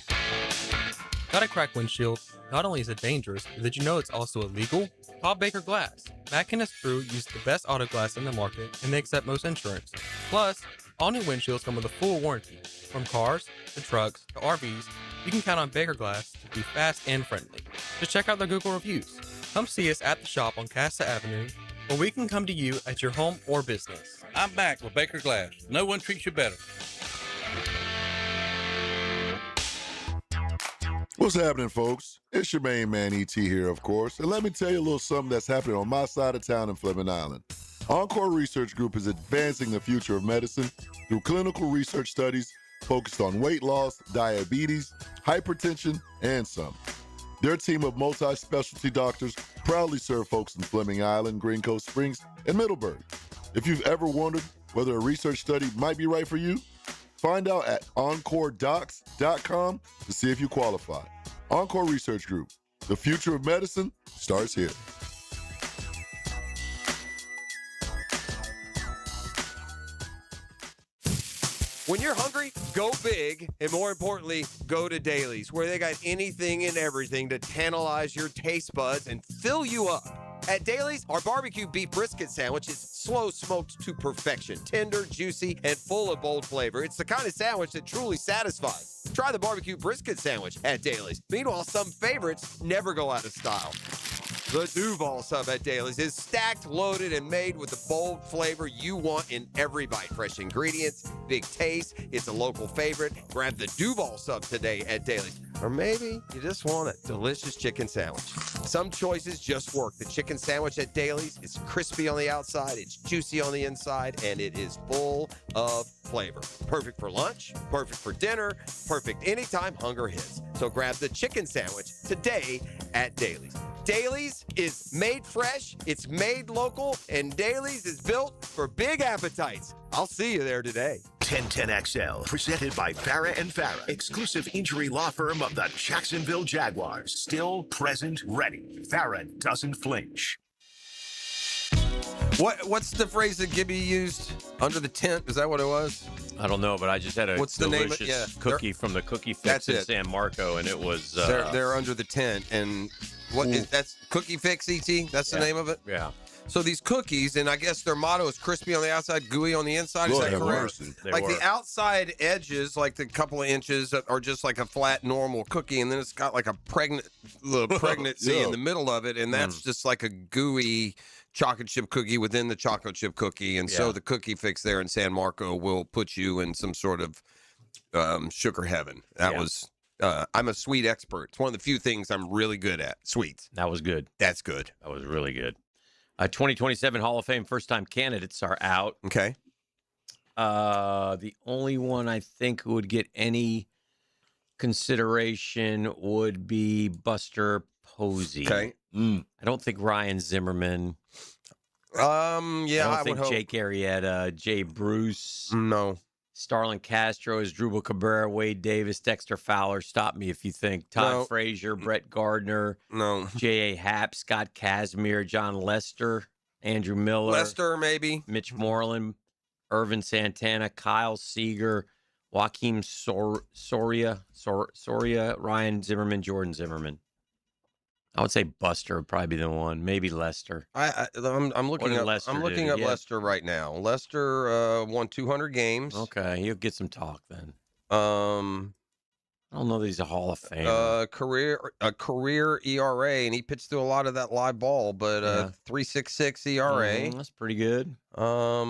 Got a cracked windshield? Not only is it dangerous, but did you know it's also illegal? Call Baker Glass. Mac and his crew use the best auto glass in the market, and they accept most insurance. Plus, all new windshields come with a full warranty. From cars, to trucks, to RVs, you can count on Baker Glass to be fast and friendly. Just check out their Google reviews. Come see us at the shop on Cassa Avenue, or we can come to you at your home or business. I'm back with Baker Glass. No one treats you better. What's happening, folks? It's your main man, E.T. here, of course. And let me tell you a little something that's happening on my side of town in Fleming Island. Encore Research Group is advancing the future of medicine through clinical research studies focused on weight loss, diabetes, hypertension, and some. Their team of multi-specialty doctors proudly serve folks in Fleming Island, Green Coast Springs, and Middleburg. If you've ever wondered whether a research study might be right for you, find out at EncoreDocs.com to see if you qualify. Encore Research Group. The future of medicine starts here. When you're hungry, go big, and more importantly, go to Dailies, where they got anything and everything to tantalize your taste buds and fill you up. At Dailies, our barbecue beef brisket sandwich is slow smoked to perfection, tender, juicy, and full of bold flavor. It's the kind of sandwich that truly satisfies. Try the barbecue brisket sandwich at Dailies. Meanwhile, some favorites never go out of style. The Duval sub at Dailies is stacked, loaded, and made with the bold flavor you want in every bite. Fresh ingredients, big taste. It's a local favorite. Grab the Duval sub today at Dailies. Or maybe you just want a delicious chicken sandwich. Some choices just work. The chicken sandwich at Dailies is crispy on the outside, it's juicy on the inside, and it is full of flavor. Perfect for lunch, perfect for dinner, perfect anytime hunger hits. So grab the chicken sandwich today at Dailies. Dailies is made fresh, it's made local, and Dailies is built for big appetites. I'll see you there today. 1010XL, presented by Farah and Farah, exclusive injury law firm of the Jacksonville Jaguars. Still present, ready. Farah doesn't flinch. What's the phrase that Gibby used? Under the tent? Is that what it was? I don't know, but I just had a delicious cookie from the Cookie Fix in San Marco, and it was... they're under the tent, and what is that's Cookie Fix, E.T.? That's the name of it? Yeah. So these cookies, and I guess their motto is crispy on the outside, gooey on the inside. Is that correct? Like the outside edges, like the couple of inches, are just like a flat, normal cookie, and then it's got like a pregnancy in the middle of it, and that's just like a gooey chocolate chip cookie within the chocolate chip cookie. And so the cookie fix there in San Marco will put you in some sort of sugar heaven. That was. I'm a sweet expert. It's one of the few things I'm really good at. Sweets. That was good. That's good. That was really good. 2027 Hall of Fame first-time candidates are out. Okay. The only one I think who would get any consideration would be Buster Posey. Okay. I don't think Ryan Zimmerman. I don't would think hope. Jake Arrieta, Jay Bruce. No. Starlin Castro, Asdrubal Cabrera, Wade Davis, Dexter Fowler. Stop me if you think. Todd Frazier, Brett Gardner. No. J.A. Happ, Scott Casimir, John Lester, Andrew Miller. Lester, maybe. Mitch Moreland, Irvin Santana, Kyle Seager, Joaquim Soria, Ryan Zimmerman, Jordan Zimmerman. I would say Buster would probably be the one. Maybe Lester. I'm looking up. Lester I'm looking do? up Yeah. Lester right now. Lester won 200 games. Okay, he'll get some talk then. I don't know that he's a Hall of Famer. Career ERA, and he pitched through a lot of that live ball, but 3.66 ERA. That's pretty good. Let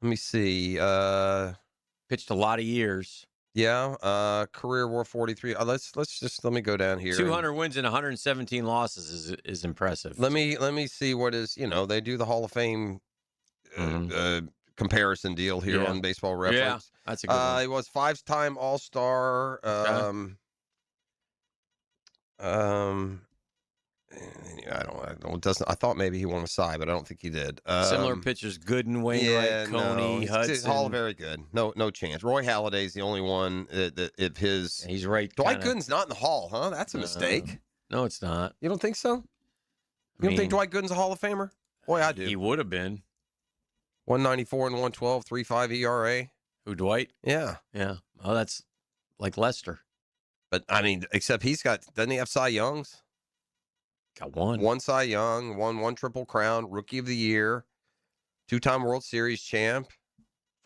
me see. Pitched a lot of years. Yeah, career WAR 43. Let me go down here. 200 wins and 117 losses is impressive. Let me see what is, they do the Hall of Fame comparison deal here on Baseball Reference. Yeah, that's a good one. He was 5-time All-Star. I don't. It doesn't. I thought maybe he won a Cy, but I don't think he did. Similar pitchers: Gooden, Wainwright, Coney, Hudson. All very good. No chance. Roy Halladay's the only one that if his. He's right. Dwight Gooden's not in the Hall, huh? That's a mistake. No, it's not. You don't think so? You don't think Dwight Gooden's a Hall of Famer? Boy, I do. He would have been. 194 and 112, 3.5 ERA. Who, Dwight? Yeah. Yeah. Oh, that's like Lester. But I mean, except doesn't he have Cy Youngs? Got one. One Cy Young, one Triple Crown, Rookie of the Year, 2-time World Series champ,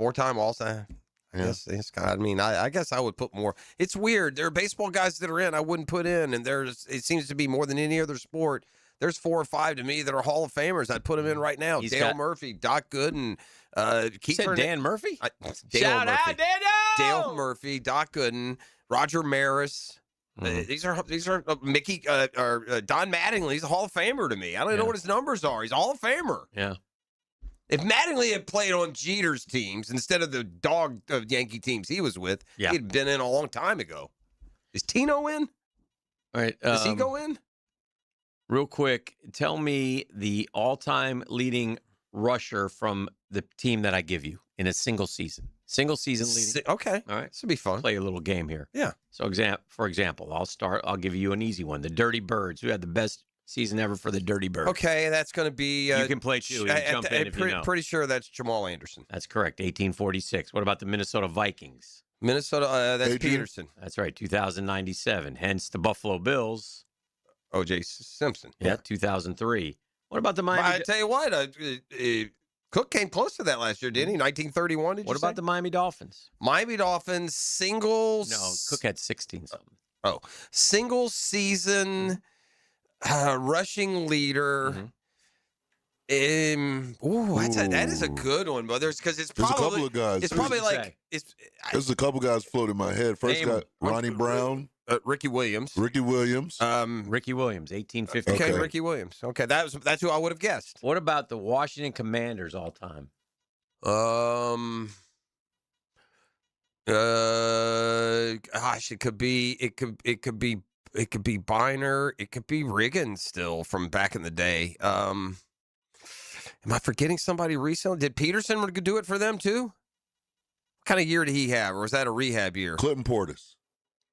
4-time All-Star. I guess I would put more. It's weird. There are baseball guys that are in I wouldn't put in, and it seems to be more than any other sport. There's 4 or 5 to me that are Hall of Famers. I'd put them in right now. Dale Murphy, Doc Gooden, Keith Dan Murphy? Shout out, Daniel! Dale Murphy, Doc Gooden, Roger Maris. These are Mickey or Don Mattingly. He's a Hall of Famer to me. I don't even know what his numbers are. He's a Hall of Famer. Yeah. If Mattingly had played on Jeter's teams instead of the dog of Yankee teams he was with, he'd been in a long time ago. Is Tino in? All right. Does he go in? Real quick, tell me the all-time leading rusher from the team that I give you in a single season. Single season leading. Okay. All right. This will be fun. Play a little game here. Yeah. So, for example, I'll give you an easy one. The Dirty Birds, who had the best season ever for the Dirty Birds. Okay, that's going to be... you can play too. You can jump in if you know. Pretty sure that's Jamal Anderson. That's correct. 1846. What about the Minnesota Vikings? Minnesota, that's Adrian Peterson. That's right. 2097. Hence the Buffalo Bills. O.J. Simpson. Yeah, 2003. What about the Miami? I tell you what, Cook came close to that last year, didn't he? 1931. What about the Miami Dolphins? Miami Dolphins singles? No, Cook had 16 something. Oh, single season rushing leader. That is a good one, but there's a couple of guys. It's probably like there's a couple guys floating in my head. First got Ronnie Brown. Ricky Williams. Ricky Williams, 1850. Okay, Ricky Williams. Okay, that's who I would have guessed. What about the Washington Commanders all time? Gosh, it could be Biner, it could be Riggins still from back in the day. Am I forgetting somebody recently? Did Peterson do it for them too? What kind of year did he have, or was that a rehab year? Clinton Portis.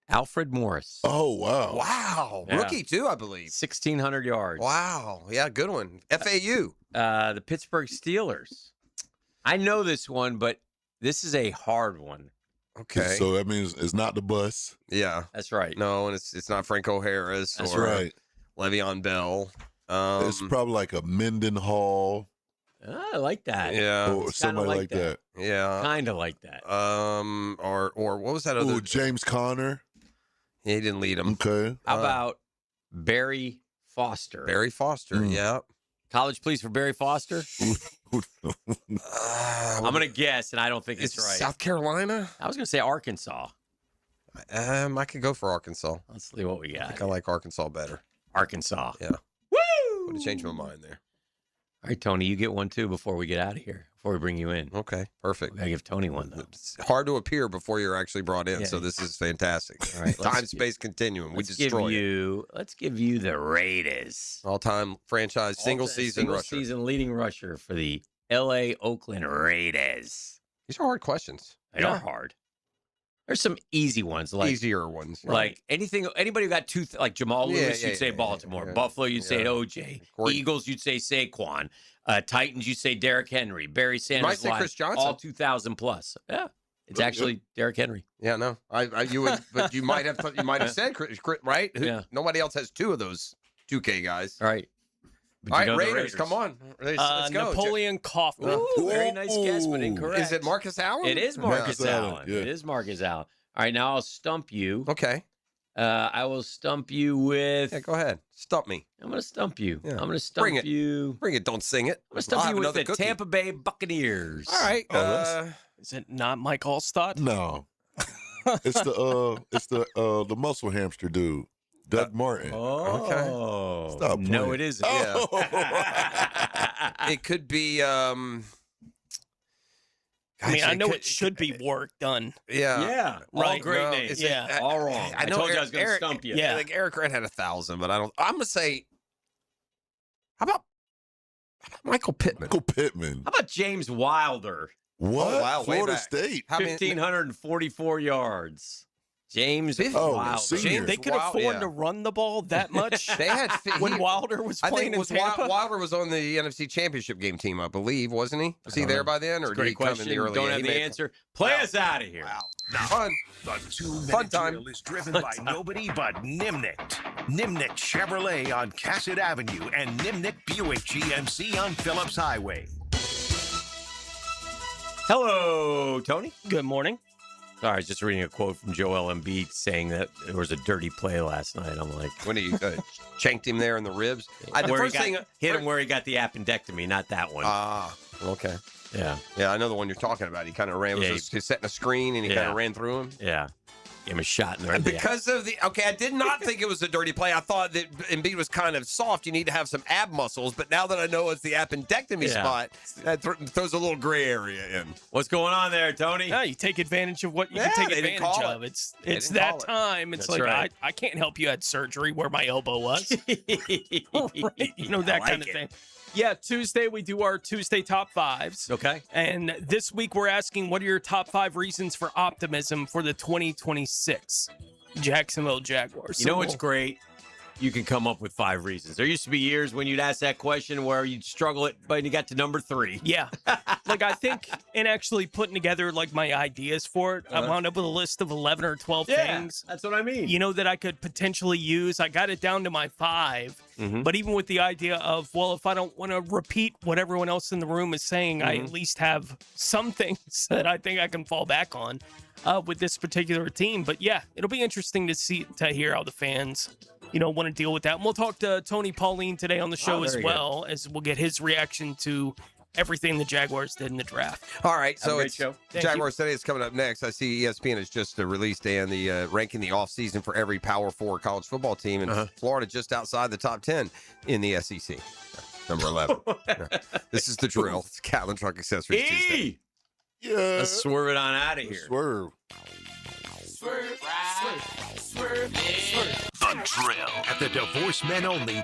Alfred Morris. Oh, wow. Wow. Yeah. Rookie, too, I believe. 1,600 yards. Wow. Yeah, good one. FAU. The Pittsburgh Steelers. I know this one, but this is a hard one. Okay. So that means it's not the bus. Yeah. That's right. No, and it's not Franco Harris That's or right. Le'Veon Bell. It's probably like a Mendenhall. I like that. Yeah. Or somebody like that. Yeah. Kind of like that. Or what was that other? Ooh, James Conner. He didn't lead him. Okay. How about Barry Foster? Barry Foster, yeah. College please for Barry Foster? I'm going to guess, and I don't think it's right. South Carolina? I was going to say Arkansas. I could go for Arkansas. Let's see what we got. I think I like Arkansas better. Arkansas. Yeah. Woo! Would have changed my mind there. All right, Tony, you get one too before we get out of here, before we bring you in. Okay, perfect. We got to give Tony one, though. It's hard to appear before you're actually brought in, Yeah. so this is fantastic. All right, Time-space continuum. We destroy it. Let's give you the Raiders. All-time franchise single-season rusher. Single-season leading rusher for the L.A. Oakland Raiders. These are hard questions. They are hard. There's some easy ones, like easier ones, like anybody who got two, like Jamal Lewis, you'd say Baltimore. Buffalo, you'd say OJ. Eagles, you'd say Saquon. Titans, you'd say Derrick Henry. Barry Sanders, might say Chris Johnson. All 2,000 plus. Yeah, it's actually Derrick Henry. Yeah, no, you would, but you might have said Chris, right? Yeah. Nobody else has two of those 2K guys. All right. All right, Raiders, come on. Let's go. Napoleon Kaufman. Ooh, very nice guess, but incorrect. Is it Marcus Allen? It is Marcus Allen. Yeah. It is Marcus Allen. All right, now I'll stump you. Okay. I will stump you with. Yeah, go ahead. Stump me. I'm going to stump you. Yeah. I'm going to stump you. Bring it. Don't sing it. I'm going to stump you with the Tampa Bay Buccaneers. All right. Is it not Mike Allstott? No. It's the muscle hamster dude. Doug Martin. Oh. Okay. Stop No, playing. it isn't. Yeah. It could be. I mean, I know it should be work done. Yeah. Yeah. Right. All great No, names. Yeah. All wrong. I know told you I was going to Eric- stump you. Yeah. Like Eric Grant had 1,000, but I'm going to say. How about Michael Pittman? Michael Pittman. How about James Wilder? What? Oh, wow, way Florida back. State. How many- 1,544 yards. James Oh, Wilder. senior. They could Wild- afford yeah. to run the ball that much. They had when Wilder was I playing think it was in Tampa. Wilder was on the NFC Championship game team, I believe, wasn't he? Was he there by then, or did he Great come in question. the early? Don't game? have He the may- answer. Play us out of here. Wow. Now, Fun. the 2-minute Fun time. drill is driven by nobody but Nimnicht. Nimnicht Chevrolet on Cassett Avenue and Nimnicht Buick GMC on Phillips Highway. Hello, Tony. Good morning. Sorry, I was just reading a quote from Joel Embiid saying that there was a dirty play last night. I'm like, When he chanked him there in the ribs. The where first he thing hit him where he got the appendectomy, not that one. Okay. Yeah. Yeah, I know the one you're talking about. He kind of ran. Yeah, He's setting a screen, and he kind Yeah. of ran through him. Yeah. Gave him a shot in there. Because of the I did not think it was a dirty play. I thought that Embiid was kind of soft. You need to have some ab muscles, but now that I know it's the appendectomy spot, that throws a little gray area in. What's going on there, Tony? Yeah, you take advantage of what you can Yeah, take they didn't advantage call of. it. It's They it's didn't that call it. time. It's That's like right. I can't help you at surgery where my elbow was. Right, you know, that I like kind of it. thing. Yeah, Tuesday we do our Tuesday top fives. Okay. And this week we're asking, what are your top 5 reasons for optimism for the 2026 Jacksonville Jaguars? You know what's great? You can come up with 5 reasons. There used to be years when you'd ask that question where you'd struggle it, but you got to number 3. Yeah. Like, I think in actually putting together, like, my ideas for it, I wound up with a list of 11 or 12 things. That's what I mean. You know, that I could potentially use. I got it down to my 5. But even with the idea of, well, if I don't want to repeat what everyone else in the room is saying, I at least have some things that I think I can fall back on with this particular team. But yeah, it'll be interesting to hear how the fans, you know, want to deal with that. And we'll talk to Tony Pauline today on the show as well, as we'll get his reaction to everything the Jaguars did in the draft. All right, Have a so great it's show. Jaguars today is coming up next. I see ESPN has just released and the ranking the offseason for every Power 4 college football team, and Florida just outside the top 10 in the SEC. Number 11. This is the drill. It's Catlin Truck Accessories Tuesday. Yeah. Let's swerve it on out of here. Swerve. The drill at the divorcemenonly.com.